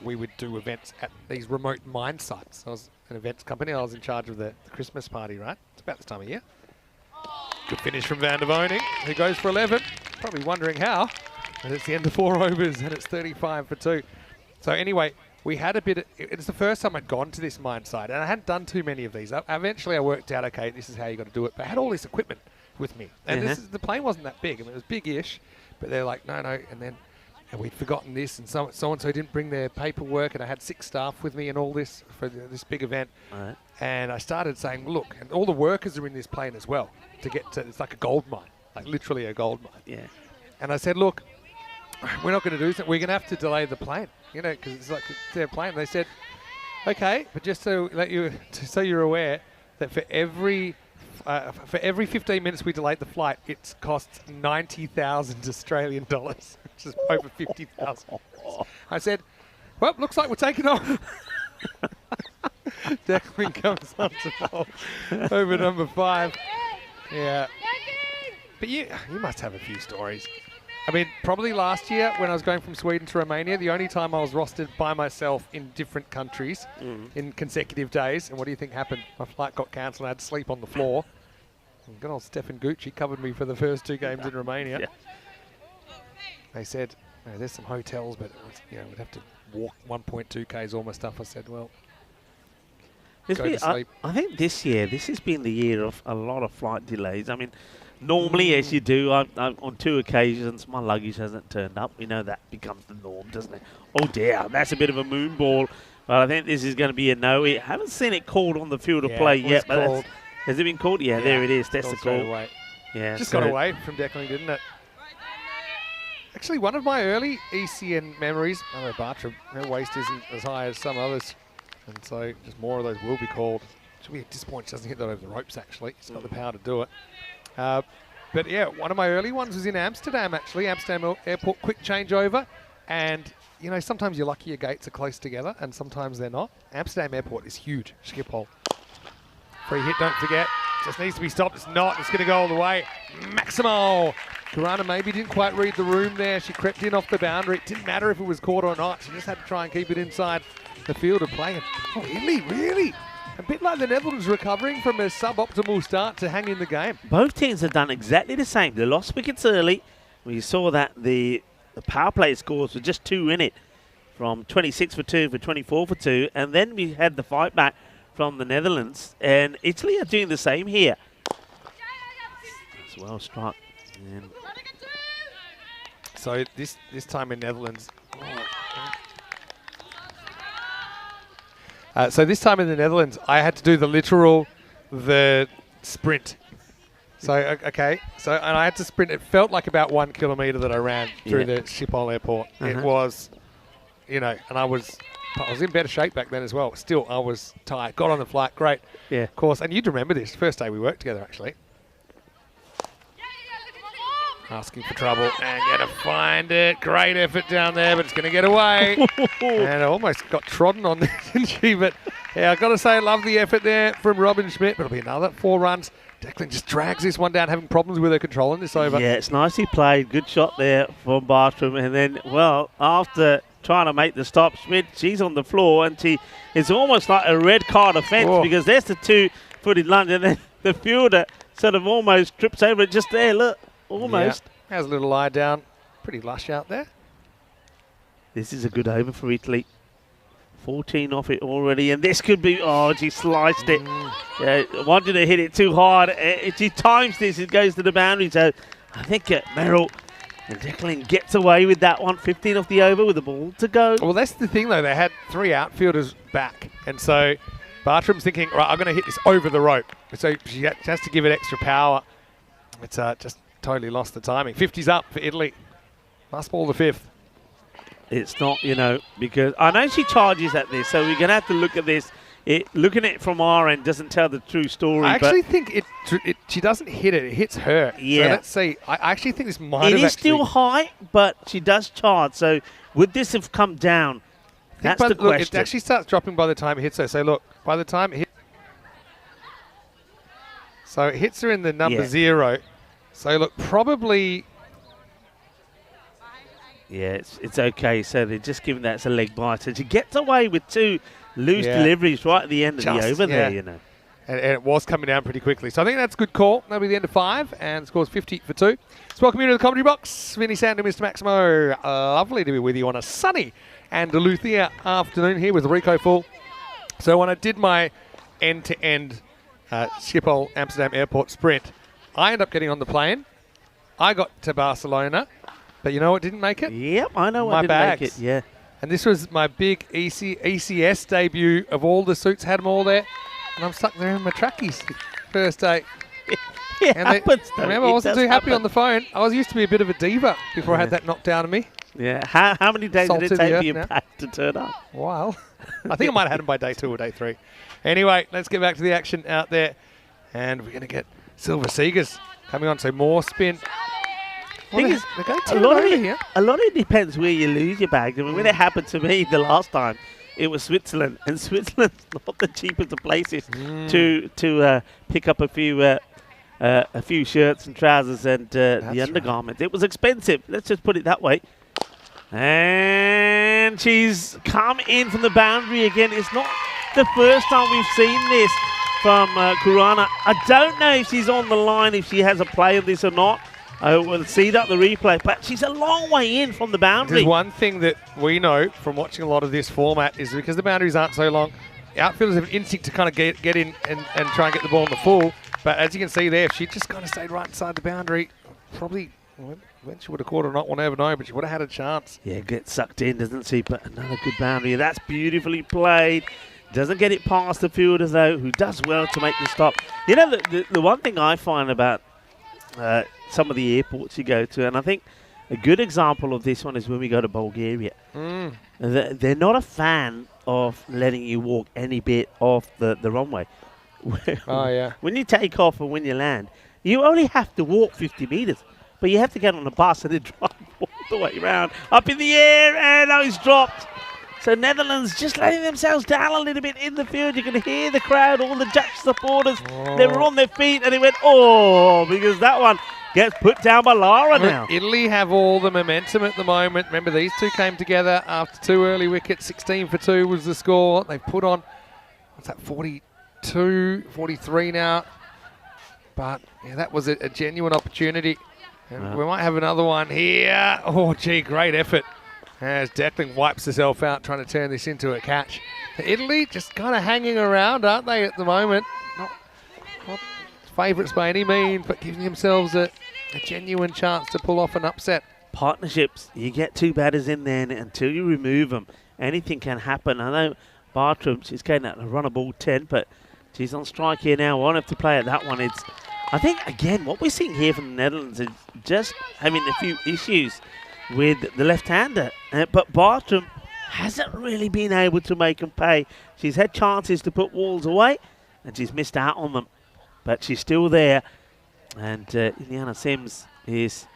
we would do events at these remote mine sites. I was an events company. I was in charge of the Christmas party, right? It's about this time of year. Good finish from Van der Voning, who goes for 11. Probably wondering how. And it's the end of 4 overs, and it's 35 for 2. So anyway, we had a bit. It's the first time I'd gone to this mine site, and I hadn't done too many of these. Eventually, I worked out, okay, this is how you got to do it. But I had all this equipment with me, and the plane wasn't that big. I mean, it was big-ish, but they're like, no, and then we'd forgotten this, and so and so didn't bring their paperwork, and I had 6 staff with me and all this for this big event. Right. And I started saying, look, and all the workers are in this plane as well to get to. It's like a gold mine, like literally a gold mine. Yeah. And I said, look, we're not going to do this. We're going to have to delay the plane, you know, because it's like their plane. They said, okay, but just so you're aware that for every 15 minutes we delayed the flight, it costs 90,000 Australian dollars, which is over 50,000. I said, well, looks like we're taking off. Declan comes on to bowl over number 5. Yeah. But you must have a few stories. I mean, probably last year when I was going from Sweden to Romania, the only time I was rostered by myself in different countries in consecutive days. And what do you think happened? My flight got cancelled. I had to sleep on the floor. And good old Stefan Gucci covered me for the first 2 games in Romania. Yeah. They said, there's some hotels, but we'd have to walk 1.2 Ks all my stuff. I said, well, go to sleep. I think this has been the year of a lot of flight delays. I mean, normally, as you do, on 2 occasions, my luggage hasn't turned up. That becomes the norm, doesn't it? Oh, dear, that's a bit of a moon ball. But I think this is going to be a no. I haven't seen it called on the field of play yet. But has it been called? Yeah, there it is. That's the call. Away. Yeah, just got away from Declan, didn't it? Actually, one of my early ECN memories, Bartram, her waist isn't as high as some others. And so just more of those will be called. Should be disappointed she doesn't hit that over the ropes, actually. She's got the power to do it. But yeah, one of my early ones was in Amsterdam, actually. Amsterdam Airport, quick changeover. And, sometimes you're lucky your gates are close together, and sometimes they're not. Amsterdam Airport is huge. Schiphol. Free hit, don't forget. Just needs to be stopped. It's not. It's going to go all the way. Maximo. Karana maybe didn't quite read the room there. She crept in off the boundary. It didn't matter if it was caught or not. She just had to try and keep it inside the field of play. Oh, Italy, really? A bit like the Netherlands recovering from a suboptimal start to hang in the game. Both teams have done exactly the same. They lost wickets early. We saw that the power play scores were just 2 in it, from 26 for 2 for 24 for 2. And then we had the fight back from the Netherlands. And Italy are doing the same here. It's well struck. And so this time in Netherlands... So this time in the Netherlands, I had to do the sprint. So, okay. And I had to sprint. It felt like about 1 kilometre that I ran through the Schiphol airport. It was, and I was in better shape back then as well. Still, I was tired. Got on the flight. Great. Yeah. Of course. And you'd remember this. First day we worked together, actually. Asking for trouble and going to find it. Great effort down there, but it's going to get away. And I almost got trodden on there, didn't she? But yeah, I've got to say, I love the effort there from Robin Schmidt. But it'll be another 4 runs. Declan just drags this one down, having problems with her controlling this over. Yeah, it's nicely played. Good shot there from Bartram. And then, well, after trying to make the stop, Schmidt, she's on the floor. And it's almost like a red card offence because there's the 2-footed lunge. And then the fielder sort of almost trips over it just there. Look. Almost. Yeah. Has a little lie down. Pretty lush out there. This is a good over for Italy. 14 off it already. And this could be... Oh, she sliced it. Wanted to hit it too hard. She times this. It goes to the boundary. So I think Merrill and Declan gets away with that one. 15 off the over with the ball to go. Well, that's the thing, though. They had 3 outfielders back. And so Bartram's thinking, right, I'm going to hit this over the rope. So she has to give it extra power. It's just... totally lost the timing. 50's up for Italy. Last ball the 5th. It's not, because I know she charges at this, so we're going to have to look at this. Looking at it from our end doesn't tell the true story. I actually think she doesn't hit it. It hits her. Yeah. So let's see. I actually think this might have It is still high, but she does charge. So would this have come down? That's the question. It actually starts dropping by the time it hits her. So look, by the time it hits... So it hits her in the number 0. So look, probably... Yeah, it's okay. So they're just giving that as a leg bite. So she gets away with 2 loose deliveries right at the end of the over there, And it was coming down pretty quickly. So I think that's a good call. That'll be the end of 5, and the score's 50 for 2. Let's welcome you to the comedy box. Vinny Sand and Mr. Maximo. Lovely to be with you on a sunny Andalusia afternoon here with Rico Full. So when I did my end-to-end Schiphol Amsterdam Airport sprint, I ended up getting on the plane. I got to Barcelona, but you know what didn't make it? Yep, I know my what didn't bags. make it. Yeah. And this was my big ECS debut of all the suits, had them all there. And I'm stuck there in my trackies first day. Remember, I wasn't too happy on the phone. I was used to be a bit of a diva before I had that knocked out of me. Yeah. How many days did it take for your pack to turn up? Well, I think I might have had them by day 2 or day 3. Anyway, let's get back to the action out there. And we're going to get Silver Seegers coming on. So more spin. A lot of it depends where you lose your bag. I mean, when it happened to me the last time, it was Switzerland, and Switzerland's not the cheapest of places to pick up a few a few shirts and trousers and the right. undergarments. It was expensive. Let's just put it that way. And she's come in from the boundary again. It's not the first time we've seen this from Kurana. I don't know if she's on the line, if she has a play of this or not. We'll see that the replay, but she's a long way in from the boundary. There's one thing that we know from watching a lot of this format is because the boundaries aren't so long, outfielders have an instinct to kind of get in and try and get the ball in the full. But as you can see there, if she just kind of stayed right inside the boundary, probably, when she would have caught it or not, we'll never know, but she would have had a chance. Yeah, gets sucked in, doesn't she? But another good boundary. That's beautifully played. Doesn't get it past the fielder, though, who does well to make the stop. You know, the one thing I find about some of the airports you go to, and I think a good example of this one is when we go to Bulgaria. They're not a fan of letting you walk any bit off the runway. Oh, yeah. When you take off and when you land, you only have to walk 50 metres, but you have to get on a bus and then drive all the way around, up in the air, and now he's dropped. So Netherlands just letting themselves down a little bit in the field. You can hear the crowd, all the Dutch supporters. They were on their feet, and they went, oh, because that one gets put down by Lara now. Italy have all the momentum at the moment. Remember, these two came together after 2 early wickets. 16 for 2 was the score. They've put on, what's that, 42, 43 now. But yeah, that was a genuine opportunity. And we might have another one here. Oh, gee, great effort. As Declan wipes herself out trying to turn this into a catch. Italy just kind of hanging around, aren't they, at the moment? Not favourites by any means, but giving themselves a genuine chance to pull off an upset. Partnerships, you get 2 batters in there, and until you remove them, anything can happen. I know Bartram, she's getting out to run a ball 10, but she's on strike here now. Won't have to play at that one. I think, again, what we're seeing here from the Netherlands is just having a few issues with the left-hander. But Bartram hasn't really been able to make them pay. She's had chances to put walls away, and she's missed out on them. But she's still there. And Iliana Sims is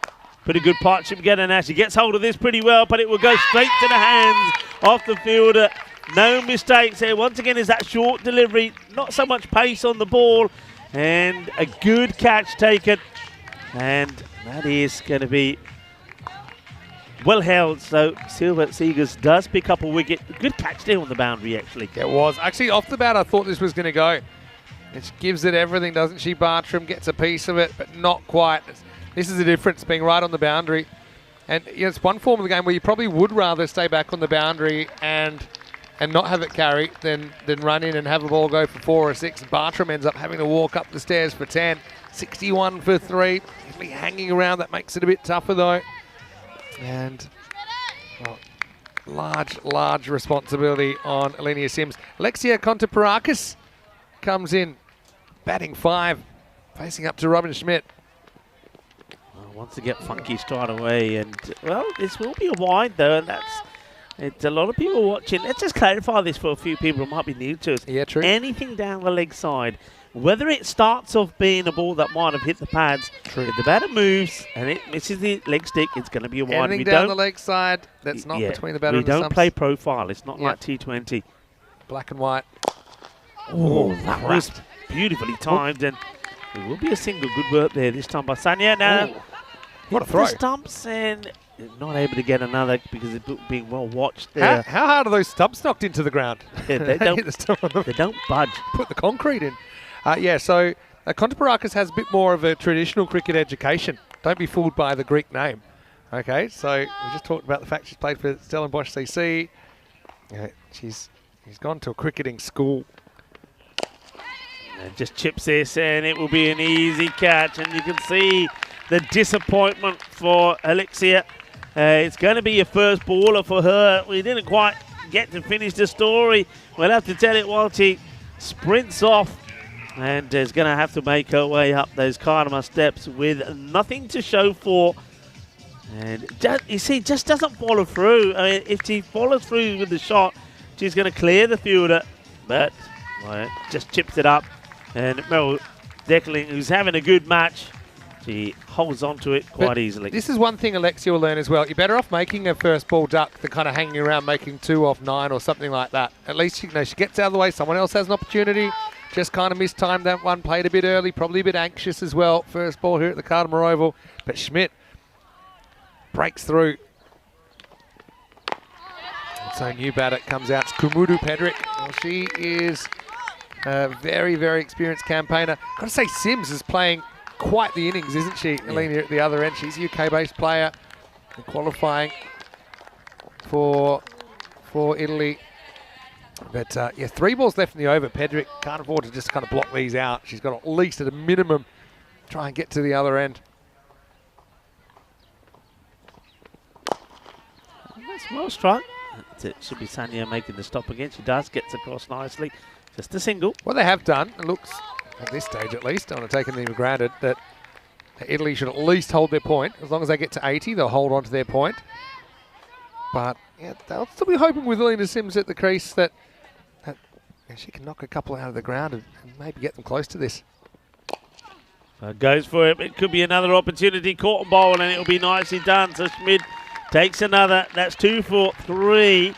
pretty good partnership together now. She gets hold of this pretty well, but it will go straight to the hands of the fielder. No mistakes there. Once again, is that short delivery. Not so much pace on the ball. And a good catch taken. And that is going to be well held. So Silver Seegers does pick up a wicket. Good catch there on the boundary, actually. It was. Actually, off the bat, I thought this was going to go. And she gives it everything, doesn't she? Bartram gets a piece of it, but not quite. This is the difference, being right on the boundary. And you know, it's one form of the game where you probably would rather stay back on the boundary and not have it carry than run in and have a ball go for 4 or 6. Bartram ends up having to walk up the stairs for 10. 61 for 3. Italy hanging around. That makes it a bit tougher, though. And large responsibility on Alenia Sims. Alexia Kontoparakis comes in, batting 5, facing up to Robin Schmidt. Wants to get funky straight away, and well, this will be a wide though, and it's a lot of people watching. Let's just clarify this for a few people who might be new to us. Yeah, true. Anything down the leg side, whether it starts off being a ball that might have hit the pads, True. If the batter moves and it misses the leg stick, it's going to be a wide. Anything down the leg side that's not between the batter and the stumps. We don't play profile. It's not like T20. Black and white. Oh, that was beautifully timed, and it will be a single. Good work there this time by Sanya. Now, what a throw. The stumps, and not able to get another because it's being well watched there. How hard are those stumps knocked into the ground? Yeah, they don't budge. Put the concrete in. So Kontoparakis has a bit more of a traditional cricket education. Don't be fooled by the Greek name. Okay, so we just talked about the fact she's played for Stellenbosch CC. She's gone to a cricketing school. And just chips this, and it will be an easy catch. And you can see the disappointment for Alexia. It's going to be a first baller for her. We didn't quite get to finish the story. We'll have to tell it while she sprints off, and is going to have to make her way up those Karma steps with nothing to show for. And you see, just doesn't follow through. I mean, if she follows through with the shot, she's going to clear the fielder, but just chips it up. And Mel Declan, who's having a good match, she holds on to it quite easily. This is one thing Alexia will learn as well. You're better off making a first ball duck than kind of hanging around making 2 off 9 or something like that. At least she gets out of the way. Someone else has an opportunity. just kind of mistimed that one, played a bit early, probably a bit anxious as well. First ball here at the Cardamore Oval, but Schmidt breaks through. So new batter comes out. It's Kumudu Pedrick. Well, she is a very, very experienced campaigner. Got to say, Sims is playing quite the innings, isn't she? Yeah. Alina at the other end. She's a UK-based player qualifying for Italy. But yeah, 3 balls left in the over. Pedrick can't afford to just kind of block these out. She's got to at least, at a minimum, try and get to the other end. That's well struck. It should be Sanya making the stop again. She does, gets across nicely. Just a single. What they have done, it looks, at this stage at least, I want to take them for granted, that Italy should at least hold their point. As long as they get to 80, they'll hold on to their point. But yeah, they'll still be hoping with Alina Sims at the crease that she can knock a couple out of the ground and maybe get them close to this. Goes for it. It could be another opportunity. Caught and bowl, and it'll be nicely done. So Schmidt takes another. That's 2 for 3.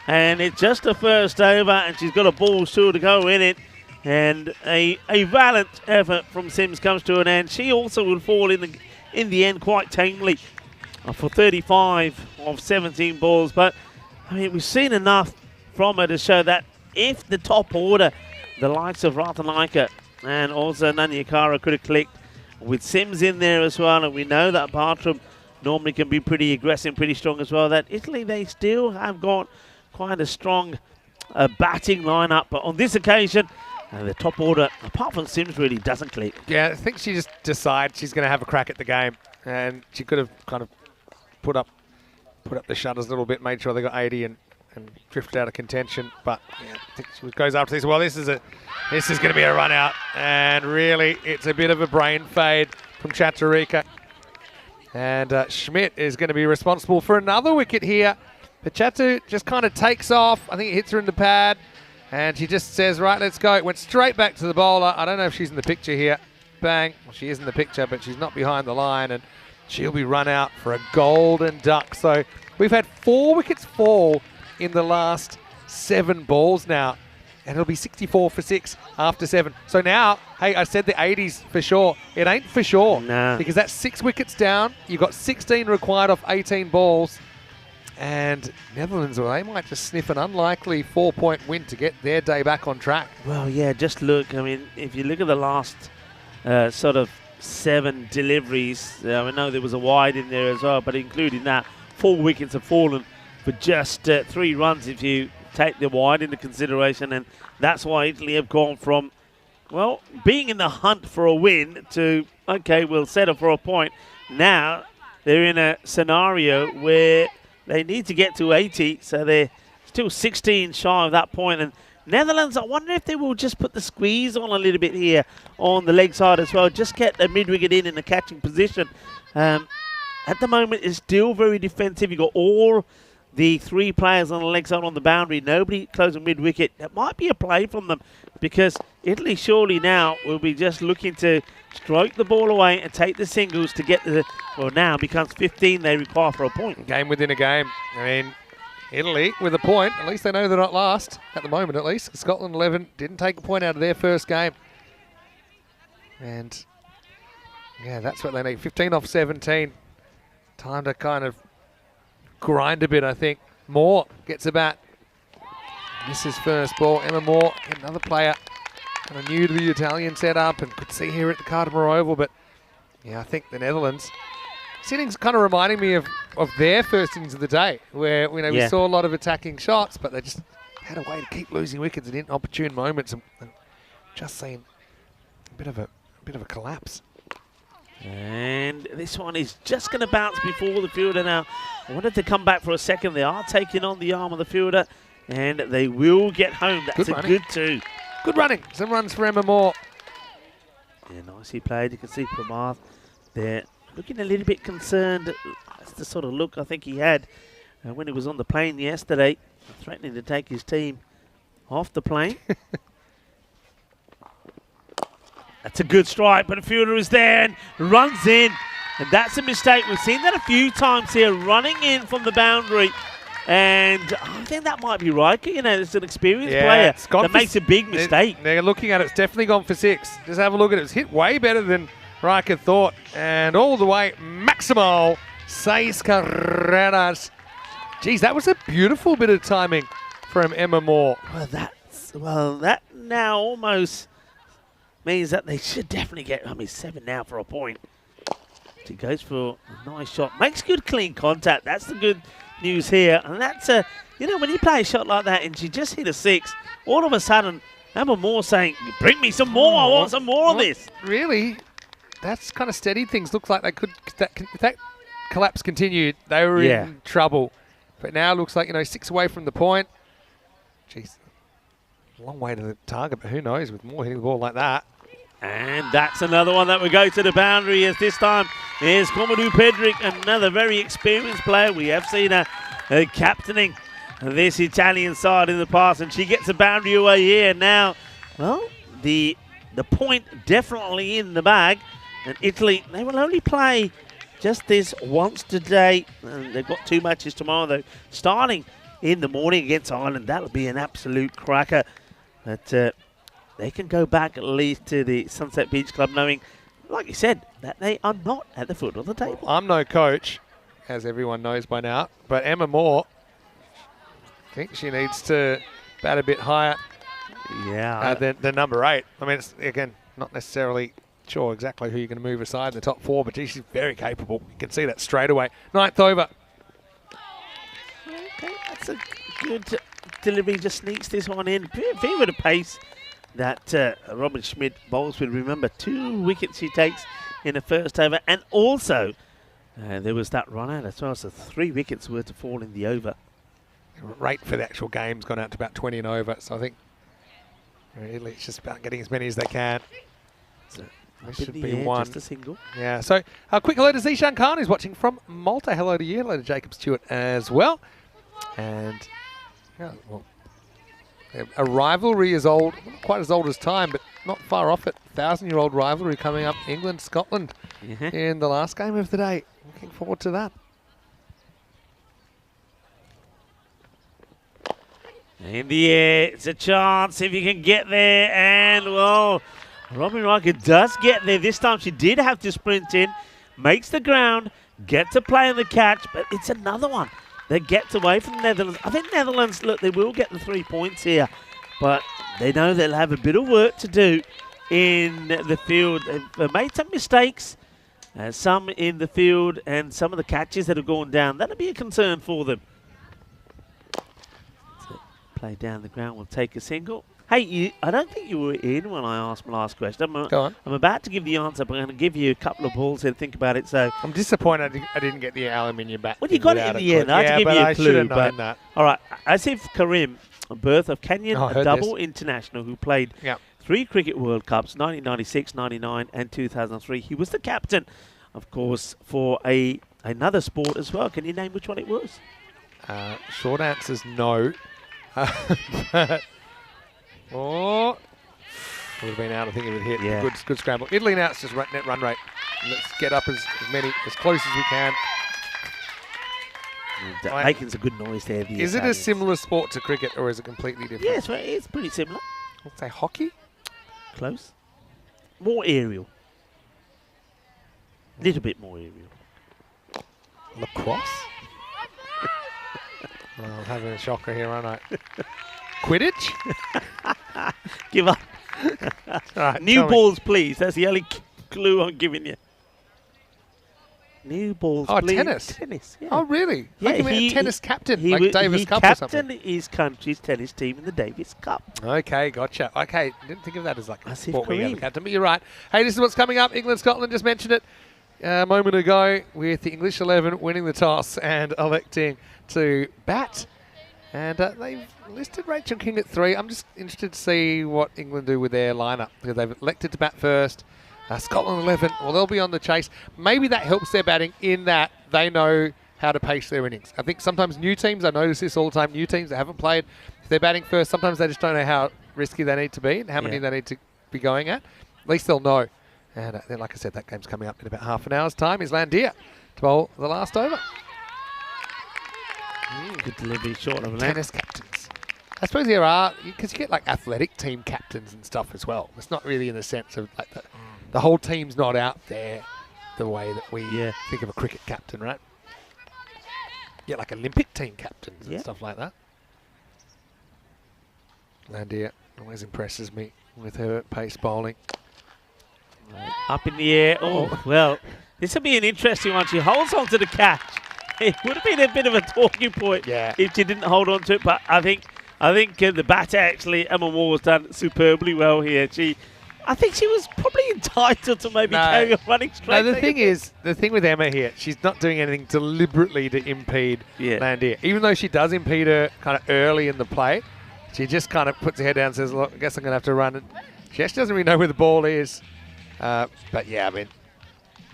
And it's just a first over, and she's got a ball still to go in it. And a valiant effort from Sims comes to an end. She also will fall in the end quite tamely for 35 of 17 balls. But, I mean, we've seen enough from her to show that if the top order, the likes of Ratanaika and also Nanyakara could have clicked with Sims in there as well, and we know that Bartram normally can be pretty aggressive, pretty strong as well, that Italy, they still have got quite a strong batting lineup. But on this occasion, the top order, apart from Sims, really doesn't click. Yeah, I think she just decided she's going to have a crack at the game, and she could have kind of put up the shutters a little bit, made sure they got 80 and drifted out of contention. But yeah, I think she goes after this. Well, this is going to be a run out, and really it's a bit of a brain fade from Chaturika. And Schmidt is going to be responsible for another wicket here. But Chatu just kind of takes off. I think it hits her in the pad, and she just says, right, let's go. It went straight back to the bowler. I don't know if she's in the picture here. Bang. Well, she is in the picture, but she's not behind the line, and she'll be run out for a golden duck. So we've had 4 wickets fall in the last 7 balls now, and it'll be 64 for 6 after 7. So now, hey, I said the 80s for sure. It ain't for sure, nah, because that's 6 wickets down. You've got 16 required off 18 balls, and Netherlands, well, they might just sniff an unlikely 4-point win to get their day back on track. Well, yeah, just look. I mean, if you look at the last sort of 7 deliveries, I know there was a wide in there as well, but including that, 4 wickets have fallen for just 3 runs if you take the wide into consideration. And that's why Italy have gone from, well, being in the hunt for a win to, okay, we'll settle for a point. Now they're in a scenario where they need to get to 80, so they're still 16 shy of that point. And Netherlands, I wonder if they will just put the squeeze on a little bit here on the leg side as well. Just get the mid-wicket in the catching position. At the moment, it's still very defensive. You've got all the 3 players on the leg side on the boundary. Nobody closing mid-wicket. That might be a play from them, because Italy surely now will be just looking to stroke the ball away and take the singles to get the, well, now becomes 15 they require for a point. Game within a game. I mean, Italy with a point. At least they know they're not last, at the moment at least. Scotland 11 didn't take a point out of their first game. And yeah, that's what they need. 15 off 17. Time to kind of grind a bit, I think. Moore gets a bat. This is first ball. Emma Moore, another player kind of new to the Italian setup, and could see here at the Cardamore Oval. But yeah, I think the Netherlands. This innings kind of reminding me of their first innings of the day, where we saw a lot of attacking shots, but they just had a way to keep losing wickets in inopportune moments, and just seeing a bit of a collapse. And this one is just going to bounce before the fielder now. I wanted to come back for a second. They are taking on the arm of the fielder, and they will get home. That's a good 2. Good running. Some runs for Emma Moore. Yeah, nicely played. You can see Pramath there looking a little bit concerned. That's the sort of look I think he had when he was on the plane yesterday, threatening to take his team off the plane. That's a good strike, but the fielder is there and runs in. And that's a mistake. We've seen that a few times here, running in from the boundary And I think that might be Riker. You know, it's an experienced Yeah, player it's gone that for makes a big mistake. They're looking at it. It's definitely gone for 6. Just have a look at it. It's hit way better than Riker thought. And all the way, Maximal 6 carreras. Geez, that was a beautiful bit of timing from Emma Moore. Well, that now almost means that they should definitely get, 7 now for a point. She goes for a nice shot. Makes good clean contact. That's the good news here. And that's, when you play a shot like that and she just hit a 6, all of a sudden, Emma Moore saying, bring me some more. I want some more of this. Really? That's kind of steadied things. Looks like they could, if that collapse continued, they were in trouble. But now it looks like, 6 away from the point. Jeez. Long way to the target, but who knows with Moore hitting the ball like that. And that's another one that will go to the boundary, as this time is Commodore Pedrick, another very experienced player. We have seen her captaining this Italian side in the past, and she gets a boundary away here. Now, well, the point definitely in the bag, and Italy, they will only play just this once today. And they've got 2 matches tomorrow, though, starting in the morning against Ireland. That'll be an absolute cracker. But they can go back at least to the Sunset Beach Club knowing, like you said, that they are not at the foot of the table. I'm no coach, as everyone knows by now, but Emma Moore, I think she needs to bat a bit higher than number 8. I mean, it's, again, not necessarily sure exactly who you're going to move aside in the top 4, but she's very capable. You can see that straight away. 9th over. Okay, that's a good delivery. Just sneaks this one in. Very with a pace that Robin Schmidt bowls with. Remember, 2 wickets she takes in the first over, and also there was that run out as well, so 3 wickets were to fall in the over. Rate for the actual game's gone out to about 20 and over, so I think really it's just about getting as many as they can. So this should be one. Just a single. Yeah, so a quick hello to Zishan Khan, who's watching from Malta. Hello to you. Hello to Jacob Stewart as well. And yeah, well, a rivalry is old, not quite as old as time, but not far off it. 1,000-year-old rivalry coming up, England-Scotland in the last game of the day. Looking forward to that. In the air, it's a chance if you can get there, and well, Robin Riker does get there. This time she did have to sprint in, makes the ground, gets to play on the catch, but it's another one that gets away from the Netherlands. I think Netherlands, look, they will get the 3 points here, but they know they'll have a bit of work to do in the field. They've made some mistakes, some in the field, and some of the catches that have gone down. That'll be a concern for them. Play down the ground, we'll take a single. Hey, I don't think you were in when I asked my last question. Go on. I'm about to give the answer, but I'm going to give you a couple of balls here to think about it. So I'm disappointed I didn't get the aluminium bat. Well, you got it in the end. I had to give you a clue. I should have known that. All right. Asif Karim, a birth of Kenyan, a double international who played 3 Cricket World Cups, 1996, 99, and 2003. He was the captain, of course, for another sport as well. Can you name which one it was? Short answer is no. But, would have been out. I think it would hit. Yeah. Good scramble. Italy now, it's just net run rate. Let's get up as close as we can. Making a good noise there. Is it a similar sport to cricket, or is it completely different? Yes, it's pretty similar. Let's say hockey. Close. More aerial. A little bit more aerial. Lacrosse. I'm having a shocker here, aren't I? Quidditch? Give up. Right, New balls, please. That's the only clue I'm giving you. New balls, please. Tennis. Tennis. Yeah. Oh, really? Yeah, he a tennis captain, he like Davis Cup or something. He captained his country's tennis team in the Davis Cup. Okay, gotcha. Okay, didn't think of that as like a sport where you have a Kareem. captain, but you're right. Hey, this is what's coming up. England, Scotland, just mentioned it a moment ago, with the English 11 winning the toss and electing to bat. And they've listed Rachel King at 3. I'm just interested to see what England do with their lineup, because they've elected to bat first. Scotland 11, well, they'll be on the chase. Maybe that helps their batting in that they know how to pace their innings. I think sometimes new teams, I notice this all the time, new teams that haven't played, if they're batting first, sometimes they just don't know how risky they need to be and how many they need to be going at. At least they'll know. And then, like I said, that game's coming up in about half an hour's time. Is Landia to bowl the last over. Good delivery, short of length. Tennis captains. I suppose there are, because you get like athletic team captains and stuff as well. It's not really in the sense of like the whole team's not out there the way that we think of a cricket captain, right? Yeah, like Olympic team captains and stuff like that. Landia always impresses me with her pace bowling. Up in the air. Oh, well, this will be an interesting one. She holds on to the catch. It would have been a bit of a talking point if she didn't hold on to it, but I think the batter actually, Emma Moore, has done superbly well here. I think she was probably entitled to maybe carry on running straight. No, the thing with Emma here, she's not doing anything deliberately to impede Landia. Even though she does impede her kind of early in the play, she just kind of puts her head down and says, look, I guess I'm going to have to run. She actually doesn't really know where the ball is. But yeah, I mean,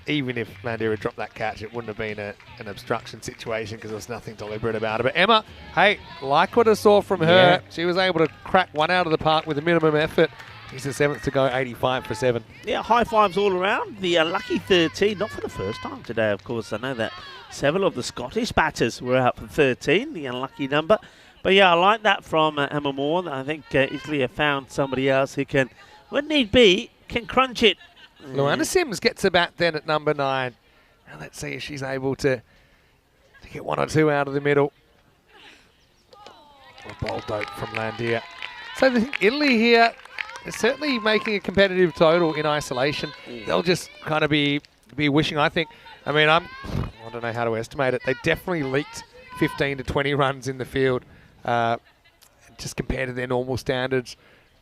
even if Landia had dropped that catch, it wouldn't have been an obstruction situation because there was nothing deliberate about it. But Emma, hey, like what I saw from her, she was able to crack one out of the park with a minimum effort. He's the 7th to go, 85 for 7. Yeah, high fives all around. The lucky 13, not for the first time today, of course. I know that several of the Scottish batters were out for 13, the unlucky number. But yeah, I like that from Emma Moore. I think Italy have found somebody else who can, when need be, can crunch it. Luana Sims gets a bat then at number 9. Now let's see if she's able to get one or two out of the middle. A bold dope from Landia. So I think Italy here is certainly making a competitive total in isolation. They'll just kind of be wishing, I think. I mean, I don't know how to estimate it. They definitely leaked 15 to 20 runs in the field just compared to their normal standards.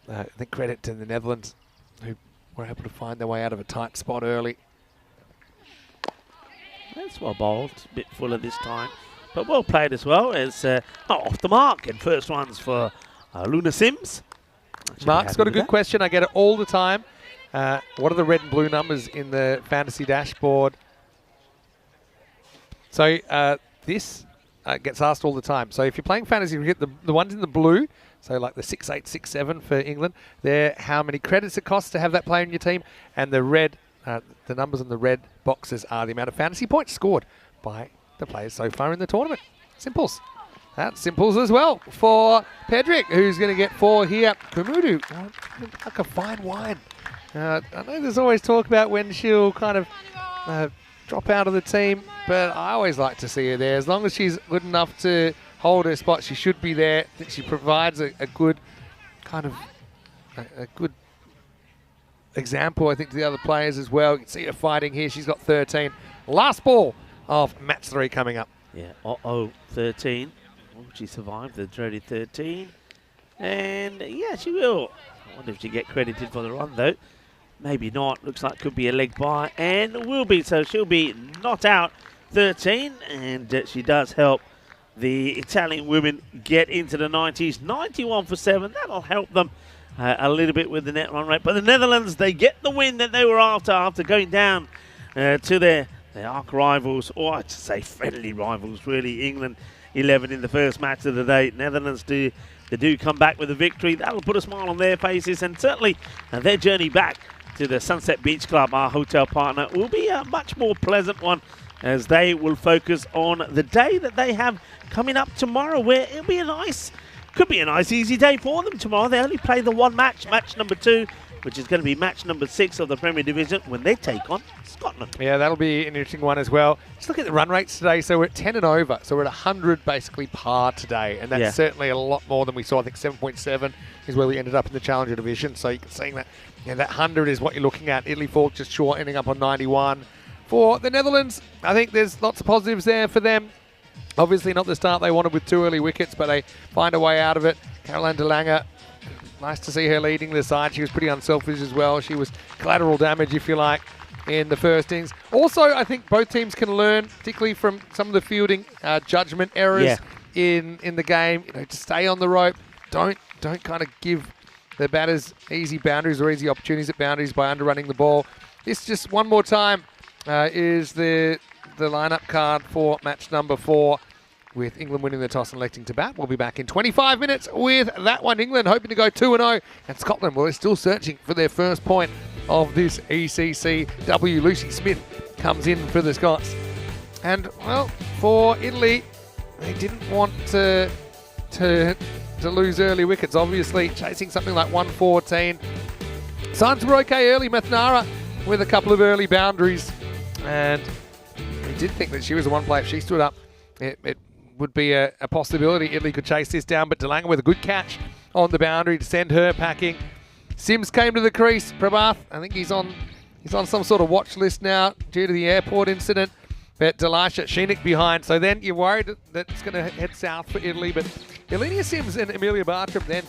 I think credit to the Netherlands who were able to find their way out of a tight spot early. That's well bowled, a bit fuller this time, but well played as well as off the mark. And first ones for Luna Sims. Mark's got a good question. I get it all the time. What are the red and blue numbers in the fantasy dashboard? So this gets asked all the time. So if you're playing fantasy cricket, the ones in the blue, so like the 6, 8, 6, 7 for England, they're how many credits it costs to have that player in your team, and the red, the numbers in the red boxes are the amount of fantasy points scored by the players so far in the tournament. Simples. That's simples as well for Pedrick, who's going to get 4 here. Kumudu, like a fine wine. I know there's always talk about when she'll kind of drop out of the team, but I always like to see her there. As long as she's good enough to hold her spot, she should be there. I think she provides a good kind of a good example, I think, to the other players as well. You can see her fighting here. She's got 13. Last ball of match 3 coming up. Yeah, 13. Oh, she survived the dreaded 13. And yeah, she will. I wonder if she get credited for the run though. Maybe not. Looks like could be a leg by and will be. So she'll be not out 13. And she does help the Italian women get into the 90s. 91 for 7. That'll help them a little bit with the net run rate. But the Netherlands, they get the win that they were after going down to their arch rivals, or I'd say friendly rivals, really. England 11 in the first match of the day. Netherlands do come back with a victory. That'll put a smile on their faces, and certainly their journey back to the Sunset Beach Club, our hotel partner, will be a much more pleasant one as they will focus on the day that they have coming up tomorrow, where it'll be could be a nice easy day for them tomorrow. They only play the one match number 2, which is going to be match number 6 of the Premier Division when they take on Scotland. Yeah, that'll be an interesting one as well. Just look at the run rates today. So we're at 10 and over. So we're at 100 basically par today. And that's certainly a lot more than we saw. I think 7.7 is where we ended up in the Challenger Division. So you can see that that 100 is what you're looking at. Italy fall just short, ending up on 91. For the Netherlands, I think there's lots of positives there for them. Obviously not the start they wanted with 2 early wickets, but they find a way out of it. Caroline de Lange, nice to see her leading the side. She was pretty unselfish as well. She was collateral damage, if you like, in the first innings. Also, I think both teams can learn, particularly from some of the fielding judgment errors in the game. To stay on the rope. Don't kind of give the batters easy boundaries or easy opportunities at boundaries by underrunning the ball. This just one more time is the lineup card for match number 4. With England winning the toss and electing to bat. We'll be back in 25 minutes with that one. England hoping to go 2-0. And Scotland, well, they're still searching for their first point of this ECC-W. Lucy Smith comes in for the Scots. And, well, for Italy, they didn't want to lose early wickets, obviously, chasing something like 114. Signs were okay early. Mathnara with a couple of early boundaries, and we did think that she was the one play. If she stood up, it would be a possibility Italy could chase this down, but DeLanga with a good catch on the boundary to send her packing. Sims came to the crease. Prabhath, I think he's on some sort of watch list now due to the airport incident. But Delisha Sheenik behind. So then you're worried that it's going to head south for Italy. But Elenia Sims and Amelia Bartram then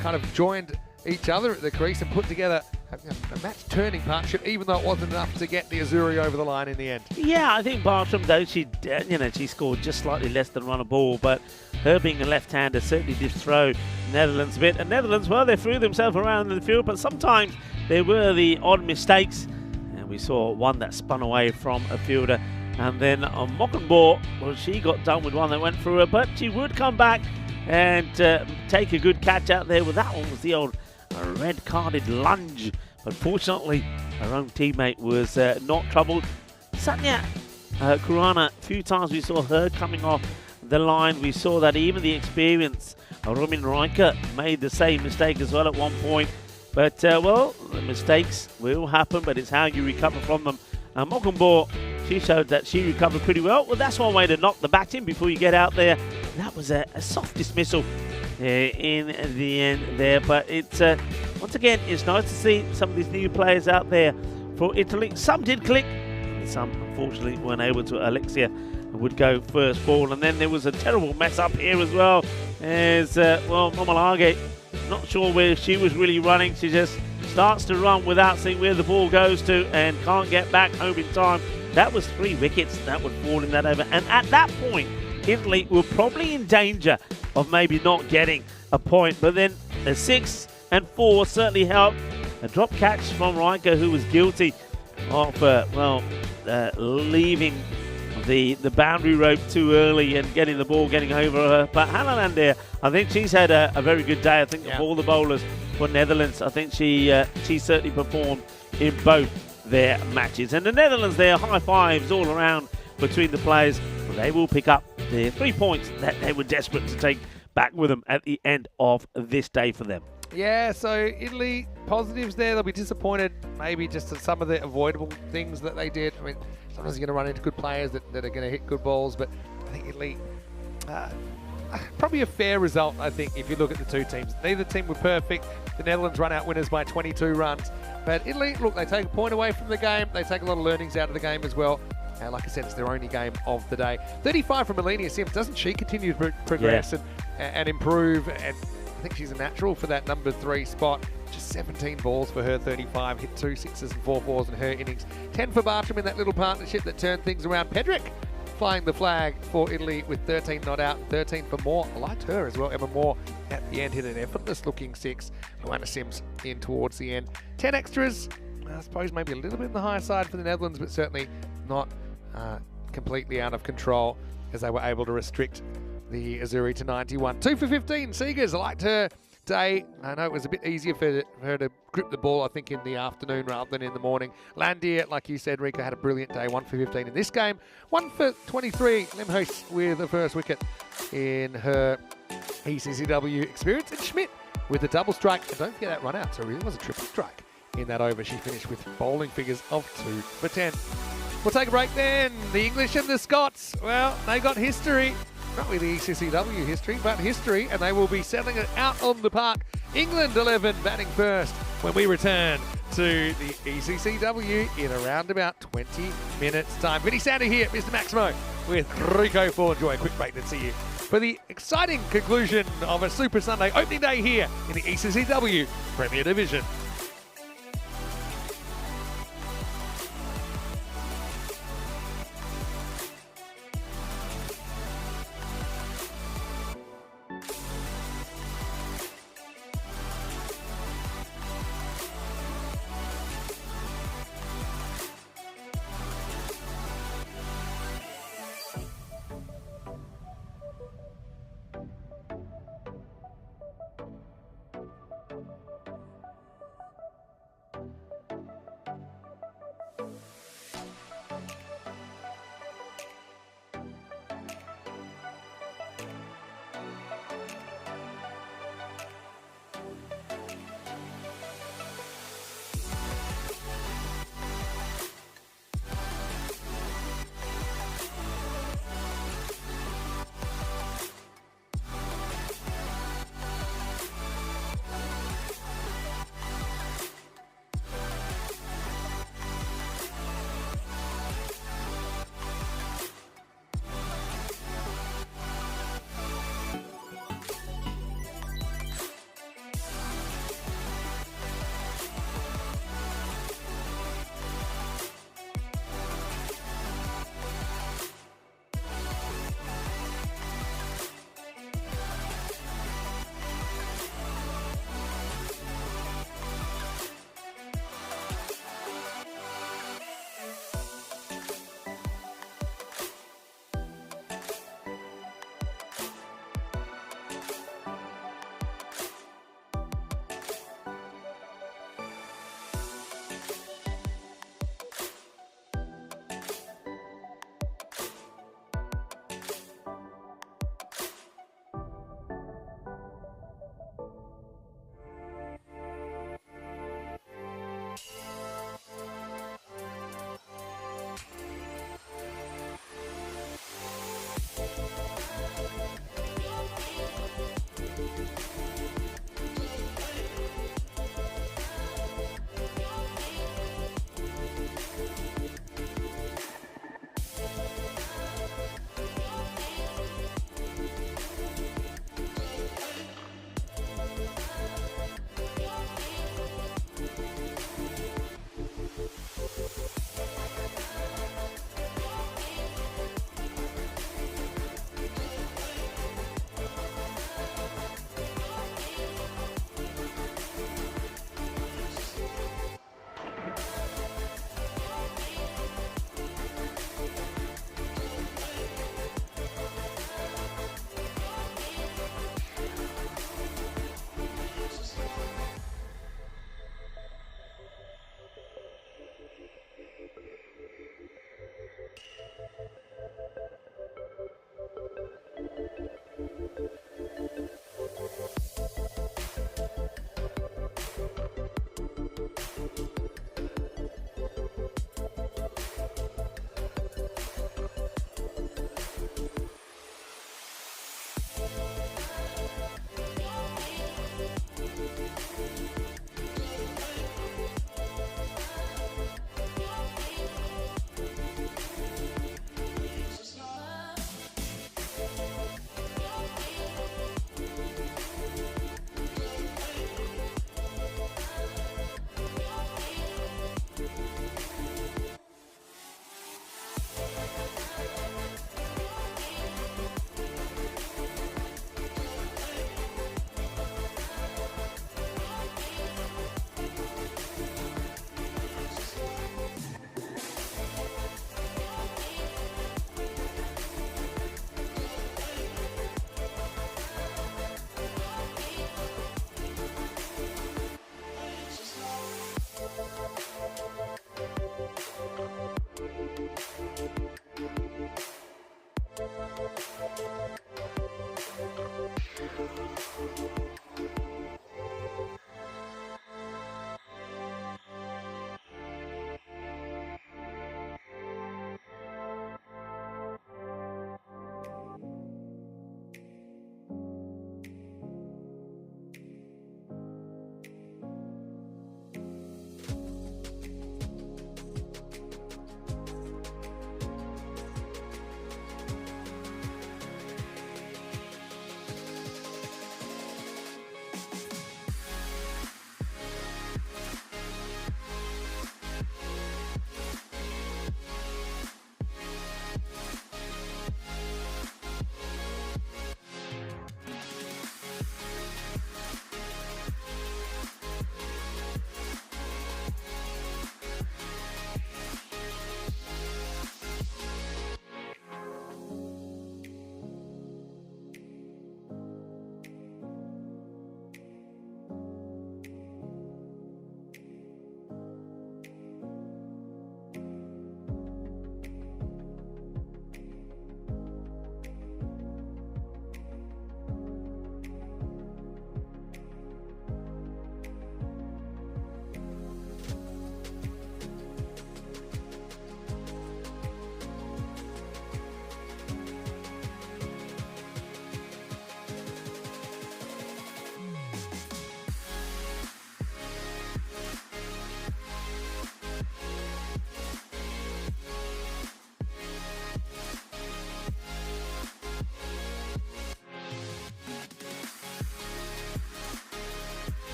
kind of joined each other at the crease and put together a match-turning partnership, even though it wasn't enough to get the Azzurri over the line in the end. Yeah, I think Bartram, though, she scored just slightly less than run a ball, but her being a left-hander certainly did throw Netherlands a bit. And Netherlands, well, they threw themselves around in the field, but sometimes there were the odd mistakes. And we saw one that spun away from a fielder. And then Mockenbaugh, well, she got done with one that went through her, but she would come back and take a good catch out there. Well, that one was the old red-carded lunge. But fortunately, her own teammate was not troubled. Sanya Kurana, a few times we saw her coming off the line. We saw that even the experienced Roman Riker made the same mistake as well at one point. But, well, the mistakes will happen, but it's how you recover from them. Mockenbaugh, she showed that she recovered pretty well. Well, that's one way to knock the bat in before you get out there. That was a soft dismissal in the end there. But it's once again, it's nice to see some of these new players out there for Italy. Some did click, some unfortunately weren't able to. Alexia would go first ball, and then there was a terrible mess up here as well. As well, Momalage, not sure where she was really running. She just starts to run without seeing where the ball goes to and can't get back home in time. That was 3 wickets that would fall in that over. And at that point, Italy were probably in danger of maybe not getting a point. But then a 6 and 4 certainly helped. A drop catch from Riker, who was guilty of, leaving the boundary rope too early and getting the ball getting over her. But Hannah Landier, I think she's had a very good day. I think of all the bowlers for Netherlands, I think she certainly performed in both their matches. And the Netherlands there, high fives all around between the players. They will pick up the 3 points that they were desperate to take back with them at the end of this day for them. Yeah, so Italy, positives there. They'll be disappointed maybe just at some of the avoidable things that they did. I mean, sometimes you're going to run into good players that are going to hit good balls, but I think Italy, probably a fair result, I think, if you look at the two teams. Neither team were perfect. The Netherlands run out winners by 22 runs. But Italy, look, they take a point away from the game. They take a lot of learnings out of the game as well. And like I said, it's their only game of the day. 35 from Elenia Sims. Doesn't she continue to progress and improve? And I think she's a natural for that number 3 spot. Just 17 balls for her, 35. Hit 2 sixes and 4 fours in her innings. 10 for Bartram in that little partnership that turned things around. Pedrick flying the flag for Italy with 13 not out, 13 for Moore. I liked her as well. Emma Moore at the end hit an effortless looking 6. Luana Sims in towards the end. 10 extras, I suppose maybe a little bit on the higher side for the Netherlands, but certainly not completely out of control as they were able to restrict the Azzurri to 91. 2 for 15, Seegers. I liked her day. I know it was a bit easier for her to grip the ball, I think, in the afternoon rather than in the morning. Landier, like you said, Rika, had a brilliant day. 1 for 15 in this game. 1 for 23, Lemhouse with the first wicket in her ECC-W experience. And Schmidt with the double strike. And don't forget that run out, so it really was a triple strike in that over. She finished with bowling figures of 2 for 10. We'll take a break then. The English and the Scots, well, they got history. Not with the ECC-W history, but history, and they will be settling it out on the park. England 11 batting first when we return to the ECC-W in around about 20 minutes' time. Vinny Sander here, Mr. Maximo, with Rico for Enjoy. A quick break and see you for the exciting conclusion of a Super Sunday opening day here in the ECC-W Premier Division.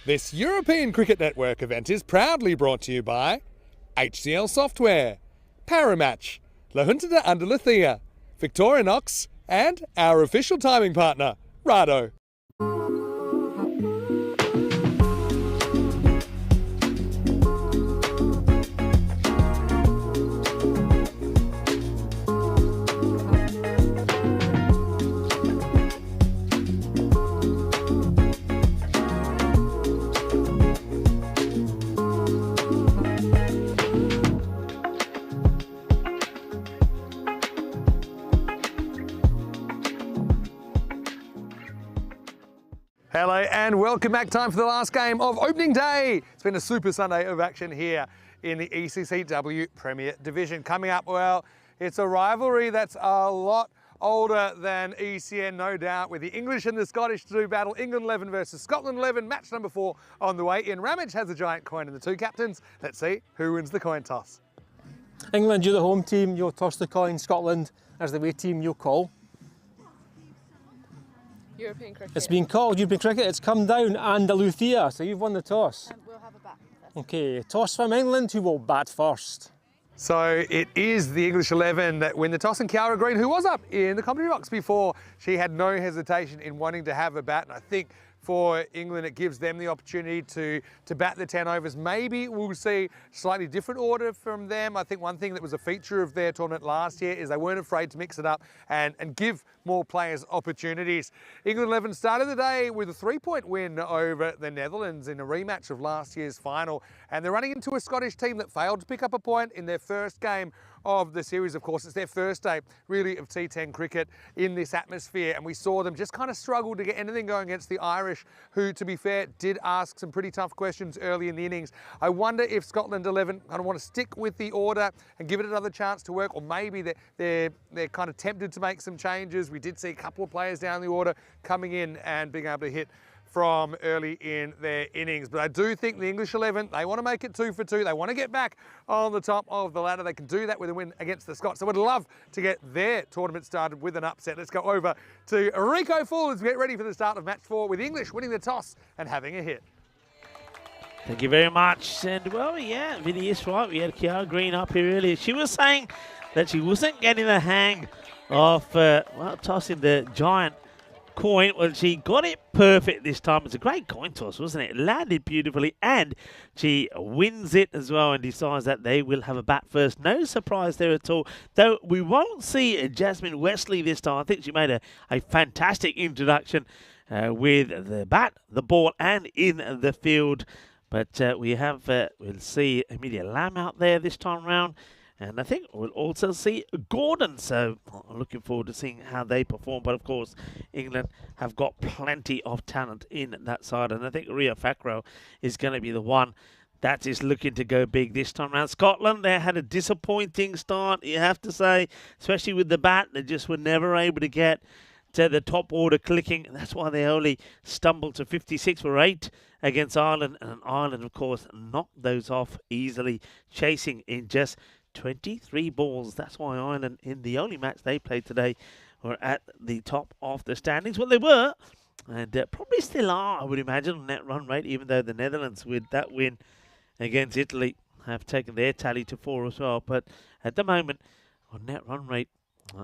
This European Cricket Network event is proudly brought to you by HCL Software, Paramatch, La Junta de Andalucía, Victorinox, and our official timing partner, Rado. Hello and welcome back. Time for the last game of opening day. It's been a super Sunday of action here in the ECC-W Premier Division. Coming up, well, it's a rivalry that's a lot older than ECN, no doubt, with the English and the Scottish to do battle. England 11 versus Scotland 11, match number 4 on the way in. Ramage has a giant coin in the 2 captains. Let's see who wins the coin toss. England, you're the home team, you'll toss the coin. Scotland, as the away team, you'll call. European cricket. It's been called European cricket, it's come down Andalucía, so you've won the toss. We'll have a bat. Okay, toss from England, who will bat first? So it is the English 11 that win the toss, and Kiara Green, who was up in the commentary box before, she had no hesitation in wanting to have a bat, and I think for England it gives them the opportunity to bat the 10 overs. Maybe we'll see slightly different order from them. I think one thing that was a feature of their tournament last year is they weren't afraid to mix it up and give more players opportunities. England 11 started the day with a 3-point win over the Netherlands in a rematch of last year's final, and they're running into a Scottish team that failed to pick up a point in their first game of the series. Of course, it's their first day really of T10 cricket in this atmosphere, and we saw them just kind of struggle to get anything going against the Irish, who, to be fair, did ask some pretty tough questions early in the innings. I wonder if Scotland 11 kind of want to stick with the order and give it another chance to work, or maybe they're kind of tempted to make some changes. We did see a couple of players down the order coming in and being able to hit from early in their innings. But I do think the English 11, they want to make it 2 for 2. They want to get back on the top of the ladder. They can do that with a win against the Scots. So I would love to get their tournament started with an upset. Let's go over to Rico Full as we get ready for the start of match 4, with English winning the toss and having a hit. Thank you very much. And, well, yeah, Vinny is right. We had Kiara Green up here earlier. She was saying that she wasn't getting the hang of, tossing the giant coin. Well, she got it perfect this time. It's a great coin toss, wasn't it? It landed beautifully, and she wins it as well and decides that they will have a bat first. No surprise there at all. Though we won't see Jasmine Wesley this time. I think she made a fantastic introduction with the bat, the ball, and in the field. But we'll see Amelia Lamb out there this time round. And I think we'll also see Gordon. So I'm looking forward to seeing how they perform. But, of course, England have got plenty of talent in that side. And I think Ria Fackrell is going to be the one that is looking to go big this time around. Scotland, they had a disappointing start, you have to say, especially with the bat. They just were never able to get to the top order clicking. That's why they only stumbled to 56 for 8 against Ireland. And Ireland, of course, knocked those off easily, chasing in just 23 balls. That's why Ireland, in the only match they played today, were at the top of the standings. Well, they were, and probably still are, I would imagine, on net run rate, even though the Netherlands, with that win against Italy, have taken their tally to 4 as well. But at the moment, on net run rate,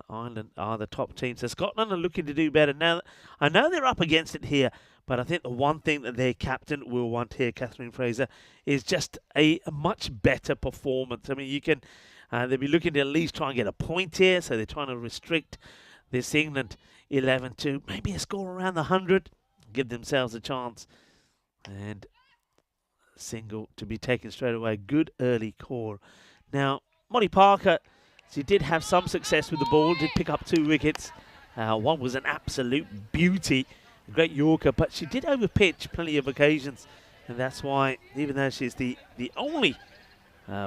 Ireland are the top team. So Scotland are looking to do better. Now, I know they're up against it here, but I think the one thing that their captain will want here, Catherine Fraser, is just a much better performance. I mean, you can, they'll be looking to at least try and get a point here, so they're trying to restrict this England 11 to maybe a score around the 100, give themselves a chance. And single to be taken straight away. Good early call. Now, Molly Parker, she did have some success with the ball, did pick up 2 wickets. One was an absolute beauty, a great Yorker, but she did overpitch plenty of occasions. And that's why, even though she's the only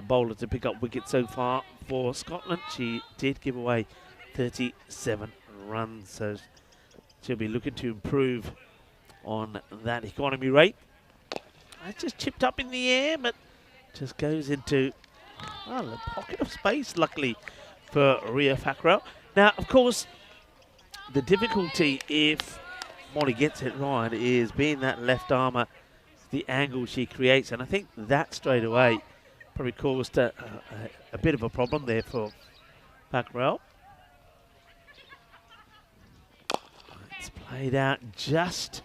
bowler to pick up wickets so far for Scotland, she did give away 37 runs. So she'll be looking to improve on that economy rate. It's just chipped up in the air, but just goes into a pocket of space, luckily, for Ria Fackrell. Now, of course, the difficulty, if Molly gets it right, is being that left armer, the angle she creates. And I think that straight away probably caused a bit of a problem there for Packrell. It's played out just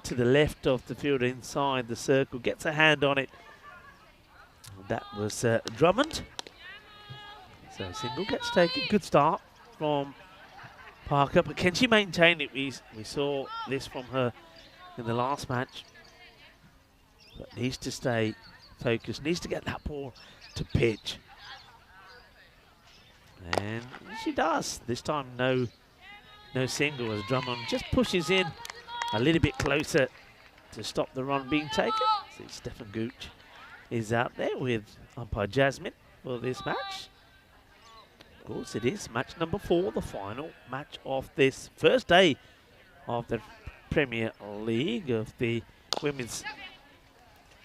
to the left of the field inside the circle. Gets a hand on it. That was Drummond. So single gets taken. Good start from Parker, but can she maintain it? We saw this from her in the last match. But needs to stay focused, needs to get that ball to pitch. And she does. This time no single as Drummond just pushes in a little bit closer to stop the run being taken. See, Stefan Gooch is out there with umpire Jasmine for this match. Of course, it is match number 4, the final match of this first day of the Premier League of the Women's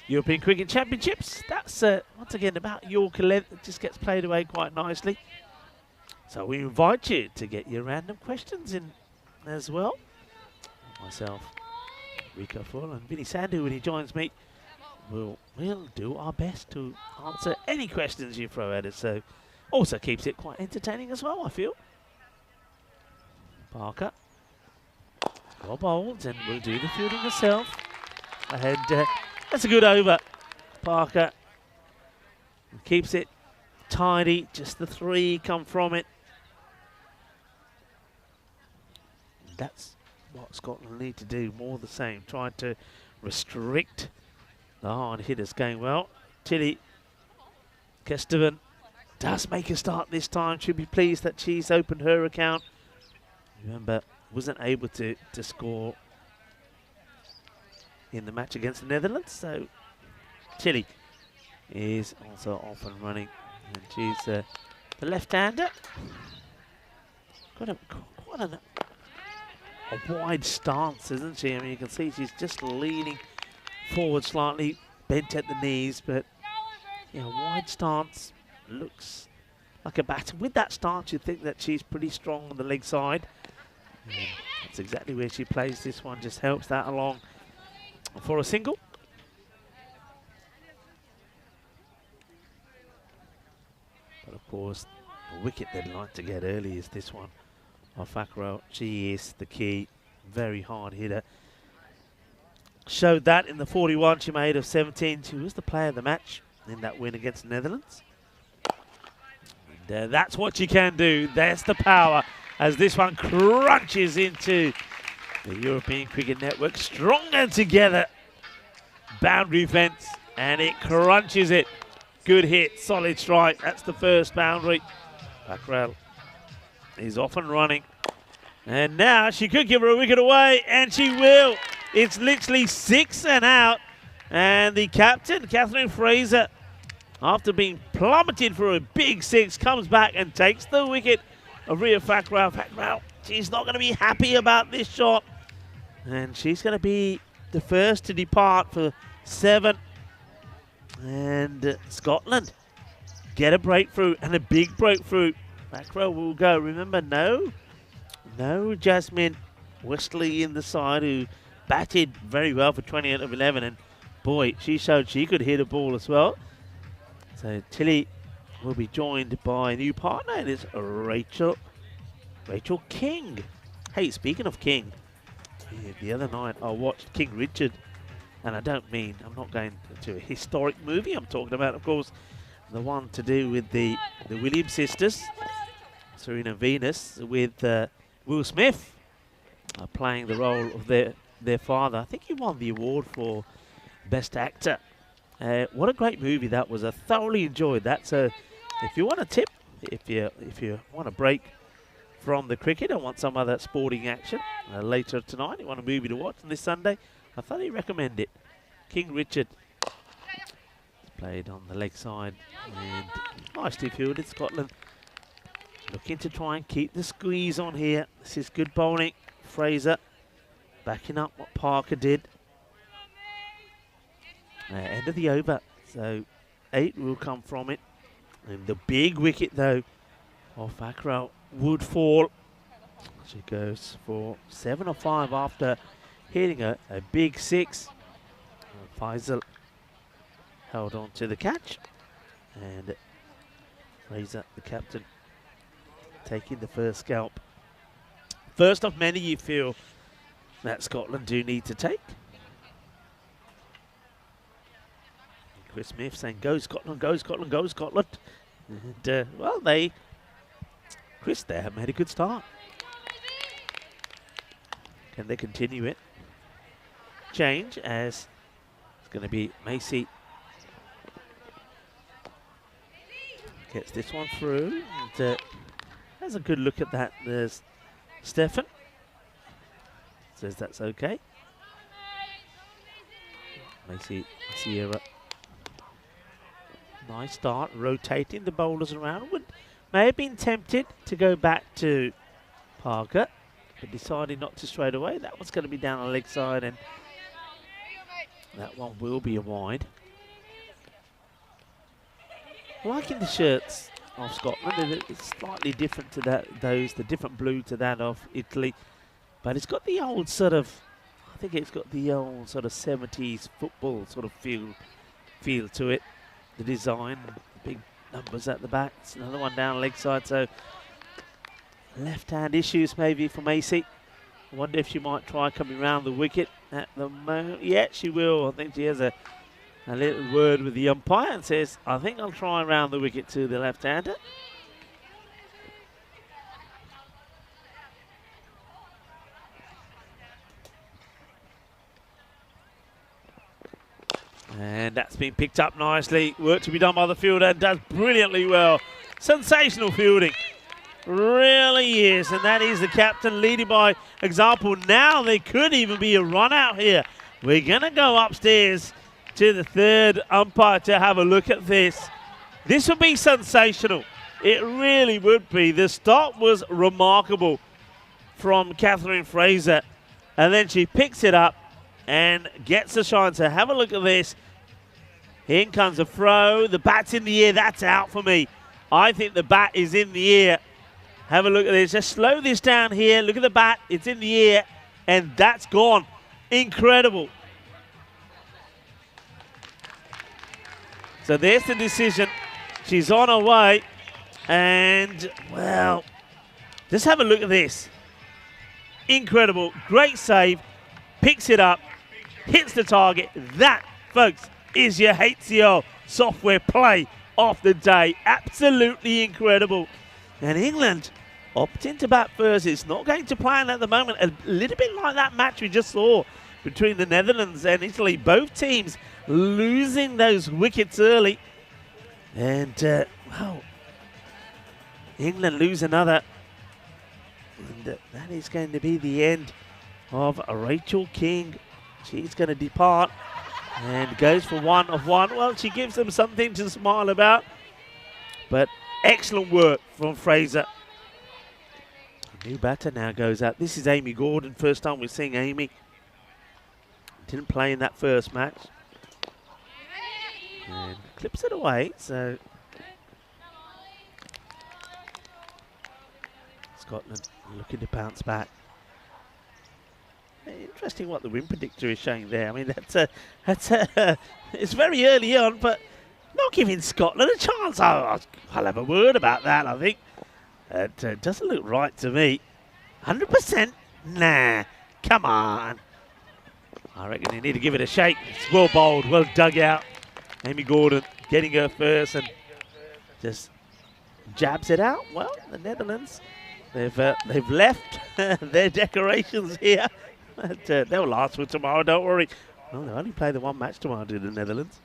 European Cricket Championships. That's once again about Yorker length. It just gets played away quite nicely. So we invite you to get your random questions in as well. Myself, Rico Full, and Vinny Sandu, when he joins me, we'll do our best to answer any questions you throw at us. So also keeps it quite entertaining as well, I feel. Parker well bowled and will do the fielding herself. And that's a good over. Parker keeps it tidy. Just the 3 come from it. That's what Scotland need to do, more the same. Trying to restrict the hard hitters going well. Tilly Kesteven does make a start this time. Should be pleased that she's opened her account. Remember, wasn't able to score in the match against the Netherlands. So Tilly is also off and running. And she's the left-hander. Got quite a wide stance, isn't she? I mean, you can see she's just leaning forward slightly, bent at the knees, but wide stance, looks like a batter. With that stance, you'd think that she's pretty strong on the leg side. That's exactly where she plays this one, just helps that along for a single. But of course, the wicket they'd like to get early is this one of Packrell. She is the key, very hard hitter. Showed that in the 41 she made of 17. She was the player of the match in that win against the Netherlands. And that's what she can do. There's the power as this one crunches into the European Cricket Network. Stronger together. Boundary fence, and it crunches it. Good hit, solid strike. That's the first boundary. Packrell is off and running. And now she could give her a wicket away, and she will. It's literally 6 and out. And the captain, Catherine Fraser, after being plummeted for a big 6, comes back and takes the wicket of Ria Packrell. Packrell, she's not going to be happy about this shot. And she's going to be the first to depart for 7. And Scotland get a breakthrough, and a big breakthrough. Packrell will go. Remember, no Jasmine Westley in the side, who batted very well for 28 of 11. And boy, she showed she could hit a ball as well. So Tilly will be joined by a new partner, and it's Rachel King. Hey, speaking of King, the other night I watched King Richard, and I'm not going to a historic movie. I'm talking about, of course, the one to do with the Williams sisters, Serena Venus, with Will Smith playing the role of their father. I think he won the award for Best Actor. What a great movie that was. I thoroughly enjoyed that. So if you want a tip, if you want a break from the cricket and want some other sporting action later tonight, you want a movie to watch on this Sunday, I thoroughly recommend it. King Richard played on the leg side, and nicely fielded. Scotland looking to try and keep the squeeze on here. This is good bowling. Fraser backing up what Parker did. End of the over, so 8 will come from it. And the big wicket, though, of Packrell would fall. She goes for 7 or 5 after hitting a big 6. Faisal held on to the catch, and Fraser, the captain, taking the first scalp. First of many you feel that Scotland do need to take. Chris Smith saying, go Scotland, go Scotland, go Scotland. And, well, Chris there have made a good start. Can they continue it? Change as it's going to be Macy. Gets this one through and has a good look at that. There's Stefan. Says that's okay. Macy Sierra. Nice start, rotating the bowlers around. May have been tempted to go back to Parker, but decided not to straight away. That one's going to be down the leg side, and that one will be a wide. Liking the shirts of Scotland. It's slightly different to the different blue to that of Italy, but it's got the old sort of, I think it's got the old sort of 70s football sort of feel to it. The design, big numbers at the back. It's another one down leg side, so left hand issues maybe for Macy. I wonder if she might try coming round the wicket at the moment. Yeah, she will. I think she has a little word with the umpire and says, I think I'll try around the wicket to the left-hander. And that's been picked up nicely. Work to be done by the fielder, and does brilliantly well. Sensational fielding. Really is, and that is the captain leading by example. Now there could even be a run out here. We're going to go upstairs to the third umpire to have a look at this. This would be sensational. It really would be. The start was remarkable from Catherine Fraser, and then she picks it up and gets a shine. So have a look at this. In comes a throw. The bat's in the air. That's out for me. I think the bat is in the air. Have a look at this. Just slow this down here. Look at the bat. It's in the air, and that's gone. Incredible. So there's the decision. She's on her way. And, well, just have a look at this. Incredible. Great save. Picks it up. Hits the target. That, folks, is your HCL software play of the day. Absolutely incredible. And England opting to bat first. It's not going to plan at the moment. A little bit like that match we just saw between the Netherlands and Italy. Both teams losing those wickets early. And, well, England lose another. And that is going to be the end of Rachel King. She's going to depart and goes for 1 of 1. Well, she gives them something to smile about. But excellent work from Fraser. A new batter now goes out. This is Amy Gordon. First time we're seeing Amy. Didn't play in that first match. And clips it away. So Scotland looking to bounce back. Interesting what the win predictor is showing there. I mean, it's very early on, but not giving Scotland a chance. I'll have a word about that, I think. It doesn't look right to me. 100%? Nah, come on. I reckon you need to give it a shake. It's well bowled, well dug out. Amy Gordon getting her first and just jabs it out. Well, the Netherlands, they've left their decorations here. They'll last for tomorrow, don't worry. Well, they only play the one match tomorrow to the Netherlands.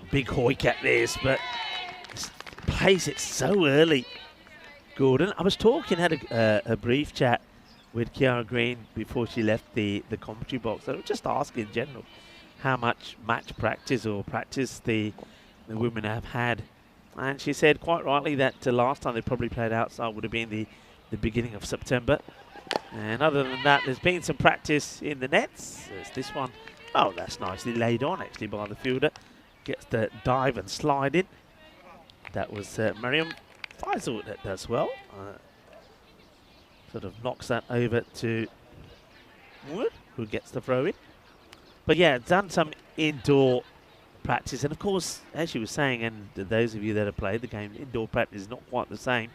Big hoik at this, but plays it so early. Gordon, I was talking, had a brief chat with Kiara Green before she left the commentary box. I was just asking in general how much match practice or practice the women have had. And she said quite rightly that the last time they probably played outside would have been the beginning of September. And other than that, there's been some practice in the nets. There's this one. Oh, that's nicely laid on actually by the fielder. Gets the dive and slide in. That was Miriam Faisal that does well. Sort of knocks that over to Wood, who gets the throw in. But yeah, done some indoor practice. And of course, as you were saying, and those of you that have played the game, indoor practice is not quite the same.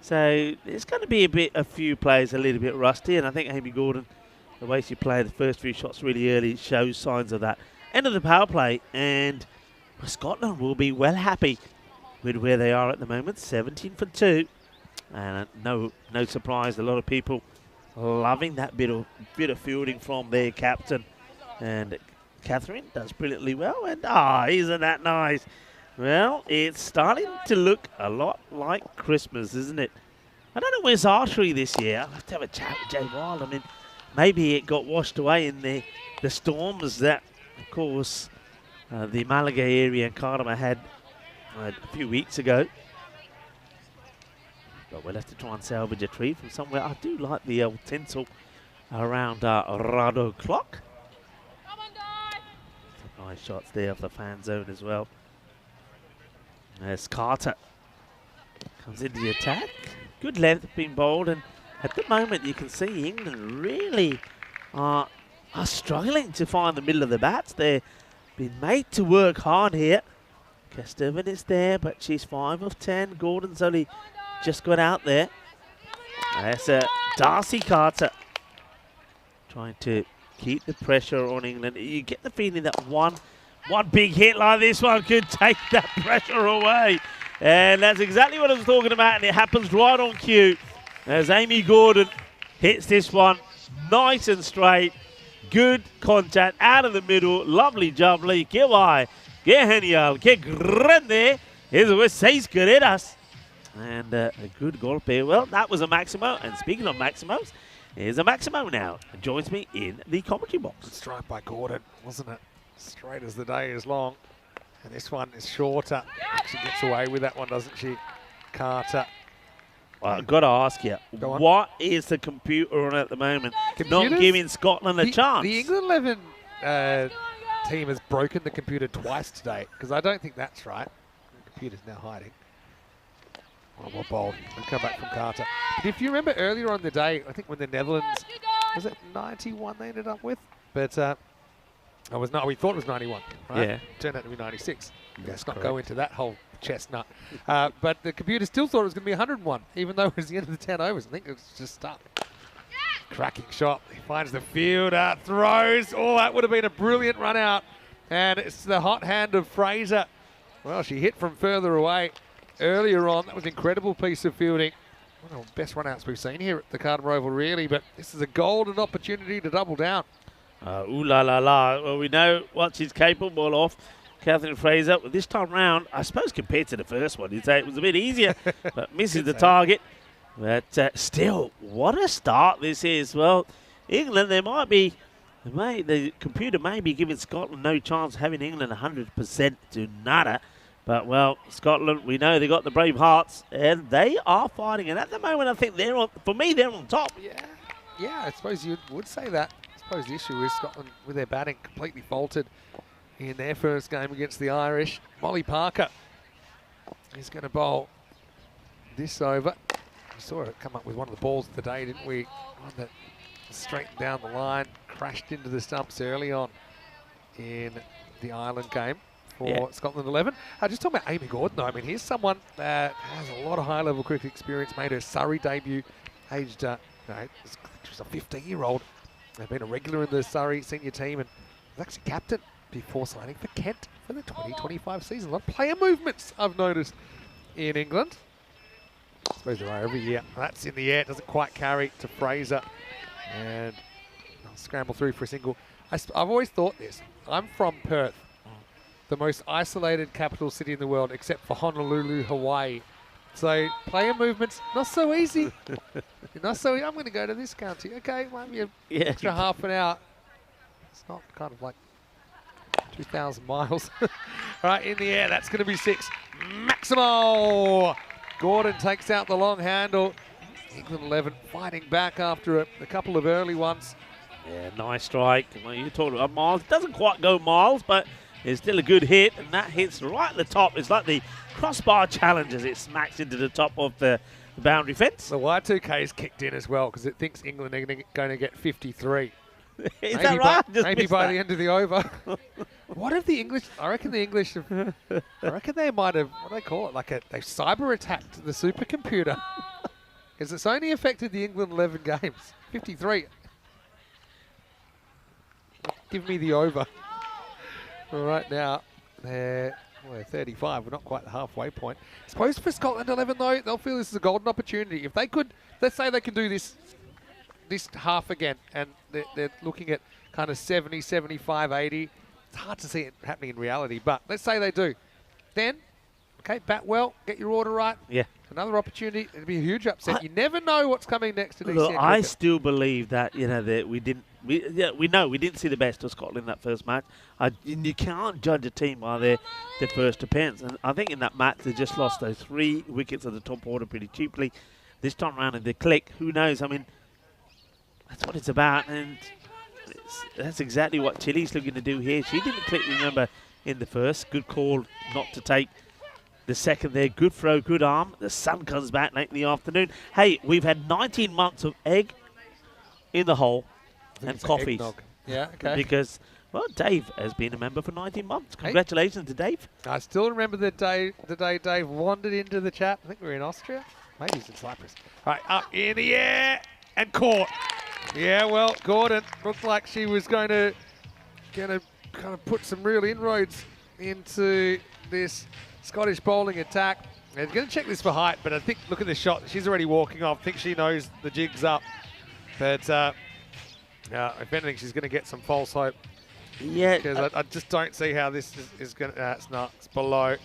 So there's going to be a few players a little bit rusty. And I think Amy Gordon, the way she played the first few shots really early, shows signs of that. End of the power play. And Scotland will be well happy with where they are at the moment. 17 for 2. And no surprise, a lot of people loving that bit of fielding from their captain. And Catherine does brilliantly well. And isn't that nice? Well, it's starting to look a lot like Christmas, isn't it? I don't know where's archery this year. I'll have to have a chat with Jay Wild. I mean, maybe it got washed away in the storms that, of course, the Malaga area and Cardiff had a few weeks ago. But we'll have to try and salvage a tree from somewhere. I do like the old tinsel around Rado Clock. Some nice shots there of the fan zone as well. There's Carter. Comes into the attack. Good length being bowled. And at the moment you can see England really are struggling to find the middle of the bats. They're being made to work hard here. Kesteven is there, but she's 5 of 10. Gordon's only just got out there. That's Darcy Carter trying to keep the pressure on England. You get the feeling that one big hit like this one could take that pressure away. And that's exactly what I was talking about, and it happens right on cue as Amy Gordon hits this one nice and straight. Good contact out of the middle. Lovely jubbly. Que guay. Que genial. Que grande. Eso es 6 carreras. And a good golpe. Well, that was a Maximo. And speaking of Maximos, here's a Maximo now. And joins me in the commentary box. Good strike by Gordon, wasn't it? Straight as the day is long. And this one is shorter. She gets away with that one, doesn't she? Carter. Well, I've got to ask you, what is the computer on at the moment? Computers? Not giving Scotland a chance. The England 11 team has broken the computer twice today, because I don't think that's right. The computer's now hiding. Oh, well bowled. We'll come back from Carter. But if you remember earlier on the day, I think when the Netherlands, was it 91 they ended up with? But we thought it was 91, right? Yeah. Turned out to be 96. Let's not go into that whole chestnut. But the computer still thought it was going to be 101, even though it was the end of the 10 overs. I think it was just stuck. Cracking shot. He finds the fielder, throws. Oh, that would have been a brilliant run out. And it's the hot hand of Fraser. Well, she hit from further away earlier on. That was an incredible piece of fielding. One of the best run-outs we've seen here at the Cardiff Oval, really. But this is a golden opportunity to double down. Ooh la la la. Well, we know what she's capable of. Catherine Fraser. Well, this time round, I suppose compared to the first one, you'd say it was a bit easier, but misses the target. But still, what a start this is. Well, England, the computer may be giving Scotland no chance of having England 100% to nada. But, well, Scotland, we know they got the brave hearts, and they are fighting. And at the moment, I think they're on top. Yeah, I suppose you would say that. I suppose the issue is Scotland, with their batting, completely faltered in their first game against the Irish. Molly Parker is going to bowl this over. We saw her come up with one of the balls of the day, didn't we? One that straightened down the line, crashed into the stumps early on in the Ireland game for Scotland 11. Just talking about Amy Gordon, though. I mean, here's someone that has a lot of high-level cricket experience, made her Surrey debut, aged, she was a 15-year-old. They've been a regular in the Surrey senior team and was actually captain before signing for Kent for the 2025 season. A lot of player movements I've noticed in England. I suppose there are every year. That's in the air. Doesn't quite carry to Fraser. And I'll scramble through for a single. I've always thought this. I'm from Perth, the most isolated capital city in the world, except for Honolulu, Hawaii. So player movements, not so easy. Not so easy. I'm going to go to this county. Okay, might be an extra half an hour. It's not kind of like 2,000 miles. All right, in the air, that's going to be 6. Maximo! Gordon takes out the long handle. England 11 fighting back after a couple of early ones. Yeah, nice strike. Well, you talked about miles. It doesn't quite go miles, but it's still a good hit, and that hits right at the top. It's like the crossbar challenge as it smacks into the top of the the boundary fence. The Y2K's kicked in as well because it thinks England are going to get 53. Is that right? Maybe by the end of the over. What have the English? I reckon the English have. I reckon they might have. What do they call it? Like they've cyber attacked the supercomputer. Because it's only affected the England 11 games. 53. Give me the over. Right now, they're 35. We're not quite the halfway point. I suppose for Scotland 11 though, they'll feel this is a golden opportunity. If they could, let's say they can do this half again, and they're looking at kind of 70, 75, 80. It's hard to see it happening in reality, but let's say they do. Then, okay, bat well, get your order right. Yeah. Another opportunity. It'll be a huge upset. You never know what's coming next to Look, DCN I cricket. still believe that that we know we didn't see the best of Scotland in that first match. You can't judge a team by their first appearance, and I think in that match they just lost those 3 wickets at the top order pretty cheaply. This time around in the click, who knows? I mean, that's what it's about, and that's exactly what Chile's looking to do here. She didn't click, remember, in the first. Good call not to take the second there. Good throw, good arm. The sun comes back late in the afternoon. Hey, we've had 19 months of egg in the hole and coffees. Eggnog. Yeah, okay. Because, well, Dave has been a member for 19 months. Congratulations to Dave. I still remember the day Dave wandered into the chat. I think we were in Austria. Maybe he's in Cyprus. All right, up in the air and caught. Yeah, well, Gordon looked like she was going to kind of put some real inroads into this Scottish bowling attack. They're going to check this for height, but I think, look at this shot. She's already walking off. I think she knows the jig's up. But if anything, she's going to get some false hope. Yeah. Because I just don't see how this is going to... it's not. It's below.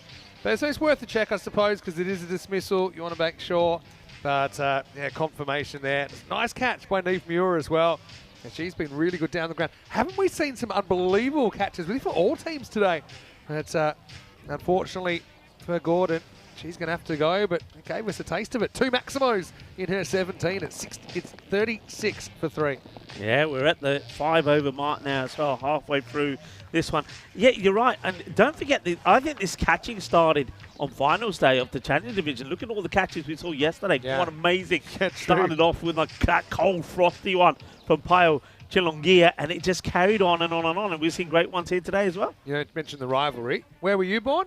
But so it's worth a check, I suppose, because it is a dismissal. You want to make sure. But, yeah, confirmation there. Nice catch by Neve Muir as well. And she's been really good down the ground. Haven't we seen some unbelievable catches, really, for all teams today? But, unfortunately, for Gordon, she's going to have to go, but it gave us a taste of it. 2 Maximos in her 17. It's 36 for 3. Yeah, we're at the 5 over mark now as well, halfway through this one. Yeah, you're right. And don't forget, I think this catching started on finals day of the Challenger Division. Look at all the catches we saw yesterday. Yeah. What amazing. Yeah, started off with like that cold, frosty one from Pio Chilongia, and it just carried on and on and on. And we've seen great ones here today as well. You know, to mention the rivalry. Where were you born?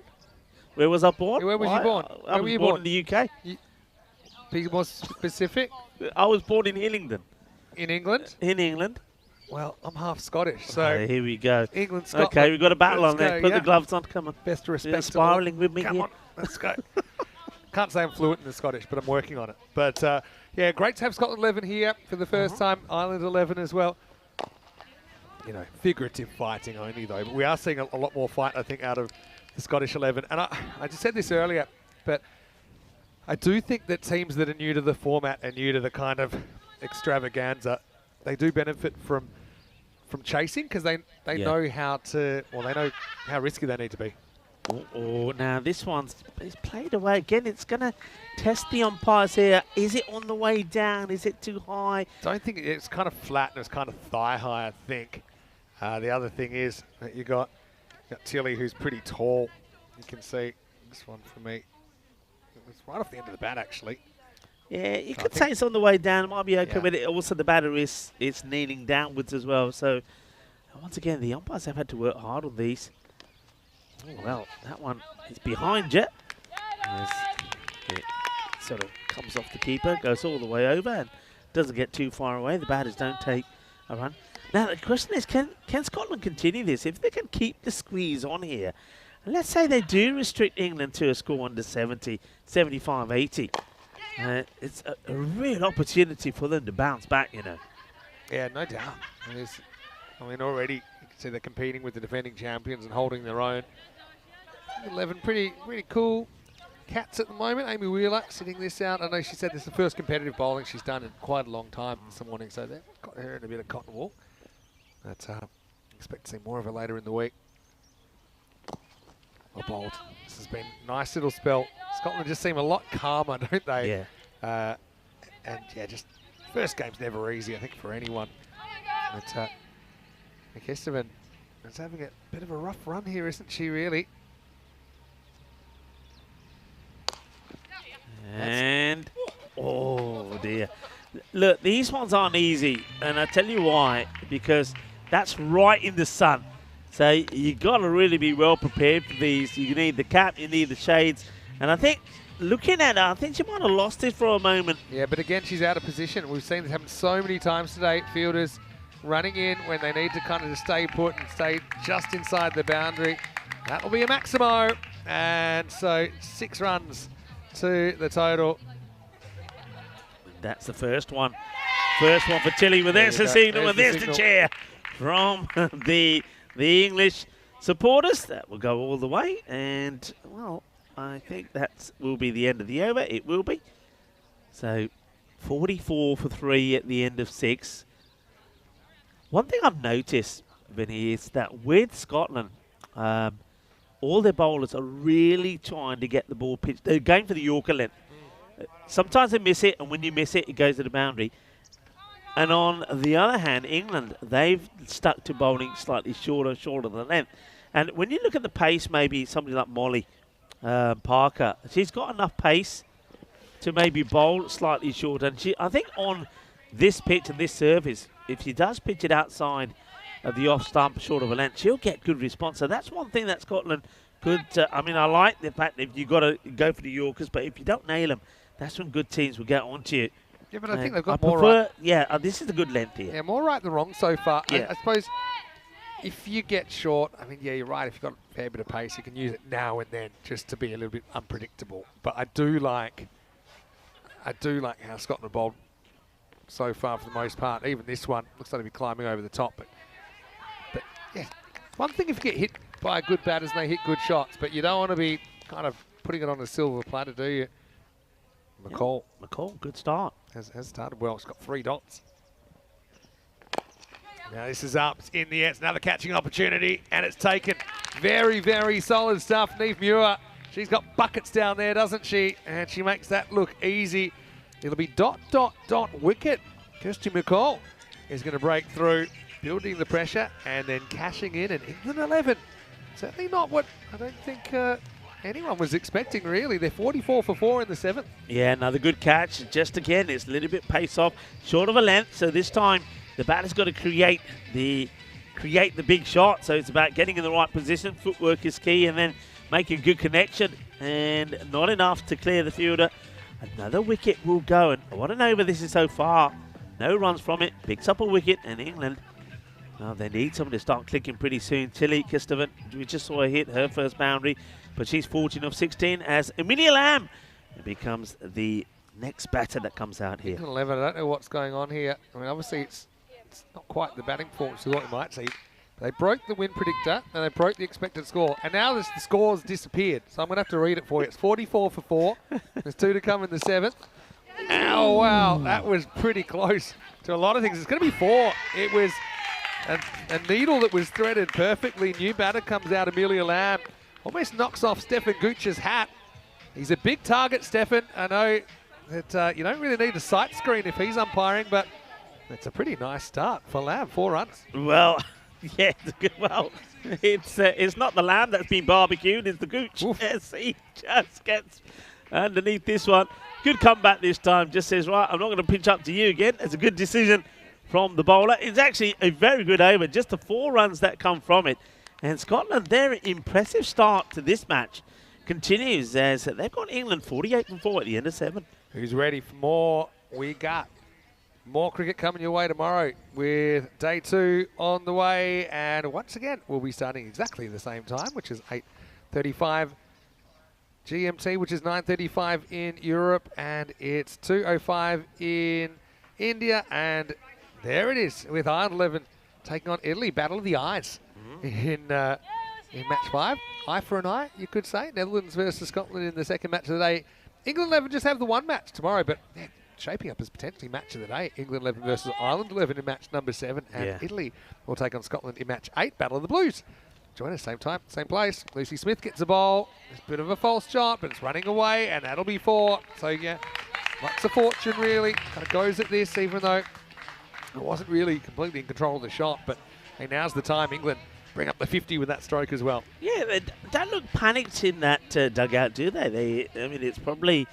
Where was I born? Where was you born? I was born in the UK. Be more specific. I was born in Hillingdon. In England? In England. Well, I'm half Scottish, so here we go. England, Scotland. Okay, we've got a battle Let's on there. go, Put the gloves on. Come on. Best You're respect. spiraling with me Come here. on, let's go. Can't say I'm fluent in the Scottish, but I'm working on it. But, yeah, great to have Scotland 11 here for the first time. Ireland 11 as well. You know, figurative fighting only, though. But we are seeing a lot more fight, I think, out of the Scottish 11. And I just said this earlier, but I do think that teams that are new to the format and new to the kind of extravaganza, they do benefit from chasing because they know how to, well, they know how risky they need to be. Oh, now this one's played away again. It's going to test the umpires here. Is it on the way down? Is it too high? Don't think it's kind of flat and it's kind of thigh high, I think. The other thing is that you got Tilly, who's pretty tall. You can see this one for me. It's right off the end of the bat, actually. Yeah, you could say it's on the way down. It might be okay, but also the batter it's kneeling downwards as well. So once again, the umpires have had to work hard on these. Oh, well, that one is behind you. It sort of comes off the keeper, goes all the way over, and doesn't get too far away. The batters don't take a run. Now, the question is, can Scotland continue this? If they can keep the squeeze on here, and let's say they do restrict England to a score under 70, 75, 80, it's a real opportunity for them to bounce back, you know. Yeah, no doubt. I mean, already you can see they're competing with the defending champions and holding their own. 11 pretty cool cats at the moment. Amy Wheeler sitting this out. I know she said this is the first competitive bowling she's done in quite a long time this morning, so they've got her in a bit of cotton wool. But expect to see more of her later in the week. Well bowled. This has been a nice little spell. Scotland just seem a lot calmer, don't they? Yeah. And yeah, just first game's never easy, I think, for anyone. But Esteban is having a bit of a rough run here, isn't she, really? And Oh, dear. Look, these ones aren't easy, and I tell you why, because that's right in the sun. So you got to really be well prepared for these. You need the cap, you need the shades, and I think, looking at her, I think she might have lost it for a moment. Yeah, but again, she's out of position. We've seen this happen so many times today. Fielders running in when they need to kind of just stay put and stay just inside the boundary. That'll be a Maximo. And so 6 runs to the total. That's the first one. First one for Tilly. Well, there's the signal, and there's the chair from the English supporters. That will go all the way. And, well, I think that will be the end of the over. It will be. So 44 for 3 at the end of 6. One thing I've noticed, Vinny, is that with Scotland, all their bowlers are really trying to get the ball pitched. They're going for the Yorker length. Sometimes they miss it, and when you miss it, it goes to the boundary. And on the other hand, England, they've stuck to bowling slightly shorter than length. And when you look at the pace, maybe somebody like Molly Parker, she's got enough pace to maybe bowl slightly shorter. And I think on this pitch and this surface, if she does pitch it outside of the off stump, short of a length, she'll get good response. So that's one thing that Scotland could. I mean, I like the fact that you've got to go for the Yorkers, but if you don't nail them, that's when good teams will get onto you. Yeah, but I think they've got more right. Yeah, this is a good length here. Yeah, more right than wrong so far. Yeah. I suppose if you get short, I mean, yeah, you're right. If you've got a fair bit of pace, you can use it now and then just to be a little bit unpredictable. But I do like how Scotland bowled so far for the most part. Even this one looks like to be climbing over the top. But yeah, one thing if you get hit by good batters and they hit good shots, but you don't want to be kind of putting it on a silver platter, do you? McCall. Yeah, McCall, good start. Has started well. It's got 3 dots. Now this is up. It's in the air. It's another catching opportunity, and it's taken. Very, very solid stuff. Neve Muir. She's got buckets down there, doesn't she? And she makes that look easy. It'll be ... wicket. Kirsty McCall is going to break through, building the pressure, and then cashing in. And England 11. Certainly not what I don't think anyone was expecting, really. They're 44 for 4 in the 7th. Yeah, another good catch. Just again, it's a little bit pace off, short of a length. So this time, the batter's got to create the big shot. So it's about getting in the right position. Footwork is key, and then making a good connection. And not enough to clear the fielder. Another wicket will go. And what an over this is so far. No runs from it. Picks up a wicket, and England, well, they need someone to start clicking pretty soon. Tilly Kistovan, we just saw her hit her first boundary, but she's 14 of 16 as Amelia Lamb becomes the next batter that comes out here. 11, I don't know what's going on here. I mean, obviously it's not quite the batting performance of what you might see. They broke the win predictor and they broke the expected score, and now the score's disappeared. So I'm going to have to read it for you. It's 44 for 4. There's 2 to come in the 7th. Oh, wow, that was pretty close to a lot of things. It's going to be 4. It was a needle that was threaded perfectly. New batter comes out, Amelia Lamb. Almost knocks off Stefan Gooch's hat. He's a big target, Stefan. I know that you don't really need a sight screen if he's umpiring, but it's a pretty nice start for Lamb. 4 runs. Well, yeah, well, it's not the lamb that's been barbecued, it's the Gooch. Yes, he just gets underneath this one. Good comeback this time. Just says, right, I'm not going to pitch up to you again. It's a good decision from the bowler. It's actually a very good over. Just the 4 runs that come from it. And Scotland, their impressive start to this match continues as they've got England 48 for 4 at the end of 7. Who's ready for more? We got more cricket coming your way tomorrow with day 2 on the way. And once again, we'll be starting exactly the same time, which is 8:35 GMT, which is 9:35 in Europe. And it's 2:05 in India. And there it is with Ireland 11 taking on Italy. Battle of the Eyes in match 5. Eye for an eye, you could say. Netherlands versus Scotland in the second match of the day. England 11 just have the 1 match tomorrow, but shaping up as potentially match of the day. England 11 versus Ireland 11 in match number 7. And Italy will take on Scotland in match 8. Battle of the Blues. Join us same time, same place. Lucy Smith gets the ball. It's a bit of a false shot, but it's running away, and that'll be 4. So, yeah, lots of fortune, really. Kind of goes at this, even though it wasn't really completely in control of the shot. But hey, now's the time. England bring up the 50 with that stroke as well. Yeah, they don't look panicked in that dugout, do they? I mean, it's probably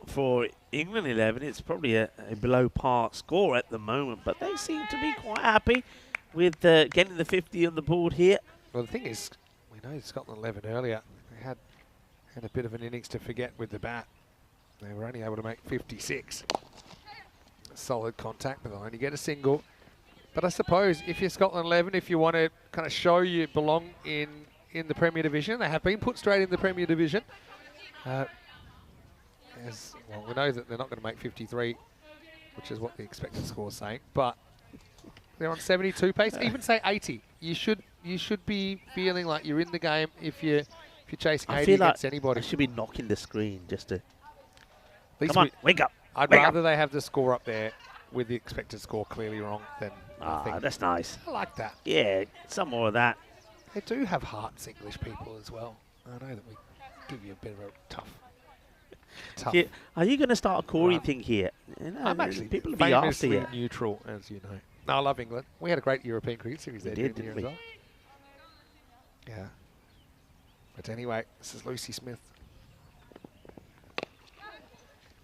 for England 11, it's probably a below par score at the moment, but they seem to be quite happy with getting the 50 on the board here. Well, the thing is, we know Scotland 11 earlier. They had a bit of an innings to forget with the bat. They were only able to make 56. Solid contact, but they'll only get a single. But I suppose if you're Scotland 11, if you want to kind of show you belong in the Premier Division, they have been put straight in the Premier Division. Well, we know that they're not going to make 53, which is what the expected score is saying. But they're on 72 pace. Even say 80. You should be feeling like you're in the game if you're chasing 80 against anybody. I should be knocking the screen just to. Come on, wake up. I'd wake rather up. they have the score up there with the expected score clearly wrong than nothing. That's nice. I like that. Yeah, some more of that. They do have hearts, English people, as well. I know that we give you a bit of a tough. Yeah, are you going to start a Corey thing here? You know, I'm actually people will be after famously you. neutral, as you know. No, I love England. We had a great European cricket series there during the year didn't as well. Yeah. But anyway, this is Lucy Smith.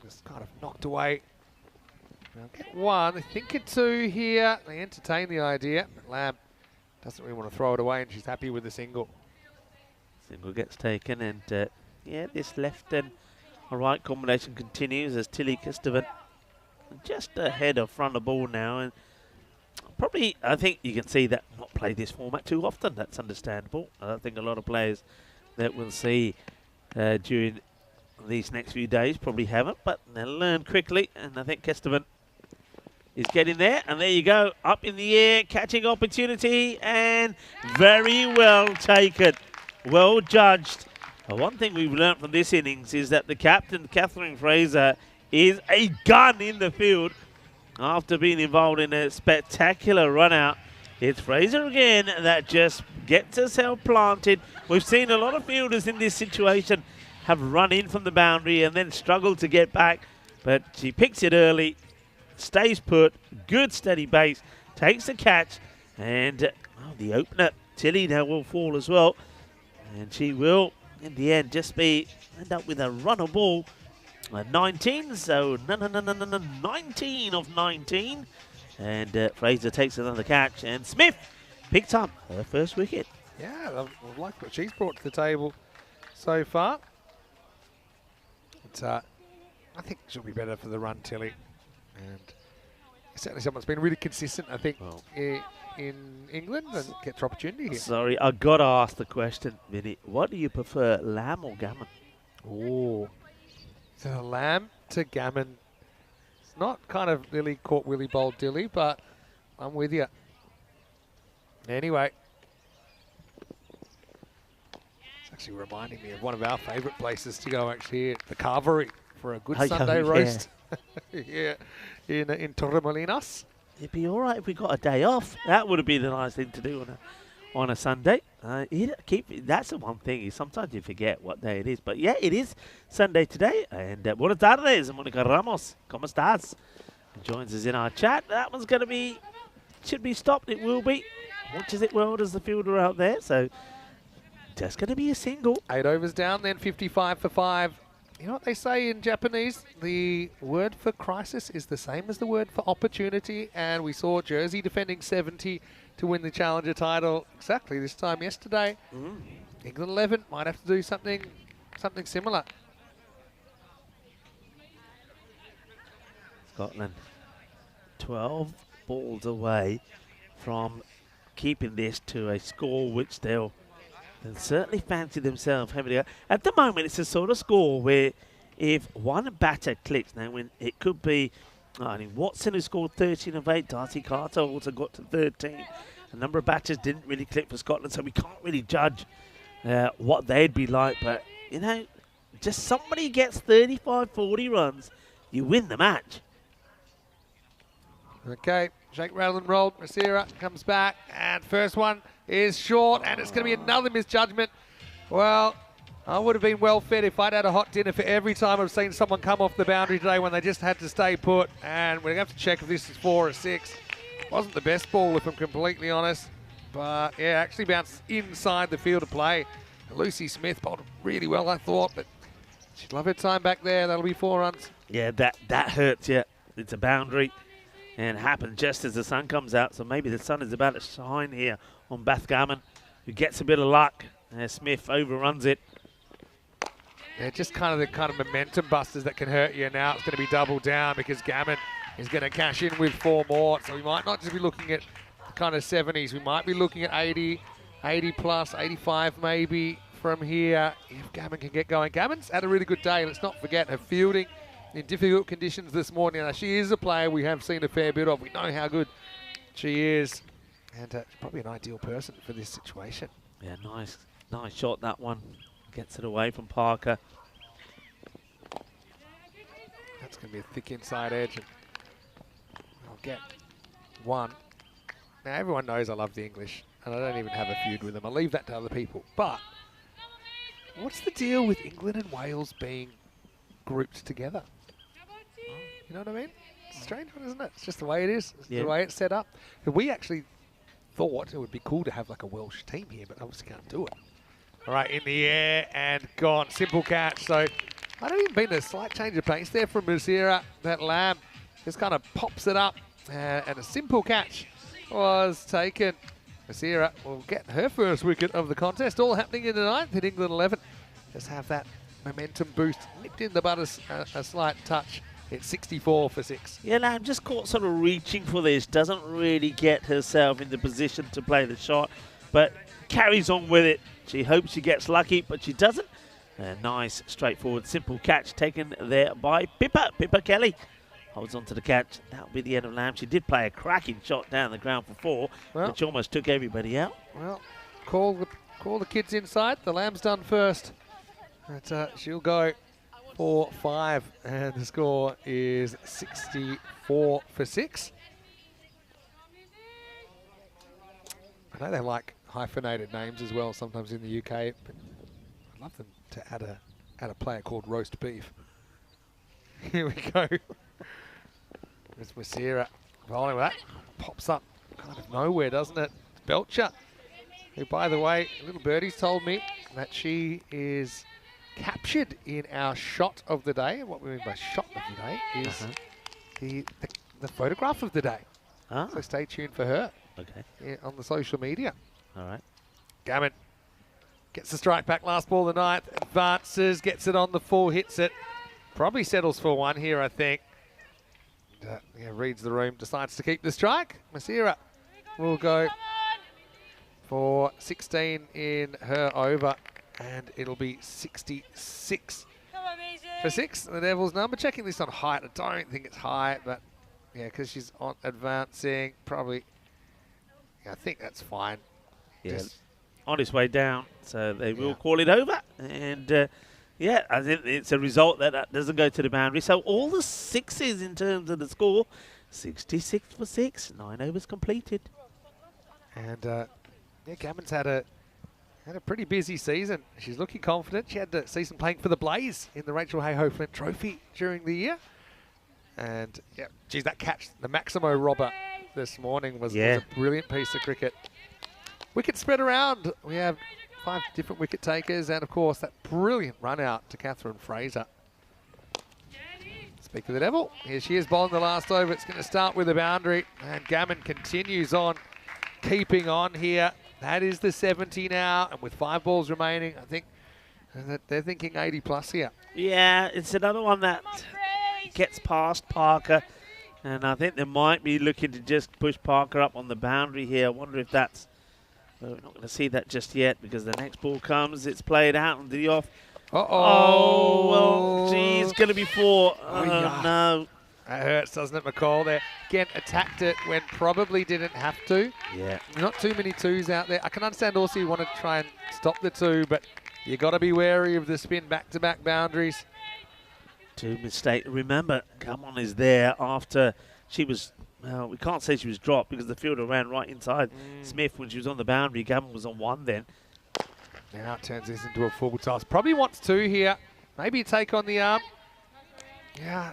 Just kind of knocked away. They'll get one. They think it two here. They entertain the idea. But Lamb doesn't really want to throw it away, and she's happy with the single. Single gets taken, and yeah, this left and right combination continues as Tilly Kistovan just ahead of front of ball now, and probably I think you can see that not play this format too often. That's understandable. I think a lot of players that we'll see during these next few days probably haven't, but they'll learn quickly, and I think Kistovan is getting there, and there you go, up in the air, catching opportunity, and very well taken, well judged. One thing we've learnt from this innings is that the captain, Catherine Fraser, is a gun in the field. After being involved in a spectacular run out, it's Fraser again that just gets herself planted. We've seen a lot of fielders in this situation have run in from the boundary and then struggled to get back, but she picks it early, stays put, good steady base, takes the catch, and the opener, Tilly, now will fall as well, and she will in the end just end up with a runner ball. 19, so 19 of 19, and Fraser takes another catch, and Smith picks up her first wicket. Yeah, I like what she's brought to the table so far. But I think she'll be better for the run, Tilly, and certainly someone's been really consistent, I think, in England and gets her opportunity here. Sorry, I got to ask the question, Vinny. What do you prefer, lamb or gammon? Oh, so lamb to gammon. It's not kind of Lily caught Willy bowled dilly, but I'm with you. Anyway, it's actually reminding me of one of our favourite places to go, actually, the Carvery for a good Sunday roast. Yeah, in Torremolinos. It'd be all right if we got a day off. That would have been the nice thing to do on a Sunday. That's the one thing is sometimes you forget what day it is. But yeah, it is Sunday today. And buenas tardes, Monica Ramos. ¿Cómo estás? Joins us in our chat. That one's going to be, should be stopped. It will be. Watches it well as the fielder out there. So just going to be a single. 8 overs down, then 55 for 5. You know what they say in Japanese? The word for crisis is the same as the word for opportunity. And we saw Jersey defending 70 to win the Challenger title exactly this time yesterday. England 11 might have to do something similar. Scotland 12 balls away from keeping this to a score which they'll certainly fancy themselves having to go. At the moment, it's a sort of score where if one batter clicks, now when it could be, Watson who scored 13 of 8, Darcy Carter also got to 13. A number of batters didn't really click for Scotland, so we can't really judge what they'd be like. But, just somebody gets 35, 40 runs, you win the match. Okay, shake, rattle and roll. Masira comes back, and first one is short, and it's going to be another misjudgment. Well, I would have been well fed if I'd had a hot dinner for every time I've seen someone come off the boundary today when they just had to stay put, and we're going to have to check if this is 4 or 6. Wasn't the best ball, if I'm completely honest, but yeah, actually bounced inside the field of play. Lucy Smith bowled really well, I thought, but She'd love her time back there. That'll be 4 runs. Yeah, that hurts, yeah. It's a boundary. And it happened just as the sun comes out. So maybe the sun is about to shine here on Beth Gammon, who gets a bit of luck. Smith overruns it. Yeah, just kind of the kind of momentum busters that can hurt you. Now it's going to be double down because Gammon is going to cash in with 4 more. So we might not just be looking at the kind of 70s. We might be looking at 80, 80 plus, 85 maybe from here if Gammon can get going. Gammon's had a really good day. Let's not forget her fielding in difficult conditions this morning. Now, she is a player we have seen a fair bit of. We know how good she is. And she's probably an ideal person for this situation. Yeah, nice shot, that one. Gets it away from Parker. That's going to be a thick inside edge. And I'll get 1. Now, everyone knows I love the English, and I don't even have a feud with them. I'll leave that to other people. But what's the deal with England and Wales being grouped together? You know what I mean? It's a strange one, isn't it? It's just the way it is. It's the way it's set up. We actually thought it would be cool to have like a Welsh team here, but obviously can't do it. All right, in the air and gone. Simple catch. So I don't even been a slight change of pace there from Masira. That Lamb just kind of pops it up, and a simple catch was taken. Masira will get her first wicket of the contest. All happening in the 9th in England 11. Just have that momentum boost. Nipped in the butt a slight touch. It's 64 for 6. Yeah, Lamb just caught sort of reaching for this. Doesn't really get herself in the position to play the shot, but carries on with it. She hopes she gets lucky, but she doesn't. A nice, straightforward, simple catch taken there by Pippa Kelly. Holds on to the catch. That'll be the end of Lamb. She did play a cracking shot down the ground for 4, which almost took everybody out. Well, call the kids inside. The Lamb's done first. But, she'll go for 5, and the score is 64 for 6. I know they like hyphenated names as well sometimes in the UK, but I'd love them to add a player called Roast Beef. Here we go. There's Masira bowling with that. Pops up kind of nowhere, doesn't it? It's Belcher, who, by the way, little birdie's told me that she is captured in our shot of the day. What we mean by shot of the day is the photograph of the day. So stay tuned for her on the social media. All right. Gammon gets the strike back, last ball of the 9th, advances, gets it on the full, hits it. Probably settles for 1 here, I think. Reads the room, decides to keep the strike. Masira will go for 16 in her over, and it'll be 66 for 6. The Devils' number. Checking this on height. I don't think it's high, but yeah, because she's on advancing, probably. Yeah, I think that's fine. Yeah, on its way down, so they will call it over. And yeah, I think it's a result that doesn't go to the boundary. So all the 6s in terms of the score, 66 for 6, 9 overs completed. And Gammon's had a pretty busy season. She's looking confident. She had the season playing for the Blaze in the Rachel Hayhoe Flint Trophy during the year. And yeah, geez, that catch, the Maximo robber this morning was a brilliant piece of cricket. Wicket spread around. We have 5 different wicket takers, and of course that brilliant run out to Catherine Fraser. Speak of the Devil. Here she is bowling the last over. It's going to start with a boundary, and Gammon continues on, keeping on here. That is the 70 now, and with 5 balls remaining, I think that they're thinking 80 plus here. Yeah, it's another one that gets past Parker, and I think they might be looking to just push Parker up on the boundary here. I wonder if that's... We're not going to see that just yet because the next ball comes. It's played out on the off. Oh, well, geez, going to be 4. No. That hurts, doesn't it, McCall there? Again, attacked it when probably didn't have to. Yeah. Not too many 2s out there. I can understand also you want to try and stop the 2, but you got to be wary of the spin back-to-back boundaries. 2 mistakes. Remember, Gammon is there after she was... Well, we can't say she was dropped because the fielder ran right inside Smith when she was on the boundary. Gammon was on 1 then. Now it turns this into a full toss. Probably wants 2 here. Maybe take on the arm. Yeah.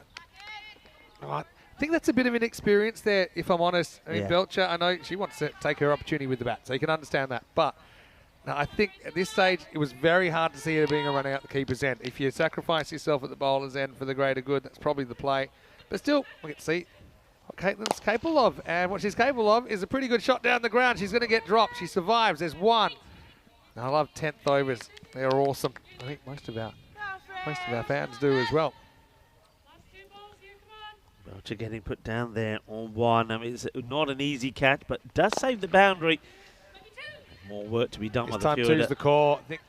I think that's a bit of an experience there, if I'm honest. I mean, Belcher, I know she wants to take her opportunity with the bat, so you can understand that. But Now, I think at this stage, it was very hard to see her being a run out the keeper's end. If you sacrifice yourself at the bowler's end for the greater good, that's probably the play. But still, we can see what Caitlin's capable of. And what she's capable of is a pretty good shot down the ground. She's going to get dropped. She survives. There's one. And I love 10th overs. They're awesome. I think most of our fans do as well. Belcher getting put down there on one. I mean, it's not an easy catch, but does save the boundary. More work to be done by the fielder. This time two's the call. I think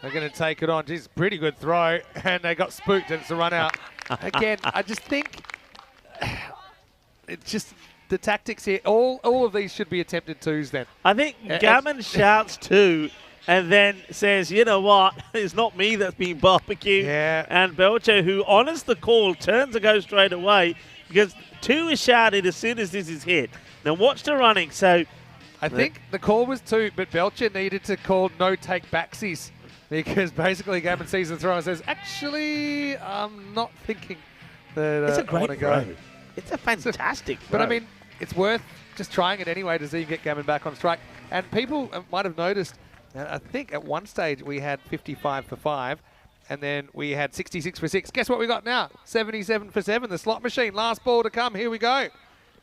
they're going to take it on. Geez, pretty good throw, and they got spooked, and it's a run out. Again, I just think it's just the tactics here. All of these should be attempted twos then. I think Gammon shouts two and then says, you know what, it's not me that's been barbecued. Yeah. And Belcher, who honors the call, turns to go straight away because two is shouted as soon as this is hit. Now watch the running. So I think the call was two, but Belcher needed to call no take backsies because basically Gammon sees the throw and says, actually, I'm not thinking that it's a I want great to go. throw. It's a fantastic throw. But I mean, it's worth just trying it anyway to see you get Gammon back on strike. And people might have noticed, I think at one stage we had 55 for 5, and then we had 66 for 6. Guess what we got now? 77 for 7. The slot machine. Last ball to come. Here we go.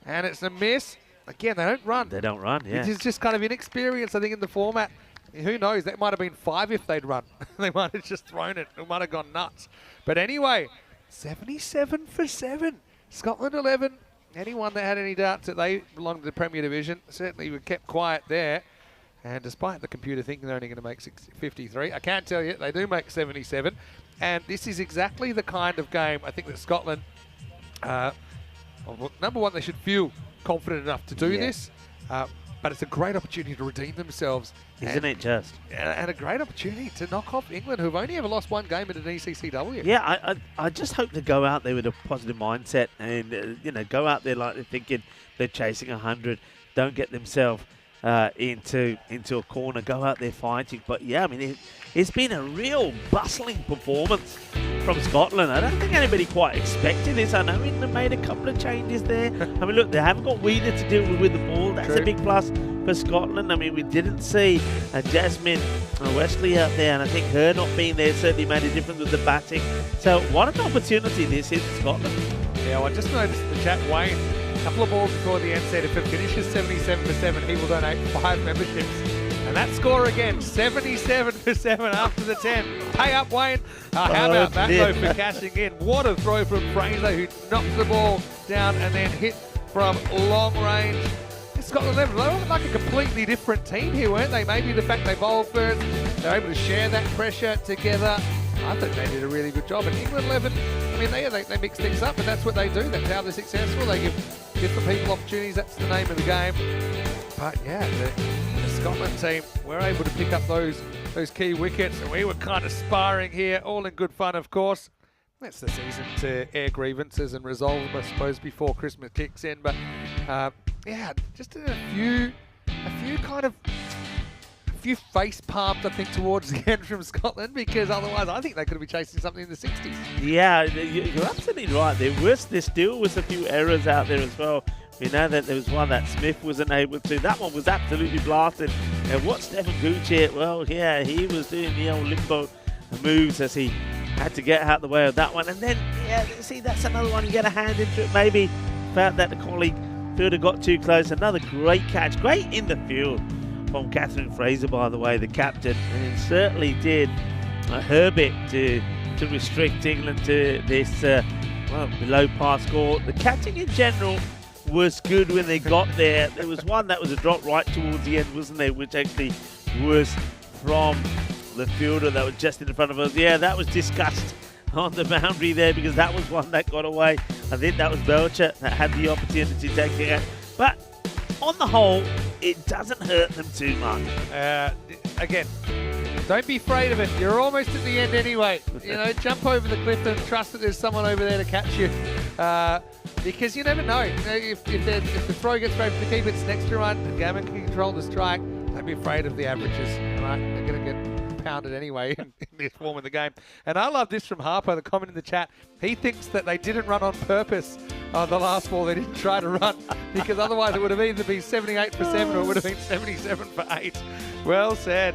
And it's a miss. Again, they don't run. They don't run, yeah. It's just kind of inexperience, I think, in the format. Who knows? That might have been 5 if they'd run. They might have just thrown it. It might have gone nuts. But anyway, 77 for 7. Scotland 11. Anyone that had any doubts that they belonged to the Premier Division certainly were kept quiet there. And despite the computer thinking they're only going to make 53, I can't tell you, they do make 77. And this is exactly the kind of game I think that Scotland, well, number one, they should feel confident enough to do this. But it's a great opportunity to redeem themselves. Isn't it just? And a great opportunity to knock off England, who've only ever lost one game in an ECC-W. Yeah, I just hope to go out there with a positive mindset and, you know, go out there like they're thinking they're chasing 100, don't get themselves into a corner, go out there fighting. But, yeah, I mean, it's been a real bustling performance from Scotland. I don't think anybody quite expected this. I know England made a couple of changes there. I mean, look, they haven't got Wheeler to deal with the ball. That's a big plus for Scotland. I mean, we didn't see Jasmine Wesley out there, and I think her not being there certainly made a difference with the batting. So what an opportunity this is for Scotland. Yeah, well, I just noticed in the chat, Wayne, a couple of balls before the end said if it finishes 77 for 7, he will donate 5 memberships. And that score again, 77 for 7 after the 10. Pay up, Wayne. How about that, though, for cashing in? What a throw from Fraser, who knocked the ball down and then hit from long range. Scotland 11, they look like a completely different team here, weren't they? Maybe the fact they bowled first, they're able to share that pressure together. I think they did a really good job. And England 11, I mean, they mix things up, and that's what they do. That's how they're successful. They give different people opportunities. That's the name of the game. But yeah, the Scotland team were able to pick up those key wickets, and we were kind of sparring here, all in good fun, of course. That's the season to air grievances and resolve them, I suppose, before Christmas kicks in. But yeah, just a few face palms, I think, towards the end from Scotland, because otherwise I think they could be chasing something in the 60s. Yeah, you're absolutely right. There still was a few errors out there as well. We know that there was one that Smith wasn't able to. That one was absolutely blasted. And what Stephen Gooch, well, yeah, he was doing the old limbo moves as he had to get out the way of that one. And then, yeah, see, that's another one. You get a hand into it. Maybe felt that the colleague fielder got too close. Another great catch. Great in the field from Catherine Fraser, by the way, the captain. And certainly did her bit to restrict England to this, below par score. The catching in general was good when they got there. There was one that was a drop right towards the end, wasn't there, which actually was from the fielder that was just in front of us. Yeah, that was discussed on the boundary there, because that was one that got away. I think that was Belcher that had the opportunity to take it. But on the whole, it doesn't hurt them too much. Again, don't be afraid of it. You're almost at the end anyway. You know, jump over the cliff and trust that there's someone over there to catch you. Because you never know. You know, if the throw gets straight for the keeper, it's an extra run, and Gammon can control the strike. Don't be afraid of the averages. Right? They're going to get pounded anyway in this form of the game. And I love this from Harper, the comment in the chat. He thinks that they didn't run on purpose on the last ball. They didn't try to run, because otherwise it would have either been 78 for 7 or it would have been 77 for 8. Well said.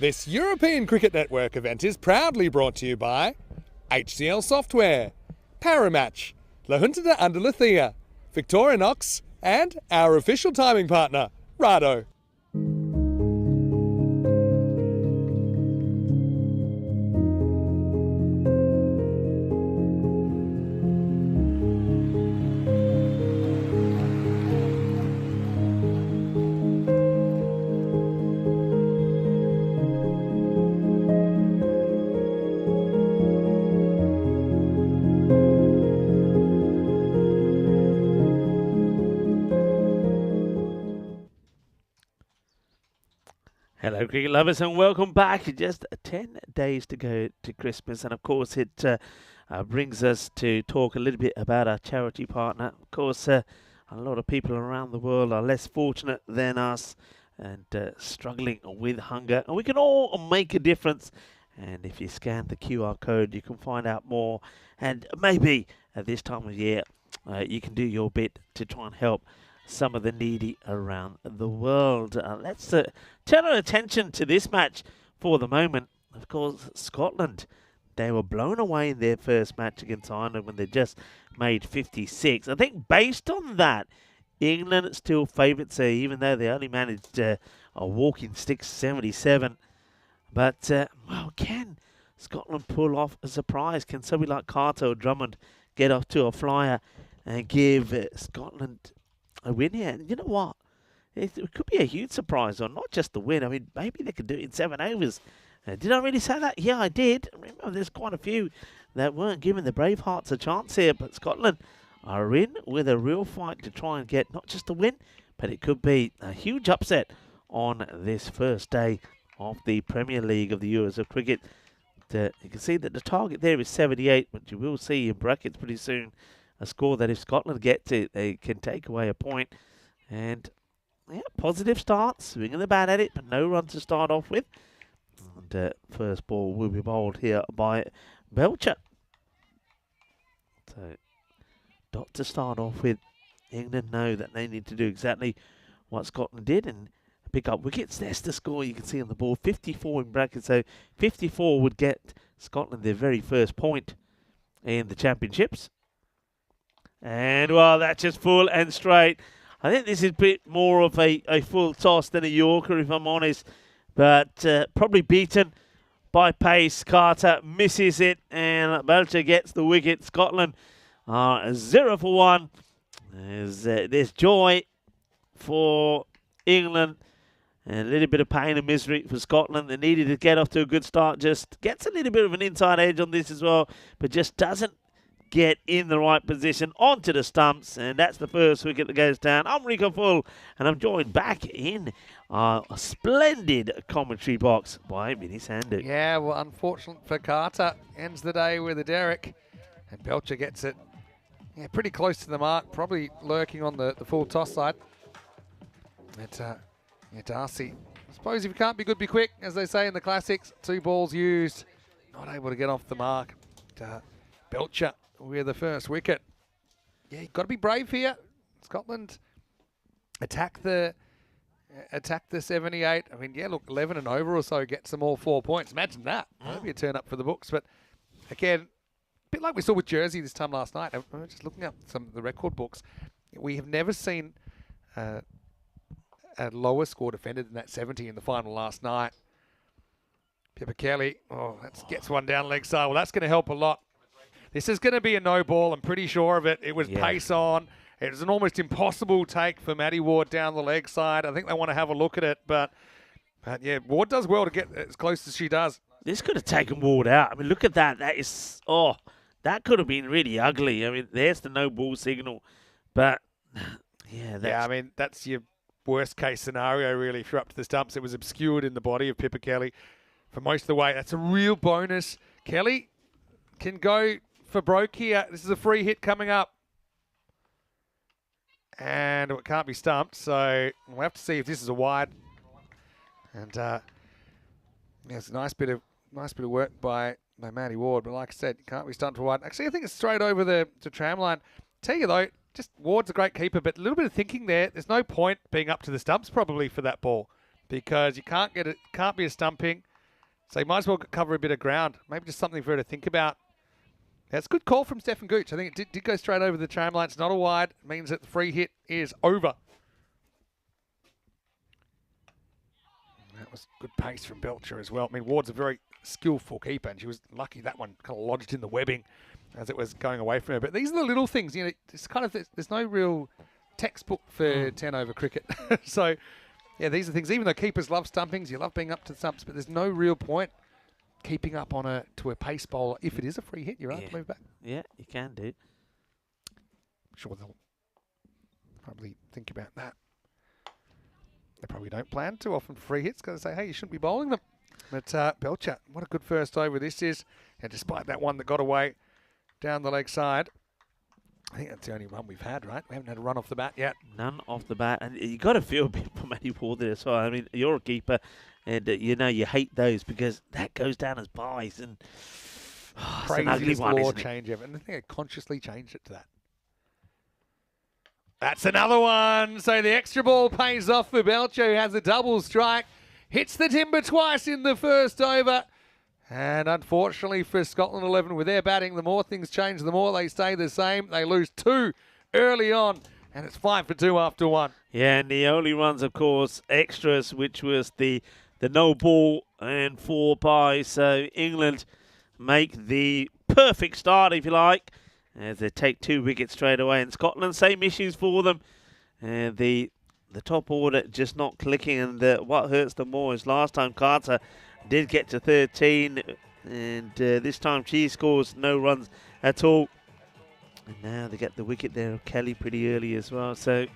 This European Cricket Network event is proudly brought to you by HCL Software, Paramatch, La Junta de Andalucía, Victorinox, and our official timing partner, Rado. Hello, cricket lovers, and welcome back. Just 10 days to go to Christmas, and of course, it brings us to talk a little bit about our charity partner. Of course, a lot of people around the world are less fortunate than us and struggling with hunger, and we can all make a difference. And if you scan the QR code, you can find out more. And maybe at this time of year, you can do your bit to try and help some of the needy around the world. Let's turn our attention to this match for the moment. Of course, Scotland, they were blown away in their first match against Ireland when they just made 56. I think based on that, England still favourites, even though they only managed a walking stick 77. But, well, can Scotland pull off a surprise? Can somebody like Carter or Drummond get off to a flyer and give Scotland a win here? And you know what? It could be a huge surprise, or not just the win. I mean, maybe they could do it in 7 overs. Did I really say that? Yeah, I did. Remember, there's quite a few that weren't giving the Bravehearts a chance here, but Scotland are in with a real fight to try and get not just a win, but it could be a huge upset on this first day of the Premier League of the Euros of Cricket. You can see that the target there is 78, but you will see in brackets pretty soon a score that if Scotland gets it, they can take away a point. And yeah, positive start, swinging the bat at it, but no run to start off with. And first ball will be bowled here by Belcher. So, dot to start off with. England know that they need to do exactly what Scotland did and pick up wickets. There's the score you can see on the board, 54 in brackets. So 54 would get Scotland their very first point in the championships. And, well, that's just full and straight. I think this is a bit more of a full toss than a Yorker, if I'm honest. But probably beaten by pace. Carter misses it, and Belcher gets the wicket. Scotland are 0 for 1. There's joy for England. And a little bit of pain and misery for Scotland. They needed to get off to a good start. Just gets a little bit of an inside edge on this as well, but just doesn't get in the right position onto the stumps, and that's the first wicket that goes down. I'm Rico Full, and I'm joined back in a splendid commentary box by Vinny Sandu. Yeah, well, unfortunate for Carter. Ends the day with a derrick, and Belcher gets it pretty close to the mark, probably lurking on the full toss side. But, Darcy, I suppose if you can't be good, be quick, as they say in the classics. 2 balls used, not able to get off the mark. Belcher with the first wicket. Yeah, you've got to be brave here. Scotland attack the 78. I mean, yeah, look, 11 and over or so gets them all 4 points. Imagine that. That'd be a turn up for the books. But again, a bit like we saw with Jersey this time last night. I'm just looking up some of the record books. We have never seen a lower score defended than that 70 in the final last night. Pippa Kelly, that gets one down leg side. Well, that's going to help a lot. This is going to be a no ball. I'm pretty sure of it. It was pace on. It was an almost impossible take for Maddie Ward down the leg side. I think they want to have a look at it. But yeah, Ward does well to get as close as she does. This could have taken Ward out. I mean, look at that. That is, that could have been really ugly. I mean, there's the no ball signal. But, yeah, I mean, that's your worst case scenario, really, if you're up to the stumps. It was obscured in the body of Pippa Kelly for most of the way. That's a real bonus. Kelly can go for broke here. This is a free hit coming up. And it can't be stumped, so we'll have to see if this is a wide. And it's a nice bit of work by Maddie Ward, but like I said, it can't be stumped for wide. Actually, I think it's straight over the tram line. Tell you though, just Ward's a great keeper, but a little bit of thinking there. There's no point being up to the stumps probably for that ball, because you can't get it. Can't be a stumping. So you might as well cover a bit of ground. Maybe just something for her to think about. That's a good call from Stefan Gooch. I think it did go straight over the tram line. It's not a wide. It means that the free hit is over. And that was good pace from Belcher as well. I mean, Ward's a very skillful keeper, and she was lucky that one kind of lodged in the webbing as it was going away from her. But these are the little things. You know, it's kind of there's no real textbook for 10 over cricket. So, yeah, these are things. Even though keepers love stumpings, you love being up to the stumps, but there's no real point keeping up on to a pace bowler. If it is a free hit, you're right to move back. Yeah, you can do. I'm sure they'll probably think about that. They probably don't plan too often for free hits because they say, hey, you shouldn't be bowling them. But Belcher, what a good first over this is. And despite that one that got away down the leg side, I think that's the only run we've had, right? We haven't had a run off the bat yet. None off the bat. And you got to feel a bit for Matty Ward there as well. I mean, you're a keeper, and you know you hate those because that goes down as buys. And it's an ugly Craziest one, law isn't it? change ever. And I think I consciously changed it to that. That's another one. So the extra ball pays off for Belcher, who has a double strike. Hits the timber twice in the first over. And unfortunately for Scotland 11, with their batting, the more things change, the more they stay the same. They lose 2 early on, and it's 5 for 2 after 1. Yeah, and the only runs, of course, extras, which was the no ball and 4 buys. So England make the perfect start, if you like, as they take 2 wickets straight away. And Scotland, same issues for them. And the top order just not clicking. And what hurts them more is last time Carter did get to 13, and this time she scores no runs at all. And now they get the wicket there of Kelly pretty early as well. So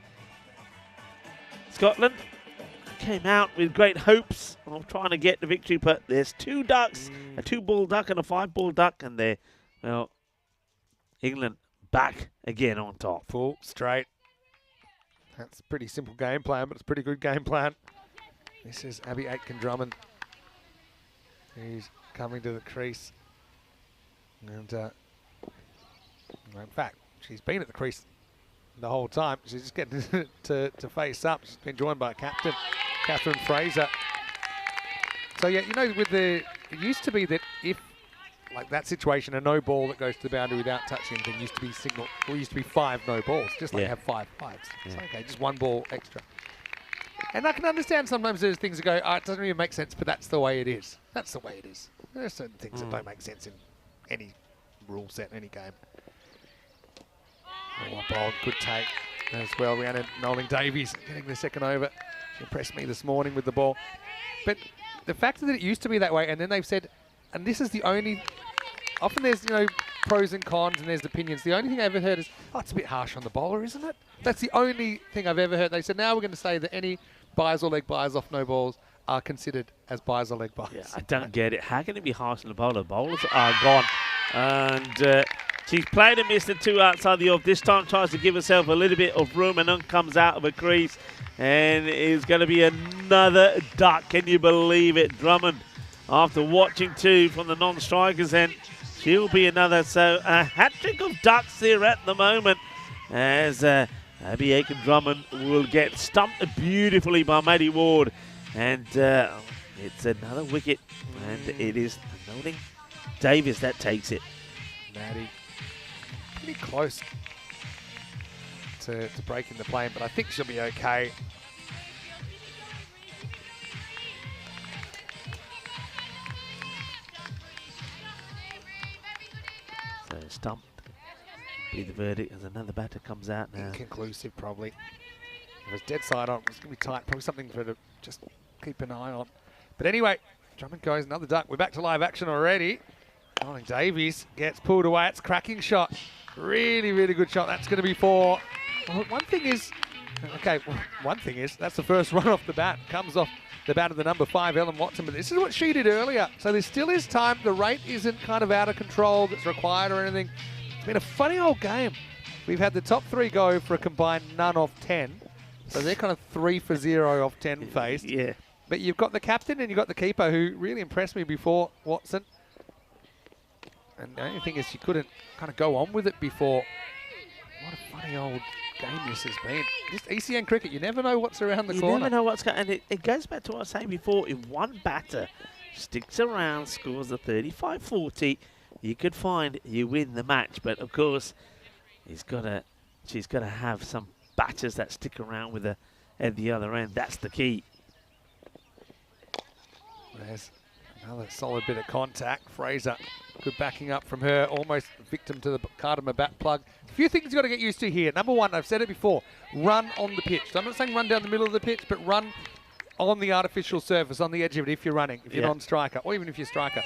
Scotland came out with great hopes of trying to get the victory, but there's 2 ducks, a 2-ball duck and a 5-ball duck, and they're, well, England back again on top. Full straight. That's a pretty simple game plan, but it's a pretty good game plan. This is Abby Aitken-Drummond. He's coming to the crease. And in fact, she's been at the crease the whole time. She's just getting to face up. She's been joined by captain, Catherine Fraser. So, yeah, you know, it used to be that if, like that situation, a no ball that goes to the boundary without touching anything used to be signal, or used to be 5 no balls, just like you have 5 fives. It's okay, just 1 ball extra. And I can understand sometimes there's things that go, oh, it doesn't really make sense, but that's the way it is. That's the way it is. There are certain things that don't make sense in any rule set, any game. One ball, good take as well. Rhiannon Nolan-Davies getting the second over. She impressed me this morning with the ball. But the fact that it used to be that way, and then they've said, and this is the only, often there's, you know, pros and cons and there's opinions. The only thing I've ever heard is, oh, it's a bit harsh on the bowler, isn't it? That's the only thing I've ever heard. They said, now we're going to say that any buys or leg buys off no balls are considered as buys or leg buys. Yeah, I don't get it. How can it be harsh on the bowler? The bowlers are gone. And she's played and missed the 2 outside the off. This time tries to give herself a little bit of room and then comes out of a crease. And it's going to be another duck. Can you believe it? Drummond, after watching 2 from the non-strikers, and she'll be another. So a hat-trick of ducks there at the moment as Abby Aitken-Drummond will get stumped beautifully by Matty Ward. And it's another wicket, and it is Nolan-Davies that takes it. Maddie, pretty close to breaking the plane, but I think she'll be okay. So stumped be the verdict as another batter comes out now. Inconclusive, probably. If it was dead side on, it's going to be tight. Probably something for her to just keep an eye on. But anyway, Drummond goes, another duck. We're back to live action already. Nolan-Davies gets pulled away. It's a cracking shot. Really, really good shot. That's going to be 4. Well, one thing is, that's the first run off the bat. Comes off the bat of the number 5, Ellen Watson. But this is what she did earlier. So there still is time. The rate isn't kind of out of control that's required or anything. It's been a funny old game. We've had the top 3 go for a combined none off 10. So they're kind of 3 for 0 off 10 faced. Yeah. But you've got the captain and you've got the keeper who really impressed me before, Watson. And the only thing is she couldn't kind of go on with it before. What a funny old game this has been. Just ECN cricket, you never know what's around the corner. You never know what's going on. And it goes back to what I was saying before. If one batter sticks around, scores a 35-40, you could find you win the match. But of course, she's got to have some batters that stick around with her at the other end. That's the key. There's another solid bit of contact. Fraser, good backing up from her, almost victim to the Cardamom bat plug. A few things you've got to get used to here. Number one, I've said it before, run on the pitch. So I'm not saying run down the middle of the pitch, but run on the artificial surface, on the edge of it if you're running, if you're non-striker, or even if you're striker.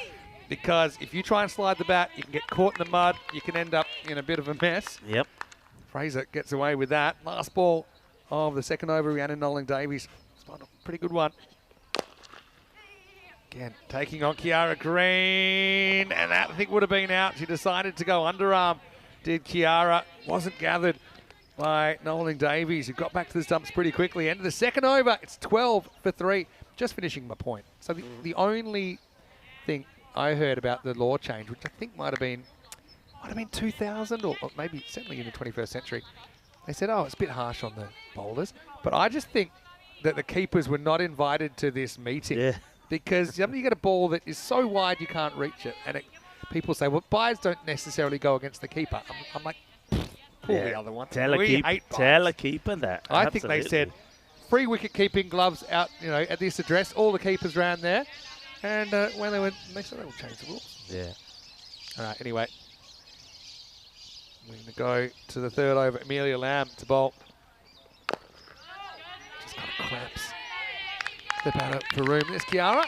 Because if you try and slide the bat, you can get caught in the mud, you can end up in a bit of a mess. Yep. Fraser gets away with that. Last ball of the second over, Rhiannon Nolan-Davies. It's a pretty good one. Again, taking on Kiara Green, and that I think would have been out. She decided to go underarm, did Kiara. Wasn't gathered by Nolan-Davies, who got back to the stumps pretty quickly. End of the second over, it's 12 for 3. Just finishing my point. So the only thing I heard about the law change, which I think might have been 2000 or maybe certainly in the 21st century, they said, oh, it's a bit harsh on the bowlers. But I just think that the keepers were not invited to this meeting. Yeah. Because you get a ball that is so wide you can't reach it. And people say, well, byes don't necessarily go against the keeper. I'm like, pull the other one. Tell a keeper that. I think they said, free wicket keeping gloves out, at this address. All the keepers around there. And when they went, they said, they'll change the rules. Yeah. All right, anyway. We're going to go to the third over. Amelia Lamb to bowl. Just kind of clamps the batter for room. There's Kiara.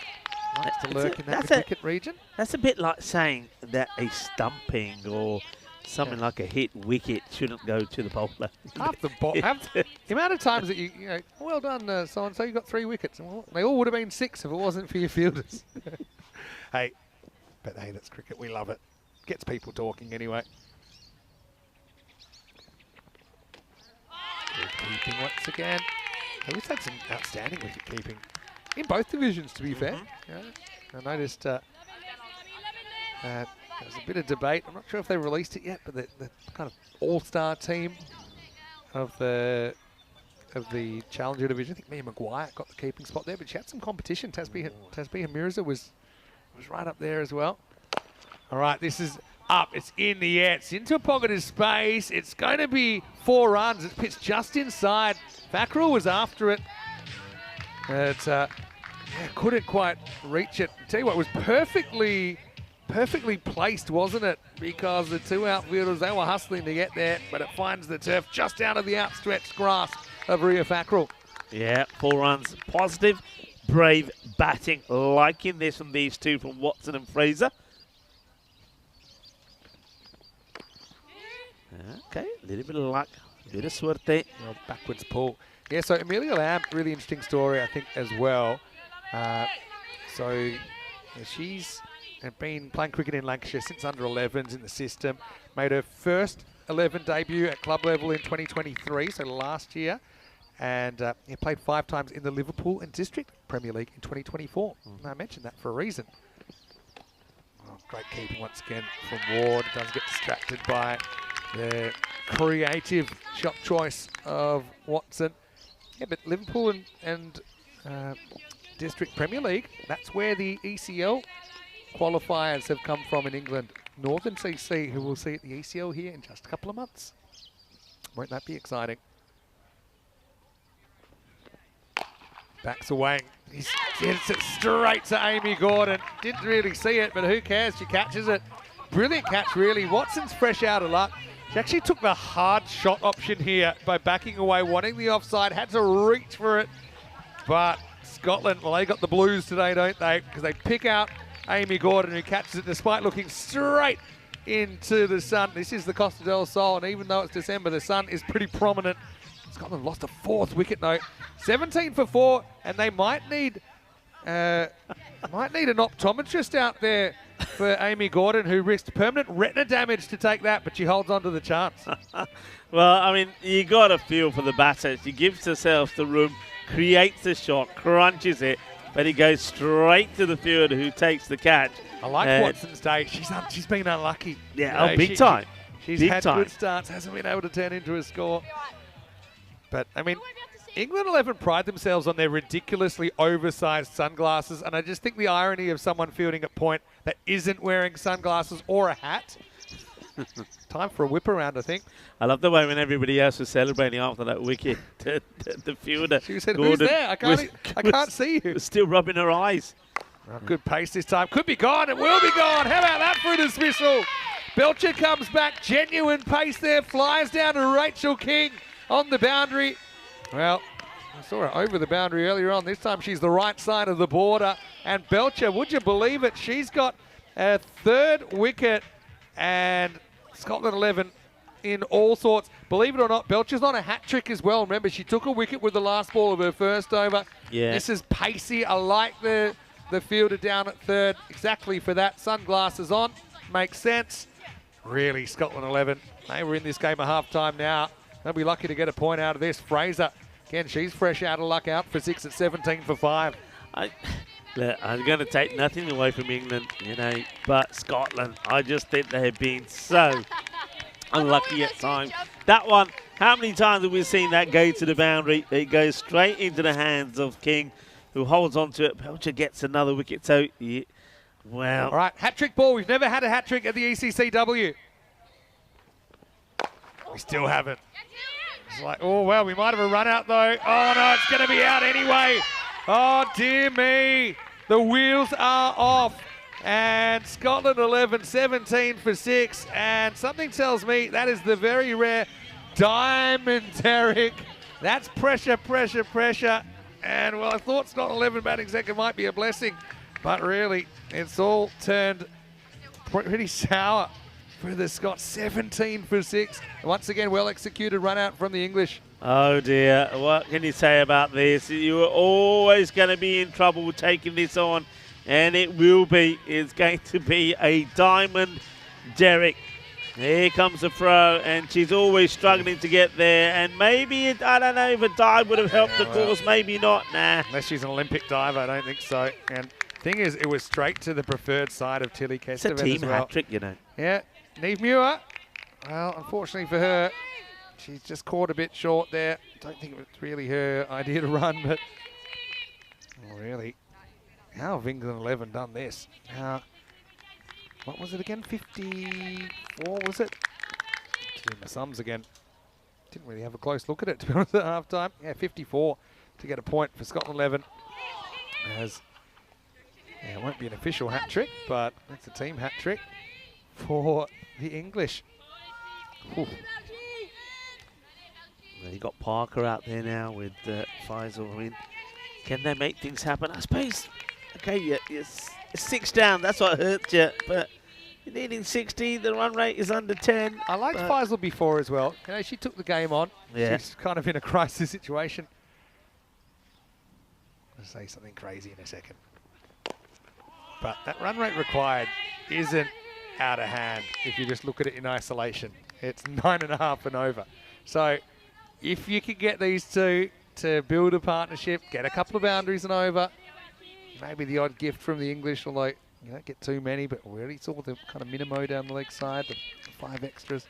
Likes to lurk in that wicket region. That's a bit like saying that a stumping or something like a hit wicket shouldn't go to the bowler. Half the amount of times that you well done, so-and-so, you got 3 wickets. Well, they all would have been 6 if it wasn't for your fielders. Hey, that's cricket. We love it. Gets people talking anyway. Good keeping once again. We've had some outstanding wicket keeping in both divisions, to be fair. Yeah, I noticed there was a bit of debate. I'm not sure if they released it yet, but the kind of all-star team of the Challenger division. I think Mia Maguire got the keeping spot there, but she had some competition. Tasbih Mirza was right up there as well. All right, this is up. It's in the air. It's into a pocket of space. It's going to be 4 runs. It's pitched just inside. Fackrell was after it. Couldn't quite reach it. Tell you what, it was perfectly placed, wasn't it? Because the 2 outfielders, they were hustling to get there, but it finds the turf just out of the outstretched grasp of Ria Fackrell. Yeah, 4 runs. Positive, brave batting. Liking this from these two, from Watson and Fraser. Okay, a little bit of luck, a bit of suerte. Backwards pull. Yeah, so Amelia Lamb, really interesting story, I think, as well. She's been playing cricket in Lancashire since under 11s in the system. Made her first 11 debut at club level in 2023, so last year. And played 5 times in the Liverpool and District Premier League in 2024. And I mentioned that for a reason. Oh, great keeping once again from Ward. Does get distracted by the creative shot choice of Watson. Yeah, but Liverpool and District Premier League, that's where the ECL qualifiers have come from in England. Northern CC, who will see at the ECL here in just a couple of months. Won't that be exciting? Backs away. He hits it straight to Amy Gordon. Didn't really see it, but who cares? She catches it. Brilliant catch, really. Watson's fresh out of luck. She actually took the hard shot option here by backing away, wanting the offside, had to reach for it. But Scotland, well, they got the blues today, don't they? Because they pick out Amy Gordon, who catches it despite looking straight into the sun. This is the Costa del Sol, and even though it's December, the sun is pretty prominent. Scotland lost a 4th wicket, though. 17 for 4, and they might need an optometrist out there for Amy Gordon, who risked permanent retina damage to take that, but she holds on to the chance. Well, I mean, you got a feel for the batter. She gives herself the room, creates the shot, crunches it, but it goes straight to the fielder who takes the catch. I like Watson's day. She's been unlucky. Yeah, big time. She's had good starts, hasn't been able to turn into a score. But, I mean, England 11 pride themselves on their ridiculously oversized sunglasses, and I just think the irony of someone fielding at point that isn't wearing sunglasses or a hat. Time for a whip around, I think. I love the way when everybody else was celebrating after that wicket, the fielder. She said, Gordon, who's there? I can't see you. Was still rubbing her eyes. Oh, good pace this time. Could be gone. It will be gone. How about that for a dismissal? Belcher comes back. Genuine pace there. Flies down to Rachel King on the boundary. Well, I saw her over the boundary earlier on. This time she's the right side of the border. And Belcher, would you believe it? She's got a third wicket. And Scotland 11 in all sorts. Believe it or not, Belcher's on a hat trick as well. Remember, she took a wicket with the last ball of her first over. Yeah. This is pacey. I like the fielder down at third exactly for that. Sunglasses on. Makes sense. Really, Scotland 11. They were in this game at half-time now. They'll be lucky to get a point out of this. Fraser, again, she's fresh out of luck, out for 6 at 17 for 5. I'm going to take nothing away from England, but Scotland, I just think they have been so unlucky at times. That one, how many times have we seen that go to the boundary? It goes straight into the hands of King, who holds on to it. Belcher gets another wicket. So, yeah, well. All right, hat-trick ball. We've never had a hat-trick at the ECC-W. We still haven't. It's like, oh, well, we might have a run out, though. Oh, no, it's going to be out anyway. Oh, dear me. The wheels are off. And Scotland 11, 17 for 6. And something tells me that is the very rare Diamond Derrick. That's pressure, pressure, pressure. And, well, I thought Scotland 11 batting second might be a blessing. But really, it's all turned pretty sour for the Scots. 17 for 6. Once again, well-executed run out from the English. Oh, dear. What can you say about this? You were always going to be in trouble taking this on. And it will be. It's going to be a Diamond Derrick. Here comes the throw, and she's always struggling to get there. And maybe, I don't know if a dive would have helped the course. Maybe not. Nah. Unless she's an Olympic diver, I don't think so. And thing is, it was straight to the preferred side of Tilly Kesteven. It's a team as well. hat-trick, Yeah, Neve Muir. Well, unfortunately for her, she's just caught a bit short there. Don't think it was really her idea to run, but really, how have England 11 done this? What was it again? 54, was it? Doing my sums again. Didn't really have a close look at it, to be honest, at half-time. Yeah, 54 to get a point for Scotland 11. As it won't be an official hat-trick, but it's a team hat-trick for the English. Whew. Well, you got Parker out there now with Faisal in. Can they make things happen? I suppose. Okay, yeah, it's 6 down. That's what hurts you. But you're needing 60. The run rate is under 10. I liked Faisal before as well. She took the game on. Yeah. She's kind of in a crisis situation. I'll say something crazy in a second. But that run rate required isn't out of hand if you just look at it in isolation. It's 9.5 and over. So if you can get these two to build a partnership, get a couple of boundaries and over, maybe the odd gift from the English, although you don't get too many, but we already saw the kind of minimo down the leg side, the 5 extras.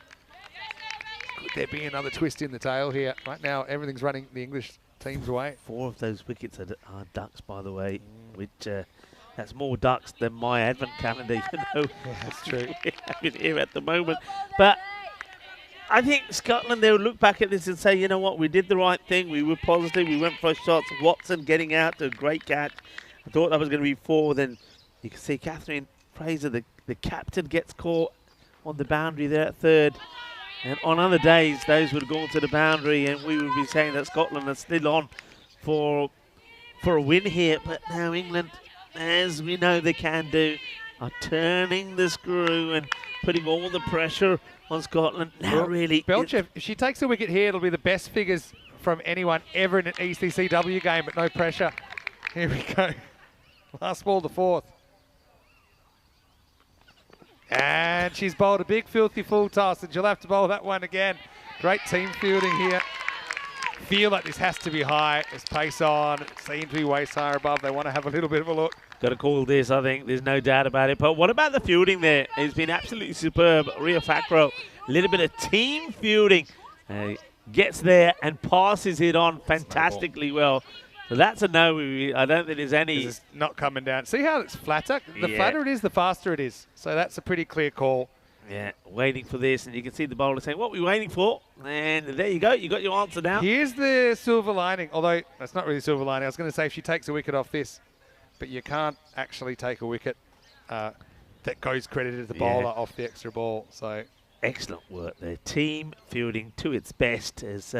Could there be another twist in the tail here? Right now, everything's running the English team's way. 4 of those wickets are ducks, by the way, which that's more ducks than my advent calendar, Yeah, that's true. we have it here at the moment. But I think Scotland, they'll look back at this and say, you know what, we did the right thing. We were positive. We went for shots. Watson getting out to a great catch. I thought that was going to be 4. Then you can see Catherine Fraser, the captain, gets caught on the boundary there at third. And on other days, those would have gone to the boundary, and we would be saying that Scotland are still on for a win here. But now England, as we know they can do, are turning the screw and putting all the pressure on Scotland. Now, really, Belcher, if she takes a wicket here, it'll be the best figures from anyone ever in an ECC-W game, but no pressure. Here we go. Last ball, the 4th. And she's bowled a big, filthy full toss, and she'll have to bowl that one again. Great team fielding here. Feel like this has to be high. There's pace on. It seems to be waist higher above. They want to have a little bit of a look. got to call this, I think. There's no doubt about it. But what about the fielding there? It's been absolutely superb. Ria Facro, a little bit of team fielding. gets there and passes it on fantastically well. So that's a no. I don't think there's any. This is not coming down. See how it's flatter? The Yeah. flatter it is, the faster it is. So that's a pretty clear call. Yeah, waiting for this, and you can see the bowler saying, "What are we waiting for?" And there you go. You got your answer now. Here's the silver lining, although that's not really silver lining. I was going to say if she takes a wicket off this, but you can't actually take a wicket that goes credited to the Yeah. bowler off the extra ball. So Excellent work there. Team fielding to its best as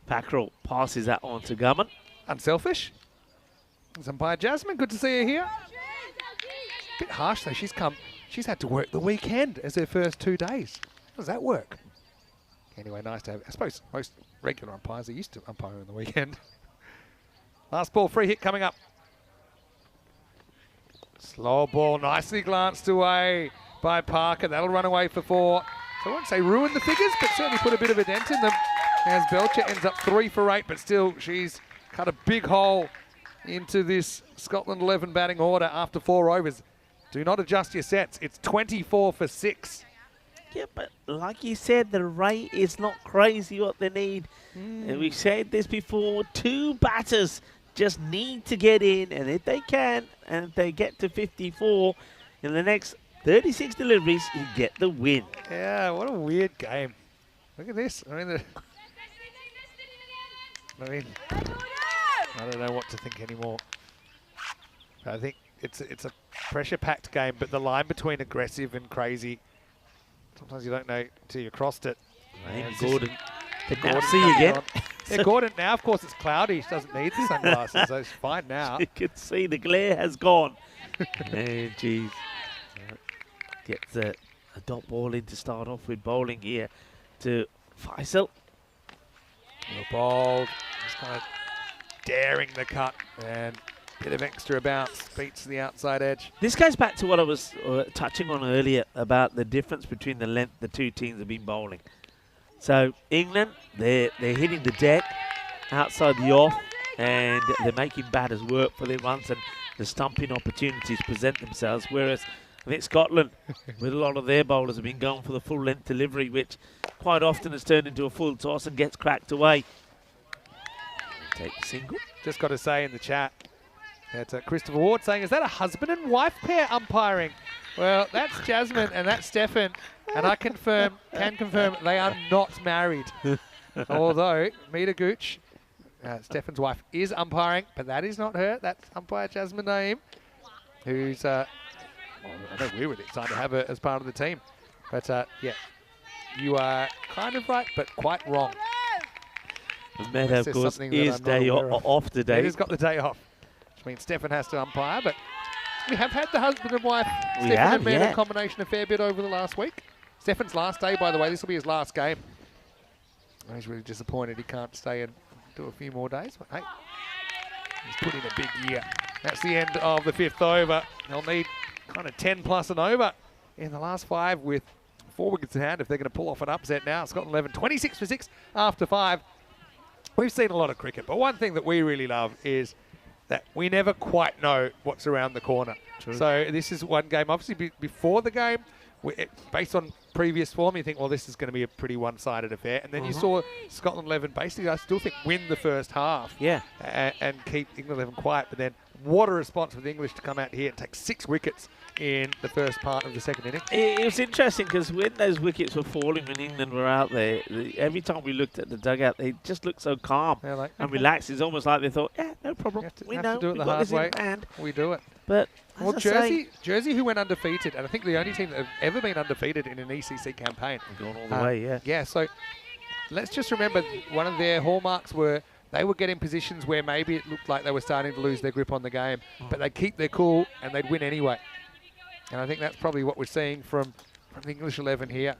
Packrell passes that on to Gumman. unselfish. There's umpire Jasmine, good to see her here. Bit harsh though. She's had to work the weekend as her first 2 days. How does that work? Anyway, nice to have. I suppose most regular umpires are used to umpiring on the weekend. Last ball, free hit coming up. Slow ball, nicely glanced away by Parker. That'll run away for 4. So I won't say ruin the figures, but certainly put a bit of a dent in them. As Belcher ends up 3 for 8, but still she's cut a big hole into this Scotland 11 batting order after 4 overs. Do not adjust your sets. It's 24 for 6. Yeah, but like you said, the rate is not crazy what they need. And we've said this before, 2 batters just need to get in, and if they can, and if they get to 54 in the next 36 deliveries, you get the win. Yeah, what a weird game. Look at this. I don't know what to think anymore. I think it's a pressure-packed game, but the line between aggressive and crazy, sometimes you don't know till you crossed it. Maybe it's Gordon can now Gordon see coming again. on. Yeah, Gordon, now of course it's cloudy. She doesn't need the sunglasses, so it's fine now. You can see the glare has gone. And geez. Gets a dot ball in to start off with bowling here to Faisal. Well bowled, just kind of daring the cut and bit of extra bounce, beats the outside edge. This goes back to what I was touching on earlier about the difference between the length the two teams have been bowling. So England, they're hitting the deck outside the off, and they're making batters work for their runs, and the stumping opportunities present themselves. Whereas I think Scotland, with a lot of their bowlers, have been going for the full length delivery, which quite often has turned into a full toss and gets cracked away. Take the single. Just got to say in the chat, that's Christopher Ward saying, is that a husband and wife pair umpiring? Well, that's Jasmine and that's Stefan, and I can confirm they are not married. Although Mita Gooch, Stefan's wife, is umpiring, but that is not her. That's umpire Jasmine Naeem, who's, I know we were excited to have her as part of the team. But yeah, you are kind of right, but quite wrong. Meta, of course, is day off today. Meta's got the day off, which means Stefan has to umpire, but we have had the husband and wife, Stefan and Meta combination a fair bit over the last week. Stefan's last day, by the way, this will be his last game. He's really disappointed he can't stay and do a few more days, but hey, he's put in a big year. That's the end of the 5th over. They'll need kind of 10 plus and over in the last 5 with 4 wickets in hand if they're going to pull off an upset now. Scotland 11, 26 for 6 after 5. We've seen a lot of cricket, but one thing that we really love is that we never quite know what's around the corner. True. So this is one game, obviously before the game, based on previous form, you think, well, this is going to be a pretty one-sided affair. And then you saw Scotland 11 basically, I still think, win the first half. Yeah. And keep England 11 quiet. But then what a response for the English to come out here and take 6 wickets in the first part of the second innings. It was interesting because when those wickets were falling when England were out there, every time we looked at the dugout, they just looked so calm Like, and relaxed. It's almost like they thought, yeah, no problem. We know, to do it we've the got hard this in way. hand. We do it. But Well, as I say, Jersey, who went undefeated, and I think the only team that have ever been undefeated in an ECC campaign. gone all the way, yeah. Yeah, so let's just remember one of their hallmarks were they would get in positions where maybe it looked like they were starting to lose their grip on the game, but they'd keep their cool and they'd win anyway. And I think that's probably what we're seeing from the English 11 here.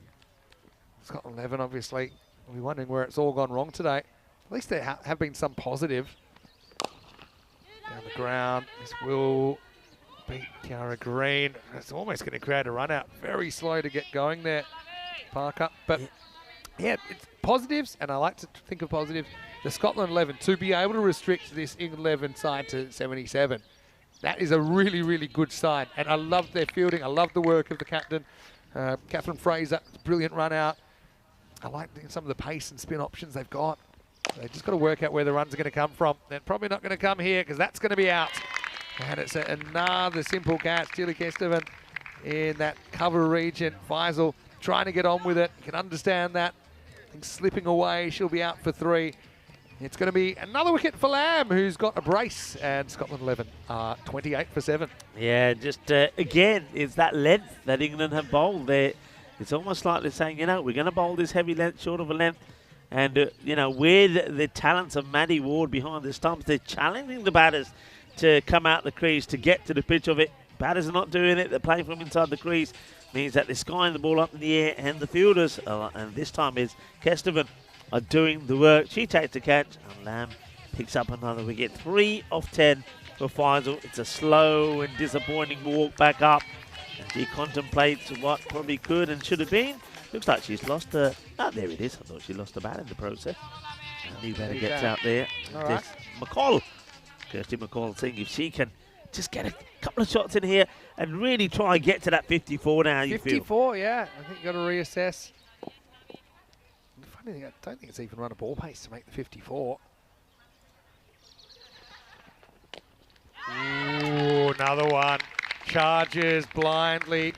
Scotland 11, obviously. We'll be wondering where it's all gone wrong today. At least there have been some positive. Down the ground, this will beat Kiara Green. It's almost going to create a run out. Very slow to get going there, Parker. But yeah, it's positives, and I like to think of positives. The Scotland 11, to be able to restrict this England 11 side to 77, that is a really, really good sign. And I love their fielding. I love the work of the captain, Catherine Fraser. Brilliant run out. I like some of the pace and spin options they've got. They've just got to work out where the runs are going to come from. They're probably not going to come here because that's going to be out. And it's another simple catch. Julie Kesteven in that cover region. Faisal trying to get on with it. You can understand that. Things slipping away. She'll be out for 3. It's going to be another wicket for Lamb, who's got a brace. And Scotland 11 are 28 for 7. Yeah, just again, it's that length that England have bowled there. It's almost like they're saying, you know, we're going to bowl this heavy length, short of a length. And, you know, with the talents of Maddie Ward behind the stumps, they're challenging the batters to come out the crease, to get to the pitch of it. Batters are not doing it. They're playing from inside the crease. Means that they're skying the ball up in the air, and the fielders, and this time is Kesteven, are doing the work. She takes the catch, and Lamb picks up another wicket. 3 of 10 for Faisal. It's a slow and disappointing walk back up. And she contemplates what probably could and should have been. Looks like she's lost the... Oh, there it is. I thought she lost the bat in the process. And new batter gets out there. All right. McCall. Kirsty McCall seeing if she can just get a couple of shots in here and really try and get to that 54 now, you 54, yeah. I think you've got to reassess. The funny thing, I don't think it's even run a ball pace to make the 54. Ooh, another one. Charges blindly.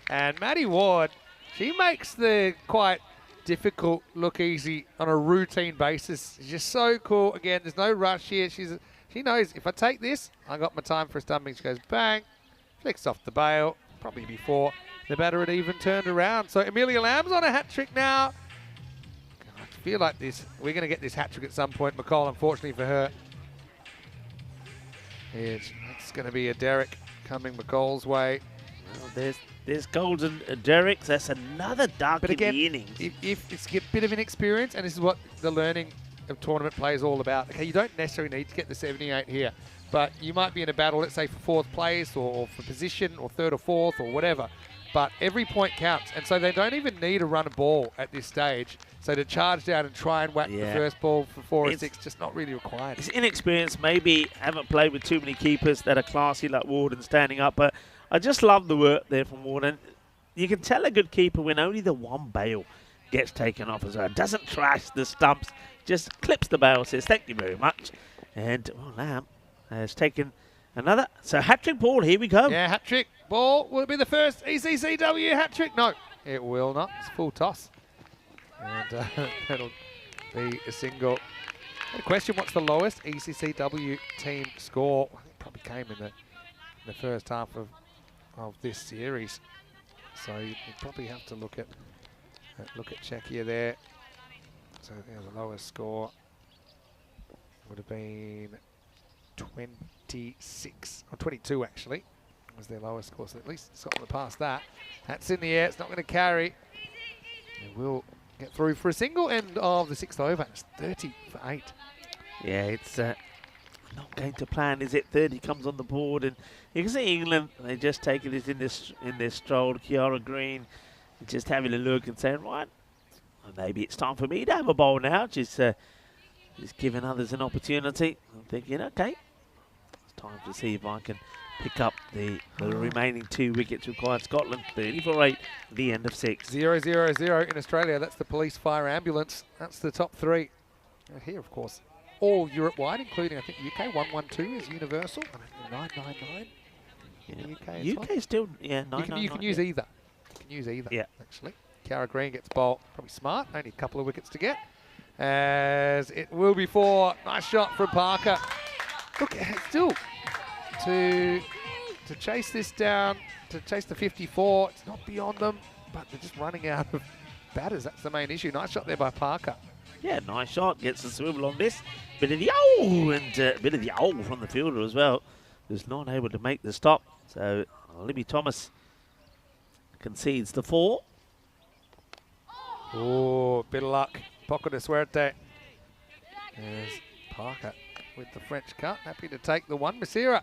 And Maddie Ward, she makes the quite difficult look easy on a routine basis. She's just so cool. Again, there's no rush here. She knows if I take this, I got my time for a stumping. She goes bang, flicks off the bail, probably before the batter had even turned around. So Amelia Lamb's on a hat trick now. I feel like we're going to get this hat trick at some point. McCall, unfortunately for her, it's going to be a Derek coming McCall's way. Well, there's Golden Derricks. That's another duck But again, in the innings. if it's a bit of inexperience, and this is what the learning of tournament play is all about. Okay, you don't necessarily need to get the 78 here, but you might be in a battle, let's say for 4th place or for position or 3rd or 4th or whatever. But every point counts, and so they don't even need to run a ball at this stage. So to charge down and try and whack the first ball for 4 or 6, just not really required. It's inexperience. Maybe haven't played with too many keepers that are classy like Warden standing up, but I just love the work there from Warden. You can tell a good keeper when only the one bail gets taken off as well. Doesn't trash the stumps, just clips the bail, says thank you very much. And Lamb has taken another. So hat-trick ball, here we go. Yeah, hat-trick ball. Will it be the first ECC-W hat-trick? No, it will not. It's full toss. And that'll be a single. A question, what's the lowest ECC-W team score? I think it probably came in the first half of this series. So you probably have to look at Czechia there. So the lowest score would have been 26 or 22 actually was their lowest score. So at least Scotland past that. That's in the air. It's not going to carry. It will get through for a single end of the 6th over. It's 30 for 8. Yeah, it's not going to plan, is it? 30 comes on the board, and you can see England, they just taking this in their stroll. Kiara Green just having a look and saying, right, maybe it's time for me to have a bowl now. Just giving others an opportunity. I'm thinking, okay, it's time to see if I can pick up the remaining 2 wickets required. Scotland 30 for 8, the end of 6. 0-0-0 in Australia. That's the police, fire, ambulance. That's the top 3. And here, of course, all Europe-wide, including, I think, UK. 112 is universal. 999 in the UK as UK well. still, yeah, 999. You can use either. You can use either, actually. Kiara Green gets bowled. Probably smart. Only a couple of wickets to get. As it will be 4. Nice shot from Parker. Look, still to chase this down, to chase the 54. It's not beyond them, but they're just running out of batters. That's the main issue. Nice shot there by Parker. Yeah, nice shot. Gets the swivel on this. Bit of the owl and a bit of the owl from the fielder as well. Who's not able to make the stop. So Libby Thomas concedes the 4. Oh, bit of luck. Poco de suerte. There's Parker with the French cut. Happy to take the 1. Masira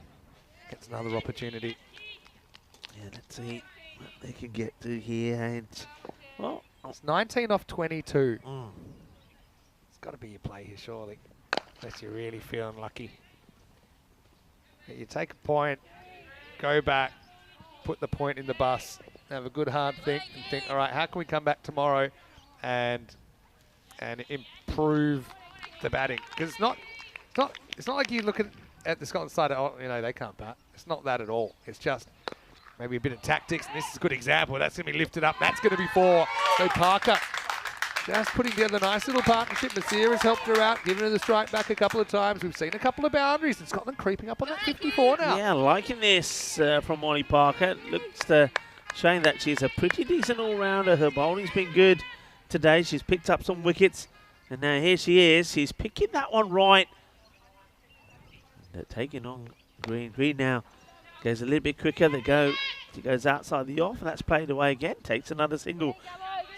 gets another opportunity. Yeah, let's see what they can get to here. And, well, it's 19 off 22. It's got to be your play here, surely. Unless you're really feeling lucky. But you take a point, go back, put the point in the bus, have a good hard think, and think, all right, how can we come back tomorrow and improve the batting. Because it's not like you look at the Scotland side, oh, you know, they can't bat. It's not that at all. It's just maybe a bit of tactics, and this is a good example. That's going to be lifted up. That's going to be 4. So Parker just putting together a nice little partnership. Nasira's helped her out, giving her the strike back a couple of times. We've seen a couple of boundaries, and Scotland creeping up on that 54 now. Yeah, liking this from Molly Parker. Looks showing that she's a pretty decent all-rounder. Her bowling's been good today. She's picked up some wickets, and now here she is. She's picking that one right. They're taking on Green. Green now goes a little bit quicker. She goes outside the off, and that's played away again. Takes another single.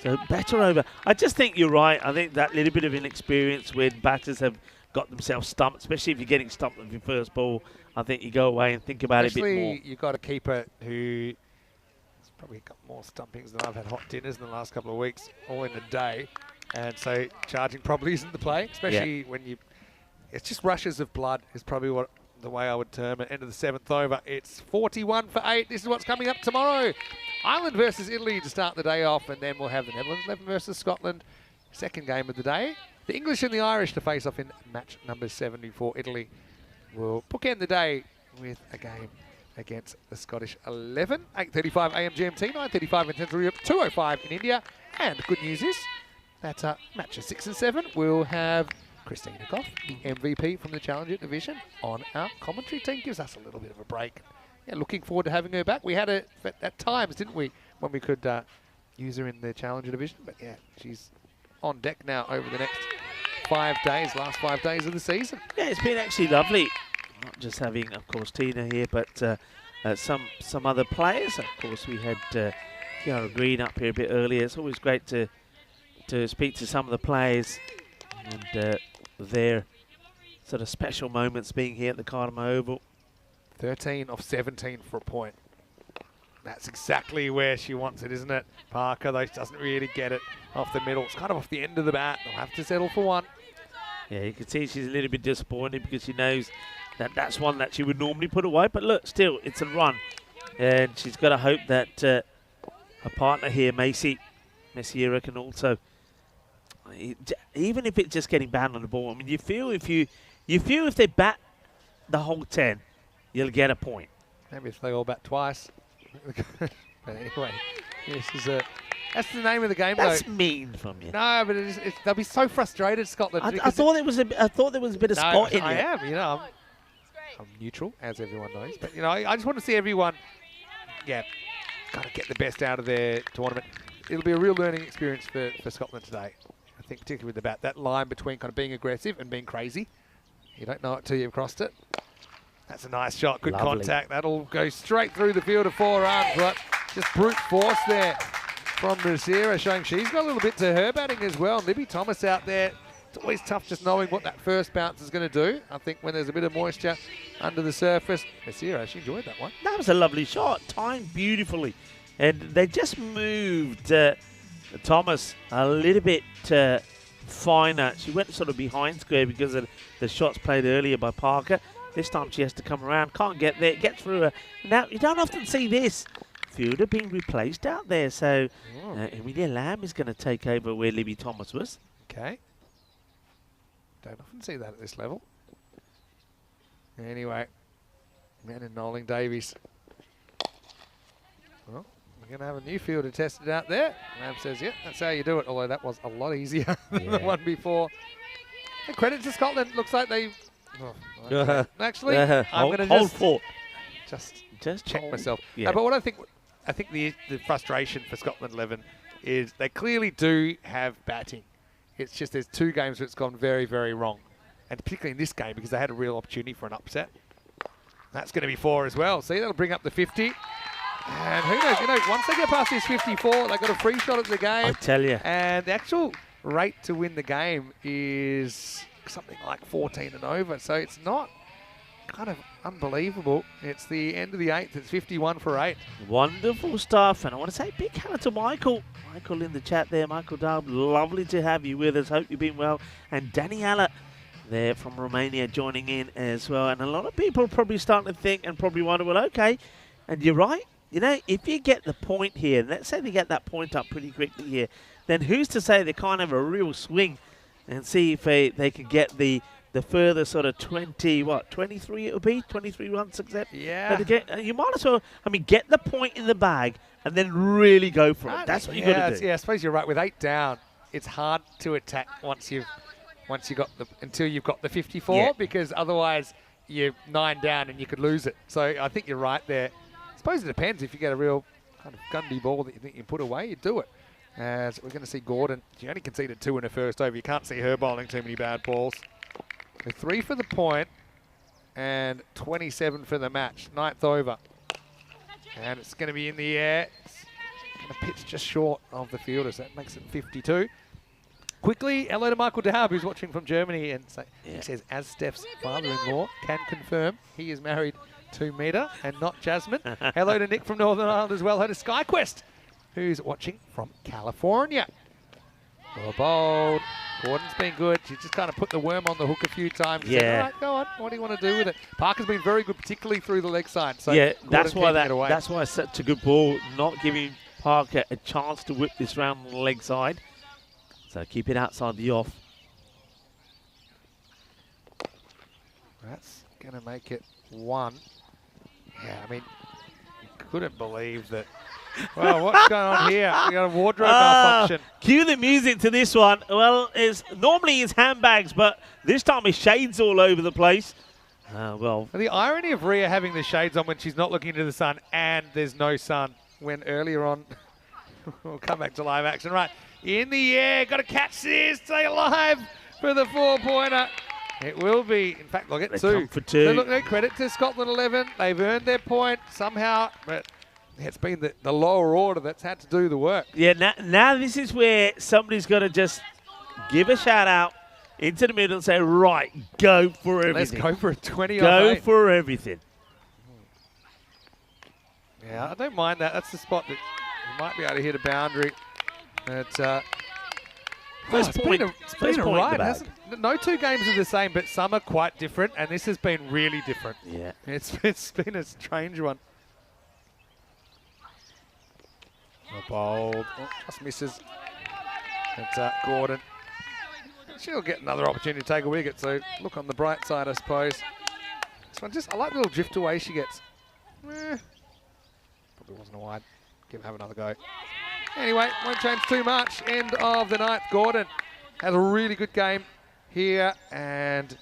So better over. I just think you're right. I think that little bit of inexperience when batters have got themselves stumped, especially if you're getting stumped with your first ball, I think you go away and think about it a bit more. You've got a keeper who has probably got more stumpings than I've had hot dinners in the last couple of weeks, all in a day. And so charging probably isn't the play, especially when it's just rushes of blood is probably the way I would term it. End of the 7th over. It's 41 for 8. This is what's coming up tomorrow. Ireland versus Italy to start the day off, and then we'll have the Netherlands 11 versus Scotland. Second game of the day. The English and the Irish to face off in match number 7 before Italy will bookend the day with a game against the Scottish 11. 8:35 AM GMT, 9:35 in Central Europe, 2:05 in India. And good news is that matches 6 and 7 will have Christina Goff, the MVP from the Challenger Division, on our commentary team. Gives us a little bit of a break. Yeah, looking forward to having her back. We had her at times, didn't we, when we could use her in the Challenger Division. But yeah, she's on deck now over the next 5 days, last 5 days of the season. Yeah, it's been actually lovely. Not just having, of course, Tina here, but some other players. Of course, we had Kiara Green up here a bit earlier. It's always great to speak to some of the players and their sort of special moments being here at the Cardamom Oval. 13 of 17 for a point. That's exactly where she wants it, isn't it? Parker, though, doesn't really get it off the middle. It's kind of off the end of the bat. They'll have to settle for 1. Yeah, you can see she's a little bit disappointed because she knows that that's one that she would normally put away. But look, still, it's a run. And she's got to hope that her partner here, Messiera, can also, even if it's just getting banned on the ball, I mean, you feel if they bat the whole 10, you'll get a point. Maybe if they all bat twice. But anyway, that's the name of the game, That's though. mean from you. No, but they'll be so frustrated, Scotland. I thought there was a bit of spot in I it. am, you know. I'm neutral, as everyone knows. But, you know, I just want to see everyone, kind of get the best out of their tournament. It'll be a real learning experience for Scotland today. I think particularly with the bat. That line between kind of being aggressive and being crazy. You don't know it till you've crossed it. That's a nice shot. Good contact. That'll go straight through the field of 4 runs. But just brute force there from Nasira, showing she's got a little bit to her batting as well. Libby Thomas out there. It's always tough just knowing what that first bounce is going to do. I think when there's a bit of moisture under the surface. Nasira, she enjoyed that one. That was a lovely shot. Timed beautifully. And they just moved Thomas a little bit finer. She went sort of behind square because of the shots played earlier by Parker. This time she has to come around, can't get there, get through her. Now, you don't often see this fielder being replaced out there, so Emilia Lamb is going to take over where Libby Thomas was. Okay. Don't often see that at this level. Anyway, man and Nolan Davies. Well, we're going to have a new fielder tested out there. Lamb says, yeah, that's how you do it, although that was a lot easier than the one before. And credit to Scotland. Looks like they... actually, I'm going to just check myself. Yeah. But what I think the frustration for Scotland 11 is they clearly do have batting. It's just there's 2 games where it's gone very, very wrong, and particularly in this game because they had a real opportunity for an upset. That's going to be 4 as well. See, that'll bring up the 50. And who knows? You know, once they get past this 54, they've got a free shot at the game. I tell you. And the actual rate to win the game is something like 14 and over, so it's not kind of unbelievable. It's the end of the 8th. It's 51 for 8. Wonderful stuff, and I want to say big hello to Michael in the chat there. Michael Darb, lovely to have you with us. Hope you've been well. And Daniela there from Romania joining in as well. And a lot of people probably starting to think and probably wonder, well, okay, and you're right, you know, if you get the point here, let's say they get that point up pretty quickly here, then who's to say they can't have a real swing and see if they can get the further sort of 23 it would be, 23 runs success. Yeah. You might as well, I mean, get the point in the bag and then really go for it. That's what you got to do. Yeah, I suppose you're right. With 8 down, it's hard to attack until you've got the 54 because otherwise you're 9 down and you could lose it. So I think you're right there. I suppose it depends. If you get a real kind of gundy ball that you think you can put away, you do it. As we're going to see Gordon, she only conceded 2 in her first over. You can't see her bowling too many bad balls. So 3 for the point and 27 for the match. 9th over. And it's going to be in the air. It's going to pitch just short of the fielders. That makes it 52. Quickly, hello to Michael Dahab, who's watching from Germany. And he says, as Steph's father-in-law can confirm, he is married to Meta and not Jasmine. Hello to Nick from Northern Ireland as well. Hello to SkyQuest, who's watching from California. Well bowled. Gordon's been good. She just kind of put the worm on the hook a few times. Yeah. Said, all right, go on. What do you want to do with it? Parker's been very good, particularly through the leg side. So yeah, that's why it's such a good ball, not giving Parker a chance to whip this round on the leg side. So keep it outside the off. That's going to make it 1. Yeah, I mean, you couldn't believe that. Well, what's going on here? We got a wardrobe malfunction. Cue the music to this one. Well, normally it's handbags, but this time it's shades all over the place. Well, the irony of Rhea having the shades on when she's not looking into the sun and there's no sun, when earlier on, we'll come back to live action. Right, in the air, got to catch this, stay alive for the 4-pointer. It will be, in fact, they'll get they 2. come for 2. So look, no credit to Scotland 11. They've earned their point somehow, but it's been the lower order that's had to do the work. Yeah, now this is where somebody's got to just give a shout out into the middle and say, right, go for everything. Let's go for a 20 Go off 8. for everything. Yeah, I don't mind that. That's the spot that you might be able to hit a boundary. But, First point in the ride, bag. hasn't it? No 2 games are the same, but some are quite different, and this has been really different. Yeah. It's been a strange one. Bold. Oh, just misses. It's Gordon. She'll get another opportunity to take a wicket, so look on the bright side, I suppose. This one I like the little drift away she gets. Probably wasn't a wide. Have another go. Anyway, won't change too much. End of the 9th. Gordon has a really good game here, and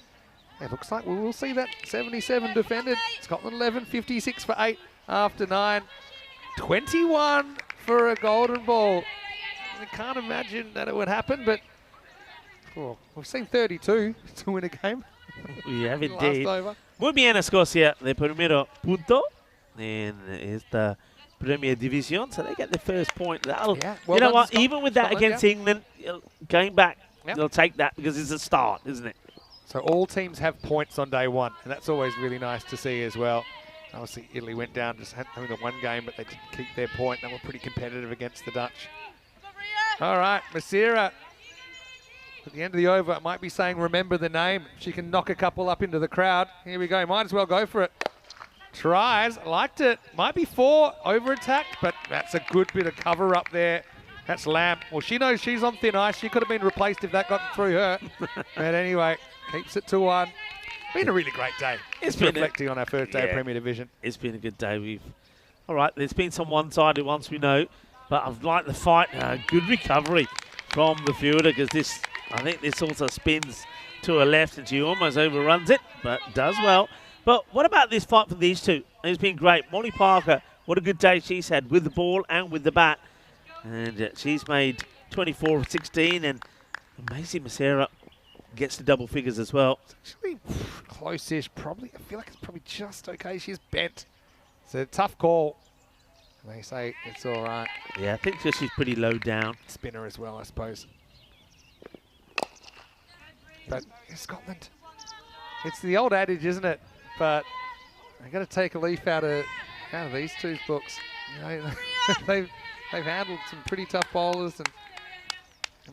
it looks like we will see that 77 defended. Scotland 11, 56 for 8 after 9. 21 for a golden ball. I can't imagine that it would happen, but we've seen 32 to win a game. We have indeed. Last over. Muy bien, Escocia, de primero punto en esta Premier Division, so they get the first point. Well you know what? Scotland, Even with that Scotland, against England, going back, Yep. they'll take that because it's a start, isn't it? So all teams have points on day 1, and that's always really nice to see as well. Obviously, Italy went down just having the 1 game, but they did keep their point. They were pretty competitive against the Dutch. All right, Masira. At the end of the over, it might be saying, remember the name. She can knock a couple up into the crowd. Here we go. Might as well go for it. Tries. Liked it. Might be 4 over attack, but that's a good bit of cover up there. That's Lamb. Well, she knows she's on thin ice. She could have been replaced if that got through her. But anyway, keeps it to 1. Been a really great day. It's reflecting on our first day of Premier Division. It's been a good day. All right, there's been some one-sided ones we know, but I've liked the fight. Good recovery from the fielder because I think this also spins to her left and she almost overruns it, but does well. But what about this fight for these two? It's been great. Molly Parker, what a good day she's had with the ball and with the bat. And she's made 24 of 16, and Maisie Macera gets to double figures as well. It's actually close-ish. Probably, I feel like it's probably just okay. She's bent. It's a tough call. They say it's all right. Yeah, I think she's pretty low down. Spinner as well, I suppose. But Scotland, it's the old adage, isn't it? But I got to take a leaf out of these 2's books. You know, they've handled some pretty tough bowlers, and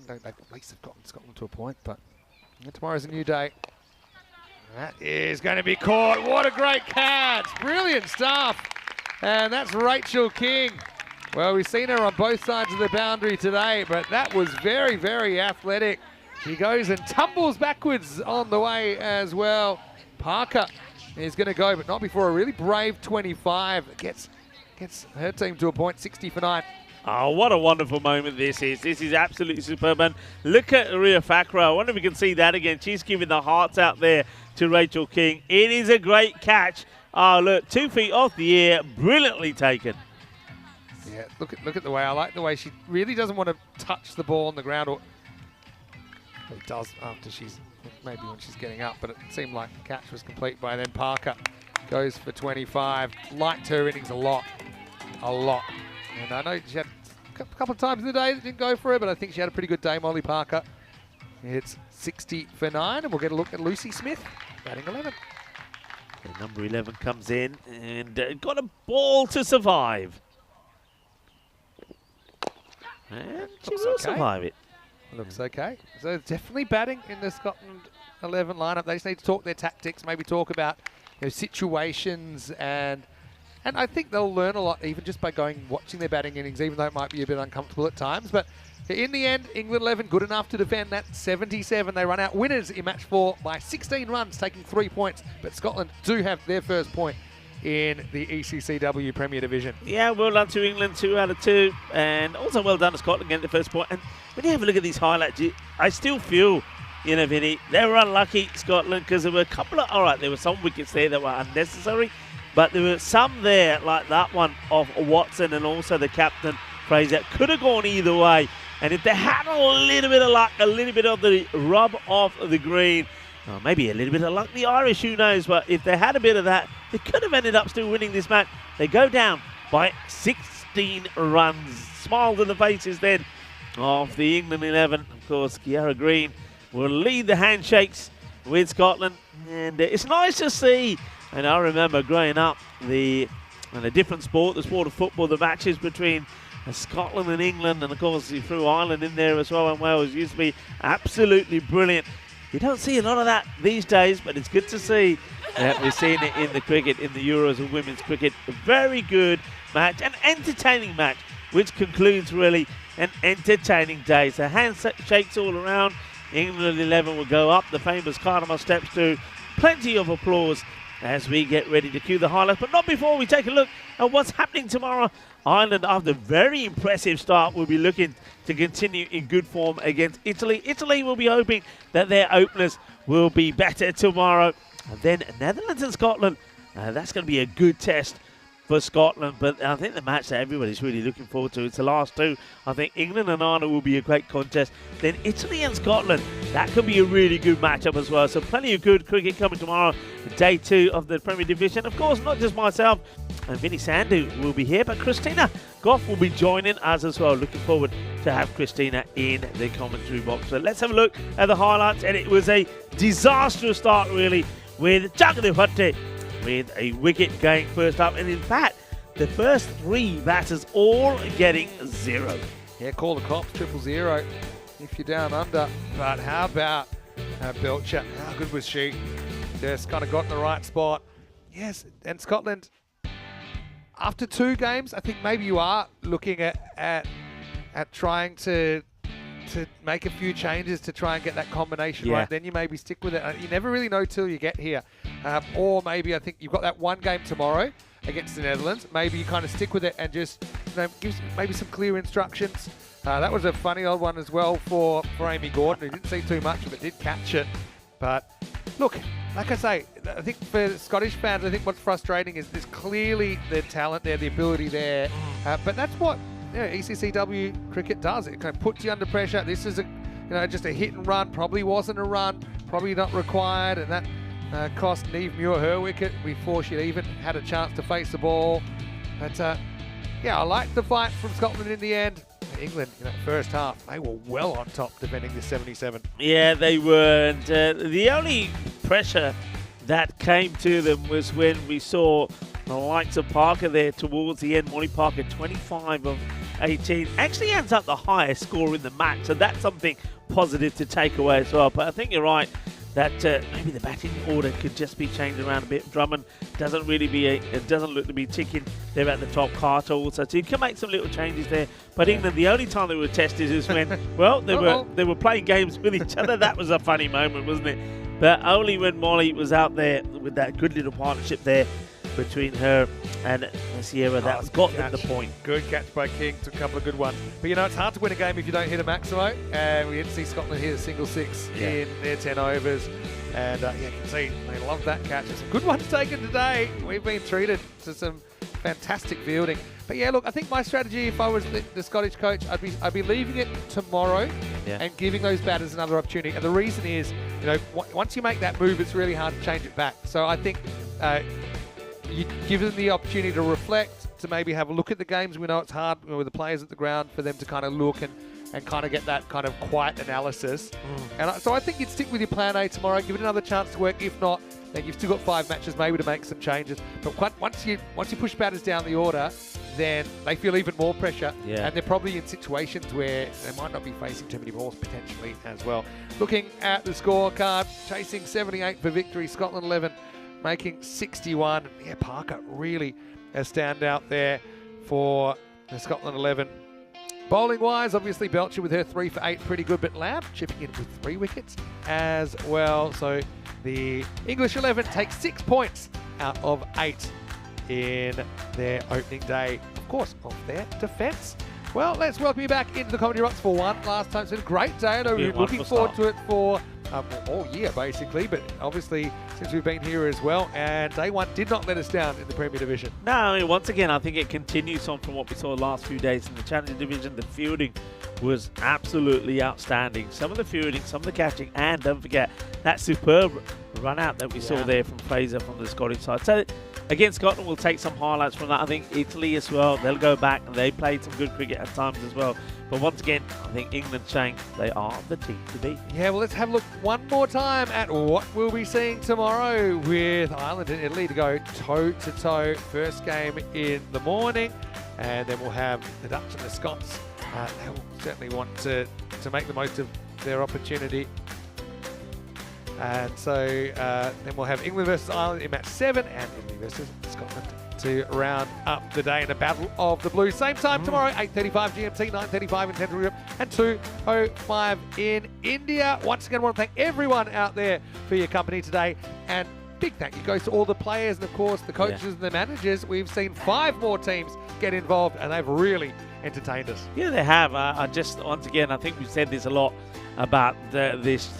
they've at least have gotten Scotland to a point. But tomorrow's a new day. That is going to be caught. What a great catch! Brilliant stuff And that's Rachel King. Well, we've seen her on both sides of the boundary today, but that was very, very athletic. She goes and tumbles backwards on the way as well. Parker is going to go, but not before a really brave 25. Gets her team to a point, 60 for 9. Oh, what a wonderful moment this is. This is absolutely superb. And look at Ria Fakra. I wonder if we can see that again. She's giving the hearts out there to Rachel King. It is a great catch. Oh, look, 2 feet off the air. Brilliantly taken. Yeah, look at the way. I like the way she really doesn't want to touch the ball on the ground. Or it does after maybe when she's getting up, but it seemed like the catch was complete by then. Parker goes for 25. Liked her innings a lot. And I know she had a couple of times in the day that didn't go for her, but I think she had a pretty good day, Molly Parker. It's 60 for 9, and we'll get a look at Lucy Smith, batting 11. And number 11 comes in and got a ball to survive. And she will survive it. Looks okay. So definitely batting in the Scotland 11 lineup. They just need to talk their tactics, maybe talk about situations, and I think they'll learn a lot even just by watching their batting innings, even though it might be a bit uncomfortable at times. But in the end, England 11 good enough to defend that 77. They run out winners in match 4 by 16 runs, taking 3 points. But Scotland do have their first point in the ECC-W Premier Division. Yeah, well done to England, 2 out of 2. And also well done to Scotland getting the first point. And when you have a look at these highlights, I still feel, Vinny, they were unlucky, Scotland, because there were a couple of, all right, there were some wickets there that were unnecessary, but there were some there, like that one of Watson and also the captain, Fraser, could have gone either way. And if they had a little bit of luck, a little bit of the rub off of the green, or maybe a little bit of luck, the Irish, who knows, but if they had a bit of that, they could have ended up still winning this match. They go down by 16 runs. Smiles on the faces then of the England 11. Of course, Kiara Green will lead the handshakes with Scotland. And it's nice to see, and I remember growing up, in a different sport, the sport of football, the matches between Scotland and England, and of course you threw Ireland in there as well, and Wales used to be absolutely brilliant. You don't see a lot of that these days, but it's good to see that we're seeing it in the cricket, in the Euros and women's cricket. A very good match, an entertaining match, which concludes really an entertaining day. So handshakes all around. England 11 will go up the famous Cardamom steps to plenty of applause as we get ready to cue the highlights. But not before we take a look at what's happening tomorrow. Ireland, after a very impressive start, will be looking to continue in good form against Italy. Italy will be hoping that their openers will be better tomorrow. And then Netherlands and Scotland. That's going to be a good test for Scotland, but I think the match that everybody's really looking forward to, it's the last two. I think England and Ireland will be a great contest. Then Italy and Scotland, that could be a really good matchup as well. So plenty of good cricket coming tomorrow, day 2 of the Premier Division. Of course, not just myself and Vinny Sandhu will be here, but Christina Goff will be joining us as well. Looking forward to have Christina in the commentary box. So let's have a look at the highlights. And it was a disastrous start, really, with Chakadipati with a wicket going first up. And in fact, the first 3 batters all getting 0. Yeah, call the cops, 0-0 if you're down under. But how about Belcher? How good was she? Just kind of got in the right spot. Yes, and Scotland, after 2 games, I think maybe you are looking at trying to make a few changes to try and get that combination right. Then you maybe stick with it. You never really know till you get here. Or maybe I think you've got that 1 game tomorrow against the Netherlands. Maybe you kind of stick with it and just give maybe some clear instructions. That was a funny old one as well for Amy Gordon, who didn't see too much of it, did catch it. But look, like I say, I think for Scottish fans, I think what's frustrating is there's clearly the talent there, the ability there. But that's what ECC-W cricket does. It kind of puts you under pressure. This is just a hit and run. Probably wasn't a run. Probably not required, and that cost Niamh Muir her wicket before she'd even had a chance to face the ball. But I like the fight from Scotland in the end. England, first half, they were well on top defending the 77. Yeah, they were. And the only pressure that came to them was when we saw the likes of Parker there towards the end. Molly Parker, 25 of 18. Actually ends up the highest score in the match, so that's something positive to take away as well. But I think you're right. that maybe the batting order could just be changed around a bit. Drummond doesn't really doesn't look to be ticking there at the top. Carter also, so you can make some little changes there. But England, the only time they were tested is when, well, they were playing games with each other. That was a funny moment, wasn't it? But only when Molly was out there with that good little partnership there between her and Sierra, that's got them the point. Good catch by King, took a couple of good ones. But you know, it's hard to win a game if you don't hit a maximo. And we didn't see Scotland hit a single six in their 10 overs. And you can see they love that catch. Some good ones taken today. We've been treated to some fantastic fielding. But yeah, look, I think my strategy, if I was the Scottish coach, I'd be leaving it tomorrow and giving those batters another opportunity. And the reason is, you know, once you make that move, it's really hard to change it back. So I think you give them the opportunity to reflect, to maybe have a look at the games. We know it's hard with the players at the ground for them to kind of look and kind of get that kind of quiet analysis. And so I think you'd stick with your plan A tomorrow, give it another chance to work. If not, then you've still got 5 matches maybe to make some changes. But once you push batters down the order, then they feel even more pressure. And they're probably in situations where they might not be facing too many balls potentially as well. Looking at the scorecard, chasing 78 for victory, Scotland 11. Making 61. Yeah, Parker really a standout there for the Scotland 11. Bowling-wise, obviously Belcher with her 3 for 8, pretty good, but Lamb chipping in with 3 wickets as well. So the English 11 take 6 points out of 8 in their opening day, of course, of their defence. Well, let's welcome you back into the Comedy Rocks for one last time. It's been a great day. I know we're looking forward to it for all year, basically, but obviously since we've been here as well. And day one did not let us down in the Premier Division. No, I mean, once again, I think it continues on from what we saw the last few days in the Challenger Division. The fielding was absolutely outstanding. Some of the fielding, some of the catching, and don't forget that superb run out that we saw there from Fraser from the Scottish side. So again, Scotland will take some highlights from that. I think Italy as well, they'll go back and they played some good cricket at times as well. But once again, I think England showing they are the team to beat. Yeah, well, let's have a look one more time at what we'll be seeing tomorrow with Ireland and Italy to go toe-to-toe. First game in the morning, and then we'll have the Dutch and the Scots. They will certainly want to make the most of their opportunity. And so then we'll have England versus Ireland in match 7 and Italy versus Scotland to round up the day in a battle of the Blues. Same time tomorrow, 8:35 GMT, 9:35 in Central Europe, and 2:05 in India. Once again, I want to thank everyone out there for your company today. And big thank you goes to all the players and, of course, the coaches and the managers. We've seen 5 more teams get involved, and they've really entertained us. Yeah, they have. I just, once again, I think we've said this a lot about this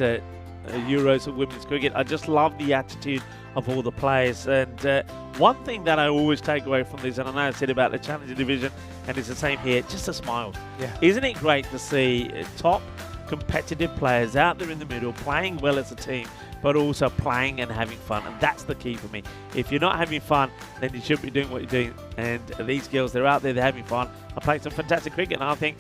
Euros of women's cricket. I just love the attitude of all the players. And one thing that I always take away from this, and I know I said about the Challenger Division, and it's the same here, just a smile. Isn't it great to see top competitive players out there in the middle playing well as a team, but also playing and having fun? And that's the key for me. If you're not having fun, then you shouldn't be doing what you're doing. And these girls, they're out there, they're having fun. I played some fantastic cricket, and I think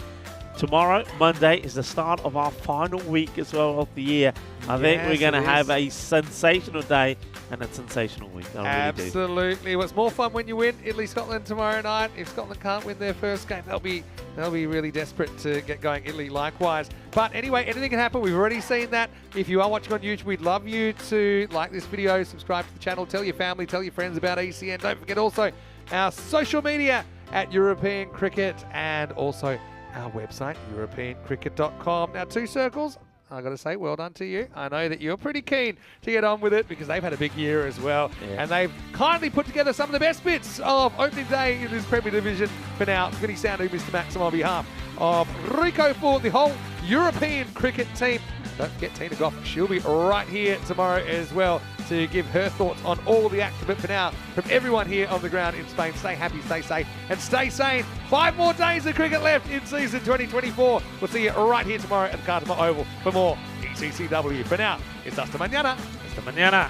tomorrow, Monday, is the start of our final week as well of the year. I think we're going to have a sensational day and a sensational week. Absolutely. Well, it's more fun when you win. Italy, Scotland tomorrow night. If Scotland can't win their first game, they'll be really desperate to get going. Italy likewise. But anyway, anything can happen. We've already seen that. If you are watching on YouTube, we'd love you to like this video, subscribe to the channel, tell your family, tell your friends about ECN. Don't forget also our social media at European Cricket, and also our website, europeancricket.com. Now, Two Circles, I got to say, well done to you. I know that you're pretty keen to get on with it because they've had a big year as well. And they've kindly put together some of the best bits of opening day in this Premier Division. For now, Vinny Sandu, Mr. Maxim, on behalf of Rico for the whole European cricket team. Don't forget Tina Goff. She'll be right here tomorrow as well to give her thoughts on all the action. But for now, from everyone here on the ground in Spain, stay happy, stay safe, and stay sane. 5 more days of cricket left in season 2024. We'll see you right here tomorrow at the Cartermore Oval for more ECC-W. For now, it's hasta mañana. Hasta mañana.